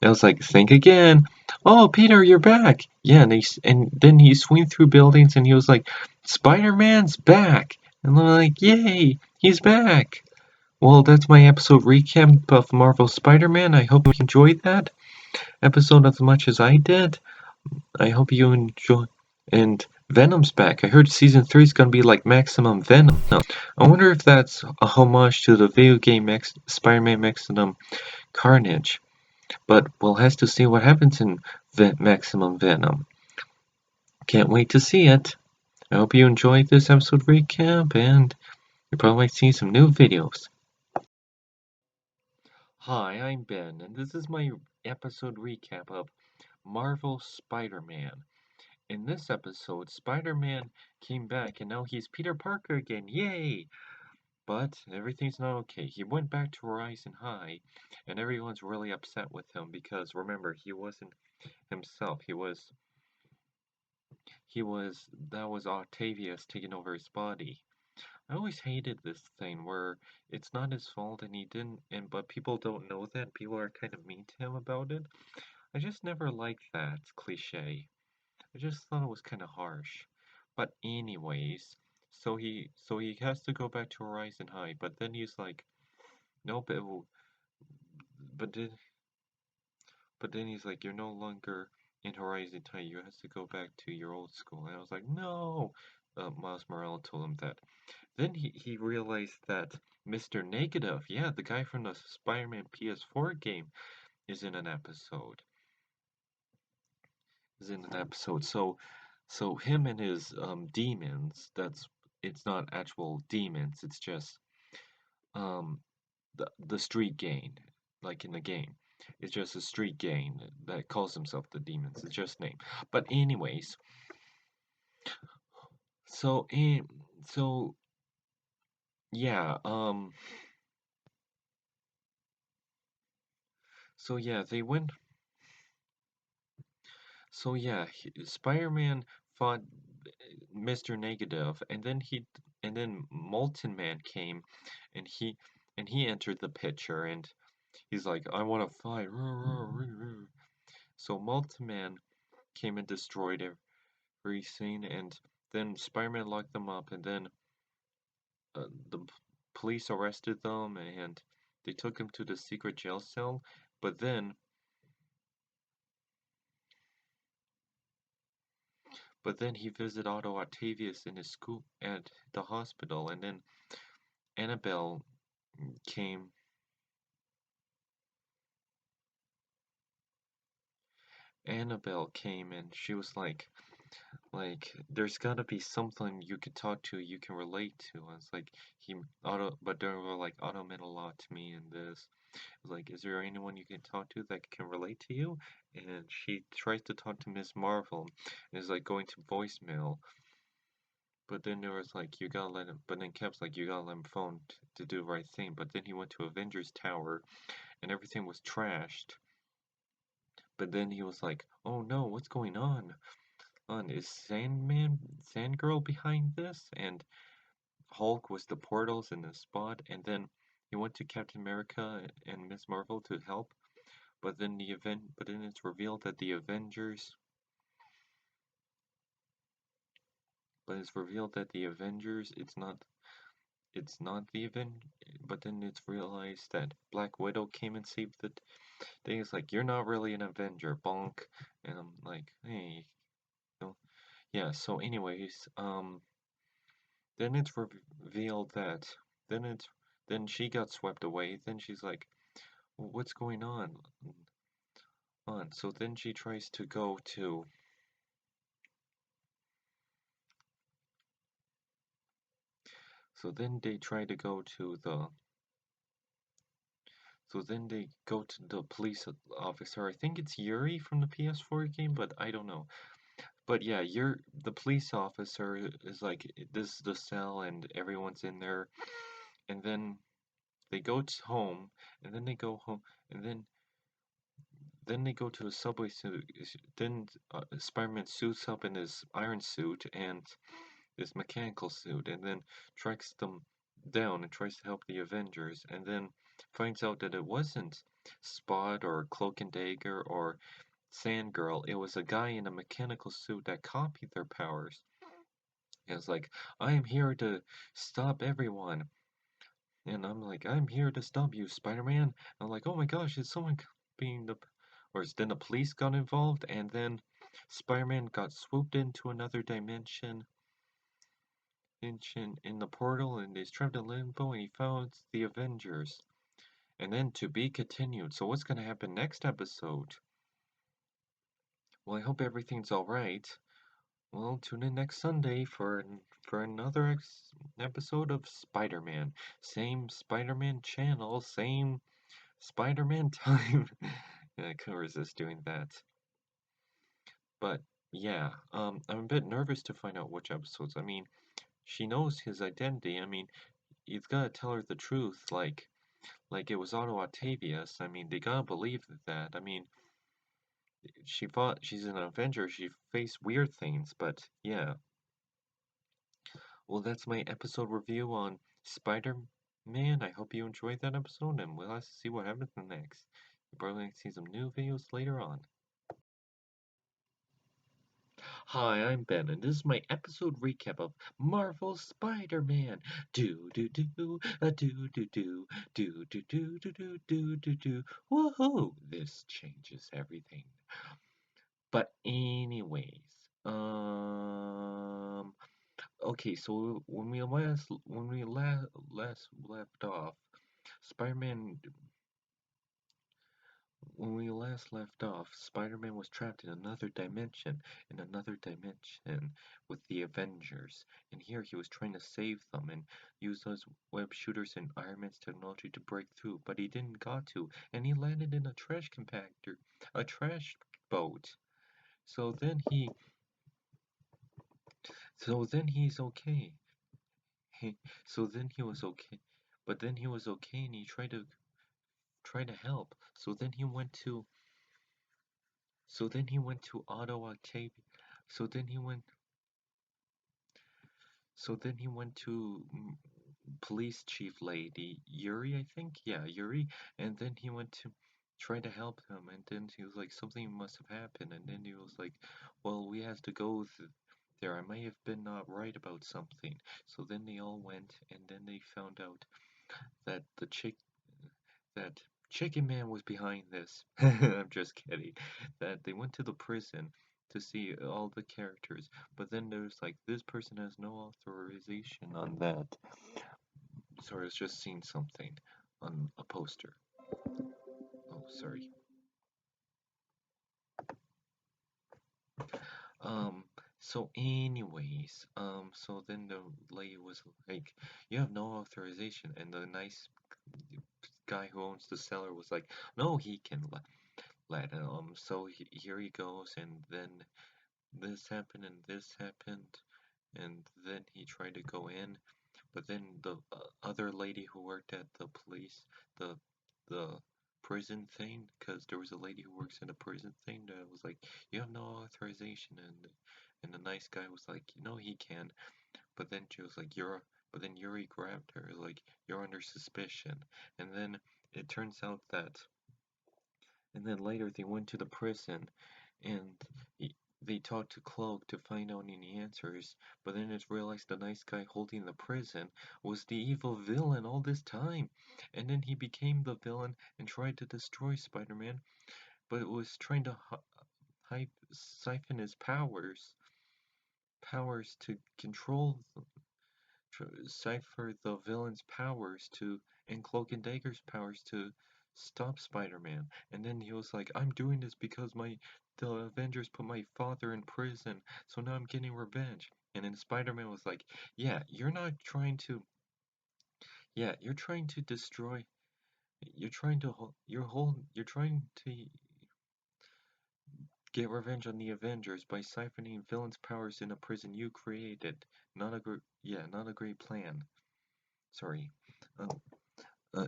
I was like, think again. Oh, Peter, you're back. Yeah, and then he swung through buildings, and he was like, Spider-Man's back. And I'm like, yay, he's back. Well, that's my episode recap of Marvel Spider-Man. I hope you enjoyed that episode as much as I did. I hope you enjoy. And Venom's back. I heard season 3 is gonna be like Maximum Venom. I wonder if that's a homage to the video game Spider-Man Maximum Carnage. But we'll have to see what happens in Maximum Venom. Can't wait to see it. I hope you enjoyed this episode recap, and you probably might see some new videos. Hi, I'm Ben, and this is my episode recap of Marvel Spider-Man. In this episode, Spider-Man came back, and now he's Peter Parker again, yay! But everything's not okay. He went back to Horizon High, and everyone's really upset with him because, remember, he wasn't himself. That was Octavius taking over his body. I always hated this thing where it's not his fault and he didn't, but people don't know that. People are kind of mean to him about it. I just never liked that cliche. I just thought it was kind of harsh. But anyways, so he has to go back to Horizon High, but then he's like, nope, but then he's like, you're no longer in Horizon High. You have to go back to your old school. And I was like, no, Miles Morales told him that. Then he realized that Mr. Negative, yeah, the guy from the Spider-Man PS4 game, is in an episode. So him and his demons. It's not actual demons. It's just um the street gang, like in the game. It's just a street gang that calls himself the demons. It's just name. But anyways, so in so yeah, so yeah, they went. So yeah, Spider-Man fought Mr. Negative, and then Molten Man came, and he entered the picture, and he's like, I want to fight. So Molten Man came and destroyed everything, and then Spider-Man locked them up, and then the police arrested them, and they took him to the secret jail cell. But then he visited Otto Octavius in his school at the hospital, and then Annabelle came. Annabelle came, and she was like, there's gotta be something you could talk to, you can relate to. And it's like but they were like, Otto meant a lot to me in this. It's like, is there anyone you can talk to that can relate to you? And she tries to talk to Miss Marvel, and is like going to voicemail. But then there was like, you gotta let him. But then Kev's like, you gotta let him phone to do the right thing. But then he went to Avengers Tower, and everything was trashed. But then he was like, oh no, what's going on? Is Sandgirl behind this? And Hulk was the portals in the spot. And then he went to Captain America and Miss Marvel to help. But then it's revealed that the Avengers. But it's revealed that the Avengers. It's not. It's not the event. But then it's realized that Black Widow came and saved the thing. It's like, you're not really an Avenger, bonk. And I'm like, hey, yeah. So, anyways, then it's revealed that then it's then she got swept away. Then she's like, what's going on? So then she tries to go to. So then they try to go to the. So then they go to the police officer. I think it's Yuri from the PS4 game, but I don't know. But yeah, the police officer is like, this is the cell, and everyone's in there, and then they go home, and then they go home, and then they go to a subway suit. Then Spider-Man suits up in his iron suit and his mechanical suit, and then tracks them down and tries to help the Avengers, and then finds out that it wasn't Spot or Cloak and Dagger or Sandgirl. It was a guy in a mechanical suit that copied their powers. And it's like, I am here to stop everyone. And I'm like, I'm here to stop you, Spider-Man. I'm like, oh my gosh, is someone being the... Or then the police got involved, and then Spider-Man got swooped into another dimension in the portal, and he's trapped in limbo, and he found the Avengers. And then to be continued. So what's going to happen next episode? Well, I hope everything's alright. Well, tune in next Sunday for another episode of Spider-Man. Same Spider-Man channel, same Spider-Man time. I couldn't resist doing that. But yeah, I'm a bit nervous to find out which episodes. I mean, she knows his identity. I mean, he's gotta tell her the truth, like it was Otto Octavius. I mean, they gotta believe that. I mean, she's an Avenger. She faced weird things, but yeah. Well, that's my episode review on Spider-Man. I hope you enjoyed that episode, and we'll have to see what happens next. You're probably going to see some new videos later on. Hi, I'm Ben, and this is my episode recap of Marvel Spider-Man. Do do do a do do do do do do do do do do do. Woohoo! This changes everything. But anyways, okay, so when we last left off, Spider-Man when we last left off, Spider-Man was trapped in another dimension with the Avengers, and here he was trying to save them and use those web shooters and Iron Man's technology to break through, but he didn't got to, and he landed in a trash compactor, a trash boat. So then he, so then he's okay. He, so then he was okay, but then he was okay, and he tried to help. So then he went to Otto Octavius. So then he went. So then he went to police chief lady Yuri, I think. Yeah, Yuri. And then he went to try to help him. And then he was like, something must have happened. And then he was like, well, we have to go there. I may have been not right about something. So then they all went, and then they found out that that Chicken Man was behind this. I'm just kidding. That they went to the prison to see all the characters, but then there's like this person has no authorization on that. So I was just seeing something on a poster. Oh, sorry. So anyways, so then the lady was like, you have no authorization, and the nice guy who owns the cellar was like, no, he can let him. So here he goes, and then this happened and this happened, and then he tried to go in, but then the other lady who worked at the police, the the prison thing, because there was a lady who works in a prison thing that was like, you have no authorization, and the nice guy was like, you know, he can, but then she was like, but then Yuri grabbed her like, you're under suspicion, and then it turns out that and then later they went to the prison and they talked to Cloak to find out any answers, but then it realized the nice guy holding the prison was the evil villain all this time. And then he became the villain and tried to destroy Spider-Man, but it was trying to siphon his powers to control cipher the villain's powers to and Cloak and Dagger's powers to stop Spider-Man. And then he was like, I'm doing this because the Avengers put my father in prison, so now I'm getting revenge. And then Spider-Man was like, you're trying to destroy you're trying to get revenge on the Avengers by siphoning villains' powers in a prison you created. Not a great plan. Sorry. Um, I'm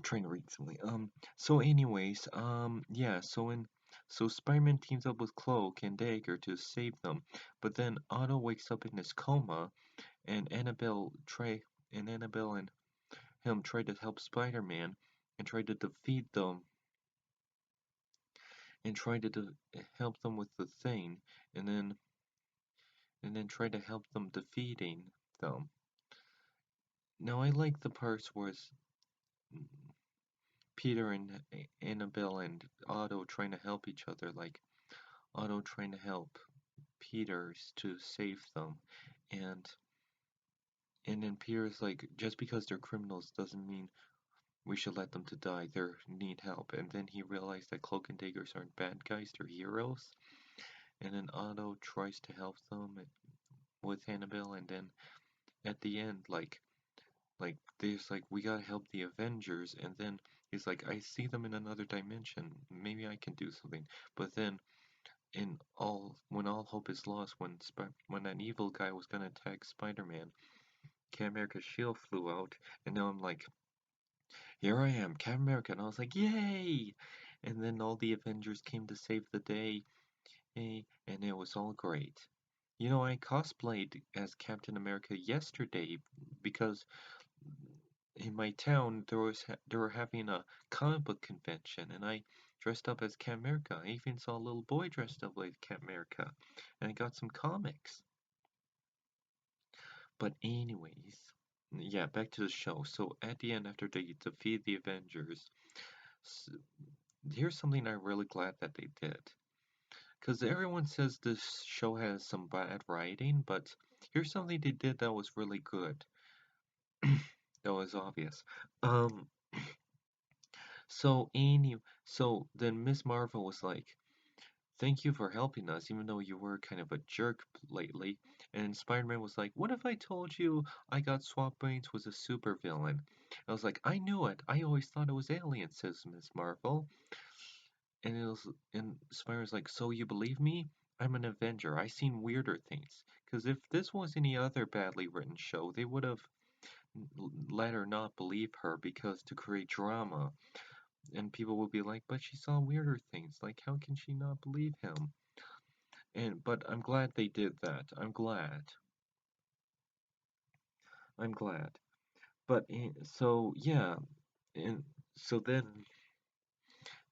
trying to read something. So anyways, yeah, so Spider-Man teams up with Cloak and Dagger to save them, but then Otto wakes up in his coma, and Annabelle and him try to help Spider-Man and try to defeat them and try to help them with the thing, and then try to help them defeating them. Now I like the parts where it's Peter and Annabelle and Otto trying to help each other, like Otto trying to help Peter's to save them, and then Peter's like, just because they're criminals doesn't mean we should let them to die. They need help. And then he realized that Cloak and Daggers aren't bad guys; they're heroes. And then Otto tries to help them with Annabelle, and then at the end, there's like, we gotta help the Avengers, and then he's like, I see them in another dimension. Maybe I can do something. But then when all hope is lost, when that evil guy was gonna attack Spider-Man, Captain America's shield flew out, and now I'm like, here I am, Captain America, and I was like, yay! And then all the Avengers came to save the day, and it was all great. You know, I cosplayed as Captain America yesterday because in my town they were having a comic book convention, and I dressed up as Captain America. I even saw a little boy dressed up like Captain America, and I got some comics. But anyways, yeah, back to the show. So at the end, after they defeat the Avengers, here's something I'm really glad that they did. because everyone says this show has some bad writing, but here's something they did that was really good. That was obvious. Um, so then Miss Marvel was like, "Thank you for helping us, even though you were kind of a jerk lately." And Spider-Man was like, "What if I told you I got Swamp Brains was a supervillain?" I was like, "I knew it. I always thought it was aliens," says Miss Marvel. And Spider-Man's like, "So you believe me? I'm an Avenger. I seen weirder things. Because if this was any other badly written show, they would have let her not believe her because to create drama. And people would be like, but she saw weirder things. Like, how can she not believe him?" But I'm glad they did that. I'm glad. I'm glad. But so yeah, and so then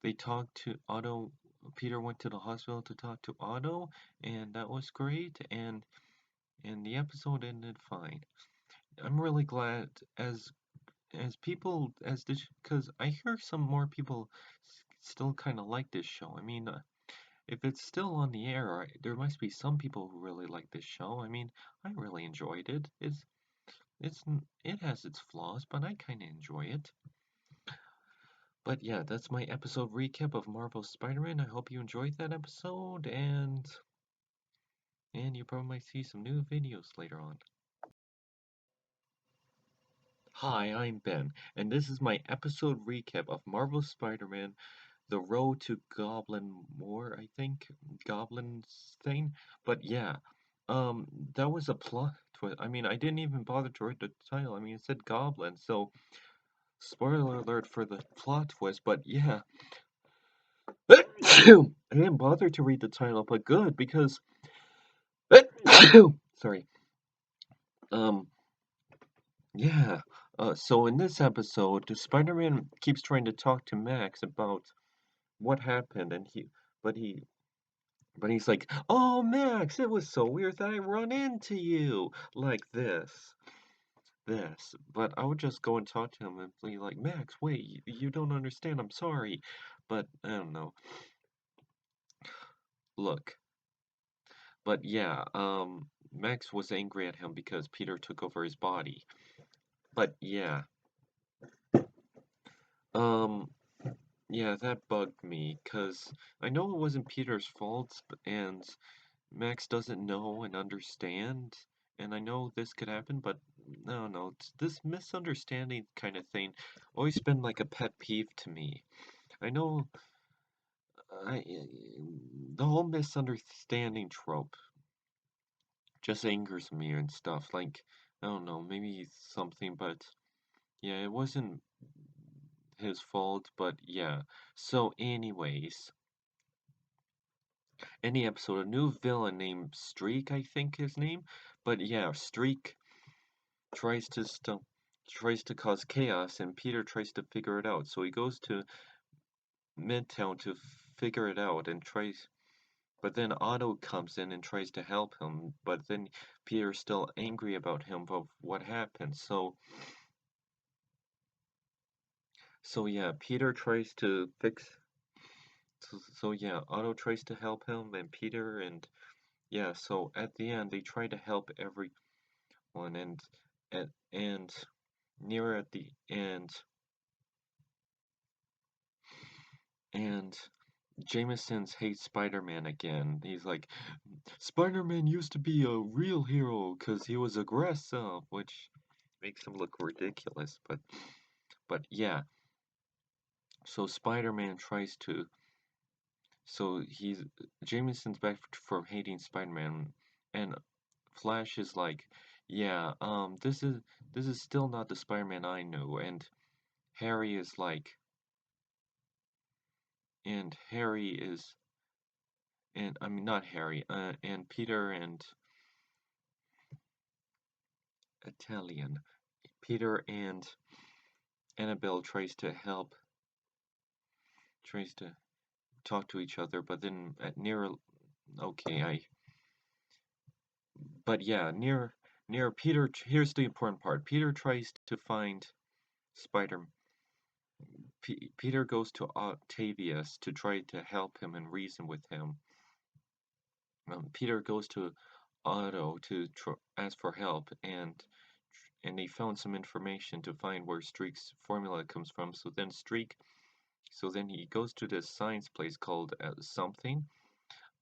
they talked to Otto. Peter went to the hospital to talk to Otto, and that was great. And the episode ended fine. I'm really glad as people as this because I hear some more people still kind of like this show. I mean, if it's still on the air, there must be some people who really like this show. I mean, I really enjoyed it. It has its flaws, but I kind of enjoy it. But yeah, that's my episode recap of Marvel's Spider-Man. I hope you enjoyed that episode, and you probably might see some new videos later on. Hi, I'm Ben, and this is my episode recap of Marvel's Spider-Man: The Road to Goblin Moore, I think, Goblin's thing. But yeah, that was a plot twist. I mean, I didn't even bother to write the title. I mean, it said Goblin, so spoiler alert for the plot twist. But yeah, I didn't bother to read the title, but good because sorry. Um, yeah. So in this episode, Spider-Man keeps trying to talk to Max about what happened, and but he, but he's like, "Oh, Max, it was so weird that I run into you like this." But I would just go and talk to him and be like, "Max, wait, you don't understand. I'm sorry." But I don't know. Look. But yeah, Max was angry at him because Peter took over his body. But yeah, um, yeah, that bugged me, 'cause I know it wasn't Peter's fault, and Max doesn't know and understand, and I know this could happen, but no, this misunderstanding kind of thing always been like a pet peeve to me. I know I the whole misunderstanding trope just angers me and stuff. Like, I don't know, maybe something, but yeah, it wasn't his fault, but yeah. So, anyways, any episode, a new villain named Streak, I think his name. But yeah, Streak tries to tries to cause chaos, and Peter tries to figure it out. So he goes to Midtown to figure it out and tries. But then Otto comes in and tries to help him. But then Peter's still angry about him of what happened. So yeah, Peter tries to fix. So yeah, Otto tries to help him, and Peter and yeah. So at the end, they try to help everyone, and near at the end, and Jameson's hates Spider-Man again. He's like, Spider-Man used to be a real hero because he was aggressive, which makes him look ridiculous. But yeah. So Spider-Man tries to. So Jameson's back from hating Spider-Man, and Flash is like, yeah, this is still not the Spider-Man I knew, and Harry is like, and Harry is, and I mean not Harry, and Peter and Italian, Peter and Annabelle tries to talk to each other, but then okay, but yeah, near Peter. Here's the important part. Peter tries to find Spider Peter goes to Octavius to try to help him and reason with him. Peter goes to Otto to ask for help, and they found some information to find where Streak's formula comes from. So then he goes to this science place called something.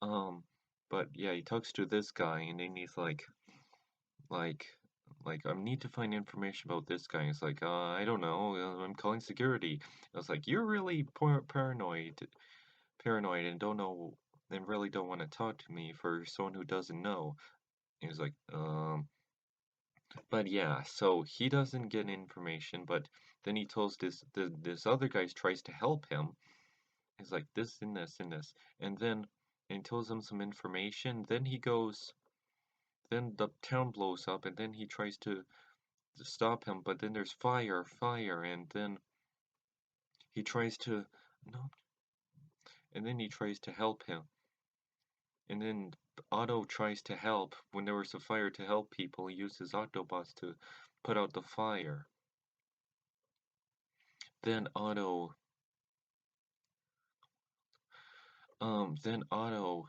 Um, but yeah, he talks to this guy, and then he's like, I need to find information about this guy. It's like, I don't know. I'm calling security. I was like, you're really paranoid, and don't know, and really don't want to talk to me for someone who doesn't know. He was like, but yeah, so he doesn't get information, but then he tells this other guy tries to help him. He's like this and this and this, and he tells him some information. Then the town blows up, and then he tries to stop him, but then there's fire, and then he tries to no, and then he tries to help him, and then Otto tries to help when there was a fire to help people. He uses Autobots to put out the fire. Then Otto then Otto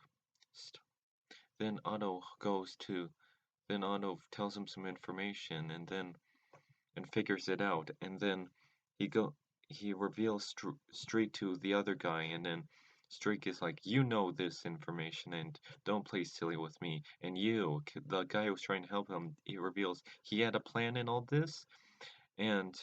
then Otto goes to then Otto tells him some information and figures it out, and then he go he reveals Streak to the other guy, and then Streak is like, you know this information and don't play silly with me. And the guy who was trying to help him, he reveals he had a plan in all this, and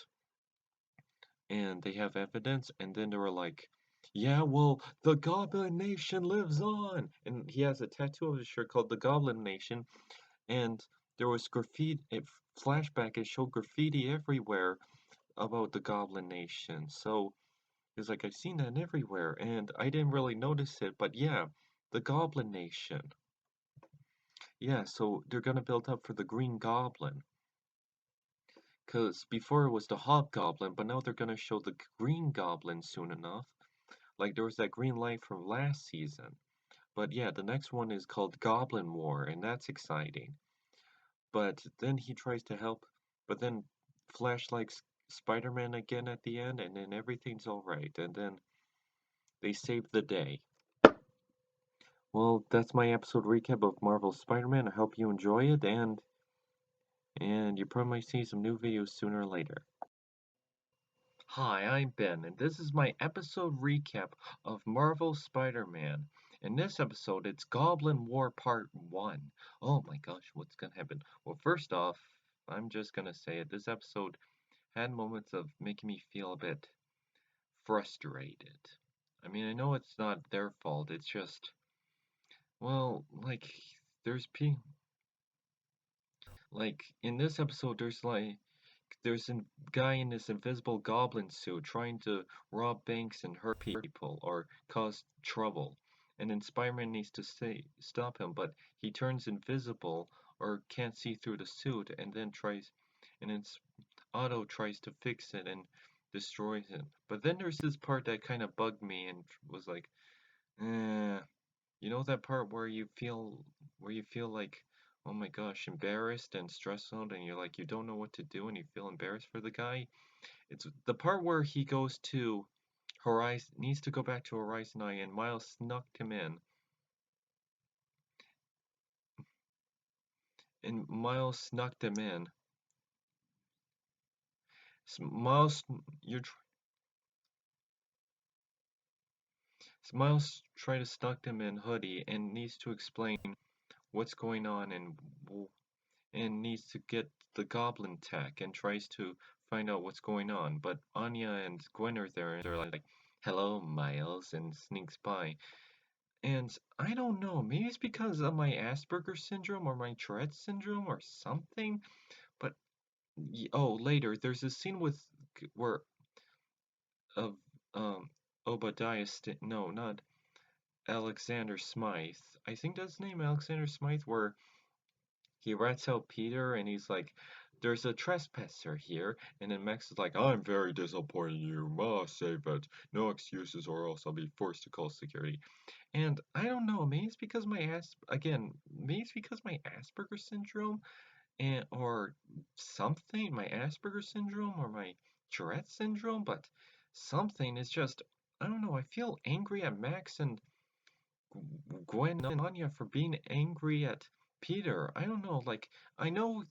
they have evidence, and then they were like, yeah, well, the Goblin Nation lives on, and he has a tattoo of his shirt called the Goblin Nation, and there was graffiti, flashback, it showed graffiti everywhere about the Goblin Nation, so it's like, I've seen that everywhere, and I didn't really notice it, but yeah, the Goblin Nation. Yeah, so they're gonna build up for the Green Goblin. Because before it was the Hobgoblin, but now they're gonna show the Green Goblin soon enough. Like there was that green light from last season. But yeah, the next one is called Goblin War, and that's exciting. But then he tries to help, but then Flash likes Spider-Man again at the end, and then everything's alright, and then they save the day. Well, that's my episode recap of Marvel's Spider-Man. I hope you enjoy it, and you probably might see some new videos sooner or later. Hi, I'm Ben, and this is my episode recap of Marvel's Spider-Man. In this episode, it's Goblin War Part 1. Oh my gosh, what's gonna happen? Well, first off, I'm just gonna say it. This episode had moments of making me feel a bit frustrated. I mean, I know it's not their fault, it's just, well, there's in this episode, there's a guy in this invisible goblin suit trying to rob banks and hurt people or cause trouble. And then Spider-Man needs to stop him, but he turns invisible or can't see through the suit, and then Otto tries to fix it and destroys it. But then there's this part that kind of bugged me and was like, eh, you know that part where you feel like, oh my gosh, embarrassed and stressed out, and you're like, you don't know what to do, and you feel embarrassed for the guy. It's the part where he goes to Horizon, needs to go back to Horizon Eye, and Miles snuck him in, and Miles snuck him in. Miles, Miles tried to snuck him in Hoodie and needs to explain what's going on and needs to get the goblin tech and tries to find out what's going on. But Anya and Gwen are there and they're like, hello, Miles, and sneaks by. And I don't know, maybe it's because of my Asperger's syndrome or my Tourette syndrome or something. But oh, later there's a scene where of Obadiah no, not Alexander Smythe. I think that's the name, Alexander Smythe, where he rats out Peter and he's like, there's a trespasser here. And then Max is like, I'm very disappointed in you. Must save it. No excuses or else I'll be forced to call security. And I don't know, maybe it's because maybe it's because my Asperger's syndrome or something, my Asperger's syndrome or my Tourette syndrome, but something is just, I don't know, I feel angry at Max and Gwen and Anya for being angry at Peter. I don't know, like, I know,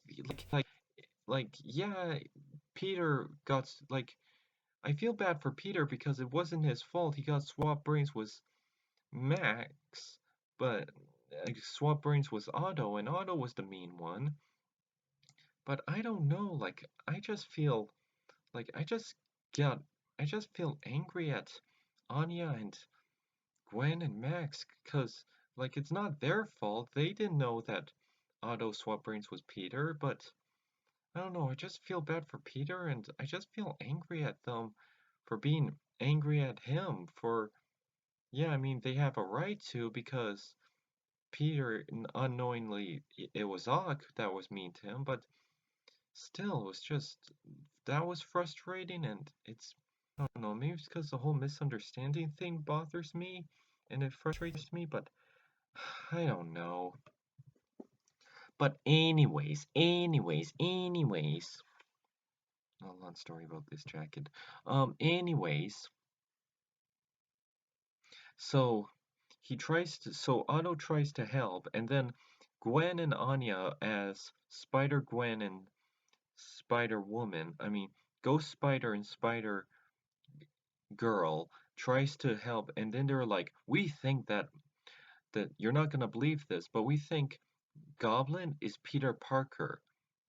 yeah, Peter got, like, I feel bad for Peter because it wasn't his fault. He got swap brains with Max, but swap brains was Otto, and Otto was the mean one. But I don't know, like, I just feel, like, I just feel angry at Anya and Gwen and Max, because, like, it's not their fault. They didn't know that Otto swap brains was Peter, but I don't know, I just feel bad for Peter, and I just feel angry at them for being angry at him for, yeah, I mean, they have a right to, because Peter unknowingly, it was Og that was mean to him, but still, it was just, that was frustrating, and it's, I don't know, maybe it's because the whole misunderstanding thing bothers me, and it frustrates me, but I don't know. But anyways, a long story about this jacket. Anyways, so so Otto tries to help, and then Gwen and Anya as Spider Gwen and Spider Woman, I mean, Ghost Spider and Spider Girl tries to help, and then they're like, we think that you're not gonna believe this, but we think Goblin is Peter Parker.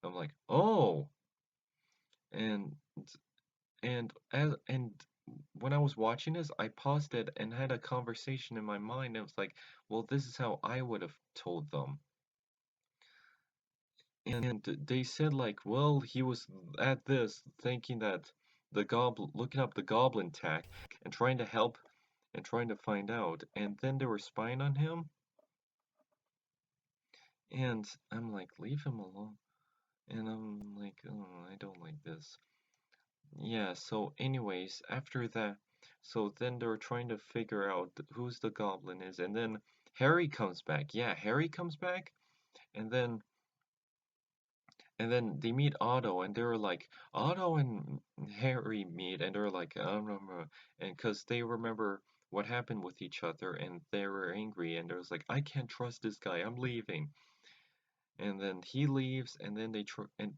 I'm like, oh, and and when I was watching this, I paused it and had a conversation in my mind. And it was like, well, this is how I would have told them. And they said like, well, he was at this thinking that the goblin, looking up the goblin tech and trying to help and trying to find out, and then they were spying on him. And I'm like, leave him alone. And I'm like, oh, I don't like this. Yeah, so anyways, after that, so then they're trying to figure out who's the goblin is, and then Harry comes back. Yeah, Harry comes back, and then they meet Otto, and they're like, Otto and Harry meet, and they're like, and because they remember what happened with each other, and they were angry, and they was like, I can't trust this guy, I'm leaving. And then he leaves, and then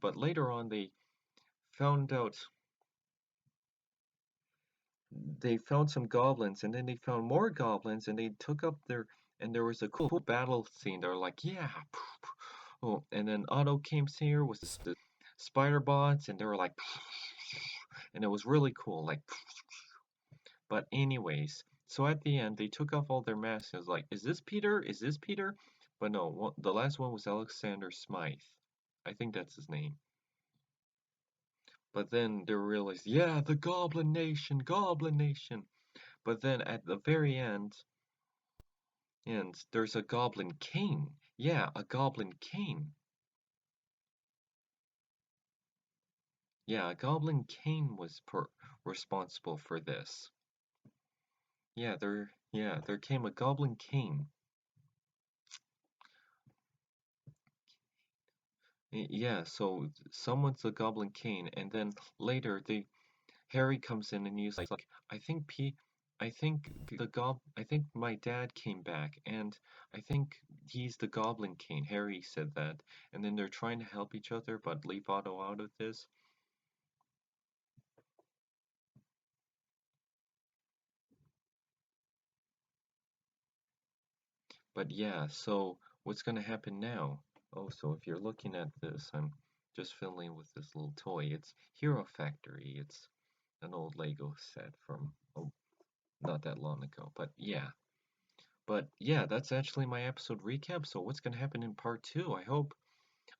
but later on found out they found some goblins, and then they found more goblins, and they took up and there was a cool battle scene. They're like, yeah, oh, and then Otto came here with the spider bots, and they were like, and it was really cool, like, but anyways, so at the end, they took off all their masks. I was like, is this Peter? Is this Peter? But no, the last one was Alexander Smythe. I think that's his name. But then they realized, yeah, the Goblin Nation, Goblin Nation. But then at the very end, and there's a Goblin King. Yeah, a Goblin King. Yeah, a Goblin King was responsible for this. Yeah, there came a Goblin King. Yeah, so someone's a Goblin King, and then later Harry comes in and he's like, I think my dad came back, and I think he's the Goblin King. Harry said that, and then they're trying to help each other, but leave Otto out of this. But yeah, so what's gonna happen now? Oh, so if you're looking at this, I'm just filling with this little toy. It's Hero Factory. It's an old Lego set from, oh, not that long ago. But yeah. But yeah, that's actually my episode recap. So what's gonna happen in part 2? I hope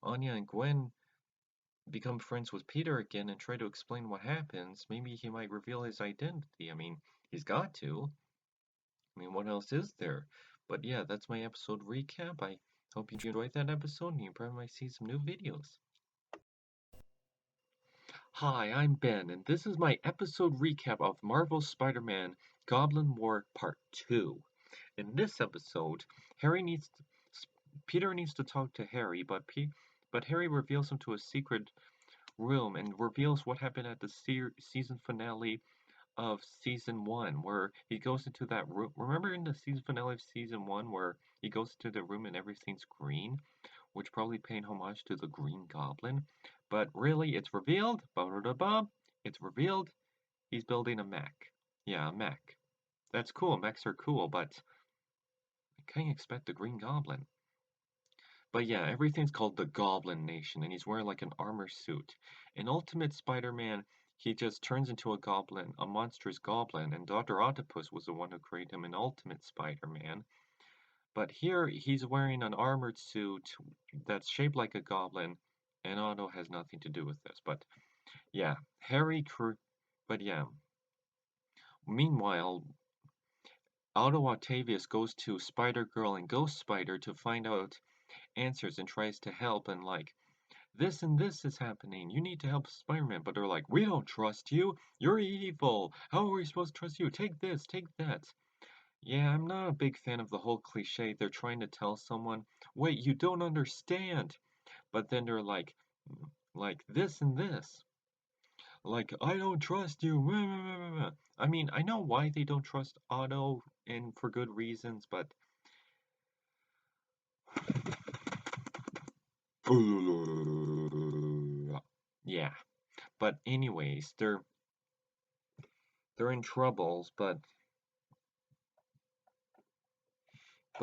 Anya and Gwen become friends with Peter again and try to explain what happens. Maybe he might reveal his identity. I mean, he's got to. I mean, what else is there? But yeah, that's my episode recap. I hope you enjoyed that episode and you probably might see some new videos. Hi, I'm Ben, and this is my episode recap of Marvel's Spider-Man Goblin War Part 2. In this episode, Peter needs to talk to Harry, but Harry reveals him to a secret room and reveals what happened at the season finale of season 1 where he goes into that room. Remember in the season finale of season 1 where he goes to the room and everything's green, which probably paying homage to the Green Goblin. But really, it's revealed. It's revealed. He's building a mech. Yeah, a mech. That's cool. Mechs are cool, but I can't expect the Green Goblin. But yeah, everything's called the Goblin Nation, and he's wearing like an armor suit. In Ultimate Spider-Man, he just turns into a goblin, a monstrous goblin, and Dr. Octopus was the one who created him in Ultimate Spider-Man. But here, he's wearing an armored suit that's shaped like a goblin, and Otto has nothing to do with this. But yeah, but yeah. Meanwhile, Otto Octavius goes to Spider-Girl and Ghost Spider to find out answers and tries to help and like, this and this is happening. You need to help Spider-Man. But they're like, we don't trust you. You're evil. How are we supposed to trust you? Take this, take that. Yeah, I'm not a big fan of the whole cliche. They're trying to tell someone, wait, you don't understand. But then they're like this and this. Like, I don't trust you. I mean, I know why they don't trust Otto and for good reasons, but yeah. But anyways, they're in troubles, but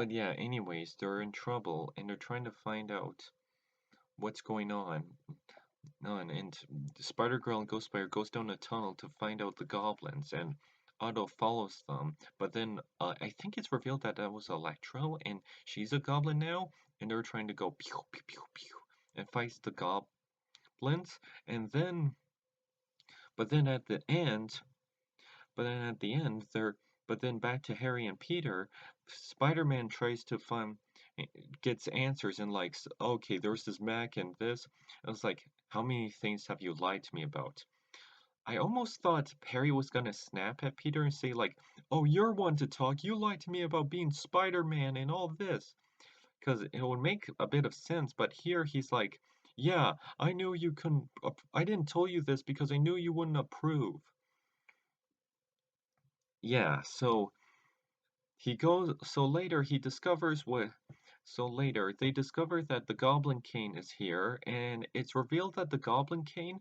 yeah, anyways, they're in trouble and they're trying to find out what's going on. And Spider-Girl and Ghost Spider goes down a tunnel to find out the goblins, and Otto follows them. But then I think it's revealed that that was Electro, and she's a goblin now, and they're trying to go pew pew pew pew and fight the goblins. And then, but then at the end, but then at the end, but then back to Harry and Peter, Spider-Man tries to find, gets answers and like, okay, there's this mech and this. I was like, how many things have you lied to me about? I almost thought Harry was gonna snap at Peter and say like, oh, you're one to talk. You lied to me about being Spider-Man and all this. Because it would make a bit of sense, but here he's like, yeah, I knew you couldn't, I didn't tell you this because I knew you wouldn't approve. Yeah, so he goes, so later he discovers what, so later they discover that the Goblin Cane is here, and it's revealed that the Goblin Cane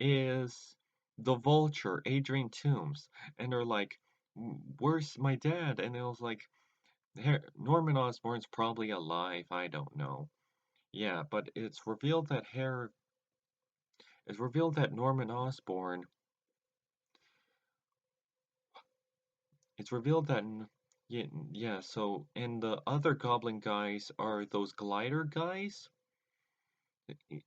is the Vulture, Adrian Toomes, and they're like, where's my dad? And it was like, Norman Osborn's probably alive, I don't know. Yeah, but it's revealed that Norman Osborn, it's revealed that yeah, yeah, so and the other Goblin guys are those glider guys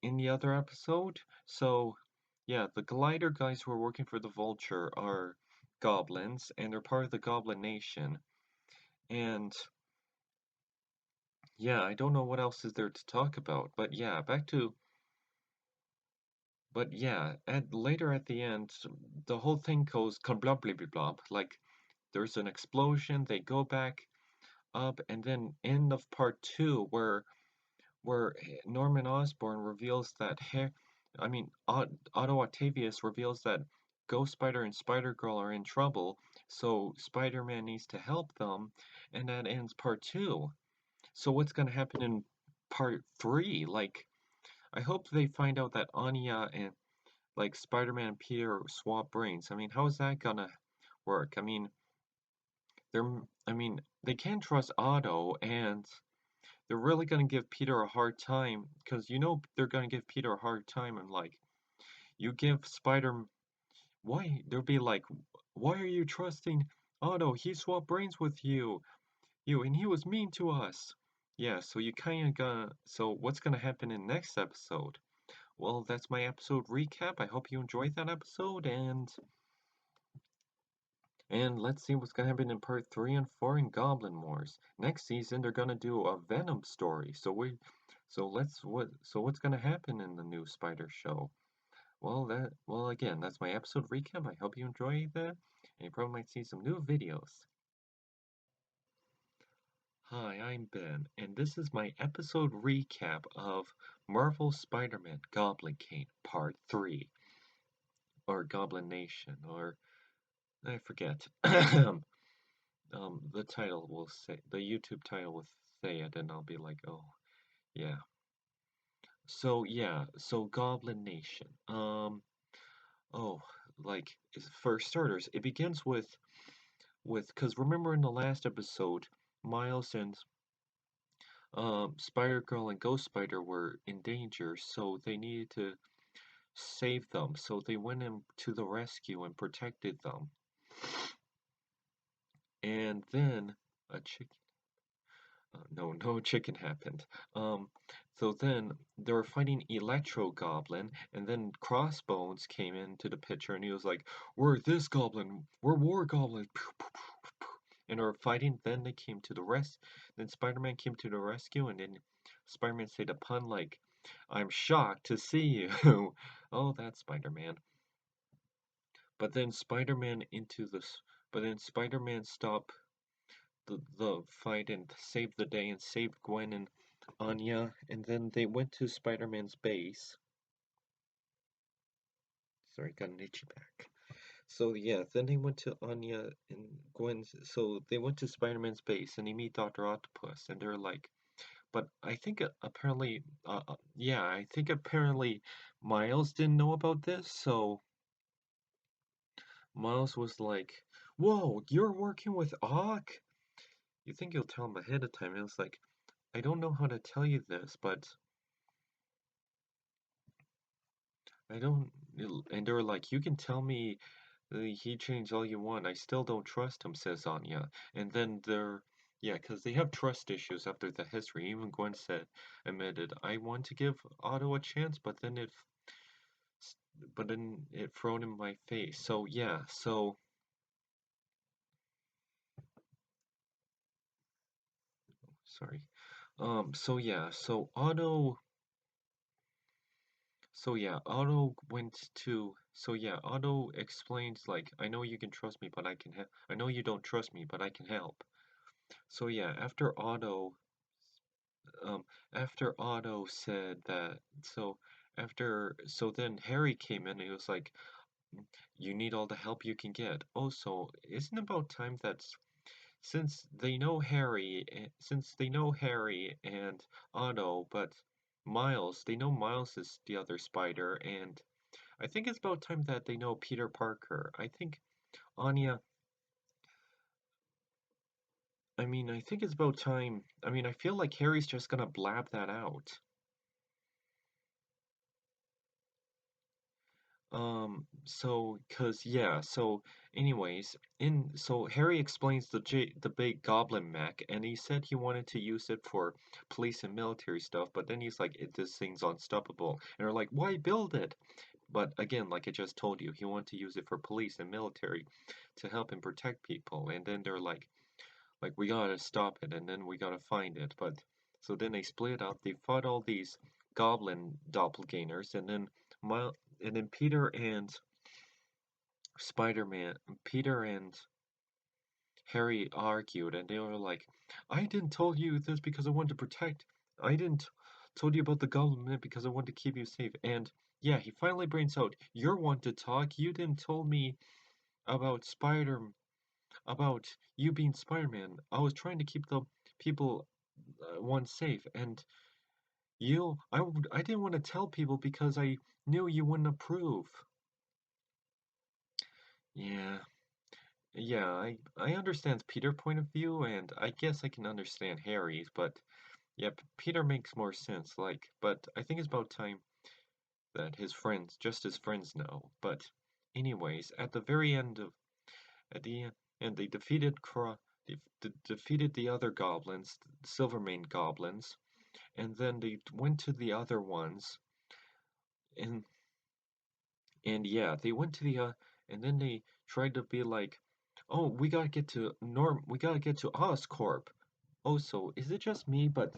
in the other episode. So, yeah, the glider guys who are working for the Vulture are goblins, and they're part of the Goblin Nation. And yeah, I don't know what else is there to talk about, but yeah, but yeah, later at the end, the whole thing goes blah blah blah blah. Like, there's an explosion, they go back up, and then end of part 2, where Norman Osborn reveals that Otto Octavius reveals that Ghost Spider and Spider-Girl are in trouble, so Spider-Man needs to help them, and that ends part 2. So what's gonna happen in part 3? Like, I hope they find out that Anya and like Spider-Man and Peter swap brains. I mean, how is that gonna work? They can't trust Otto, and they're really gonna give Peter a hard time because they're gonna give Peter a hard time and like you give Spider why they'll be like, why are you trusting Otto? He swapped brains with you and he was mean to us. Yeah, so you kinda gonna so what's gonna happen in next episode? Well, that's my episode recap. I hope you enjoyed that episode and let's see what's gonna happen in part 3 and 4 in Goblin Wars. Next season they're gonna do a Venom story. So what's gonna happen in the new Spider show? Well again, that's my episode recap. I hope you enjoyed that, and you probably might see some new videos. Hi, I'm Ben, and this is my episode recap of Marvel Spider-Man Goblin Cane Part 3, or Goblin Nation, or I forget. The title will say, the YouTube title will say it, and I'll be like, oh, yeah. So yeah, so Goblin Nation. Oh, like for starters, it begins with because remember in the last episode, Miles and Spider Girl and Ghost Spider were in danger, so they needed to save them. So they went in to the rescue and protected them. And then a chicken. No chicken happened. So then they were fighting Electro Goblin, and then Crossbones came into the picture, and he was like, "We're this goblin. We're War Goblins." And they were fighting. Then they came to the Then Spider-Man came to the rescue, and then Spider-Man said a pun like, "I'm shocked to see you." Oh, that's Spider-Man. But then Spider-Man into this. But then Spider-Man stopped the fight and saved the day and saved Gwen and Anya, and then they went to Spider-Man's base. Sorry, got an itchy back. So yeah, then they went to Anya and Gwen's. So they went to Spider-Man's base and they meet Doctor Octopus, and they're like, but I think apparently, yeah, I think apparently Miles didn't know about this, so Miles was like, "Whoa, you're working with Ock? You think you'll tell him ahead of time?" And I was like, "I don't know how to tell you this, but I don't." And they were like, "You can tell me he changed all you want. I still don't trust him," says Anya. And then yeah, because they have trust issues after the history. Even Gwen admitted, "I want to give Otto a chance, but then it thrown in my face." So yeah, sorry. So yeah, Otto explains like, "I know you can trust me, but I can help. I know you don't trust me, but I can help." So yeah, um, after Otto said that, so then Harry came in and he was like, "You need all the help you can get." Also, isn't it about time that since they know Harry and Otto, but they know Miles is the other spider, and I think it's about time that they know Peter Parker. I think Anya, I think it's about time. I feel like Harry's just gonna blab that out. So anyways, so Harry explains the big goblin mech, and he said he wanted to use it for police and military stuff, but then he's like, this thing's unstoppable. And they're like, why build it? But again, like I just told you, he wanted to use it for police and military to help and protect people. And then they're like we gotta stop it, and then we gotta find it. But so then they split up. They fought all these goblin doppelgangers, and then Peter and Harry argued, and they were like, "I didn't tell you this because I wanted to protect. I didn't told you about the goblin man because I wanted to keep you safe." And yeah, he finally brings out, "You're one to talk. You didn't tell me about about you being Spider-Man. I was trying to keep the people one safe, and I didn't want to tell people because I knew you wouldn't approve." Yeah, yeah, I understand Peter's point of view, and I guess I can understand Harry's, but yeah, Peter makes more sense. Like, but I think it's about time that his friends know. But anyways, at the end, they defeated the other goblins, the Silvermane goblins, and then they went to the other ones, and yeah, they went to and then they tried to be like, "Oh, we gotta get to Oscorp." Also, is it just me? But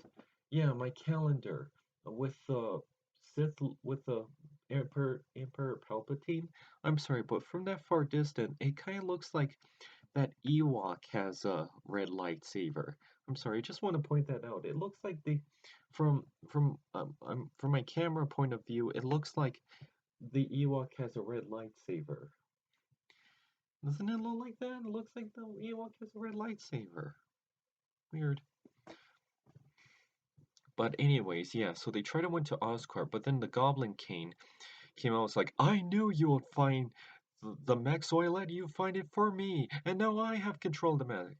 yeah, my calendar with the with the Emperor Palpatine. I'm sorry, but from that far distant, it kind of looks like that Ewok has a red lightsaber. I'm sorry, I just want to point that out. It looks like from my camera point of view, it looks like the Ewok has a red lightsaber. Doesn't it look like that? It looks like the Ewok has a red lightsaber. Weird. But anyways, yeah, so they tried to win to Oscorp, but then the Goblin King came out, was like, I knew you would find the mech, so I let you find it for me, and now I have control of the mech.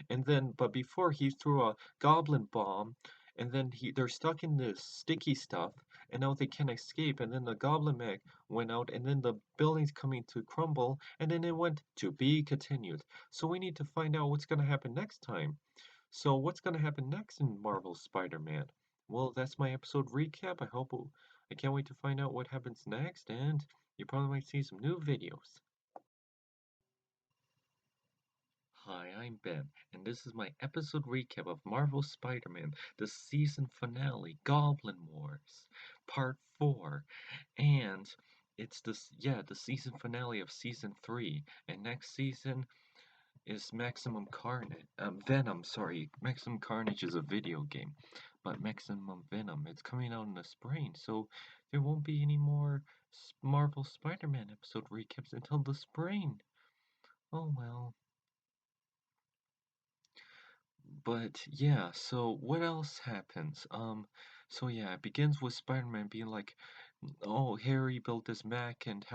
And then, but before he threw a goblin bomb, and then they're stuck in this sticky stuff, and now they can't escape, and then the goblin mech went out, and then the building's coming to crumble, and then it went to be continued. So we need to find out what's gonna happen next time. So what's gonna happen next in Marvel Spider-Man? Well, that's my episode recap. I can't wait to find out what happens next, and you probably might see some new videos. Hi, I'm Ben, and this is my episode recap of Marvel Spider-Man, the season finale, Goblin Wars, Part 4, and it's the season finale of season 3, and next season is Maximum Carnage. Venom, sorry. Maximum Carnage is a video game, but Maximum Venom, it's coming out in the spring, so there won't be any more Marvel Spider-Man episode recaps until the spring. Oh well. But yeah, so what else happens? So yeah, it begins with Spider-Man being like, "Oh, Harry built this mech, and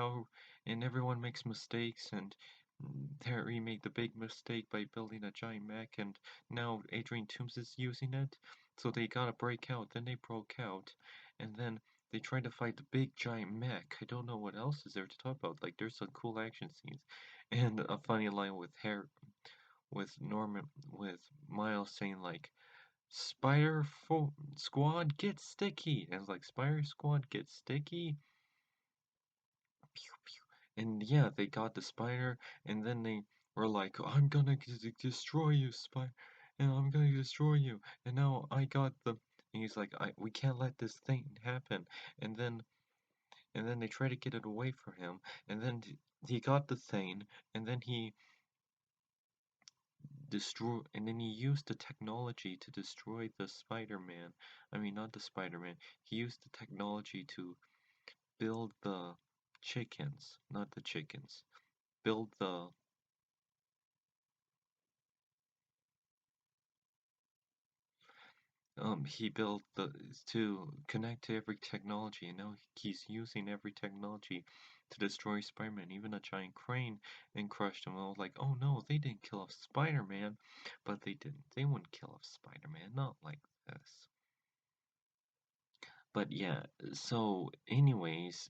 everyone makes mistakes, and Harry made the big mistake by building a giant mech, and now Adrian Toomes is using it, so they gotta break out." Then they broke out, and then they tried to fight the big giant mech. I don't know what else is there to talk about. Like, there's some cool action scenes, and a funny line with with Miles saying like Squad get sticky, and it's like Spider Squad get sticky. Pew, pew. And yeah, they got the spider, and then they were like, I'm gonna destroy you, spider, and I'm gonna destroy you. And now I got the. And he's like, we can't let this thing happen. And then they try to get it away from him, and then he got the thing, and then he used the technology to destroy the Spider-Man. I mean, not the Spider-Man. He used the technology to build the chickens, not the chickens. Build the he built the to connect to every technology, and now he's using every technology to destroy Spider-Man, even a giant crane, and crushed him. I was like, oh no, they didn't kill off Spider-Man, but they didn't. They wouldn't kill off Spider-Man, not like this. But yeah, so anyways.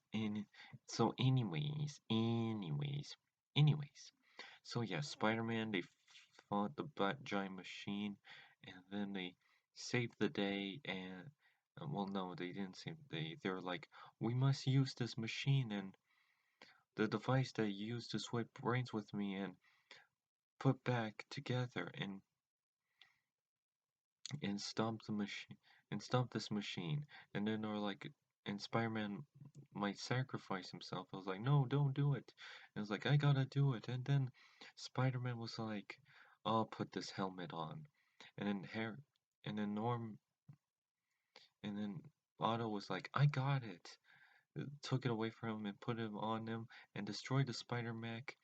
So yeah, Spider-Man, they fought the giant machine, and then they saved the day, and well, no, they didn't save the day. They were like, we must use this machine and the device that you used to swipe brains with me and put back together and stop the machine and stop this machine. And then they're like, and Spider-Man might sacrifice himself. I was like, no, don't do it. And I was like, I gotta do it. And then Spider-Man was like, I'll put this helmet on. And then and then and then Otto was like, I got it. Took it away from him and put it on him and destroyed the Spider Mech.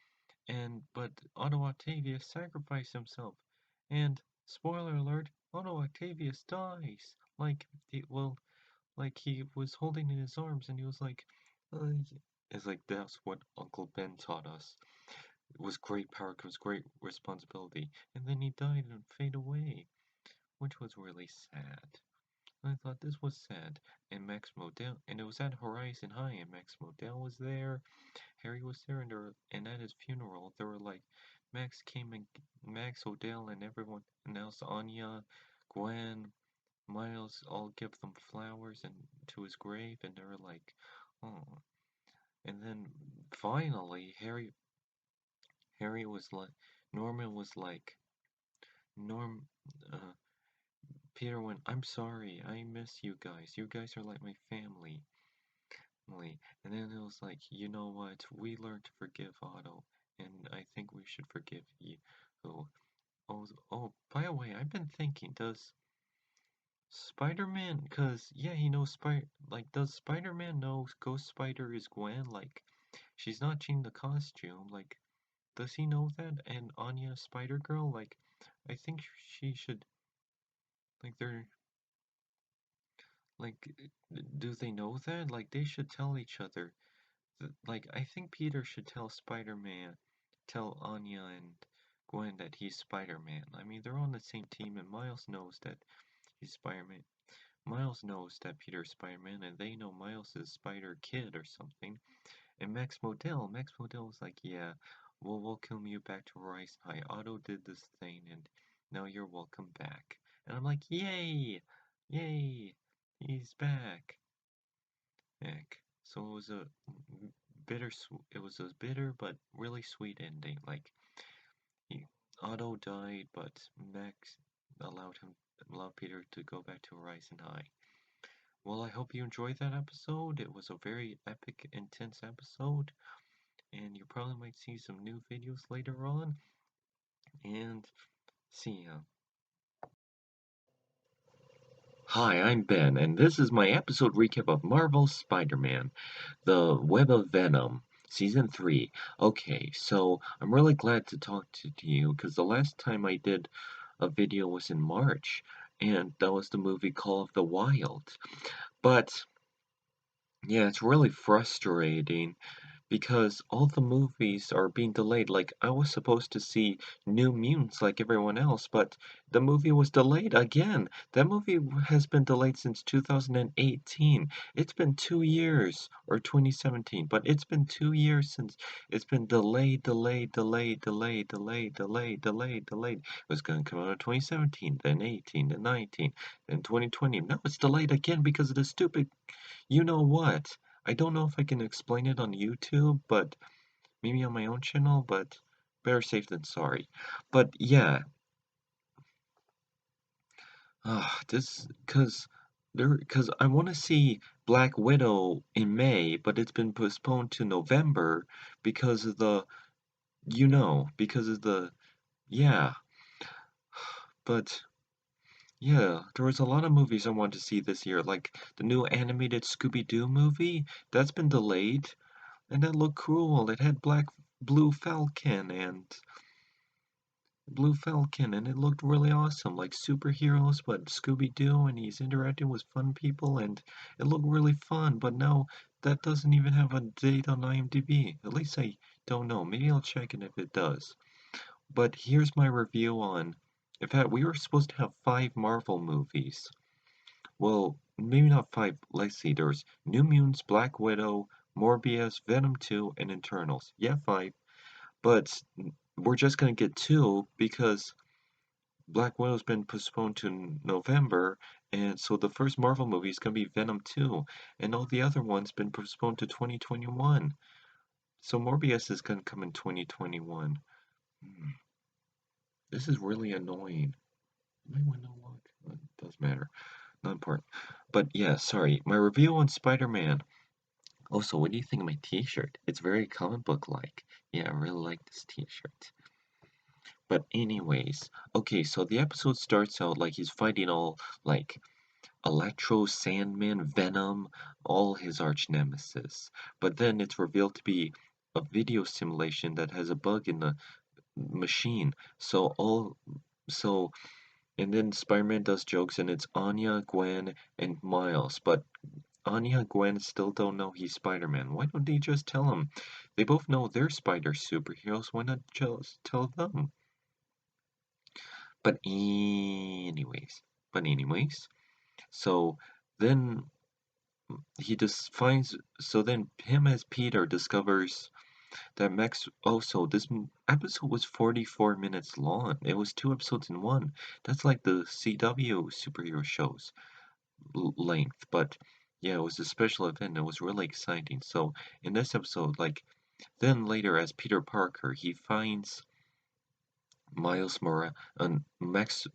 But Otto Octavius sacrificed himself. And spoiler alert, Otto Octavius dies. Like he was holding in his arms and he was like, it's like that's what Uncle Ben taught us. It was great power comes great responsibility. And then he died and faded away, which was really sad. I thought this was sad. And Max Modell, and it was at Horizon High, and Max Modell was there. Harry was there, and at his funeral, there were like Max O'Dell and everyone, and else Anya, Gwen, Miles all give them flowers and to his grave, and they were like, oh. And then finally, Harry was like, Norman was like, Norm, uh, Peter went, I'm sorry, I miss you guys. You guys are like my family. And then it was like, you know what? We learned to forgive Otto, and I think we should forgive you. Oh, by the way, I've been thinking, does Spider-Man, cause yeah, he knows does Spider-Man know Ghost Spider is Gwen? Like, she's not changing the costume. Like, does he know that? And Anya Spider-Girl, like, I think she should, like, they're, like, do they know that? Like, they should tell each other. Like, I think Peter should tell Spider-Man, tell Anya and Gwen that he's Spider-Man. I mean, they're on the same team, and Miles knows that he's Spider-Man. Miles knows that Peter's Spider-Man, and they know Miles is Spider-Kid or something. And Max Modell was like, yeah, we'll welcome you back to Horizon High. Otto did this thing, and now you're welcome back. And I'm like, yay! Yay! He's back. So it was a it was a bitter but really sweet ending. Like, he, Otto died, but Max allowed Peter to go back to Horizon High. Well, I hope you enjoyed that episode. It was a very epic, intense episode, and you probably might see some new videos later on. And see ya. Hi, I'm Ben, and this is my episode recap of Marvel's Spider-Man, The Web of Venom, Season 3. Okay, so I'm really glad to talk to you, because the last time I did a video was in March, and that was the movie Call of the Wild. But, yeah, it's really frustrating because all the movies are being delayed. Like, I was supposed to see New Mutants like everyone else, but the movie was delayed again. That movie has been delayed since 2018. It's been 2 years, or 2017, but it's been 2 years since it's been delayed, delayed, delayed, delayed, delayed, delayed, delayed, delayed. It was going to come out in 2017, then 18, then 19, then 2020. Now it's delayed again because of the stupid you know what. I don't know if I can explain it on YouTube, but maybe on my own channel, but better safe than sorry. But yeah, because I want to see Black Widow in May, but it's been postponed to November because of because of the, yeah. But yeah, there was a lot of movies I wanted to see this year, like the new animated Scooby-Doo movie, that's been delayed. And that looked cool. It had Blue Falcon and it looked really awesome, like superheroes, but Scooby-Doo, and he's interacting with fun people, and it looked really fun. But now that doesn't even have a date on IMDb. At least I don't know. Maybe I'll check it if it does. But here's my review on. In fact, we were supposed to have 5 Marvel movies. Well, maybe not 5. Let's see. There's New Mutants, Black Widow, Morbius, Venom 2, and Eternals. Yeah, 5. But we're just gonna get 2 because Black Widow's been postponed to November, and so the first Marvel movie is gonna be Venom 2, and all the other ones been postponed to 2021. So Morbius is gonna come in 2021. This is really annoying. My window lock? It doesn't matter. Not important. But yeah, sorry. My review on Spider-Man. Also, what do you think of my t-shirt? It's very comic book-like. Yeah, I really like this t-shirt. But anyways, okay, so the episode starts out like he's fighting all, like, Electro, Sandman, Venom, all his arch nemesis. But then it's revealed to be a video simulation that has a bug in the machine. So, and then Spider-Man does jokes, and it's Anya, Gwen, and Miles. But Anya and Gwen still don't know he's Spider-Man. Why don't they just tell him? They both know they're spider superheroes. Why not just tell them? But anyways, so then he just finds, so then him as Peter discovers that Max, also, this episode was 44 minutes long. It was 2 episodes in one. That's like the CW superhero shows length, but yeah, it was a special event. It was really exciting. So in this episode, like, then later as Peter Parker, he finds Miles Morales and Max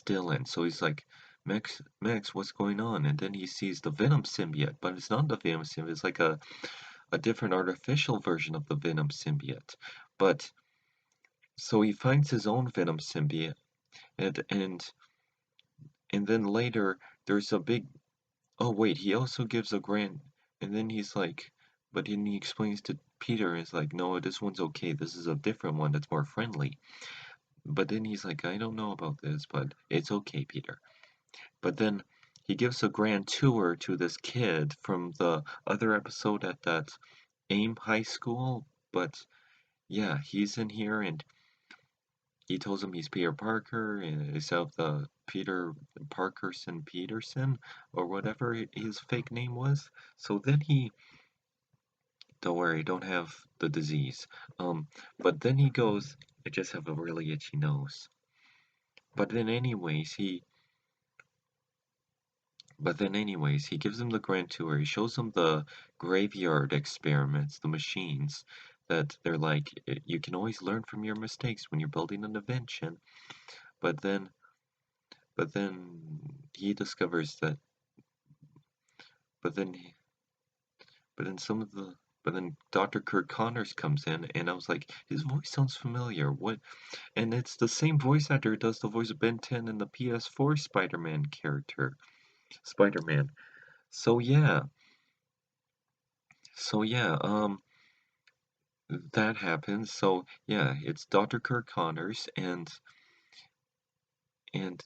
Dillon. So he's like, Max, what's going on? And then he sees the Venom symbiote, but it's not the Venom symbiote. It's like a different artificial version of the Venom symbiote. But so he finds his own Venom symbiote, and and then later there's a big. Oh wait, he also gives a grant, and then he's like, but then he explains to Peter is like, no, this one's okay. This is a different one that's more friendly. But then he's like, I don't know about this, but it's okay, Peter. But then he gives a grand tour to this kid from the other episode at that AIM High School. But yeah, he's in here and he tells him he's Peter Parker and instead of the Peter Parkerson Peterson or whatever his fake name was. So then he, don't worry, don't have the disease. But then he goes, I just have a really itchy nose. But then anyways, he gives him the grand tour. He shows him the graveyard experiments, the machines that they're like, you can always learn from your mistakes when you're building an invention. But then he discovers that, but then, but then some of the, but then Dr. Kirk Connors comes in, and I was like, his voice sounds familiar. What? And it's the same voice actor who does the voice of Ben 10 in the PS4 Spider-Man character, Spider-Man. So yeah, so yeah, that happens. So yeah, it's Dr. Kirk Connors, and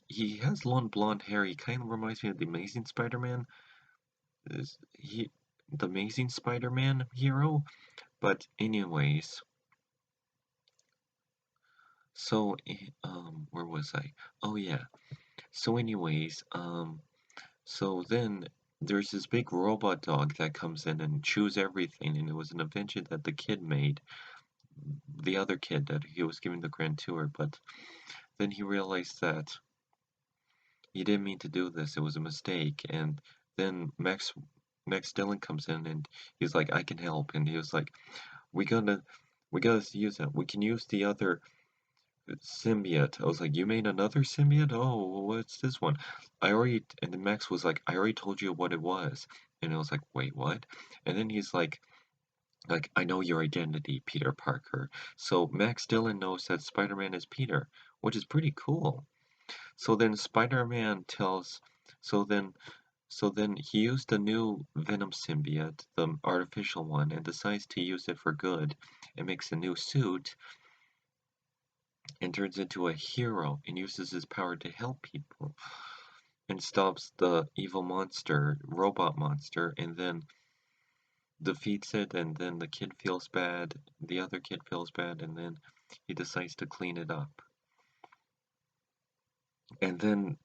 he has long blonde hair. He kind of reminds me of the Amazing Spider-Man. Is he the Amazing Spider-Man hero? But anyways, so where was I? Oh yeah. So anyways, so then there's this big robot dog that comes in and chews everything, and it was an invention that the kid made, the other kid that he was giving the grand tour, but then he realized that he didn't mean to do this, it was a mistake, and then Max Dillon comes in and he's like, I can help, and he was like, we gotta we gotta use it. We can use the other symbiote. I was like, you made another symbiote? Oh, what's this one? And then Max was like, I already told you what it was. And I was like, wait, what? And then he's like, I know your identity, Peter Parker. So Max Dillon knows that Spider-Man is Peter, which is pretty cool. So then Spider-Man tells, so then, so then he used the new Venom symbiote, the artificial one, and decides to use it for good and makes a new suit and turns into a hero and uses his power to help people and stops the evil monster, robot monster, and then defeats it, and then the kid feels bad, the other kid feels bad, and then he decides to clean it up. And then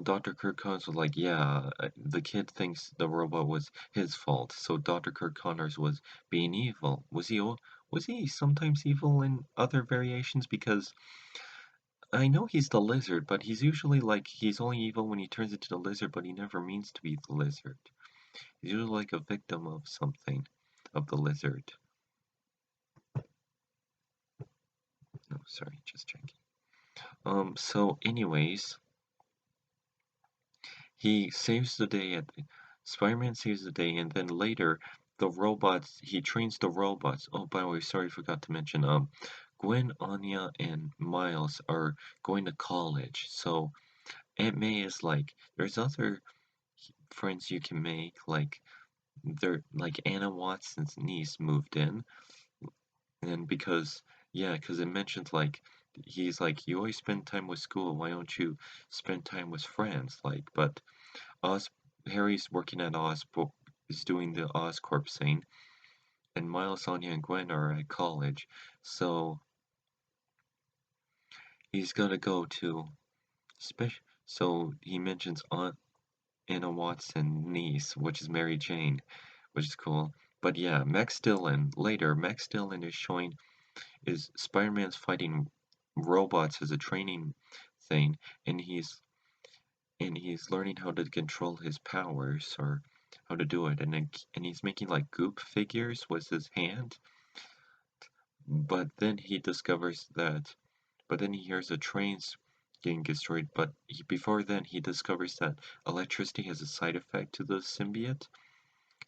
Dr. Kirk Connors was like, yeah, the kid thinks the robot was his fault, so Dr. Kirk Connors was being evil. Was he sometimes evil in other variations? Because I know he's the lizard, but he's usually like he's only evil when he turns into the lizard, but he never means to be the lizard. He's usually like a victim of something, of the lizard. No, sorry, just checking. So anyways, he saves the day Spider-Man saves the day, and then later he trains the robots. Oh, by the way, sorry, forgot to mention, Gwen, Anya, and Miles are going to college. So Aunt May is like, there's other friends you can make, like they're like Anna Watson's niece moved in, and because it mentions like he's like you always spend time with school, why don't you spend time with friends? Like, but Oz Harry's working at Oscorp, is doing the Oscorp thing, and Miles, Sonia, and Gwen are at college, so he's gonna go to special. So he mentions Aunt Anna Watson niece, which is Mary Jane, which is cool. But yeah, Max Dillon is showing is Spider-Man's fighting robots as a training thing, and he's learning how to control his powers or how to do it, and he's making like goop figures with his hand. But then he discovers that, but then he hears the trains getting destroyed. But before then, he discovers that electricity has a side effect to the symbiote.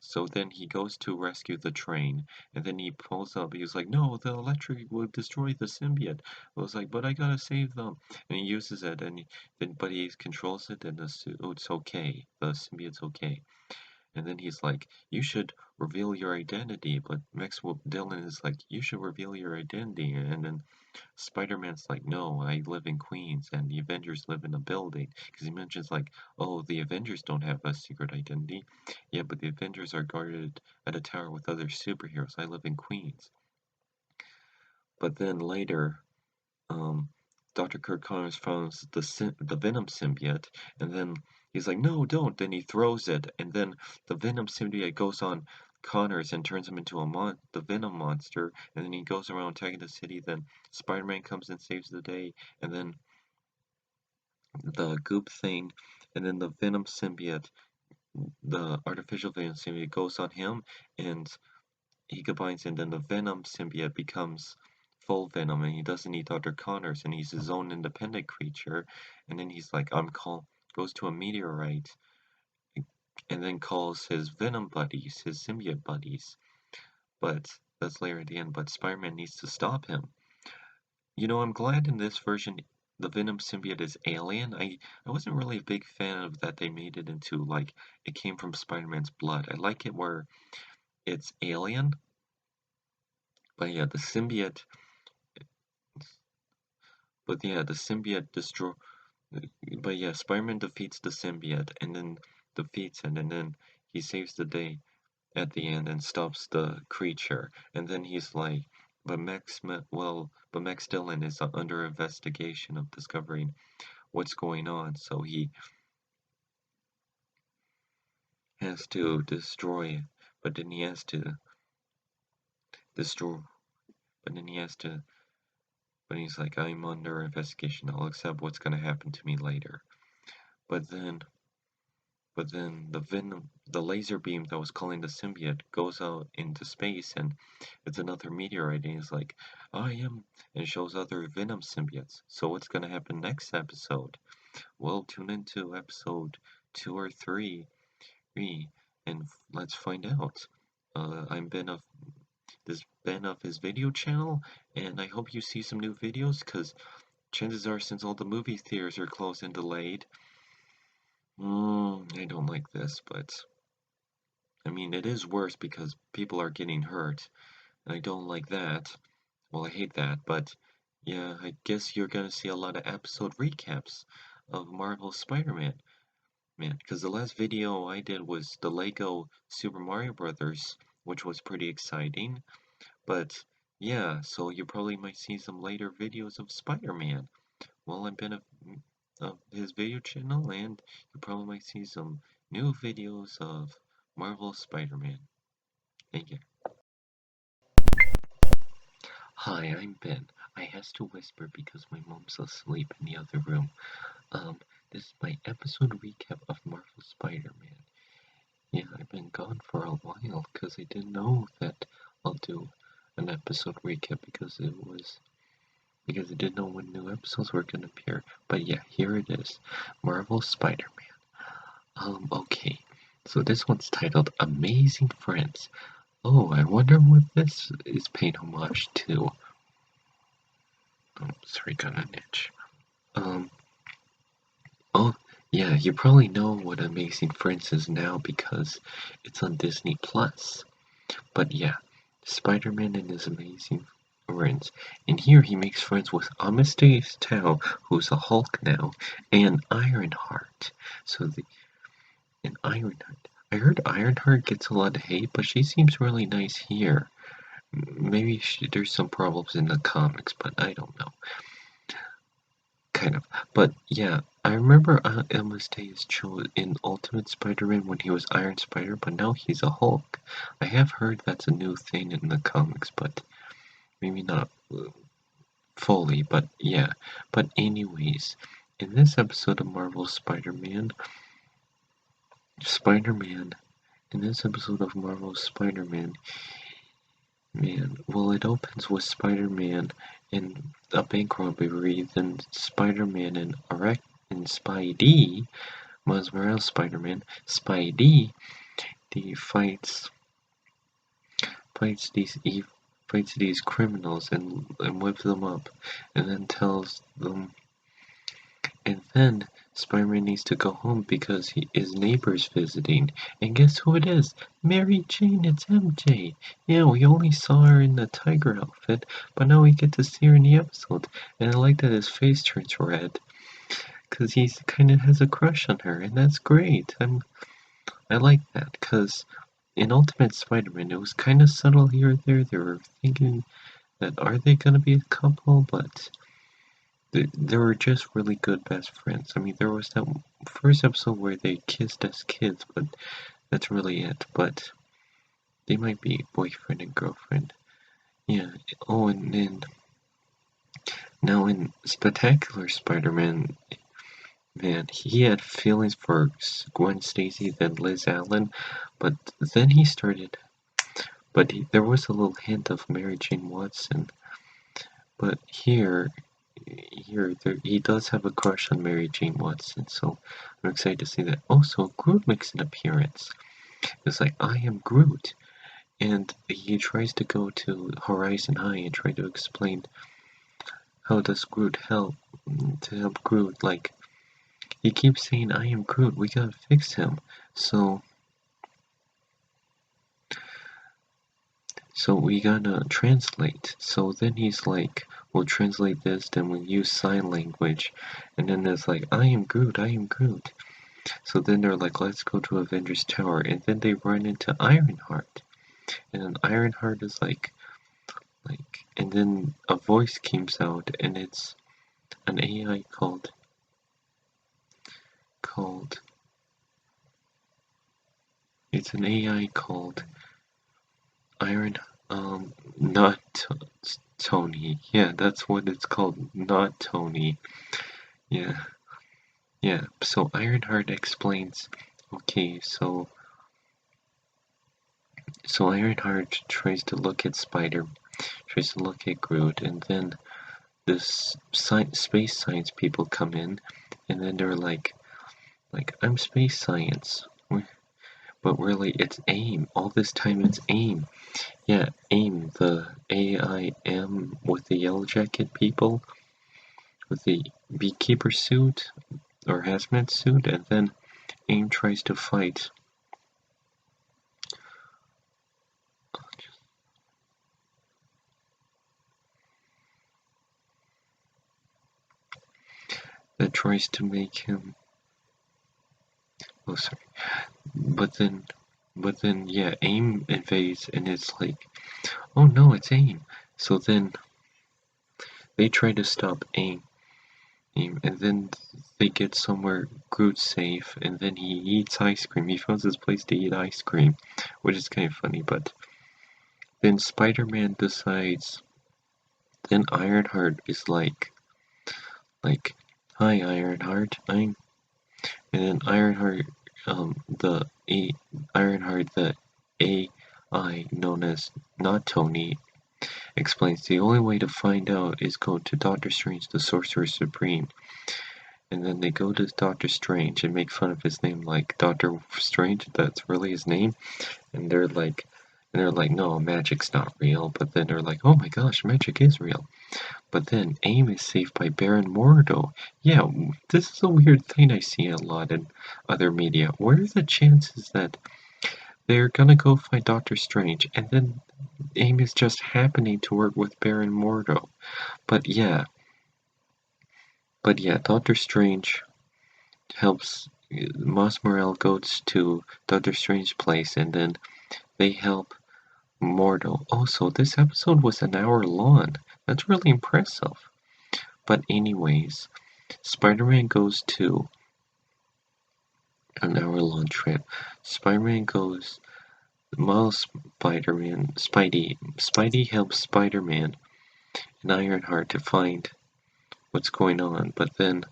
So then he goes to rescue the train, and then he pulls up. He was like, "No, the electric will destroy the symbiote." I was like, "But I gotta save them," and he uses it, but he controls it, and it's okay. The symbiote's okay. And then he's like, you should reveal your identity. But Max Dillon is like, you should reveal your identity. And then Spider-Man's like, no, I live in Queens and the Avengers live in a building. Because he mentions like, oh, the Avengers don't have a secret identity. Yeah, but the Avengers are guarded at a tower with other superheroes. I live in Queens. But then later, Dr. Kirk Connors finds the Venom symbiote, and then he's like, no, don't. Then he throws it, and then the Venom symbiote goes on Connors and turns him into the Venom monster, and then he goes around attacking the city. Then Spider-Man comes and saves the day, and then the goop thing, and then the Venom symbiote, the artificial Venom symbiote goes on him, and he combines, and then the Venom symbiote becomes full Venom, and he doesn't need Dr. Connors, and he's his own independent creature. And then he's like, goes to a meteorite, and then calls his Venom buddies, his symbiote buddies. But that's later at the end. But Spider-Man needs to stop him. You know, I'm glad in this version the Venom symbiote is alien. I wasn't really a big fan of that they made it into like it came from Spider-Man's blood. I like it where it's alien. But yeah, the symbiote. But yeah, the symbiote destroy. But yeah, Spider-Man defeats the symbiote and then defeats it, and then he saves the day at the end and stops the creature. And then he's like, but Max Dillon is under investigation of discovering what's going on, so he has to destroy it. But then he has to destroy. But then he has to. But he's like, I'm under investigation. I'll accept what's gonna happen to me later. But then the laser beam that was calling the symbiote goes out into space, and it's another meteorite, and he's like, I am, and shows other Venom symbiotes. So what's gonna happen next episode? Well, tune into episode 2 or 3, and let's find out. I'm Ben of his video channel, and I hope you see some new videos, because chances are, since all the movie theaters are closed and delayed, I don't like this, but I mean, it is worse because people are getting hurt, and I don't like that. Well, I hate that, but yeah, I guess you're gonna see a lot of episode recaps of Marvel Spider-Man. Man, because the last video I did was the Lego Super Mario Brothers, which was pretty exciting. But yeah, so you probably might see some later videos of Spider-Man. Well, I've been of his video channel, and you probably might see some new videos of Marvel Spider-Man. Thank you. Hi, I'm Ben. I has to whisper because my mom's asleep in the other room. This is my episode recap of Marvel Spider-Man. Yeah, I've been gone for a while because I didn't know that I'll do an episode recap because I didn't know when new episodes were gonna appear. But yeah, here it is. Marvel Spider-Man. Okay. So this one's titled Amazing Friends. Oh, I wonder what this is paying homage to. Oh, sorry, got an itch. Oh, yeah, you probably know what Amazing Friends is now because it's on Disney Plus. But yeah, Spider-Man and his amazing friends. And here he makes friends with Amadeus Tao, who's a Hulk now, and Ironheart. Ironheart. I heard Ironheart gets a lot of hate, but she seems really nice here. Maybe there's some problems in the comics, but I don't know. Kind of. But yeah, I remember Amadeus Cho in Ultimate Spider-Man when he was Iron Spider, but now he's a Hulk. I have heard that's a new thing in the comics, but maybe not fully, but yeah. But anyways, in this episode of Marvel Spider-Man, in this episode of Marvel Spider-Man, well, it opens with Spider-Man in a bank robbery, then Spider-Man and Spidey, Miles Morales Spider-Man, Spidey, fights these criminals and whips them up, and then tells them, and then Spider-Man needs to go home because his neighbor's visiting. And guess who it is? Mary Jane, it's MJ. Yeah, we only saw her in the tiger outfit, but now we get to see her in the episode. And I like that his face turns red. Because he kind of has a crush on her, and that's great. I like that, because in Ultimate Spider-Man, it was kind of subtle here or there. They were thinking that are they going to be a couple, but they were just really good best friends. I mean, there was that first episode where they kissed as kids, but that's really it. But they might be boyfriend and girlfriend. Yeah. Oh, and then now in Spectacular Spider-Man, man, he had feelings for Gwen Stacy, then Liz Allen, but then he started. But there was a little hint of Mary Jane Watson. But here he does have a crush on Mary Jane Watson, so I'm excited to see that. Also, Groot makes an appearance. It's like, I am Groot. And he tries to go to Horizon High and try to explain how does Groot help to help Groot. Like, he keeps saying, I am Groot, we gotta fix him. So we gotta translate. So then he's like, we'll translate this, then we'll use sign language. And then it's like, I am Groot, I am Groot. So then they're like, let's go to Avengers Tower. And then they run into Ironheart. And then Ironheart is like, and then a voice comes out, and it's an AI called it's an AI called not Tony. Yeah, that's what it's called, not Tony. Yeah. So Ironheart explains, okay, so Ironheart tries to look at Groot, and then this space science people come in, and then they're like, I'm space science. But really, it's AIM. All this time, it's AIM. Yeah, AIM, the AIM with the yellow jacket people, with the beekeeper suit, or hazmat suit, and then AIM tries to fight. That tries to make him. Oh, sorry. But then, yeah, AIM invades, and it's like, oh no, it's AIM. So then they try to stop AIM, and then they get somewhere Groot's safe, and then he eats ice cream. He finds his place to eat ice cream, which is kind of funny. But then Spider-Man decides. Then Ironheart is like, hi Ironheart, and then Ironheart, Ironheart, the AI known as not Tony, explains the only way to find out is go to Doctor Strange, the Sorcerer Supreme. And then they go to Doctor Strange and make fun of his name, like, Doctor Strange, that's really his name. And they're like, no, magic's not real. But then they're like, oh my gosh, magic is real. But then AIM is saved by Baron Mordo. Yeah, this is a weird thing I see a lot in other media. What are the chances that they're gonna go fight Doctor Strange, and then AIM is just happening to work with Baron Mordo? But yeah, Doctor Strange helps. Miles Morales goes to Doctor Strange's place, and then they help Mordo. Also, this episode was an hour long. That's really impressive. But anyways, Spider-Man goes to an hour-long trip. Spider-Man goes. Miles Spidey helps Spider-Man and Ironheart to find what's going on, but then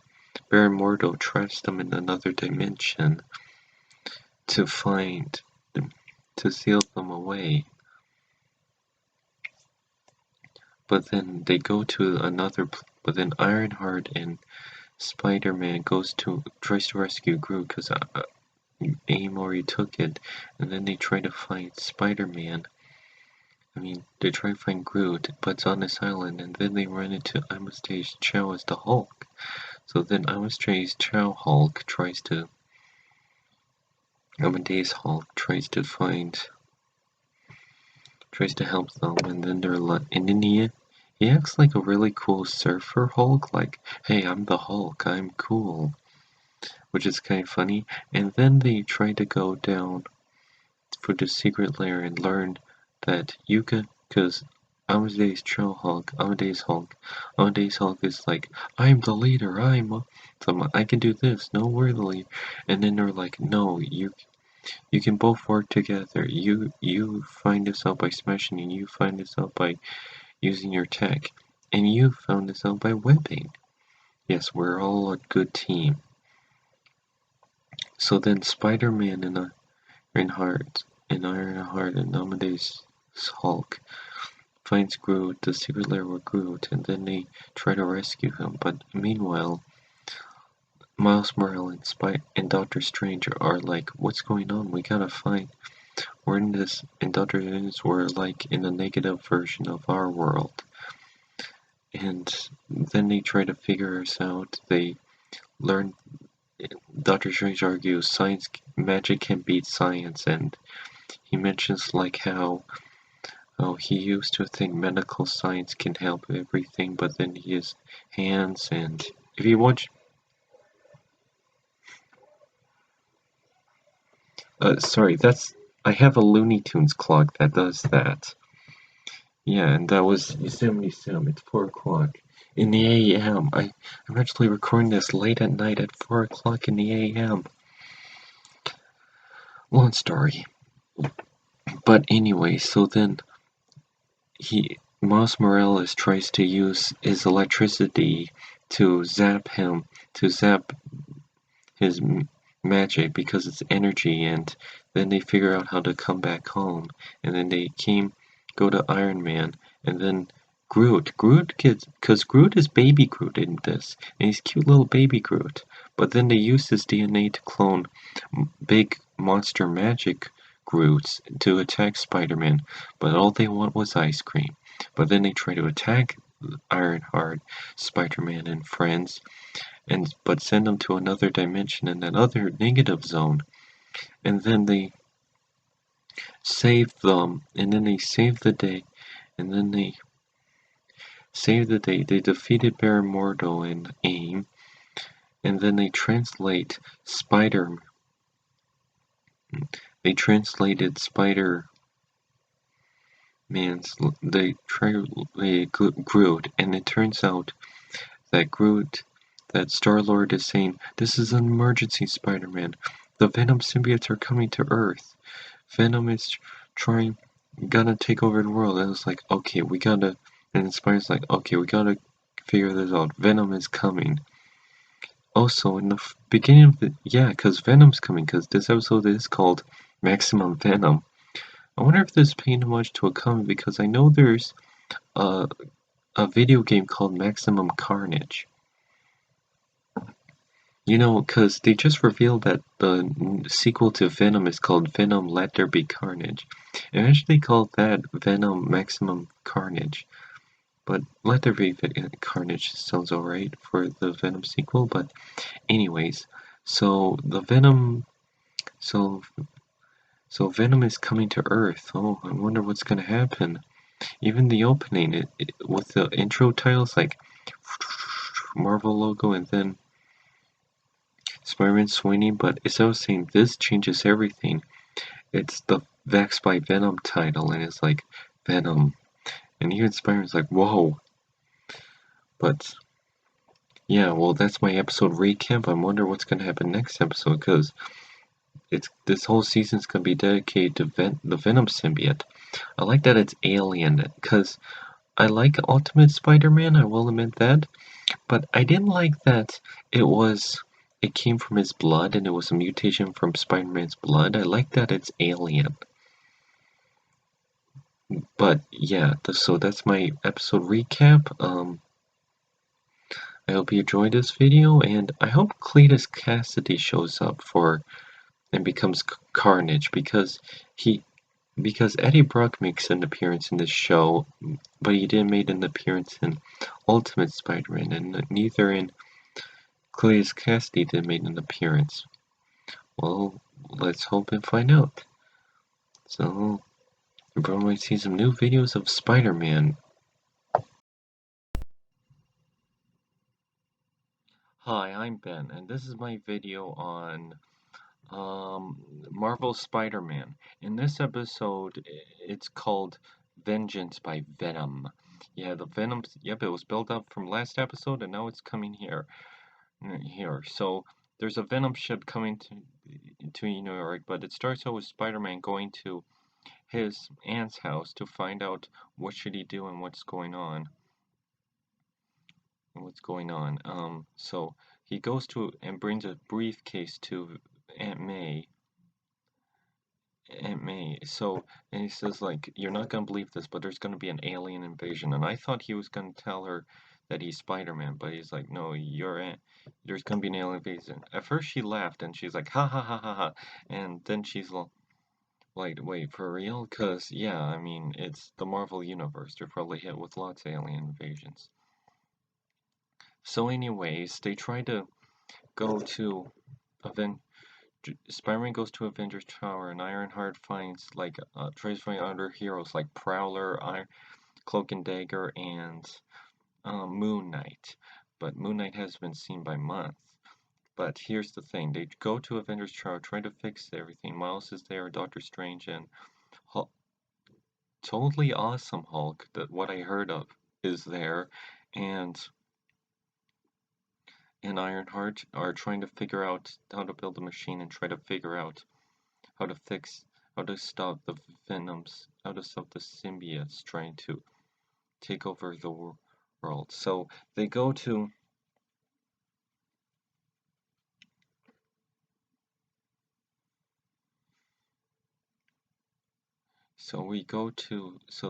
Baron Mordo traps them in another dimension to seal them away. But then they go to but then Ironheart and Spider-Man tries to rescue Groot because AIM already took it, and then they try to find Spider-Man. They try to find Groot, but it's on this island, and then they run into Anastasia Chow as the Hulk. So then Amadeus Hulk tries to help them, and then they're like, and then he acts like a really cool surfer Hulk, like, hey, I'm the Hulk, I'm cool, which is kind of funny. And then they try to go down for the secret lair and learn that because Amadeus Hulk is like, I'm the leader, I can do this, no, we're the leader. And then they're like, no, you can both work together. You find this out by smashing, and you find this out by using your tech. And you found this out by webbing. Yes, we're all a good team. So then Spider-Man and Ironheart and Amadeus Hulk finds Groot, the secret lair with Groot, and then they try to rescue him. But meanwhile, Miles Morales and Doctor Strange are like, what's going on? We gotta find. We're in this, and Doctor Strange, we're like in a negative version of our world. And then they try to figure us out. They learn. Doctor Strange argues magic can beat science, and he mentions like how he used to think medical science can help everything, but then his hands, and if you watch, sorry, I have a Looney Tunes clock that does that. Yeah, and that was Yosemite Sam. It's 4 o'clock in the AM. I'm actually recording this late at night at 4 o'clock in the AM. Long story. But anyway, so then Miles Morales tries to use his electricity to zap his magic because it's energy, and then they figure out how to come back home, and then they go to Iron Man, and then Groot because Groot is baby Groot in this, and he's cute little baby Groot, but then they use his DNA to clone big monster magic Groots to attack Spider-Man, but all they want was ice cream. But then they try to attack Ironheart, Spider-Man, and friends, but send them to another dimension in that other negative zone, and then they save them, and then they save the day, and then they save the day. They defeated Baron Mordo and AIM, and then they translated Spider-Man's Groot, and it turns out that Star-Lord is saying, this is an emergency, Spider-Man. The Venom symbiotes are coming to Earth. Venom is gonna take over the world. And it's like, okay, and Spider's like, okay, we gotta figure this out. Venom is coming. Also, in the beginning of because Venom's coming, because this episode is called Maximum Venom. I wonder if this is paying homage to a comic, because I know there's a video game called Maximum Carnage. You know, because they just revealed that the sequel to Venom is called Venom Let There Be Carnage. It actually called that Venom Maximum Carnage. But Let There Be Carnage sounds alright for the Venom sequel, but anyways, so Venom is coming to Earth. Oh, I wonder what's gonna happen. Even the opening, with the intro titles like Marvel logo and then Spider-Man swinging, but as I was saying, this changes everything. It's the Vax by Venom title, and it's like Venom, and even Spider-Man's like, whoa. But yeah, well, that's my episode recap. I wonder what's gonna happen next episode, because this whole season's gonna be dedicated to the Venom symbiote. I like that it's alien, because I like Ultimate Spider-Man, I will admit that, but I didn't like that it came from his blood and it was a mutation from Spider-Man's blood. I like that it's alien. But yeah, so that's my episode recap. I hope you enjoyed this video, and I hope Cletus Cassidy shows up and becomes Carnage, because Eddie Brock makes an appearance in this show, but he didn't make an appearance in Ultimate Spider-Man, and neither in Cleus Cassidy then made an appearance. Well, let's hope and find out. So, you're probably going to see some new videos of Spider-Man. Hi, I'm Ben, and this is my video on Marvel Spider-Man. In this episode, it's called Vengeance by Venom. Yeah, the Venom, yep, it was built up from last episode, and now it's coming here. So, there's a Venom ship coming to New York, but it starts out with Spider-Man going to his aunt's house to find out what should he do and what's going on. So he goes to and brings a briefcase to Aunt May. So, and he says, like, you're not gonna believe this, but there's gonna be an alien invasion. And I thought he was gonna tell her that he's Spider-Man, but he's like, no, there's gonna be an alien invasion. At first she laughed and she's like, ha ha ha ha ha. And then she's like, wait, for real? Cause, yeah, I mean, it's the Marvel Universe. They're probably hit with lots of alien invasions. So anyways, they try to go to Spider-Man goes to Avengers Tower, and Ironheart finds tries to find other heroes like Prowler, Cloak and Dagger, and Moon Knight. But Moon Knight has been seen by months. But here's the thing: they go to Avengers Tower, try to fix everything. Miles is there, Doctor Strange, and Hulk, totally awesome Hulk. That what I heard of is there, and Ironheart are trying to figure out how to build a machine and try to figure out how to stop the Venoms, how to stop the symbiotes trying to take over the world. So they go to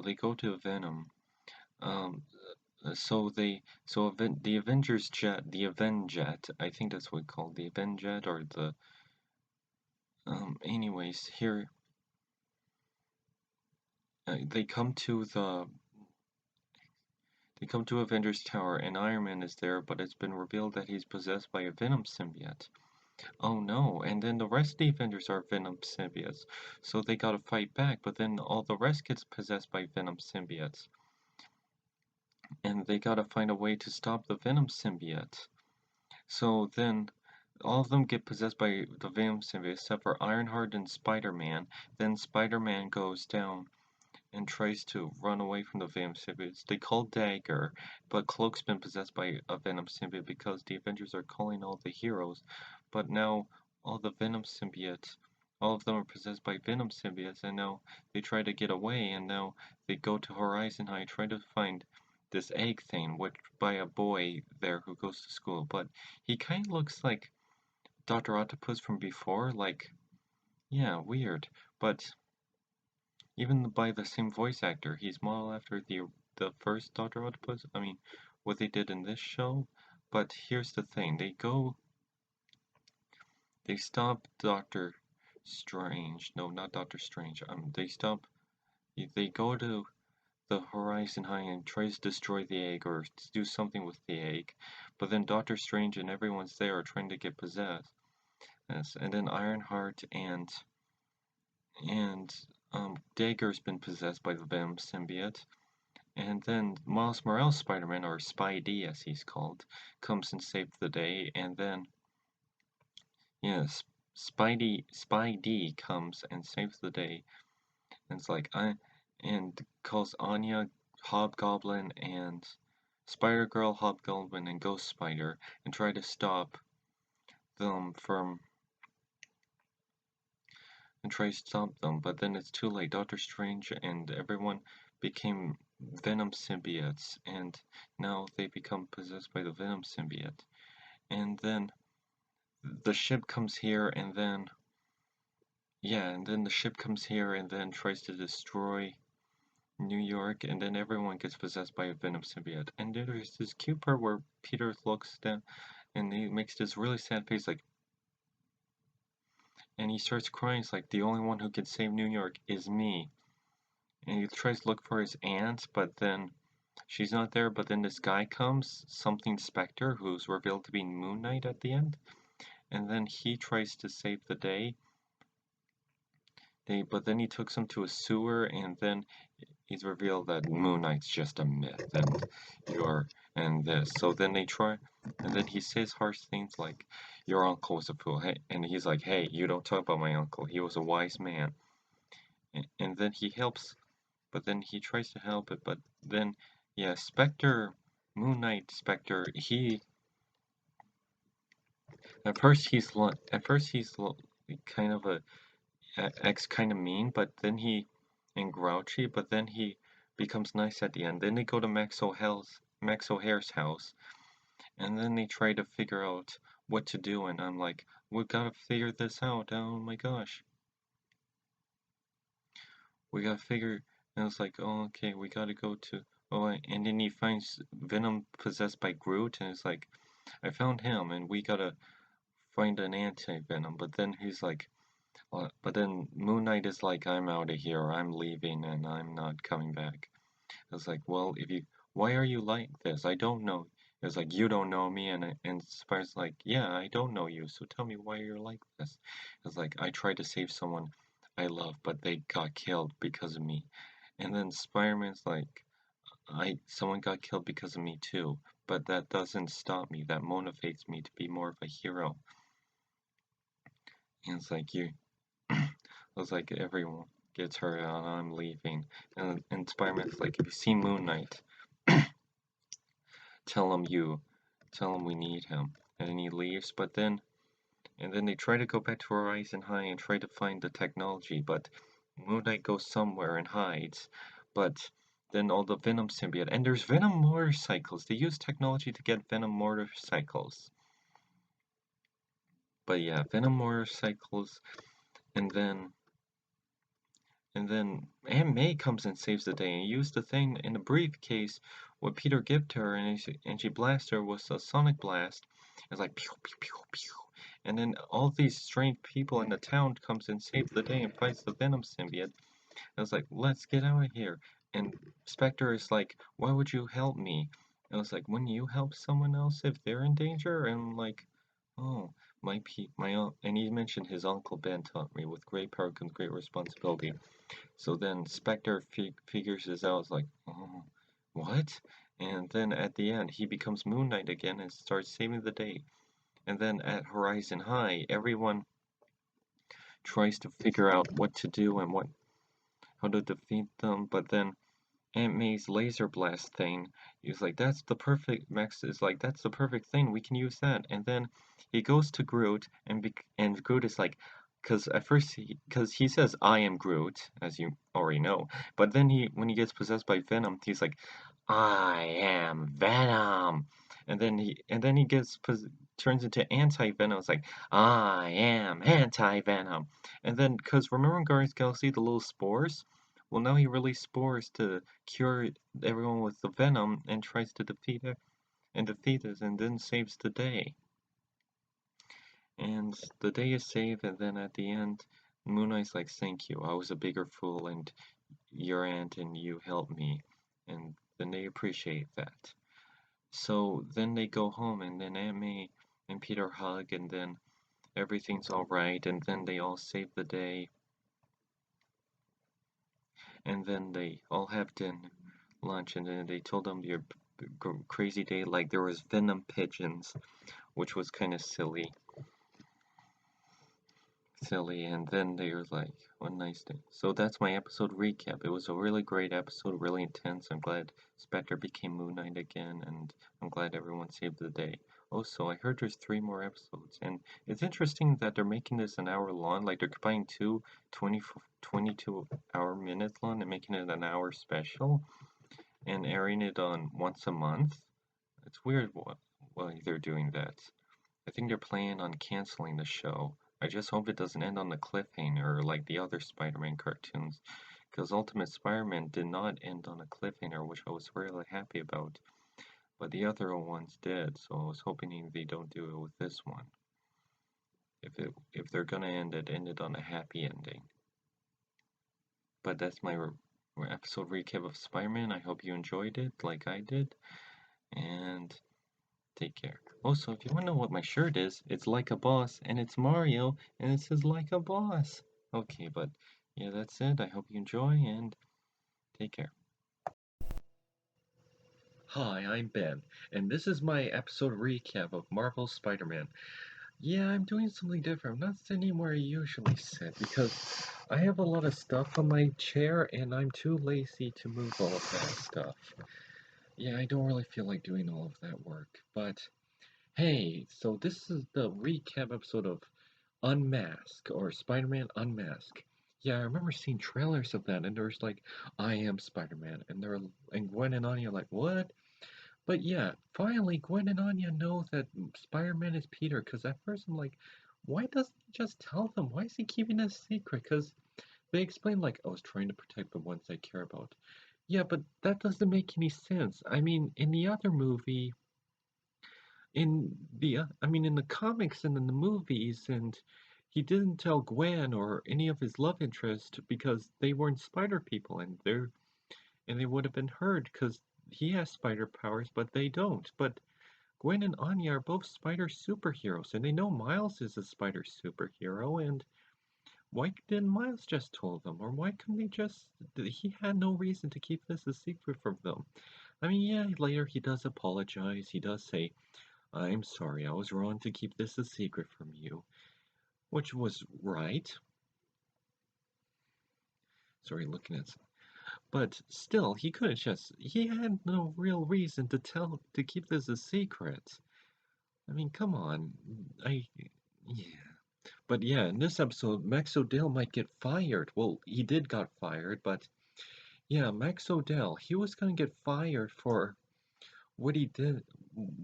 they go to Venom. Um, the Avengers jet, the Avenjet, I think that's what it's called, the Avenjet or the anyways, here they come to Avengers Tower, and Iron Man is there, but it's been revealed that he's possessed by a Venom symbiote. Oh no, and then the rest of the Avengers are Venom symbiotes, so they gotta fight back, but then all the rest gets possessed by Venom symbiotes. And they gotta find a way to stop the Venom symbiote. So then all of them get possessed by the Venom symbiote except for Ironheart and Spider-Man. Then Spider-Man goes down and tries to run away from the Venom symbiotes. They call Dagger, but Cloak's been possessed by a Venom symbiote because the Avengers are calling all the heroes. But now all the Venom symbiotes, all of them are possessed by Venom symbiotes, and now they try to get away, and now they go to Horizon High, try to find this egg thing, which by a boy there who goes to school. But he kind of looks like Dr. Octopus from before, like, yeah, weird. But even by the same voice actor, he's modeled after the first Dr. Octopus. I mean, what they did in this show. But here's the thing: they stop Doctor Strange. No, not Doctor Strange. They go to the Horizon High and tries to destroy the egg or do something with the egg. But then Doctor Strange and everyone's there are trying to get possessed. Yes, and then Ironheart and Dagger's been possessed by the Venom symbiote. And then Miles Morales Spider-Man, or Spidey as he's called, comes and saves the day. And then, yes, Spidey comes and saves the day. And it's like, and calls Anya, Hobgoblin, and Spider-Girl, Hobgoblin, and Ghost Spider, and try to stop them but then it's too late. Doctor Strange and everyone became Venom symbiotes, and now they become possessed by the Venom symbiote. And then the ship comes here, and then the ship comes here and then tries to destroy New York, and then everyone gets possessed by a Venom symbiote. And there's this cute part where Peter looks down and he makes this really sad face, like, and he starts crying. It's like, the only one who can save New York is me. And he tries to look for his aunt, but then she's not there, but then this guy comes, something Spectre, who's revealed to be Moon Knight at the end, and then he tries to save the day. But then he takes him to a sewer, and then he's revealed that Moon Knight's just a myth, and this. So then they try, and then he says harsh things like, "Your uncle was a fool," hey, and he's like, "Hey, you don't talk about my uncle. He was a wise man." And then he helps, but then he tries to help it, but then, yeah, Spectre, Moon Knight, Spectre, at first he's kind of a kind of mean, but then and grouchy, but then he becomes nice at the end. Then they go to Max O'Hare's house, and then they try to figure out what to do, and I'm like, we gotta figure this out. Oh my gosh, we gotta figure. And it's like, oh okay, we gotta go to. Oh, and then he finds Venom possessed by Groot, and it's like, I found him, and we gotta find an anti-Venom. But then he's like, but then Moon Knight is like, I'm out of here, I'm leaving, and I'm not coming back. It's like, well, why are you like this? I don't know. It's like, you don't know me, and Spider's like, yeah, I don't know you, so tell me why you're like this. It's like, I tried to save someone I love, but they got killed because of me. And then Spider-Man's like, someone got killed because of me too, but that doesn't stop me. That motivates me to be more of a hero. And it's like, it's like everyone gets hurt and I'm leaving. And Spider-Man's like, if you see Moon Knight, tell him we need him. And then he leaves, and then they try to go back to Horizon High and try to find the technology, but Moon Knight goes somewhere and hides. But then all the Venom symbiote, and there's Venom motorcycles. They use technology to get Venom motorcycles. But yeah, Venom motorcycles, and then Aunt May comes and saves the day and used the thing in the briefcase what Peter gave to her, and she blasts her with a sonic blast. It's like pew pew pew pew, and then all these strange people in the town comes and saves the day and fights the Venom symbiote. And it's like, let's get out of here. And Spectre is like, why would you help me? And it's like, wouldn't you help someone else if they're in danger? And I'm like, oh, and he mentioned his uncle Ben taught me, with great power comes great responsibility. So then Spectre figures this out, is like, oh, what? And then at the end, he becomes Moon Knight again and starts saving the day. And then at Horizon High, everyone tries to figure out what to do and how to defeat them. But then Aunt May's laser blast thing, he's like, Max is like, that's the perfect thing, we can use that. And then he goes to Groot, and Groot is like, because he says, I am Groot, as you already know, but then when he gets possessed by Venom, he's like, I am Venom. And then he turns into anti-Venom. It's like, I am anti-Venom. And then, because remember in Guardians of the Galaxy, the little spores? Well, now he released spores to cure everyone with the venom and tries to defeat it, and then saves the day. And the day is saved, and then at the end, Moon Knight's like, thank you, I was a bigger fool, and your aunt and you helped me. And then they appreciate that. So then they go home, and then Aunt May and Peter hug, and then everything's alright, and then they all save the day. And then they all have lunch, and then they told them your crazy day, like there was venom pigeons, which was kind of silly, and then they were like, what a nice day. So that's my episode recap. It was a really great episode, really intense. I'm glad Spectre became Moon Knight again, and I'm glad everyone saved the day. Also, I heard there's 3 more episodes, and it's interesting that they're making this an hour long, like they're combining 22-hour minutes long and making it an hour special and airing it on once a month. It's weird why they're doing that. I think they're planning on canceling the show. I just hope it doesn't end on the cliffhanger like the other Spider-Man cartoons, because Ultimate Spider-Man did not end on a cliffhanger, which I was really happy about. But the other ones did, so I was hoping they don't do it with this one. If they're gonna end it on a happy ending. But that's my episode recap of Spider-Man. I hope you enjoyed it like I did, and take care. Also, if you want to know what my shirt is, it's Like a Boss, and it's Mario, and it says Like a Boss. Okay, but yeah, that's it. I hope you enjoy, and take care. Hi, I'm Ben, and this is my episode recap of Marvel's Spider-Man. Yeah, I'm doing something different. I'm not sitting where I usually sit because I have a lot of stuff on my chair and I'm too lazy to move all of that stuff. Yeah, I don't really feel like doing all of that work. But hey, so this is the recap episode of Unmask or Spider-Man Unmask. Yeah, I remember seeing trailers of that and there's like, I am Spider-Man, and Gwen and Anya are like, what? But yeah, finally, Gwen and Anya know that Spider-Man is Peter. Because at first I'm like, why doesn't he just tell them? Why is he keeping it a secret? Because they explain like, I was trying to protect the ones I care about. Yeah, but that doesn't make any sense. I mean, in the other movie, in the comics and in the movies, and he didn't tell Gwen or any of his love interest because they weren't spider people, and they would have been hurt because he has spider powers, but they don't. But Gwen and Anya are both spider superheroes, and they know Miles is a spider superhero, and why didn't Miles just tell them? Or why couldn't they just... He had no reason to keep this a secret from them. I mean, yeah, later he does apologize. He does say, I'm sorry, I was wrong to keep this a secret from you. Which was right. Sorry, looking at... But still, he couldn't just... He had no real reason to keep this a secret. I mean, come on. Yeah. But yeah, in this episode, Max O'Dell might get fired. Well, he did got fired, but yeah, Max O'Dell, he was gonna get fired for what he did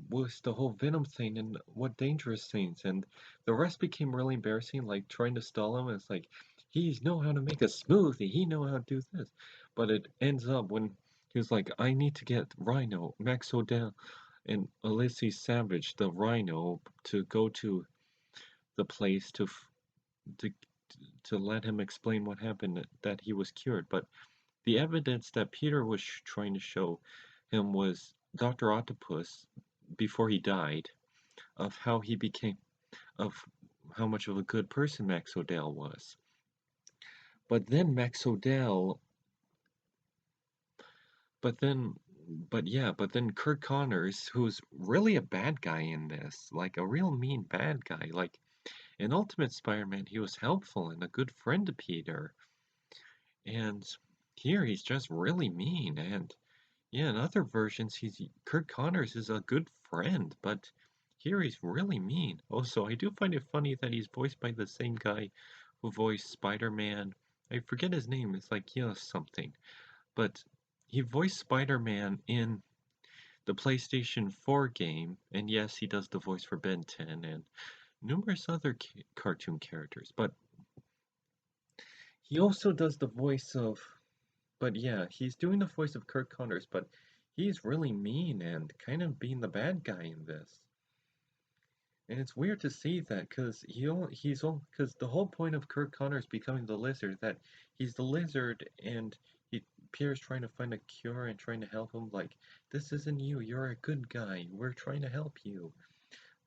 was the whole Venom thing and what dangerous things, and the rest became really embarrassing, like trying to stall him. It's like, he's know how to make a smoothie, he know how to do this. But it ends up when he was like, I need to get Rhino, Max O'Dell, and Ulysses Savage, the Rhino, to go to the place to to let him explain what happened, that he was cured. But the evidence that Peter was trying to show him was Dr. Octopus before he died, of how he became, of how much of a good person Max O'Dell was. But then Max O'Dell, but then, but then Kurt Connors, who's really a bad guy in this, like a real mean bad guy, like in Ultimate Spider-Man, he was helpful and a good friend to Peter. And here he's just really mean. And yeah, in other versions, Kurt Connors is a good friend, but here he's really mean. Also, I do find it funny that he's voiced by the same guy who voiced Spider-Man. I forget his name. It's like, yeah, something. But he voiced Spider-Man in the PlayStation 4 game, and yes, he does the voice for Ben 10 and numerous other cartoon characters. But he also does the voice of... But yeah, he's doing the voice of Kurt Connors, but he's really mean and kind of being the bad guy in this. And it's weird to see that because because the whole point of Kurt Connors becoming the Lizard, that he's the Lizard and Peter's trying to find a cure and trying to help him. Like, this isn't you. You're a good guy. We're trying to help you.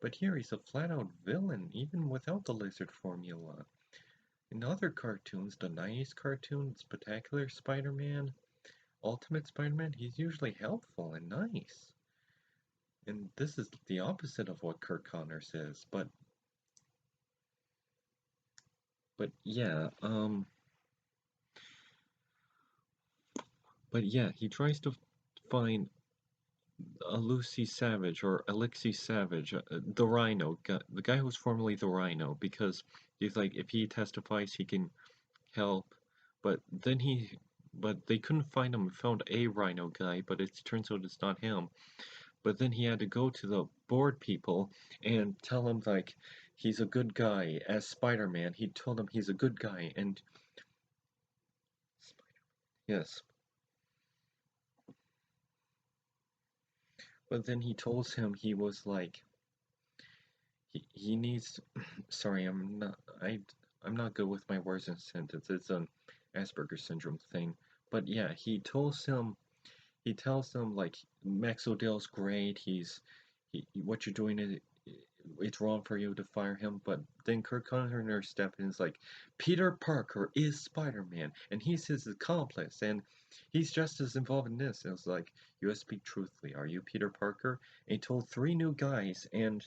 But here he's a flat-out villain, even without the Lizard formula. In other cartoons, the 90s cartoon, Spectacular Spider-Man, Ultimate Spider-Man, he's usually helpful and nice. And this is the opposite of what Kurt Connors is, but yeah, but yeah, he tries to find a Lucy Savage or Alexei Savage, the Rhino, the guy who was formerly the Rhino, because he's like, if he testifies, he can help. But then but they couldn't find him. Found a Rhino guy, but it turns out it's not him. But then he had to go to the board people and tell them like he's a good guy. As Spider-Man, he told them he's a good guy, and yes. But then he told him he was like he needs. Sorry, I'm not good with my words and sentences. It's an Asperger syndrome thing. but yeah, he tells them like Max Odell's great. What you're doing is it's wrong for you to fire him. But then Kirk Connor steps in and is like, Peter Parker is Spider-Man, and he's his accomplice, and he's just as involved in this. And it's like, you gotta speak truthfully. Are you Peter Parker? And he told three new guys and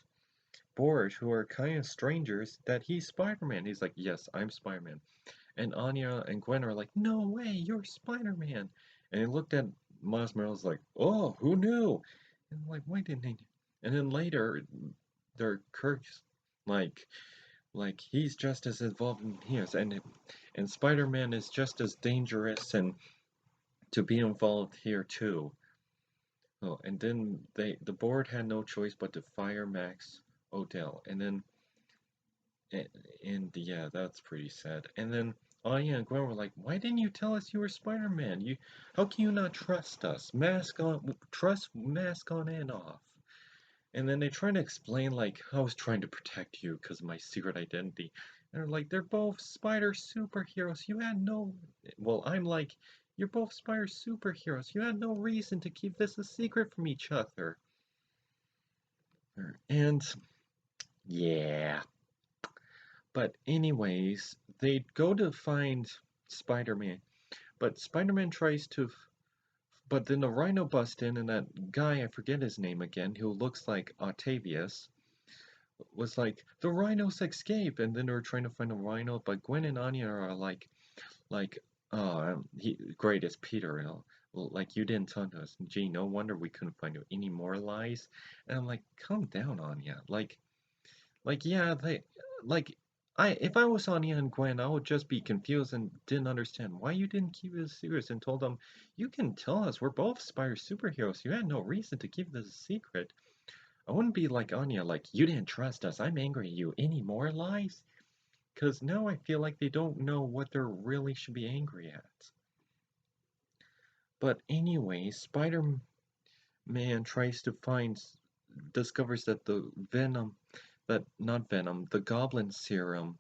bored who are kind of strangers that he's Spider-Man. He's like, yes, I'm Spider-Man. And Anya and Gwen are like, no way, you're Spider-Man. And he looked at Miles Morales like, oh, who knew? And I'm like, why didn't he? And then later, they're Kirk's like, he's just as involved in his, and Spider-Man is just as dangerous and to be involved here too. Oh, and then the board had no choice but to fire Max Odell, and then and yeah, that's pretty sad. And then Anya and Gwen were like, "Why didn't you tell us you were Spider-Man? How can you not trust us? Mask on and off." And then they try to explain like, "I was trying to protect you because of my secret identity." And they're like, "They're both spider superheroes. You had no." Well, I'm like, "You're both spider superheroes. You had no reason to keep this a secret from each other." And yeah. But anyways, they go to find Spider-Man, but Spider-Man tries to, but then the Rhino busts in, and that guy, I forget his name again, who looks like Octavius, was like, the Rhinos escape, and then they were trying to find a Rhino, but Gwen and Anya are like, oh, great, it's Peter, you know, well, like, you didn't tell us, gee, no wonder we couldn't find any more lies, and I'm like, calm down, Anya, yeah, like, if I was Anya and Gwen, I would just be confused and didn't understand why you didn't keep it serious and told them, you can tell us we're both Spire superheroes. You had no reason to keep this a secret. I wouldn't be like Anya, like, you didn't trust us. I'm angry at you. Any more lies? Because now I feel like they don't know what they really should be angry at. But anyway, Spider-Man tries to discovers that not Venom, the Goblin Serum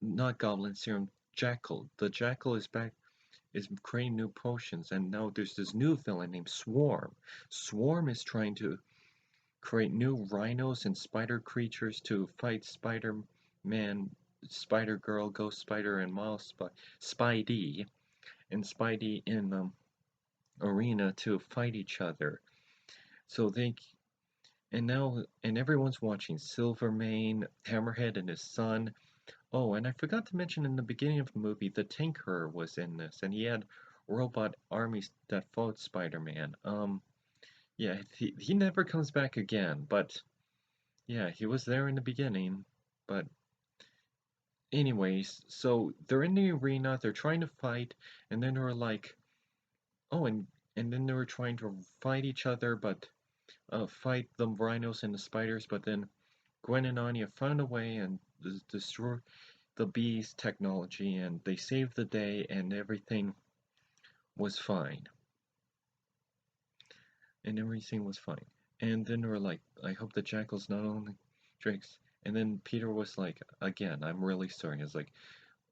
not Goblin Serum, Jackal. The Jackal is creating new potions, and now there's this new villain named Swarm. Swarm is trying to create new rhinos and spider creatures to fight Spider-Man, Spider-Girl, Ghost Spider, and Spidey, and Spidey in the arena to fight each other. So they and everyone's watching Silvermane, Hammerhead, and his son. Oh, and I forgot to mention in the beginning of the movie, the Tinkerer was in this, and he had robot armies that fought Spider-Man. Yeah, he never comes back again, but yeah, he was there in the beginning. But anyways, so they're in the arena, they're trying to fight, and then they were like, oh, and then they were trying to fight each other, but fight the rhinos and the spiders, but then Gwen and Anya found a way and destroy the bees technology, and they saved the day, and everything was fine. And everything was fine. And then they were like, I hope the Jackal's not only drinks. And then Peter was like, again, I'm really sorry. It's like,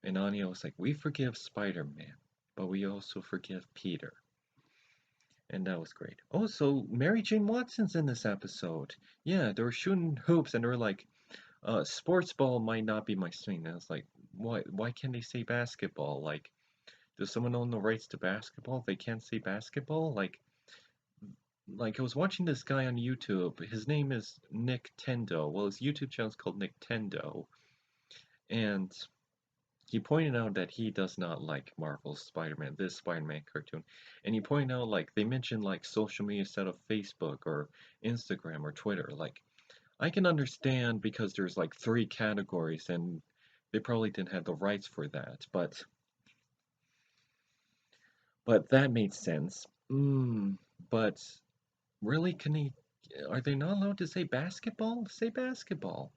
and Anya was like, we forgive Spider-Man, but we also forgive Peter. And that was great. Oh, so Mary Jane Watson's in this episode. Yeah, they were shooting hoops, and they were like, sports ball might not be my thing. And I was like, why can't they say basketball? Like, does someone own the rights to basketball? They can't say basketball? Like I was watching this guy on YouTube. His name is Nick Tendo. Well, his YouTube channel is called Nick Tendo, and he pointed out that he does not like Marvel's Spider-Man, this Spider-Man cartoon. And he pointed out like they mentioned like social media instead of Facebook or Instagram or Twitter. Like I can understand because there's like three categories and they probably didn't have the rights for that, but that made sense. But really, are they not allowed to say basketball? Say basketball.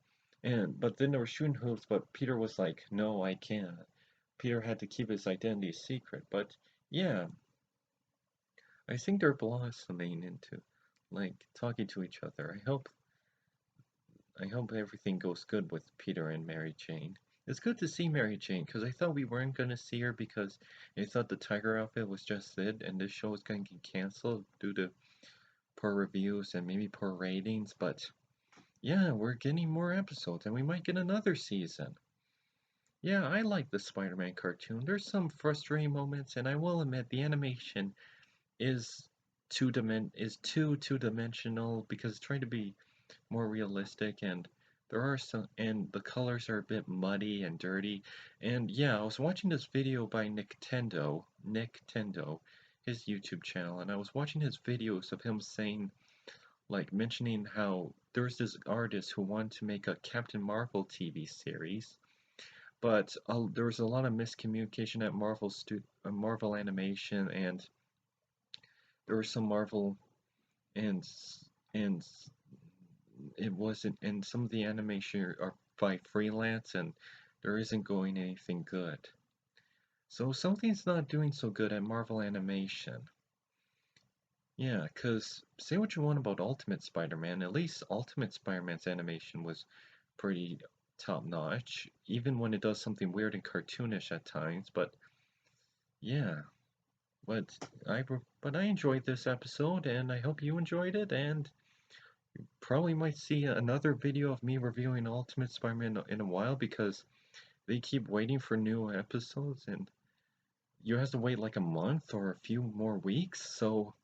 But then they were shooting hoops, but Peter was like, no, I can't. Peter had to keep his identity secret. But yeah, I think they're blossoming into like talking to each other. I hope everything goes good with Peter and Mary Jane. It's good to see Mary Jane, because I thought we weren't going to see her because I thought the tiger outfit was just it, and this show was going to get canceled due to poor reviews and maybe poor ratings, but yeah, we're getting more episodes, and we might get another season. Yeah, I like the Spider-Man cartoon. There's some frustrating moments, and I will admit the animation is too two-dimensional because it's trying to be more realistic, and there are some, and the colors are a bit muddy and dirty. And yeah, I was watching this video by Nick Tendo, his YouTube channel, and I was watching his videos of him saying, like, mentioning how there's this artist who wanted to make a Captain Marvel TV series, but there was a lot of miscommunication at Marvel Animation, and there was some Marvel and and it wasn't, and some of the animation are by freelance, and there isn't going anything good. So something's not doing so good at Marvel Animation. Yeah, cause say what you want about Ultimate Spider-Man, at least Ultimate Spider-Man's animation was pretty top-notch, even when it does something weird and cartoonish at times, but yeah. But I enjoyed this episode, and I hope you enjoyed it, and probably might see another video of me reviewing Ultimate Spider-Man in a while because they keep waiting for new episodes, and you have to wait like a month or a few more weeks, so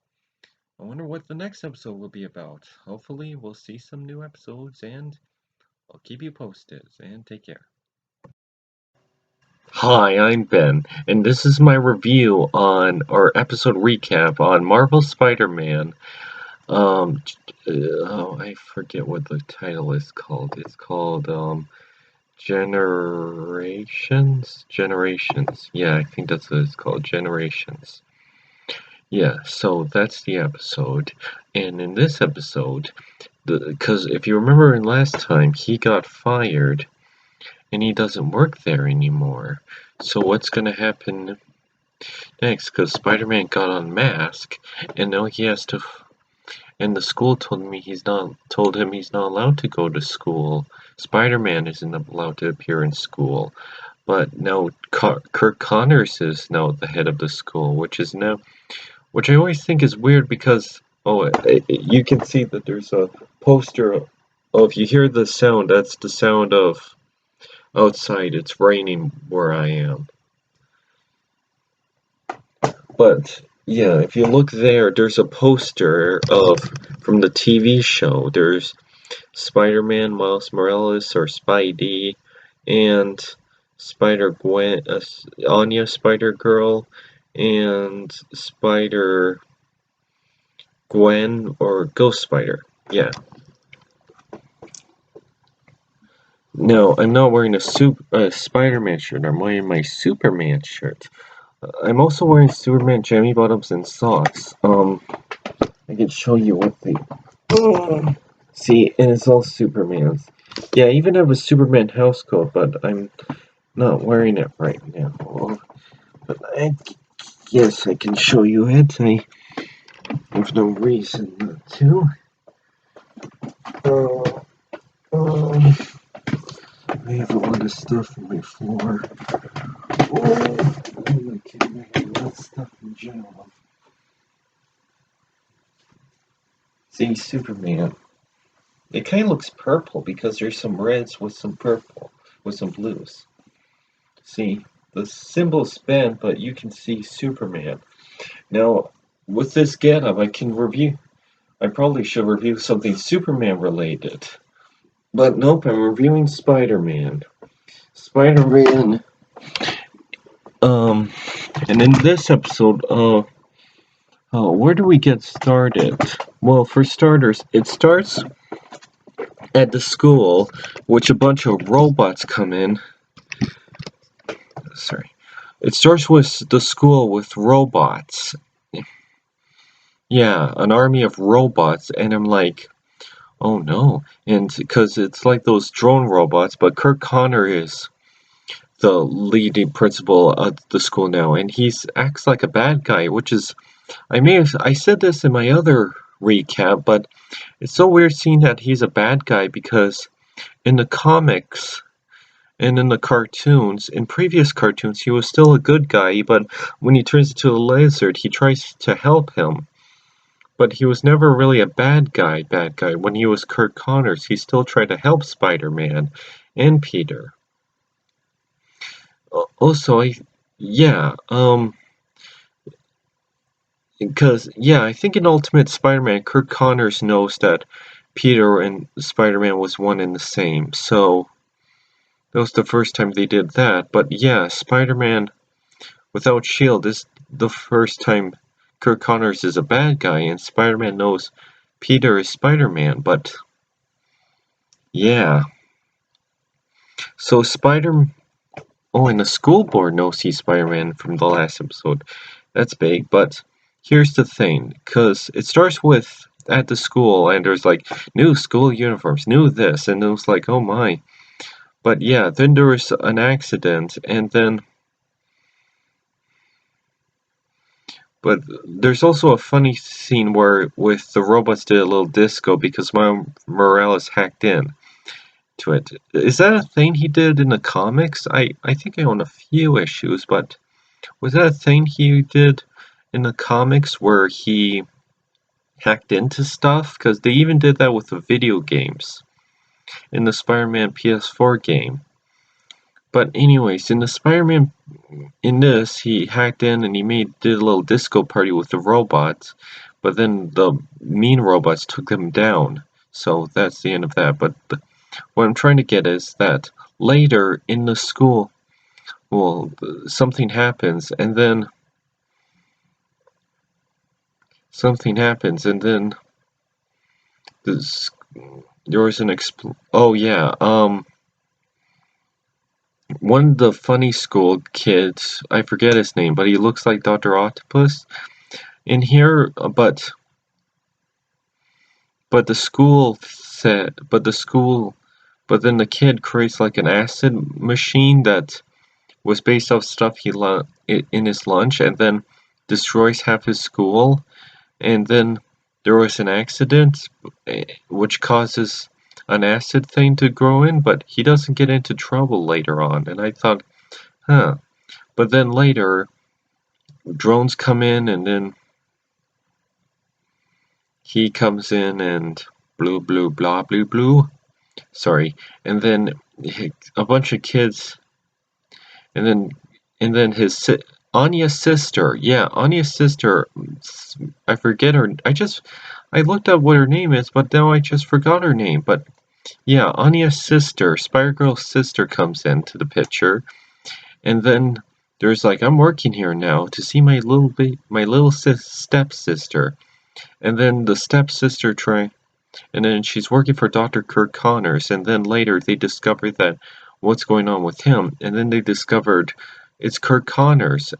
I wonder what the next episode will be about. Hopefully we'll see some new episodes, and I'll keep you posted, and take care. Hi, I'm Ben, and this is my review on, or episode recap on Marvel Spider-Man. I forget what the title is called. It's called, Generations? Yeah, I think that's what it's called, Generations. Yeah, so that's the episode. And in this episode, because if you remember in last time, he got fired, and he doesn't work there anymore. So what's gonna happen next? Because Spider-Man got unmasked, and now he has to. And the school told him he's not allowed to go to school. Spider-Man isn't allowed to appear in school. But now Kirk Connors is now the head of the school, which I always think is weird because you can see that there's a poster. Oh, if you hear the sound, that's the sound of outside. It's raining where I am. But yeah, if you look there, there's a poster from the TV show. There's Spider-Man, Miles Morales, or Spidey, and Spider-Gwen, Anya Spider-Girl, and Spider-Gwen, or Ghost Spider. Yeah. No, I'm not wearing a Spider-Man shirt. I'm wearing my Superman shirt. I'm also wearing Superman jammy bottoms and socks. I can show you what they. See, and it's all Superman's. Yeah, I even have a Superman house coat, but I'm not wearing it right now. But I guess I can show you it. I have no reason not to. I have a lot of stuff on my floor. I'm not kidding. I have a lot of stuff in general. See, Superman. It kind of looks purple because there's some reds with some purple, with some blues. See, the symbol's bent, but you can see Superman. Now, with this getup, I probably should review something Superman related. But nope, I'm reviewing Spider-Man. Spider-Man, and in this episode, where do we get started? Well, for starters, it starts at the school, which a bunch of robots come in. Sorry. It starts with the school with robots. Yeah, an army of robots, and I'm like, oh no. And because it's like those drone robots, but Kirk Connor is the leading principal at the school now, and he acts like a bad guy, which is, I said this in my other recap, but it's so weird seeing that he's a bad guy because in the comics, And in the cartoons, in previous cartoons, he was still a good guy, but when he turns into a lizard, he tries to help him. But he was never really a bad guy. When he was Curt Connors, he still tried to help Spider-Man and Peter. Also, I think in Ultimate Spider-Man, Curt Connors knows that Peter and Spider-Man was one and the same. So that was the first time they did that. But yeah, Spider-Man without Shield is the first time Curt Connors is a bad guy, and Spider-Man knows Peter is Spider-Man. But yeah, so and the school board knows he's Spider-Man from the last episode. That's big, but here's the thing, because it starts with at the school, and there's like new school uniforms, new this, and it was like, oh my. But yeah, then there was an accident, and then. But there's also a funny scene where with the robots did a little disco because Miles Morales hacked in to it. Is that a thing he did in the comics? I think I own a few issues, but was that a thing he did in the comics where he hacked into stuff? Because they even did that with the video games in the Spider-Man PS4 game. But anyways, in the Spider-Man, in this, he hacked in and did a little disco party with the robots, but then the mean robots took them down. So that's the end of that. But what I'm trying to get is that later in the school, well, something happens, and then there was an one of the funny school kids, I forget his name, but he looks like Dr. Octopus in here, but the school but then the kid creates like an acid machine that was based off stuff he in his lunch, and then destroys half his school, and then there was an accident which causes an acid thing to grow in, but he doesn't get into trouble later on, and I thought, huh. But then later, drones come in, and then he comes in and blue, blue, blah, blue, blue. Sorry. And then a bunch of kids, and then Anya's sister. Yeah, Anya's sister. I forget her. I looked up what her name is, but now I just forgot her name. But yeah, Anya's sister, Spider-Girl's sister, comes into the picture, and then there's like, I'm working here now to see my little stepsister, and then the stepsister and then she's working for Dr. Curt Connors, and then later they discover that what's going on with him, and then they discovered it's Curt Connors.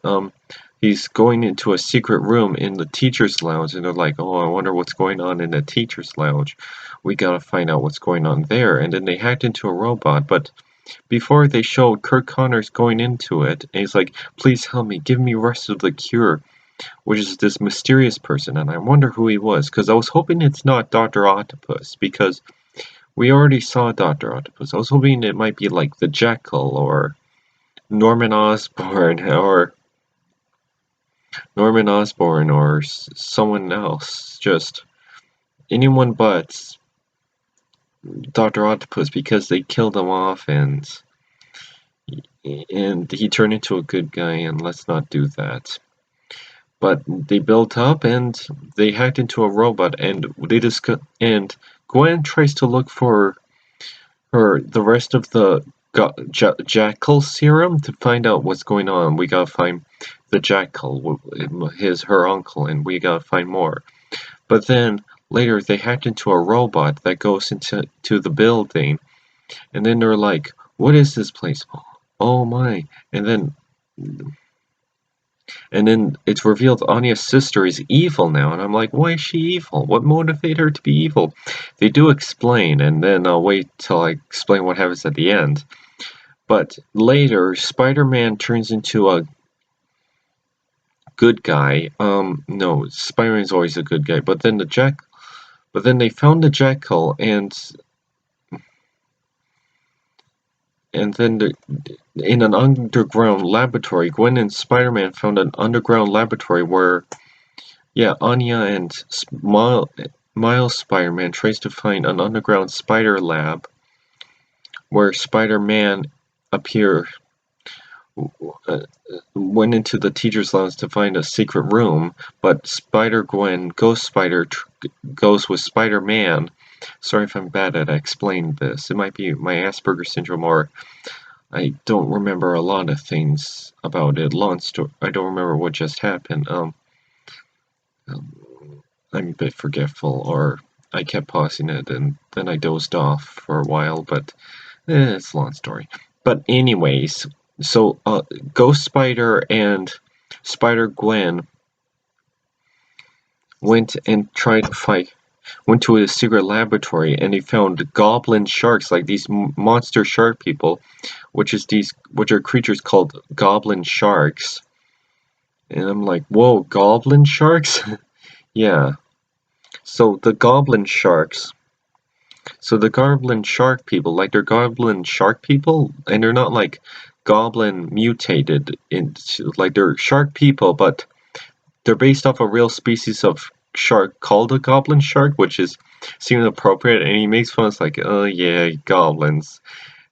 He's going into a secret room in the teacher's lounge, and they're like, oh, I wonder what's going on in the teacher's lounge. We gotta find out what's going on there. And then they hacked into a robot, but before they showed Curt Connors going into it, and he's like, please help me, give me rest of the cure, which is this mysterious person, and I wonder who he was, because I was hoping it's not Dr. Octopus, because we already saw Dr. Octopus. I was hoping it might be like the Jekyll, or Norman Osborn, or someone else, just anyone but Dr. Octopus, because they killed him off, and he turned into a good guy, and let's not do that. But they built up, and they hacked into a robot, and and Gwen tries to look for the rest of the Jackal serum to find out what's going on. We gotta find the Jackal, her uncle, and we gotta find more. But then later they hacked into a robot that goes into the building, and then they're like, "What is this place? Oh my!" And then it's revealed Anya's sister is evil now, and I'm like, why is she evil? What motivated her to be evil? They do explain, and then I'll wait till I explain what happens at the end. But later, Spider-Man turns into a good guy. No, Spider-Man's always a good guy. But then they found the Jekyll, and and then in an underground laboratory, Gwen and Spider-Man found an underground laboratory where, yeah, Anya and Miles Spider-Man tries to find an underground spider lab where Spider-Man went into the teacher's lounge to find a secret room, but Spider-Gwen, Ghost Spider, goes with Spider-Man. Sorry if I'm bad at explaining this. It might be my Asperger's syndrome, or I don't remember a lot of things about it. I don't remember what just happened. I'm a bit forgetful, or I kept pausing it and then I dozed off for a while, but it's a long story. But anyways, so Ghost Spider and Spider-Gwen went to a secret laboratory, and they found goblin sharks, like these monster shark people, which are creatures called goblin sharks. And I'm like, whoa, goblin sharks? Yeah. So the goblin shark people, like they're goblin shark people, and they're not like goblin mutated into, like they're shark people, but they're based off a real species of shark called a goblin shark, which seems appropriate, and he makes fun. It's like, oh yeah, goblins.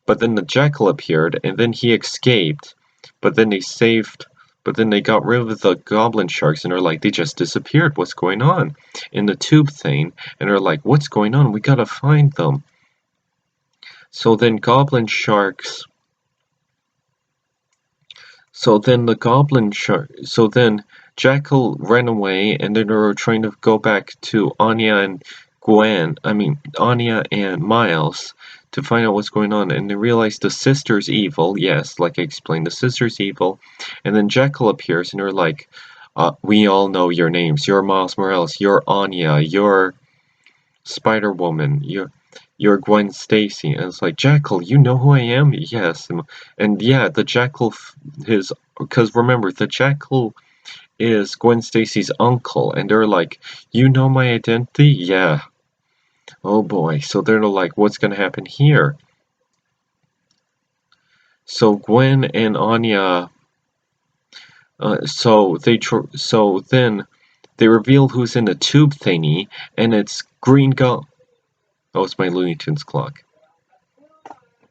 But then the Jackal appeared, and then he escaped, but then they got rid of the goblin sharks, and they're like, they just disappeared. What's going on? In the tube thing, and they're like, what's going on? We gotta find them. So then Jackal ran away, and then they were trying to go back to Anya and Miles to find out what's going on, and they realized the sister's evil. Yes, like I explained, the sister's evil. And then Jackal appears, and they're like, we all know your names. You're Miles Morales. You're Anya. You're Spider-Woman. You're Gwen Stacy. And it's like, Jackal, you know who I am? Yes. And yeah, the Jackal, because remember, the Jackal is Gwen Stacy's uncle, and they're like, you know my identity? Yeah. Oh boy. So they're like, what's gonna happen here? So Gwen and Anya, so then they reveal who's in the tube thingy, and it's Green Goblin. Oh, it's my Looney Tunes clock.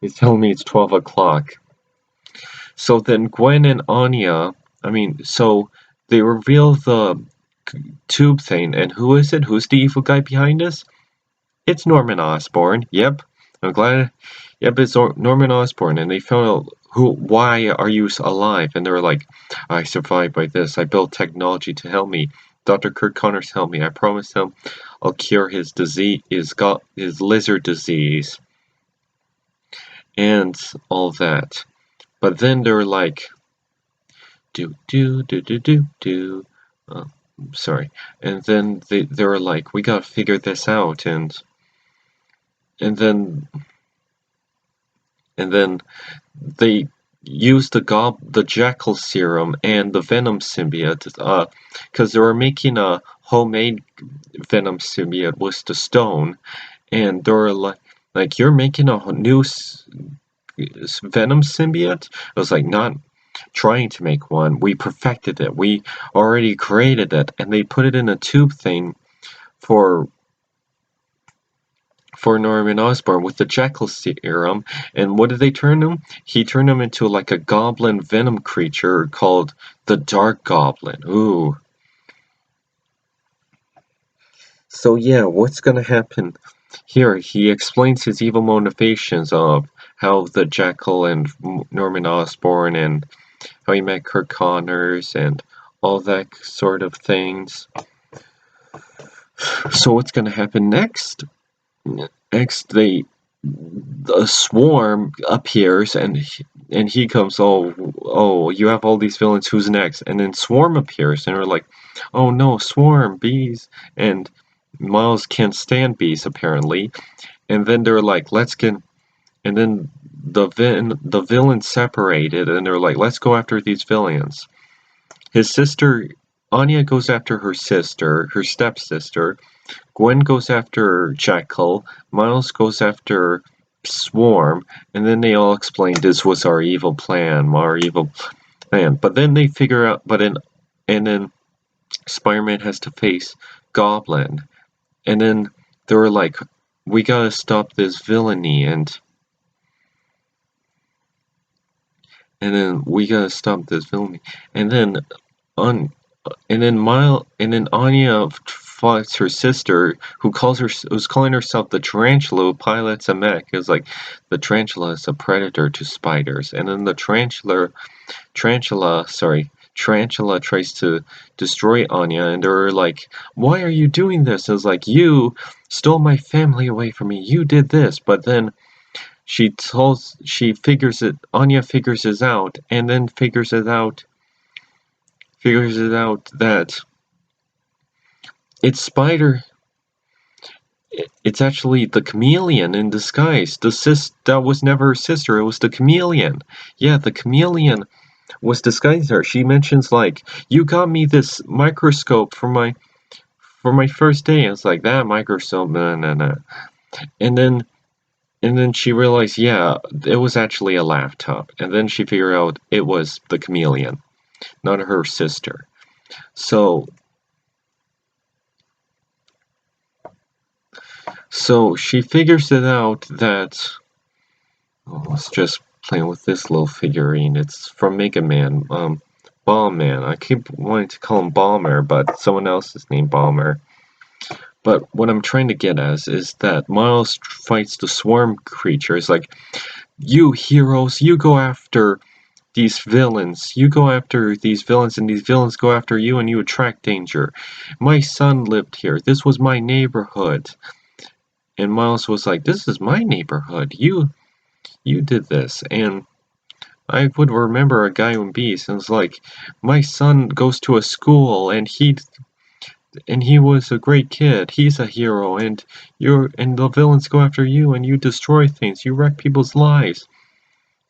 He's telling me it's 12 o'clock. So then Gwen and Anya, so they reveal the tube thing, and who is it? Who's the evil guy behind us? It's Norman Osborn. Yep, I'm glad. Yep, it's Norman Osborn, and they found out why are you alive? And they were like, I survived by this. I built technology to help me. Dr. Curt Connors helped me. I promised him I'll cure his disease, his lizard disease, and all that. But then they were like, sorry. And then they were like, we gotta figure this out, and then they used the Jackal serum and the Venom symbiote, because they were making a homemade Venom symbiote with the stone, and they were like, you're making a new Venom symbiote? I was like, not trying to make one. We perfected it. We already created it, and they put it in a tube thing for Norman Osborn with the Jackal serum. And what did they turn him? He turned him into like a goblin venom creature called the Dark Goblin. Ooh. So yeah, what's gonna happen here? He explains his evil motivations of how the Jackal and Norman Osborn, and how he met Curt Connors and all that sort of things. So what's gonna happen next? Next, a swarm appears, and he comes, oh, you have all these villains, who's next? And then Swarm appears, and we're like, oh no, Swarm, bees, and Miles can't stand bees, apparently. And then they're like, and then the villains separated, and they're like, let's go after these villains. His sister, Anya, goes after her sister, her stepsister. Gwen goes after Jackal. Miles goes after swarm, and then they all explain this was our evil plan, But then they figure out, and then Spider-Man has to face Goblin, and then they were like, we gotta stop this villainy, and then we gotta stop this villainy, and then Anya fights her sister, who's calling herself the Tarantula, who pilots a mech. It's like the Tarantula is a predator to spiders, and then the Tarantula tries to destroy Anya, and they're like, "Why are you doing this?" It's like, "You stole my family away from me. You did this." But then Anya figures it out, and then figures it out that it's it's actually the Chameleon in disguise. That was never her sister, it was the Chameleon. Yeah, the Chameleon was disguising her. She mentions like, "You got me this microscope for my first day." It's like, that microscope, nah. And then she realized, yeah, it was actually a laptop. And then she figured out it was the Chameleon, not her sister. So she figures it out that, let's just play with this little figurine. It's from Mega Man, Bomber. I keep wanting to call him Bomber, but someone else is named Bomber. But what I'm trying to get at is that Miles fights the swarm creature. It's like, you heroes, you go after these villains. You go after these villains, and these villains go after you, and you attract danger. My son lived here. This was my neighborhood. And Miles was like, this is my neighborhood. You did this. And I would remember a guy in Beast, and it's like, my son goes to a school, and he was a great kid. He's a hero, and the villains go after you, and you destroy things. You wreck people's lives.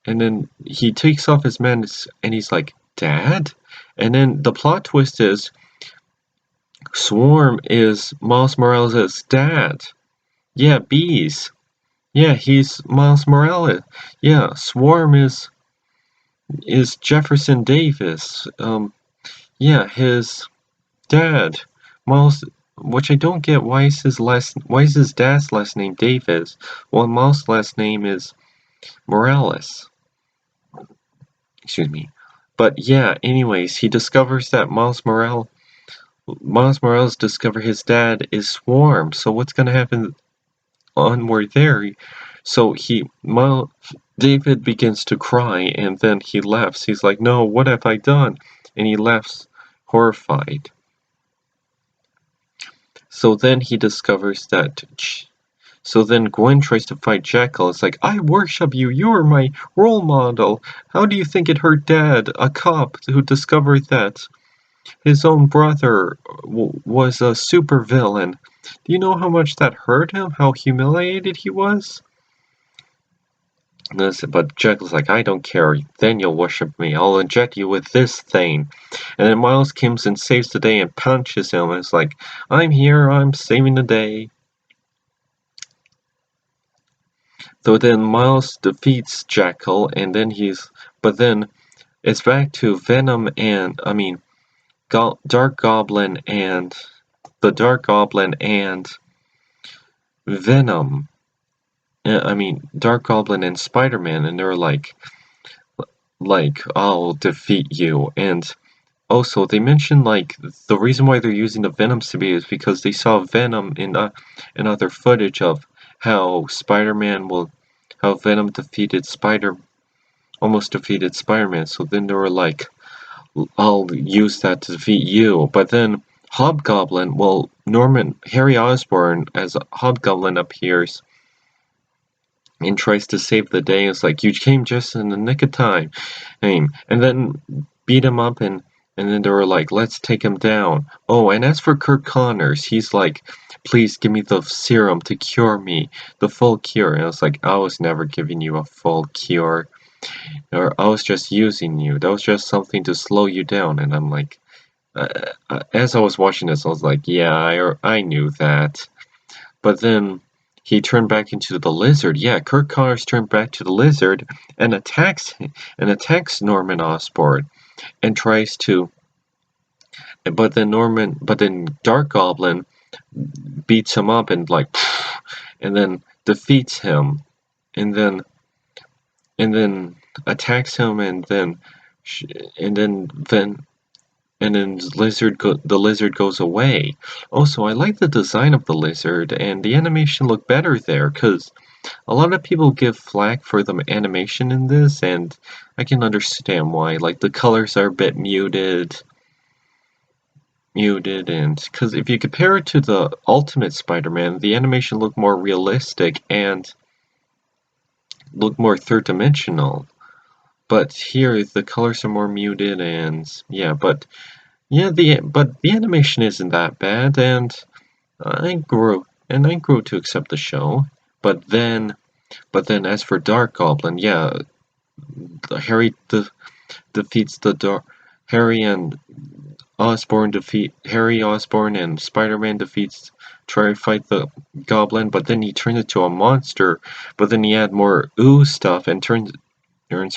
And then he takes off his mask, and he's like, Dad? And then the plot twist is, Swarm is Miles Morales' dad. Yeah, Bees. Yeah, he's Miles Morales. Yeah, Swarm is Jefferson Davis. Yeah, his dad. Miles, which I don't get, why is his dad's last name Davis? Well, Miles' last name is Morales. Excuse me. But yeah, anyways, he discovers that Miles Morales discovered his dad is Swarm. So what's gonna happen onward there? So David begins to cry, and then he laughs. He's like, "No, what have I done?" And he laughs, horrified. So then he discovers that. So then Gwen tries to fight Jekyll. It's like, I worship you. You're my role model. How do you think it hurt Dad, a cop who discovered that his own brother was a supervillain? Do you know how much that hurt him? How humiliated he was? But Jekyll's like, I don't care. Then you'll worship me. I'll inject you with this thing. And then Miles comes and saves the day and punches him. And it's like, I'm here. I'm saving the day. So then Miles defeats Jekyll, and then but then it's back to Venom and, Dark Goblin and Venom. Dark Goblin and Spider-Man, and they're like, I'll defeat you. And also, they mentioned, like, the reason why they're using the Venom symbiote is because they saw Venom in other footage of how Venom almost defeated Spider-Man. So then they were like, I'll use that to defeat you. But then Hobgoblin, Harry Osborn as Hobgoblin appears and tries to save the day. It's like, you came just in the nick of time. And then beat him up, and then they were like, let's take him down. Oh, and as for Kirk Connors, he's like, please give me the serum to cure me, the full cure. And I was like, I was never giving you a full cure. Or I was just using you. That was just something to slow you down. And I'm like, as I was watching this, I was like, yeah, I knew that. But then he turned back into the lizard. Yeah, Curt Connors turned back to the lizard and attacks Norman Osborn and tries to. But then Dark Goblin beats him up and and then defeats him, and then attacks him, and then the lizard goes away. Also, I like the design of the lizard, and the animation looked better there, because a lot of people give flack for the animation in this, and I can understand why. Like, the colors are a bit muted, and because if you compare it to the Ultimate Spider-Man, the animation looked more realistic and looked more third-dimensional. But here, the colors are more muted, and yeah, but the animation isn't that bad, and I grew to accept the show. But then as for Dark Goblin, yeah, Harry defeats Harry Osborn and Spider-Man try to fight the Goblin, but then he turns into a monster. But then he had more ooze stuff and turns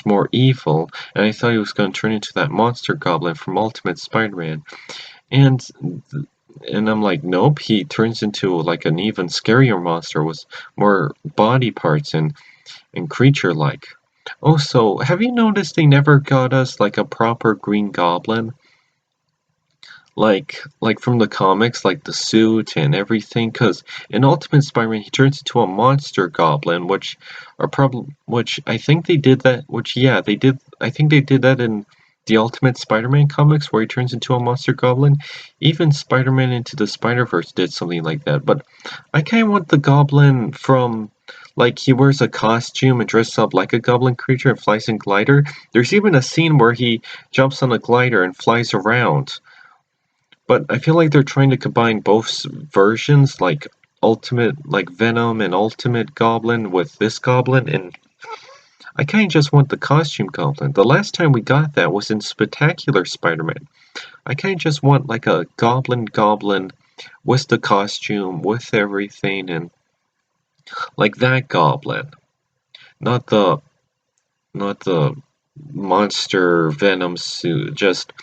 more evil, and I thought he was going to turn into that monster Goblin from Ultimate Spider-Man, and I'm like, nope, he turns into like an even scarier monster with more body parts and creature-like. Also, have you noticed they never got us like a proper Green Goblin? Like from the comics, like the suit and everything, because in Ultimate Spider-Man he turns into a monster goblin, which I think they did that, I think they did that in the Ultimate Spider-Man comics, where he turns into a monster goblin. Even Spider-Man Into the Spider-Verse did something like that, but I kind of want the goblin from, like, he wears a costume and dresses up like a goblin creature and flies in glider. There's even a scene where he jumps on a glider and flies around. But I feel like they're trying to combine both versions, like Venom and Ultimate Goblin with this Goblin, and I kind of just want the costume Goblin. The last time we got that was in Spectacular Spider-Man. I kind of just want like a Goblin with the costume, with everything, and like that Goblin. Not the monster Venom suit, just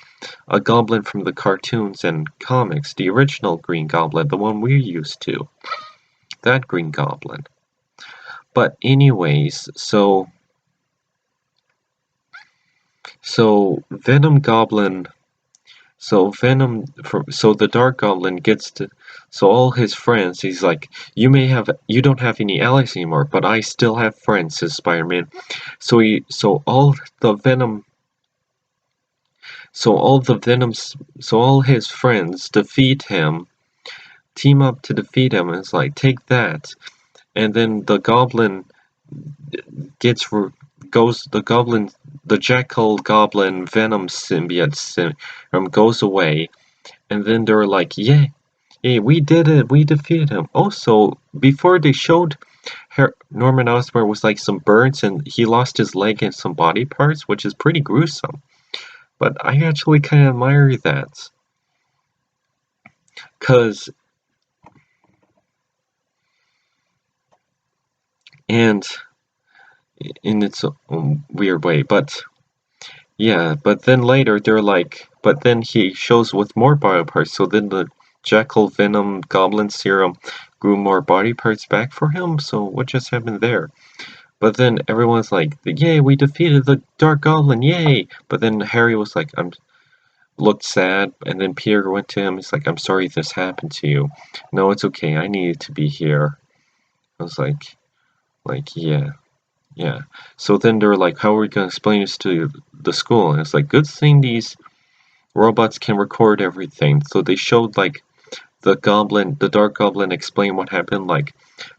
a goblin from the cartoons and comics, the original Green Goblin, the one we're used to. That Green Goblin. But anyways, so Venom Goblin, so the Dark Goblin gets to, so all his friends, he's like, you don't have any allies anymore, but I still have friends, says Spider-Man. So all his friends defeat him, team up to defeat him, and it's like, take that. And then the Goblin the Jekyll Goblin Venom symbiote goes away, and then they're like, yeah, hey, we did it, we defeated him. Also, before they showed Norman Osborn with like some burns and he lost his leg and some body parts, which is pretty gruesome. But I actually kind of admire that. Cause and in its own weird way, but yeah, but then later they're like, but then he shows with more body parts, so then the Jekyll Venom Goblin serum grew more body parts back for him, so what just happened there? But then everyone's like, yay, we defeated the Dark Goblin, yay! But then Harry was like, looked sad, and then Peter went to him, he's like, I'm sorry this happened to you. No, it's okay, I needed to be here. I was like, yeah. Yeah. So then they were like, how are we going to explain this to the school? And it's like, good thing these robots can record everything. So they showed like the Dark Goblin explained what happened. Like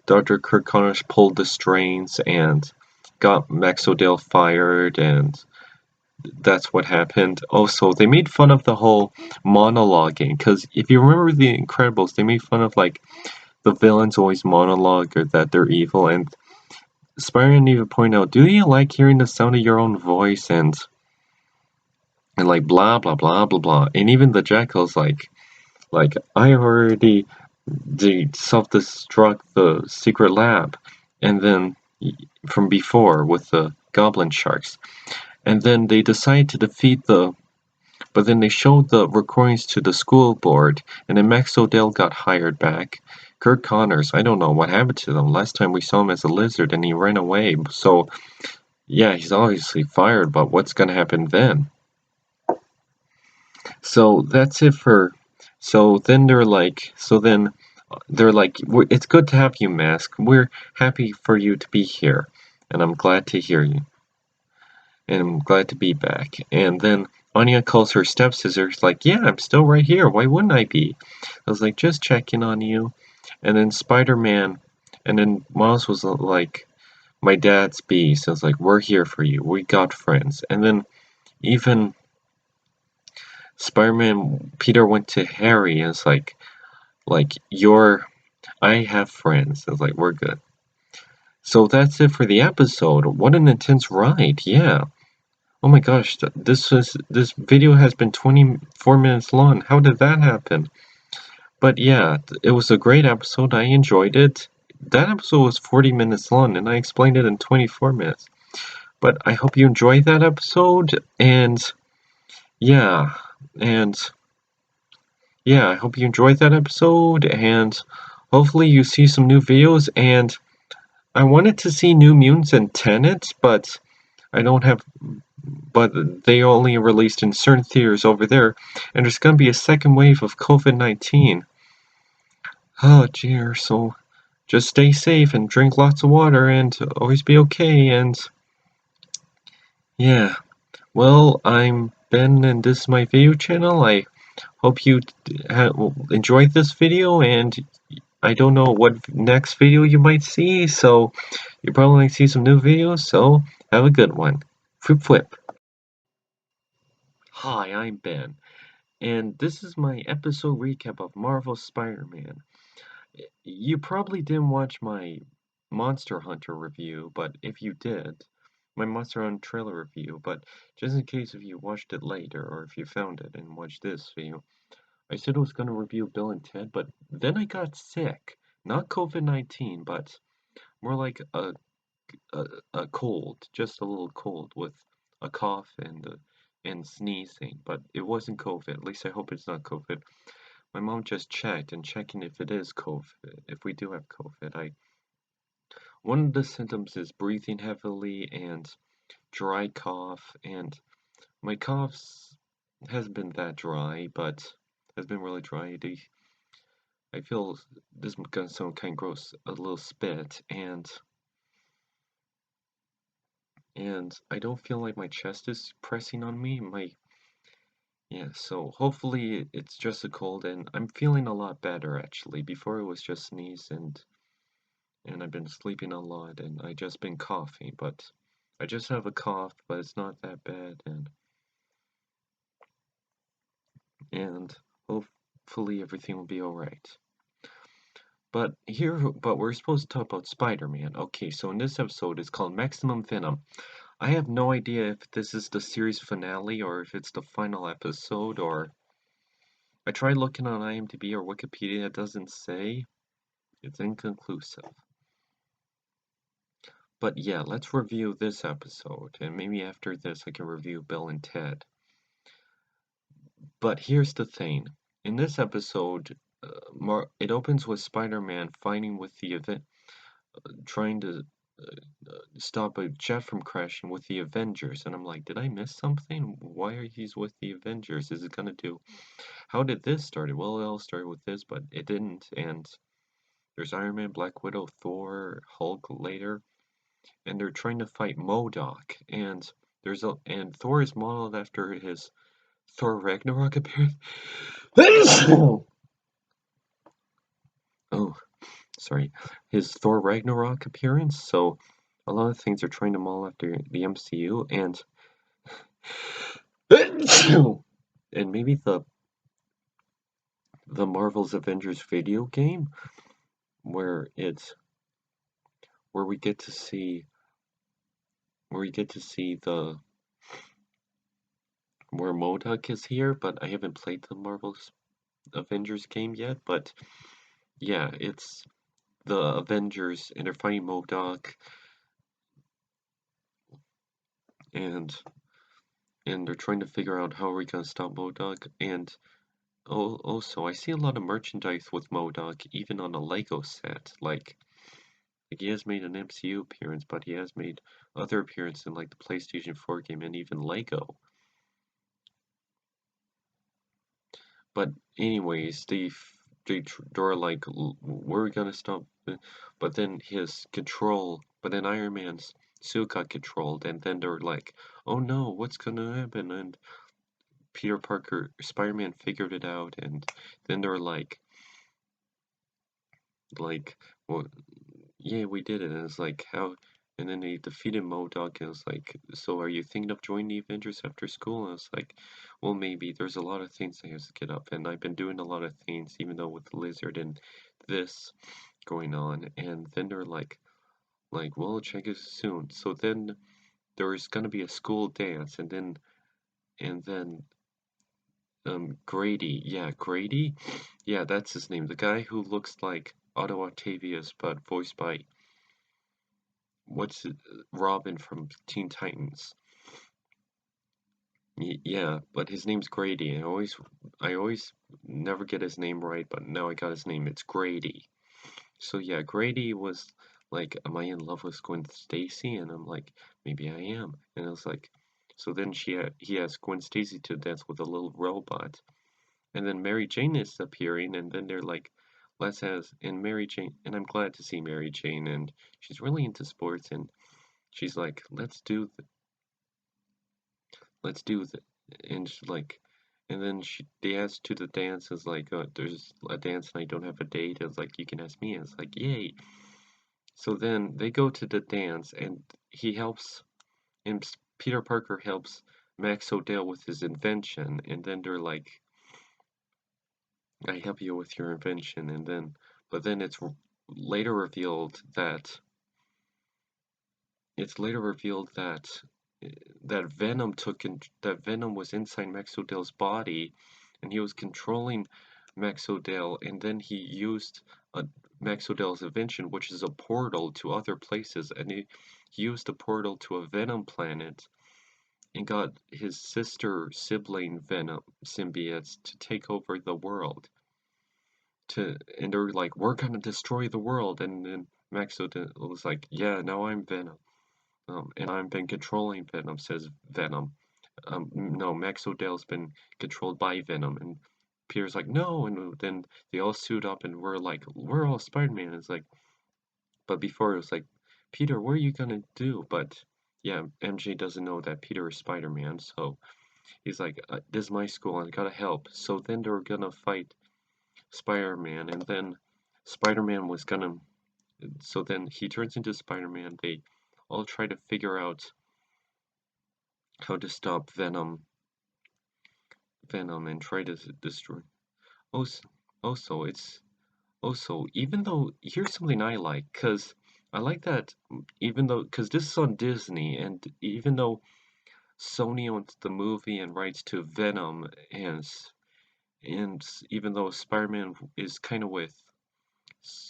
Dr. Curt Connors pulled the strings and got Max O'Dell fired, and that's what happened. Also, they made fun of the whole monologuing, because if you remember The Incredibles, they made fun of like the villains always monologue or that they're evil, and Spider-Man even point out, do you like hearing the sound of your own voice and like blah blah blah blah blah, and even the Jackal's like I already they self-destruct the secret lab, and then from before with the goblin sharks, and then they decide to defeat the. But then they showed the recordings to the school board, and then Max O'Dell got hired back. Kurt Connors, I don't know what happened to them. Last time we saw him as a lizard, and he ran away. So yeah, he's obviously fired. But what's gonna happen then? So that's it for. So then they're like. It's good to have you, Mask. We're happy for you to be here, and I'm glad to hear you. And I'm glad to be back. And then Anya calls her stepsister, like, yeah, I'm still right here. Why wouldn't I be? I was like, just checking on you. And then Spider-Man, and then Miles was like, my dad's beast. I was like, we're here for you. We got friends. And then even Spider-Man, Peter went to Harry and it's like, I have friends. I was like, we're good. So that's it for the episode. What an intense ride. Yeah. Oh my gosh, this video has been 24 minutes long. How did that happen? But yeah, it was a great episode. I enjoyed it. That episode was 40 minutes long and I explained it in 24 minutes. But I hope you enjoyed that episode and yeah, and I hope you enjoyed that episode and hopefully you see some new videos and I wanted to see New Mutants and Tenet, but I don't have but they only released in certain theaters over there, and there's gonna be a second wave of COVID-19. Oh dear, so just stay safe and drink lots of water and always be okay, and yeah. Well, I'm Ben and this is my video channel. I hope you enjoyed this video, and I don't know what next video you might see, so you probably might see some new videos, so have a good one. Flip flip. Hi, I'm Ben. And this is my episode recap of Marvel Spider-Man. You probably didn't watch my Monster Hunter review, but if you did, my Monster Hunter trailer review, but just in case if you watched it later or if you found it and watched this video, I said I was going to review Bill and Ted, but then I got sick. Not COVID-19, but more like a cold, just a little cold with a cough and sneezing, but it wasn't COVID. At least I hope it's not COVID. My mom just checked and checking if it is COVID, if we do have COVID. One of the symptoms is breathing heavily and dry cough, and my coughs hasn't been that dry, but has been really dry. I feel this is gonna sound kind of gross, a little spit, and I don't feel like my chest is pressing on me. Yeah, so hopefully it's just a cold, and I'm feeling a lot better actually. Before it was just sneeze and I've been sleeping a lot and I just been coughing, but I just have a cough, but it's not that bad and hopefully everything will be alright. But we're supposed to talk about Spider-Man. Okay, so in this episode it's called Maximum Venom. I have no idea if this is the series finale or if it's the final episode or I tried looking on IMDb or Wikipedia, it doesn't say. It's inconclusive. But yeah, let's review this episode, and maybe after this I can review Bill and Ted. But here's the thing. In this episode, it opens with Spider-Man fighting with the event, trying to stop a jet from crashing with the Avengers, and I'm like, did I miss something? Why are he with the Avengers? Is it gonna do? How did this start? Well, it all started with this, but it didn't, and there's Iron Man, Black Widow, Thor, Hulk later, and they're trying to fight MODOK, and Thor is modeled after his Thor Ragnarok appearance. Oh, sorry, his Thor Ragnarok appearance. So a lot of things are trying to model after the MCU, and and maybe the Marvel's Avengers video game, where we get to see the where MODOK is here, but I haven't played the Marvel's Avengers game yet, but yeah, it's the Avengers, and they're fighting MODOK, and they're trying to figure out how are we gonna stop MODOK. And also, I see a lot of merchandise with MODOK, even on a Lego set. Like he has made an MCU appearance, but he has made other appearances in like the PlayStation 4 game and even Lego. But anyways, they're like, we're gonna stop. But then his control, but then Iron Man's suit got controlled, and then they're like, oh no, what's gonna happen? And Peter Parker, Spider-Man figured it out, and then they're like, well, yeah, we did it. And it's like, how? And then they defeated MODOK, and it's like, so are you thinking of joining the Avengers after school? And it's like, well, maybe. There's a lot of things I have to get up, and I've been doing a lot of things, even though with Lizard and this going on. And then they're like, well, check it soon. So then there's gonna be a school dance, and then Grady, yeah, Grady, yeah, that's his name. The guy who looks like Otto Octavius, but voiced by what's it, Robin from Teen Titans. Yeah, but his name's Grady. I always never get his name right, but now I got his name. It's Grady. So yeah, Grady was like, "Am I in love with Gwen Stacy?" And I'm like, "Maybe I am." And I was like, so then he asked Gwen Stacy to dance with a little robot, and then Mary Jane is appearing, and then they're like, "Let's have," and Mary Jane, and I'm glad to see Mary Jane, and she's really into sports, and she's like, let's do the," and she's like, and then they asked to the dance. Is like, there's a dance and I don't have a date. It's like, you can ask me. It's like, yay. So then they go to the dance, and he helps, and Peter Parker helps Max O'Dell with his invention, and then they're like, I help you with your invention, and then, but then later revealed that uh, that Venom was inside Max O'Dell's body, and he was controlling Max O'Dell, and then he used Max O'Dell's invention, which is a portal to other places, and he used the portal to a Venom planet and got his sister sibling Venom symbiotes to take over the world. And they're like, we're gonna destroy the world, and then Max O'Dell was like, yeah, now I'm Venom. And I've been controlling Venom, says Venom. No, Max O'Dell's been controlled by Venom. And Peter's like, no. And then they all suit up and we're like, we're all Spider-Man. It's like, but before it was like, Peter, what are you gonna do? But yeah, MJ doesn't know that Peter is Spider-Man. So he's like, this is my school. I gotta help. So then they're gonna fight Spider-Man. And then Spider-Man was gonna, so then he turns into Spider-Man. They all try to figure out how to stop Venom and try to destroy. Also, also, it's also, even though here's something I like, cause I like that even though, cause this is on Disney, and even though Sony owns the movie and rights to Venom, and even though Spider-Man is kind of with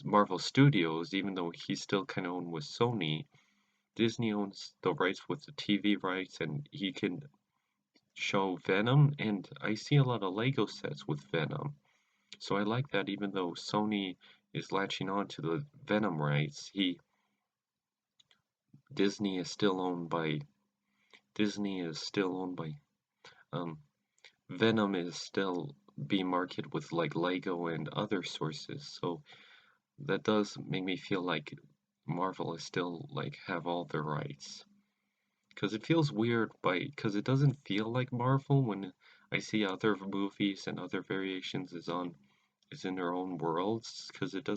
Marvel Studios, even though he's still kind of owned with Sony, Disney owns the rights with the TV rights, and he can show Venom, and I see a lot of Lego sets with Venom. So I like that even though Sony is latching on to the Venom rights, Disney is still owned by Disney is still owned by um Venom is still being marketed with like Lego and other sources. So that does make me feel like Marvel is still like have all the rights. Because it feels weird because it doesn't feel like Marvel when I see other movies and other variations is in their own worlds, because it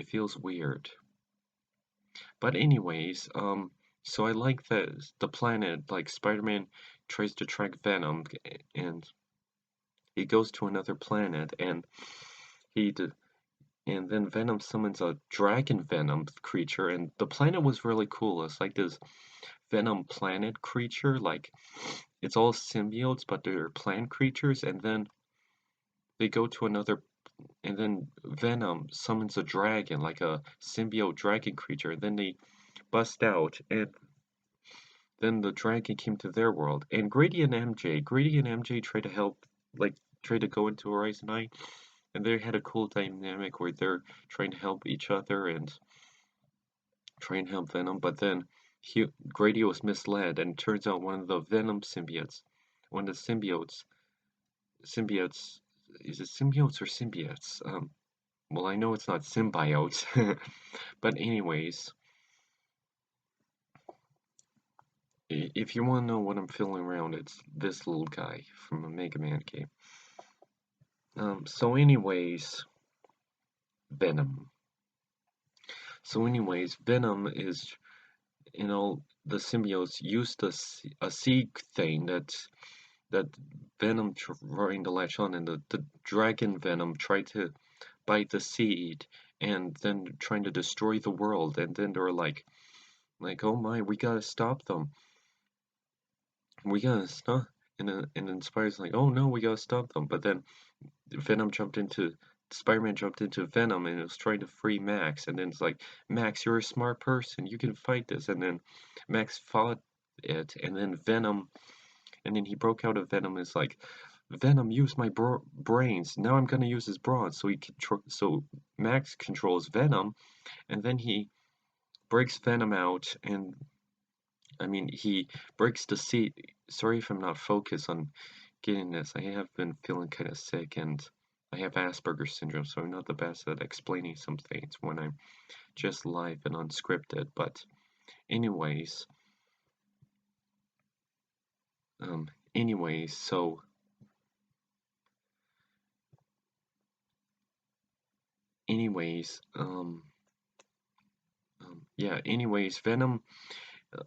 feels weird. But anyways, so I like that the planet, like Spider-Man tries to track Venom, and he goes to another planet, and he d- and then Venom summons a dragon Venom creature, and the planet was really cool. It's like this Venom planet creature, like it's all symbiotes, but they're plant creatures, and then they go to then Venom summons a dragon, like a symbiote dragon creature. Then they bust out, and then the dragon came to their world. And Grady and MJ tried to help, like tried to go into Horizon High, and they had a cool dynamic where they're trying to help each other and try and help Venom. But then Grady was misled, and it turns out one of the Venom one of the symbiotes, is it symbiotes or symbiotes? Well, I know it's not symbiotes, but anyways, if you want to know what I'm feeling around, it's this little guy from a Mega Man game. So anyways, Venom. Venom is, the symbiotes used a seed thing that Venom trying to latch on, and the dragon Venom tried to bite the seed and then trying to destroy the world, and then they're like, oh my, we gotta stop them. We gotta stop. And Spider's like, oh no, we gotta stop them. But then Spider-Man jumped into Venom and was trying to free Max, and then it's like, Max, you're a smart person, you can fight this. And then Max fought it, and then he broke out of Venom. Is like, Venom, use my brains. Now I'm gonna use his brawn. So Max controls Venom, and then he breaks Venom out, and he breaks the seed. Sorry if I'm not focused on getting this. I have been feeling kind of sick, and I have Asperger's syndrome, so I'm not the best at explaining some things when I'm just live and unscripted. But anyways, anyways, so anyways, yeah, anyways, Venom,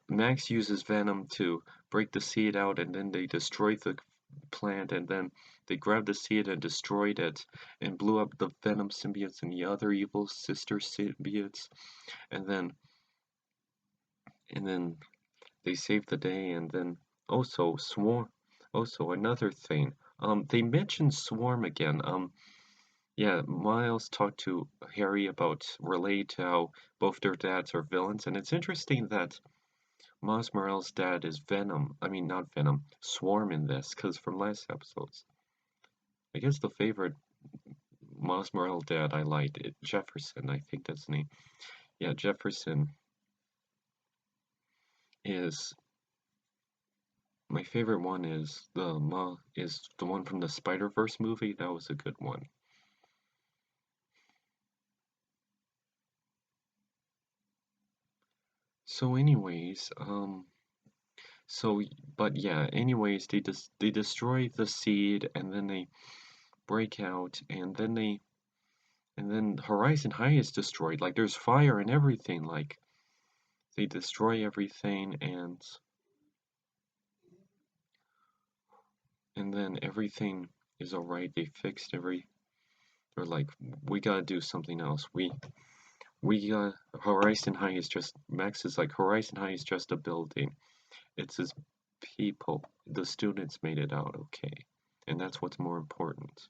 Max uses Venom to break the seed out, and then they destroy the plant, and then they grabbed the seed and destroyed it and blew up the Venom symbiotes and the other evil sister symbiotes, and then they saved the day. And then also another thing, they mentioned Swarm again. Yeah, Miles talked to Harry about relate to how both their dads are villains, and it's interesting that Miles Morales' dad is Venom. I mean, not Venom, Swarm in this, because from last episodes. I guess the favorite Miles Morales dad I liked, Jefferson, I think that's the name. Yeah, Jefferson is my favorite one. Is the one from the Spider-Verse movie. That was a good one. So anyways, but yeah, anyways, they destroy the seed, and then they break out, and then Horizon High is destroyed. Like, there's fire and everything. Like, they destroy everything, and then everything is alright. They fixed they're like, we gotta do something else. Horizon High is just, Max is like, Horizon High is just a building. It's his people. The students made it out okay. And that's what's more important.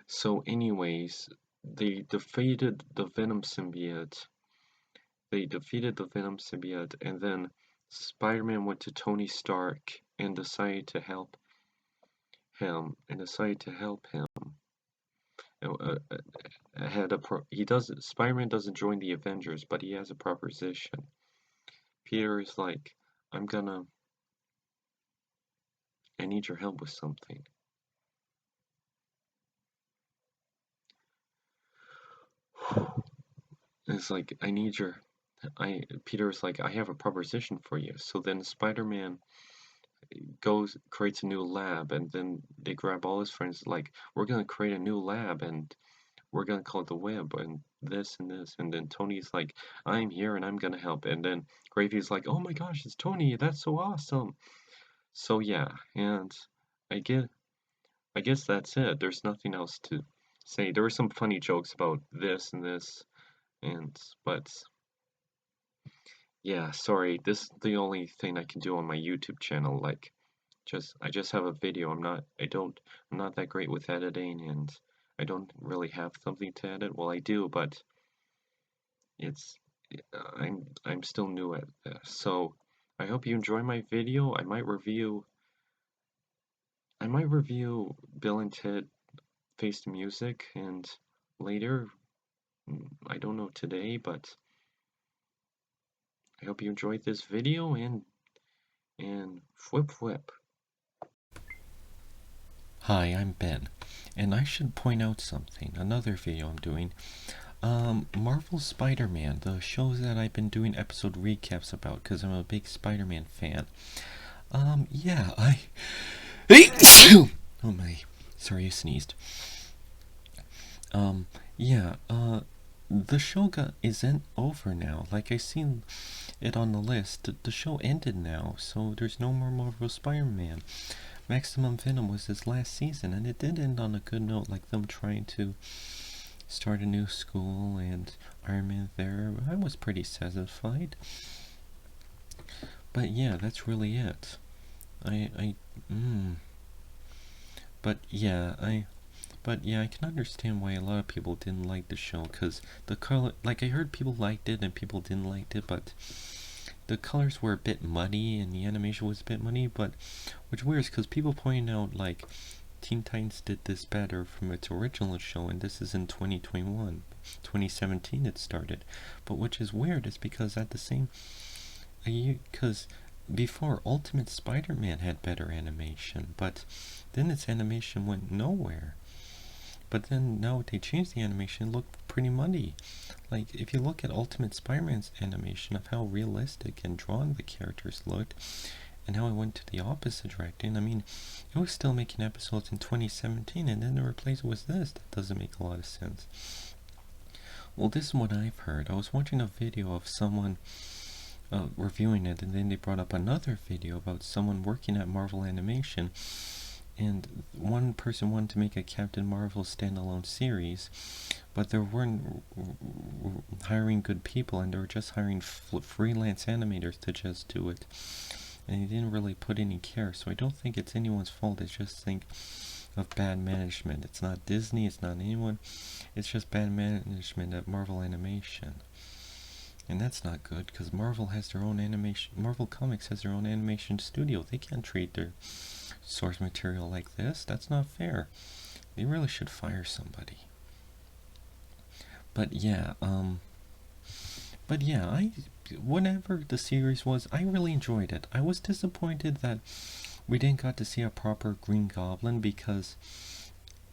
So anyways, they defeated the Venom symbiote. And then Spider-Man went to Tony Stark and decided to help him. Spider-Man doesn't join the Avengers, but he has a proposition. Peter is like, I need your help with something. It's like, Peter's like, I have a proposition for you. So then Spider-Man creates a new lab, and then they grab all his friends, like, we're gonna create a new lab, and we're gonna call it the Web, and this and this. And then Tony's like, I'm here and I'm gonna help. And then Gravy's like, oh my gosh, it's Tony, that's so awesome. So yeah, and I guess that's it. There's nothing else to say. There were some funny jokes about this and this, but Yeah, sorry, this is the only thing I can do on my YouTube channel, like, I just have a video, I'm not that great with editing, and I don't really have something to edit. Well, I do, but it's, I'm still new at this, so I hope you enjoy my video. I might review Bill and Ted Face the Music, and later, I don't know today, but I hope you enjoyed this video, and whip whip. Hi, I'm Ben, and I should point out something. Another video I'm doing. Marvel Spider-Man, the shows that I've been doing episode recaps about, because I'm a big Spider-Man fan. Yeah, oh my, sorry, I sneezed. Yeah, the show isn't over now. Like, I seen it on the list. The show ended now, so there's no more Marvel Spider-Man. Maximum Venom was his last season, and it did end on a good note, like them trying to start a new school and Iron Man there. I was pretty satisfied. But yeah, that's really it. But yeah, I can understand why a lot of people didn't like the show, because the color, like, I heard people liked it and people didn't like it, but the colors were a bit muddy and the animation was a bit muddy, but which weird because people point out, like, Teen Titans did this better from its original show, and this is in 2021. 2017 it started. But which is weird is because at the same, because before Ultimate Spider-Man had better animation, but then its animation went nowhere. But then now they changed the animation, it looked pretty muddy. Like, if you look at Ultimate Spider-Man's animation of how realistic and drawn the characters looked, and how it went to the opposite direction, I mean, it was still making episodes in 2017, and then to replace it with this, that doesn't make a lot of sense. Well, this is what I've heard. I was watching a video of someone reviewing it, and then they brought up another video about someone working at Marvel Animation, and one person wanted to make a Captain Marvel standalone series, but they weren't hiring good people, and they were just hiring freelance animators to just do it, and they didn't really put any care. So I don't think it's anyone's fault. It's just think of bad management. It's not Disney, it's not anyone, it's just bad management at Marvel Animation. And that's not good, because Marvel has their own animation. Marvel Comics has their own animation studio. They can't treat their source material like this. That's not fair. They really should fire somebody. But yeah, whatever the series was, I really enjoyed it. I was disappointed that we didn't got to see a proper Green Goblin, because,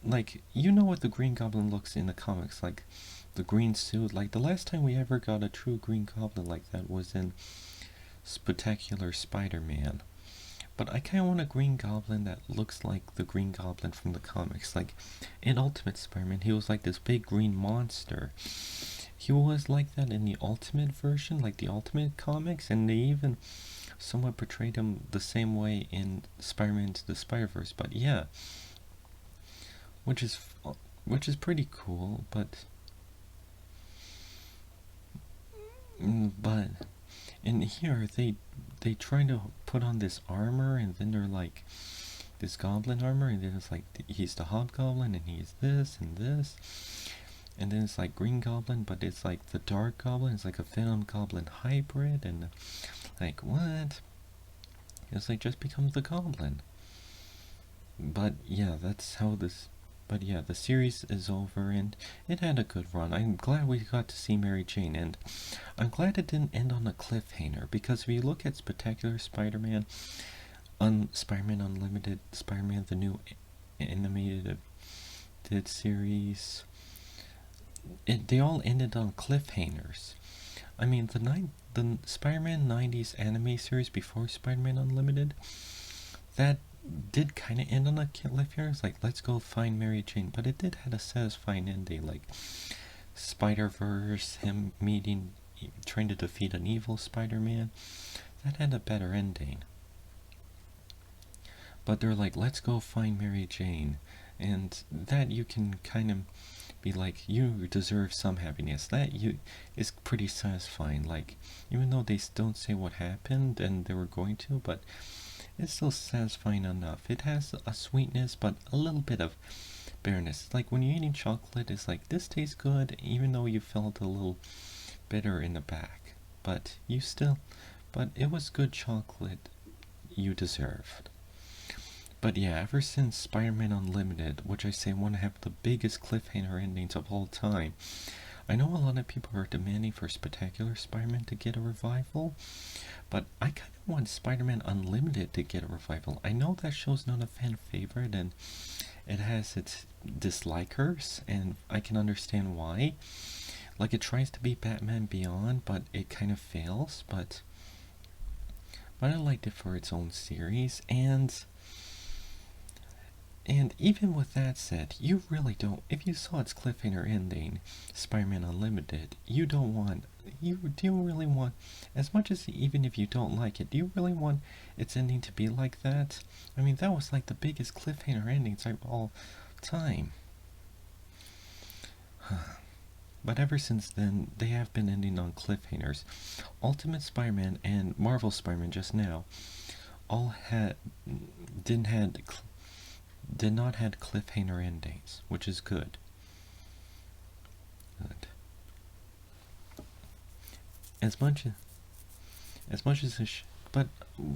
like, you know what the Green Goblin looks in the comics, like the green suit. Like, the last time we ever got a true Green Goblin like that was in Spectacular Spider-Man. But I kind of want a Green Goblin that looks like the Green Goblin from the comics. Like, in Ultimate Spider-Man, he was like this big green monster. He was like that in the Ultimate version, like the Ultimate comics, and they even somewhat portrayed him the same way in Spider-Man Into the Spider-Verse. But yeah, which is pretty cool. But in here they try to put on this armor, and then they're like this goblin armor, and then it's like he's the Hobgoblin, and he's this and this, and then it's like Green Goblin, but it's like the Dark Goblin. It's like a Venom Goblin hybrid, and like, what? It's like, just becomes the Goblin. But yeah, that's how this. But yeah, the series is over, and it had a good run. I'm glad we got to see Mary Jane, and I'm glad it didn't end on a cliffhanger, because if you look at Spectacular Spider-Man, Spider-Man Unlimited, Spider-Man the new animated series, they all ended on cliffhangers. I mean, the Spider-Man 90s anime series before Spider-Man Unlimited, that did kind of end on a cliffhanger. It's like, let's go find Mary Jane, but it did have a satisfying ending, like Spider-Verse, him trying to defeat an evil Spider-Man. That had a better ending. But they're like, let's go find Mary Jane, and that you can kind of be like, you deserve some happiness. That is pretty satisfying. Like, even though they don't say what happened and they were going to, but it's still satisfying enough. It has a sweetness, but a little bit of bitterness. Like when you're eating chocolate, it's like, this tastes good, even though you felt a little bitter in the back. But it was good chocolate you deserved. But yeah, ever since Spider-Man Unlimited, which I say want to have the biggest cliffhanger endings of all time, I know a lot of people are demanding for Spectacular Spider-Man to get a revival, but I kind of want Spider-Man Unlimited to get a revival. I know that show's not a fan favorite and it has its dislikers, and I can understand why. Like, it tries to be Batman Beyond, but it kind of fails, but I liked it for its own series, and even with that said, you really don't, if you saw its cliffhanger ending, Spider-Man Unlimited, do you really want, as much as even if you don't like it, do you really want its ending to be like that? I mean, that was like the biggest cliffhanger endings of all time. But ever since then, they have been ending on cliffhangers. Ultimate Spider-Man and Marvel Spider-Man just now all did not have cliffhanger endings, which is good. As much as this, but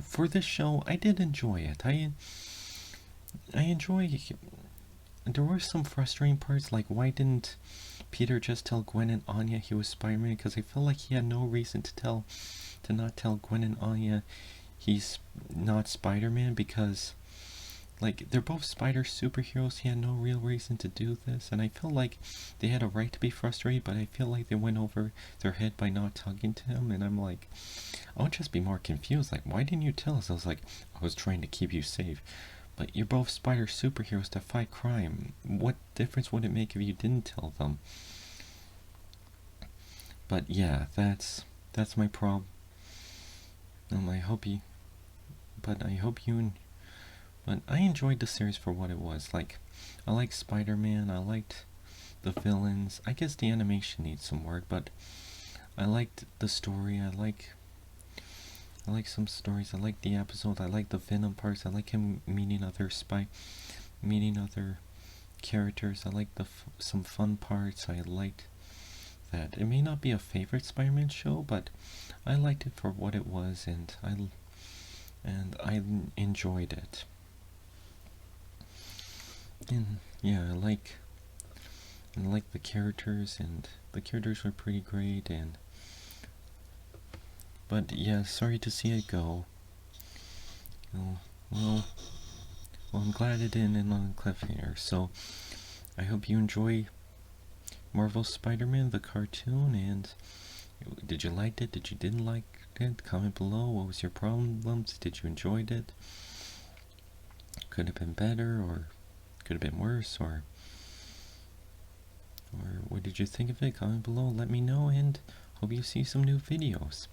for this show, I did enjoy it. I enjoy. There were some frustrating parts, like why didn't Peter just tell Gwen and Anya he was Spider-Man? Because I felt like he had no reason to not tell Gwen and Anya he's not Spider-Man, because like they're both spider superheroes. He had no real reason to do this, and I feel like they had a right to be frustrated, but I feel like they went over their head by not talking to him, and I'm like, I would just be more confused. Like, why didn't you tell us? I was like, I was trying to keep you safe. But you're both spider superheroes to fight crime. What difference would it make if you didn't tell them? But yeah, that's my problem. I hope you. But I enjoyed the series for what it was. Like, I liked Spider-Man. I liked the villains. I guess the animation needs some work, but I liked the story. I like some stories. I like the episode. I like the Venom parts. I like him meeting other characters. I like some fun parts. I liked that. It may not be a favorite Spider-Man show, but I liked it for what it was, and I enjoyed it. And yeah, I like the characters, and the characters were pretty great, but yeah, sorry to see it go. Well, I'm glad it didn't end on a cliffhanger, so I hope you enjoy Marvel Spider-Man, the cartoon, and did you like it? Did you didn't like it? Comment below. What was your problems? Did you enjoy it? Could have been better, or could have been worse, or what did you think of it? Comment below, let me know, and hope you see some new videos.